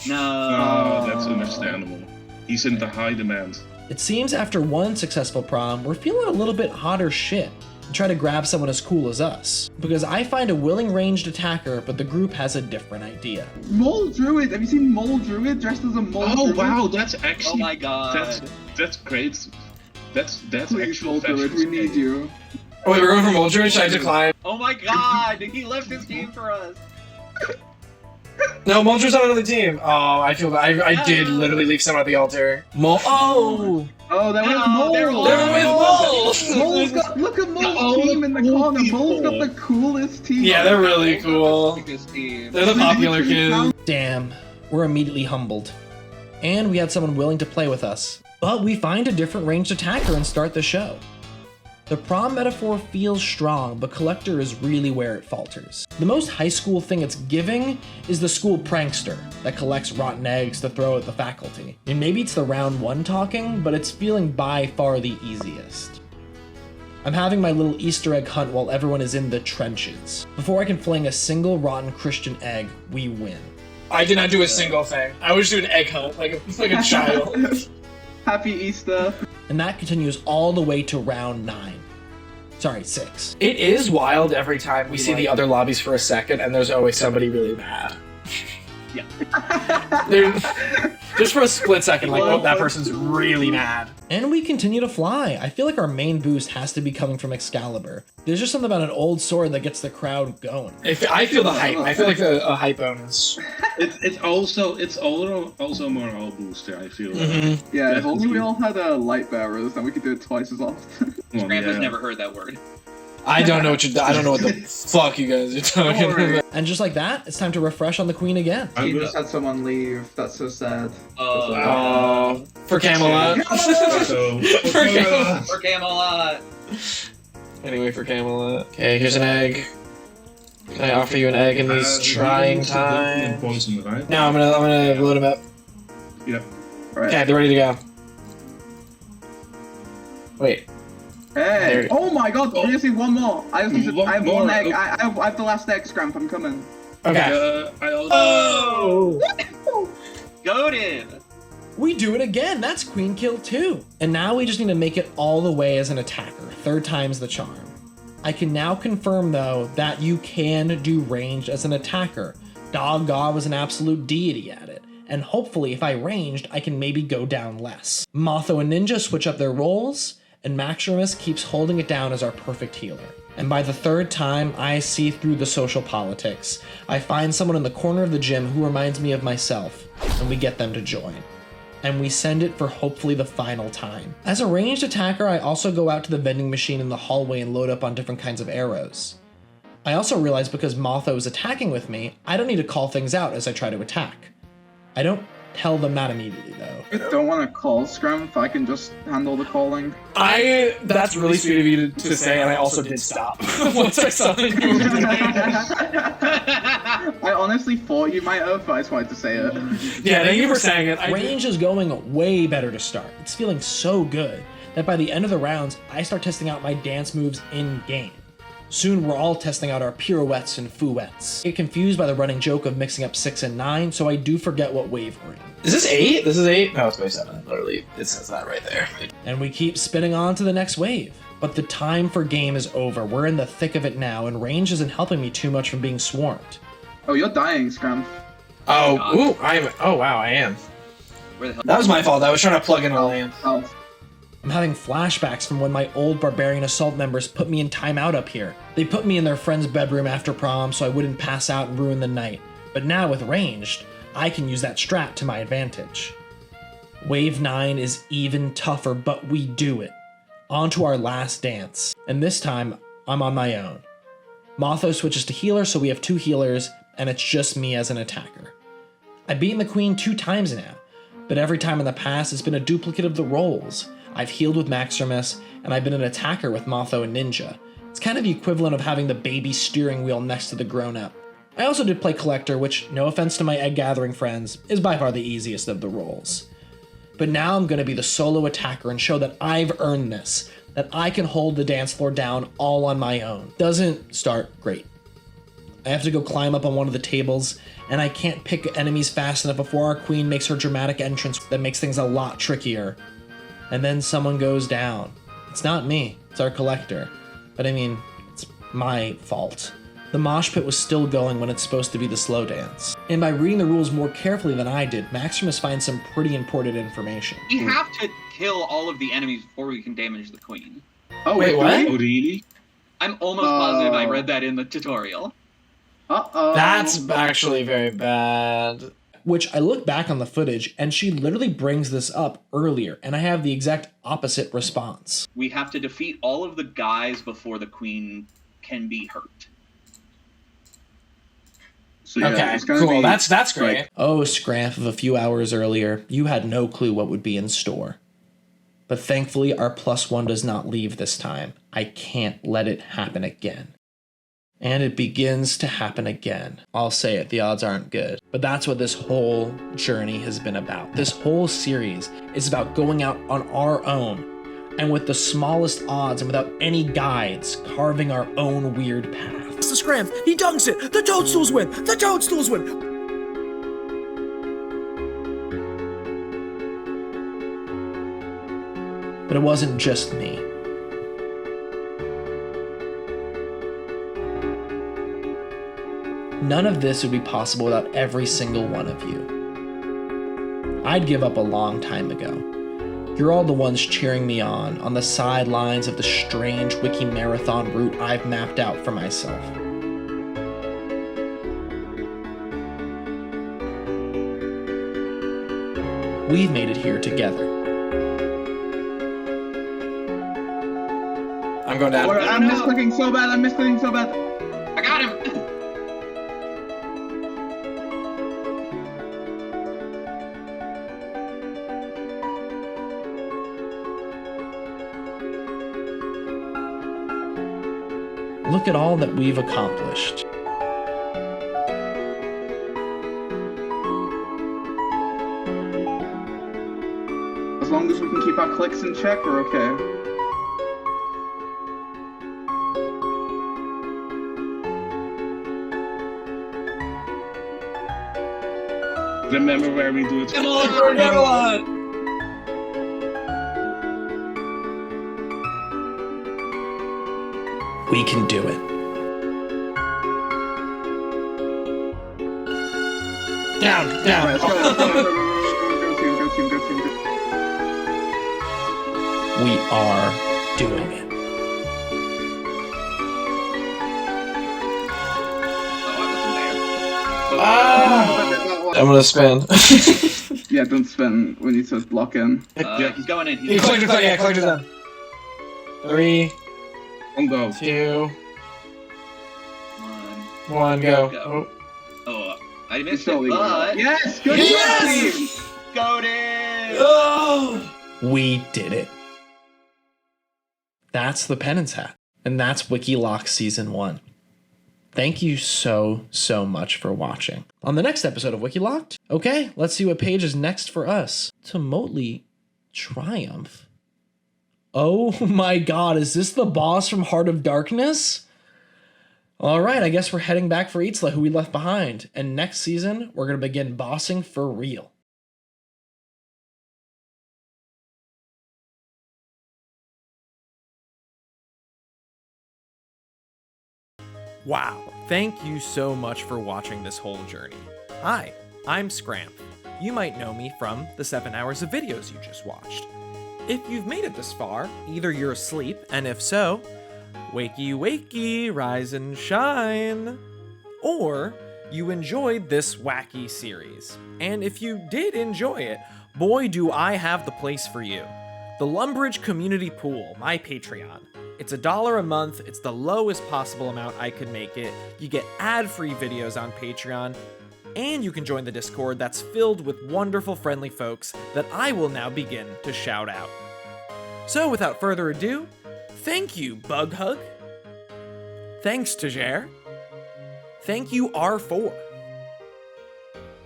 No. That's understandable. He's in the high demand. It seems after one successful prom, we're feeling a little bit hotter shit and try to grab someone as cool as us. Because I find a willing ranged attacker, but the group has a different idea. Mole Druid! Have you seen Mole Druid dressed as a Mole Druid? Oh wow, that's actually... Oh my god. That's great. That's Please, actual Mole Druid, we need you. Oh wait, we're going for Mole Druid? Should I decline? Oh my god! He left his game for us! No, Mole Druid's on another team. Oh, I feel bad. I did literally leave someone at the altar. Oh, that was Mole! They're with Mole! Mole's got, look at Mole's team in the corner. Mole's got the coolest team. Yeah, they're really cool. They're the popular kids. Damn, we're immediately humbled. And we had someone willing to play with us. But we find a different ranged attacker and start the show. The prom metaphor feels strong, but collector is really where it falters. The most high school thing it's giving is the school prankster that collects rotten eggs to throw at the faculty. And maybe it's the round one talking, but it's feeling by far the easiest. I'm having my little Easter egg hunt while everyone is in the trenches. Before I can fling a single rotten Christian egg, we win. I did not do a single thing. I was doing an egg hunt like a child. Happy Easter. And that continues all the way to round 9. Sorry, 6. It is wild every time we see the other lobbies for a second, and there's always somebody really mad. Yeah. Just for a split second, like, oh, that person's really mad. And we continue to fly. I feel like our main boost has to be coming from Excalibur. There's just something about an old sword that gets the crowd going. I feel the hype. I feel like a hype bonus. It's also more all booster. I feel. Mm-hmm. Yeah, if only we all had light bearers, then we could do it twice as often. Grandpa's never heard that word. I don't know what the fuck you guys are talking about. And just like that, it's time to refresh on the queen again. He just had someone leave. That's so sad. For Camelot. For Camelot. Anyway, for Camelot. Okay, here's an egg. Can I offer you an egg in these trying times? Right? No, I'm gonna load them up. Yep. Right. Okay, they're ready to go. Wait. Hey! Oh my god! We just need one more. I just need to. I have one egg. I have the last egg, Scramp. I'm coming. Okay. Oh! Goated! We do it again. That's queen kill 2. And now we just need to make it all the way as an attacker. 3rd time's the charm. I can now confirm though that you can do ranged as an attacker. Dog God was an absolute deity at it. And hopefully if I ranged, I can maybe go down less. Motho and Ninja switch up their roles, and Maximus keeps holding it down as our perfect healer. And by the 3rd time, I see through the social politics. I find someone in the corner of the gym who reminds me of myself, and we get them to join. And we send it for hopefully the final time. As a ranged attacker, I also go out to the vending machine in the hallway and load up on different kinds of arrows. I also realize because Motho is attacking with me, I don't need to call things out as I try to attack. I don't tell them that immediately though. I don't want to call Scram if I can just handle the calling. That's really sweet of you to say, and I also did stop once I saw that you were doing it. I honestly thought you might have, but I just wanted to say it. Yeah, thank you for saying it. Range is going way better to start. It's feeling so good. that by the end of the rounds, I start testing out my dance moves in-game. Soon we're all testing out our pirouettes and fouettes. I get confused by the running joke of mixing up 6 and 9, so I do forget what wave we're in. Is this 8? This is 8? No, it's wave 7. Literally, it says that right there. And we keep spinning on to the next wave. But the time for game is over. We're in the thick of it now, and range isn't helping me too much from being swarmed. Oh, you're dying, Scram. Oh, ooh, oh wow, I am. Where the hell? That was my fault. I was trying to plug in a lamp. Oh. I'm having flashbacks from when my old Barbarian Assault members put me in timeout up here. They put me in their friend's bedroom after prom so I wouldn't pass out and ruin the night. But now with ranged, I can use that strat to my advantage. Wave 9 is even tougher, but we do it. On to our last dance. And this time, I'm on my own. Motho switches to healer, so we have 2 healers, and it's just me as an attacker. I've beaten the queen 2 times now, but every time in the past it's been a duplicate of the roles. I've healed with Maximus, and I've been an attacker with Motho and Ninja. It's kind of the equivalent of having the baby steering wheel next to the grown-up. I also did play Collector, which, no offense to my egg-gathering friends, is by far the easiest of the roles. But now I'm going to be the solo attacker and show that I've earned this, that I can hold the dance floor down all on my own. Doesn't start great. I have to go climb up on one of the tables, and I can't pick enemies fast enough before our queen makes her dramatic entrance that makes things a lot trickier. And then someone goes down. It's not me, it's our Collector. But I mean, it's my fault. The mosh pit was still going when it's supposed to be the slow dance. And by reading the rules more carefully than I did, Maximus finds some pretty important information. We have to kill all of the enemies before we can damage the queen. Oh, wait, what? Oh, really? I'm almost positive I read that in the tutorial. Uh-oh. That's actually very bad. Which I look back on the footage, and she literally brings this up earlier, and I have the exact opposite response. We have to defeat all of the guys before the queen can be hurt. So, yeah, okay, cool. That's great. Like, oh, Scramp of a few hours earlier, you had no clue what would be in store. But thankfully, our +1 does not leave this time. I can't let it happen again. And it begins to happen again. I'll say it, the odds aren't good. But that's what this whole journey has been about. This whole series is about going out on our own, and with the smallest odds and without any guides, carving our own weird path. It's the Scram, he dunks it! The Toadstools win! The Toadstools win! But it wasn't just me. None of this would be possible without every single one of you. I'd give up a long time ago. You're all the ones cheering me on the sidelines of the strange wiki marathon route I've mapped out for myself. We've made it here together. I'm going down. I'm misclicking so bad, I got him! Look at all that we've accomplished. As long as we can keep our clicks in check, we're okay. Remember where we do it. Come on! We can do it. Down. Alright, let's go team. We are doing it. I'm gonna spin. Yeah, don't spin. We need to lock in. He's going in. He clicked it in. 3, One go. 2, 1, go. Oh, I missed it, but... Yes! Good team! Goated! Oh! We did it. That's the penance hat. And that's WikiLocked Season 1. Thank you so much for watching. On the next episode of WikiLocked, okay, let's see what page is next for us. To Motley Triumph. Oh my god, is this the boss from Heart of Darkness? Alright, I guess we're heading back for Itzla, who we left behind. And next season, we're going to begin bossing for real. Wow, thank you so much for watching this whole journey. Hi, I'm Scramp. You might know me from the 7 hours of videos you just watched. If you've made it this far, either you're asleep, and if so, wakey wakey, rise and shine, or you enjoyed this wacky series. And if you did enjoy it, boy do I have the place for you. The Lumbridge Community Pool, my Patreon. It's $1 a month, it's the lowest possible amount I could make it. You get ad-free videos on Patreon, and you can join the Discord that's filled with wonderful friendly folks that I will now begin to shout out. So without further ado, thank you, Bug Hug. Thanks, Tajere. Thank you, R4.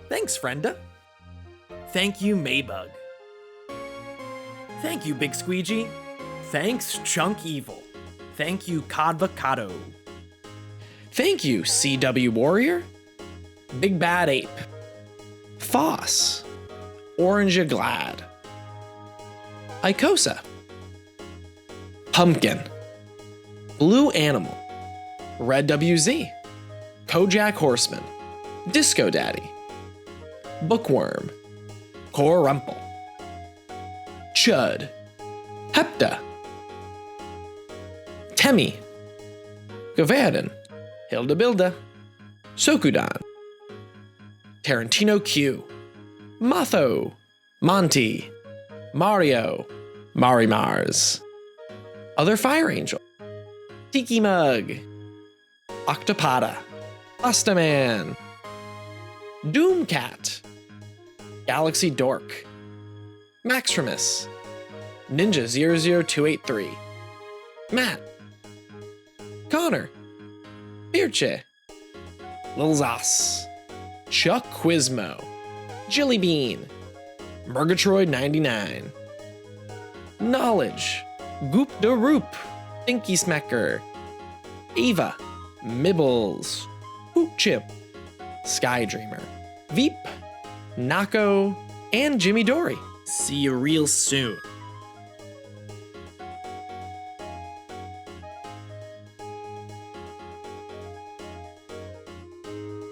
Thanks, Frenda. Thank you, Maybug. Thank you, Big Squeegee. Thanks, Chunk Evil. Thank you, Codvocado. Thank you, CW Warrior. Big Bad Ape. Foss. Orange Glad. Icosa. Pumpkin. Blue Animal. Red WZ. Kojak Horseman. Disco Daddy. Bookworm. Corumple. Chud. Hepta. Temmie. Gavaden. Hilda Bilda. Sokudan. Tarantino Q. Motho. Monty. Mario. Mari Mars. Other Fire Angel. Tiki Mug. Octopada. Bustaman. Doomcat. Galaxy Dork. Maximus. Ninja 00283. Matt. Connor. Birche. Lil Zos. Chuck Quizmo. Jillybean. Murgatroyd 99. Knowledge. Goop de Roop. Dinky Smacker. Eva. Mibbles. Hoop Chip. Sky Dreamer. Veep. Nako. And Jimmy Dory. See you real soon.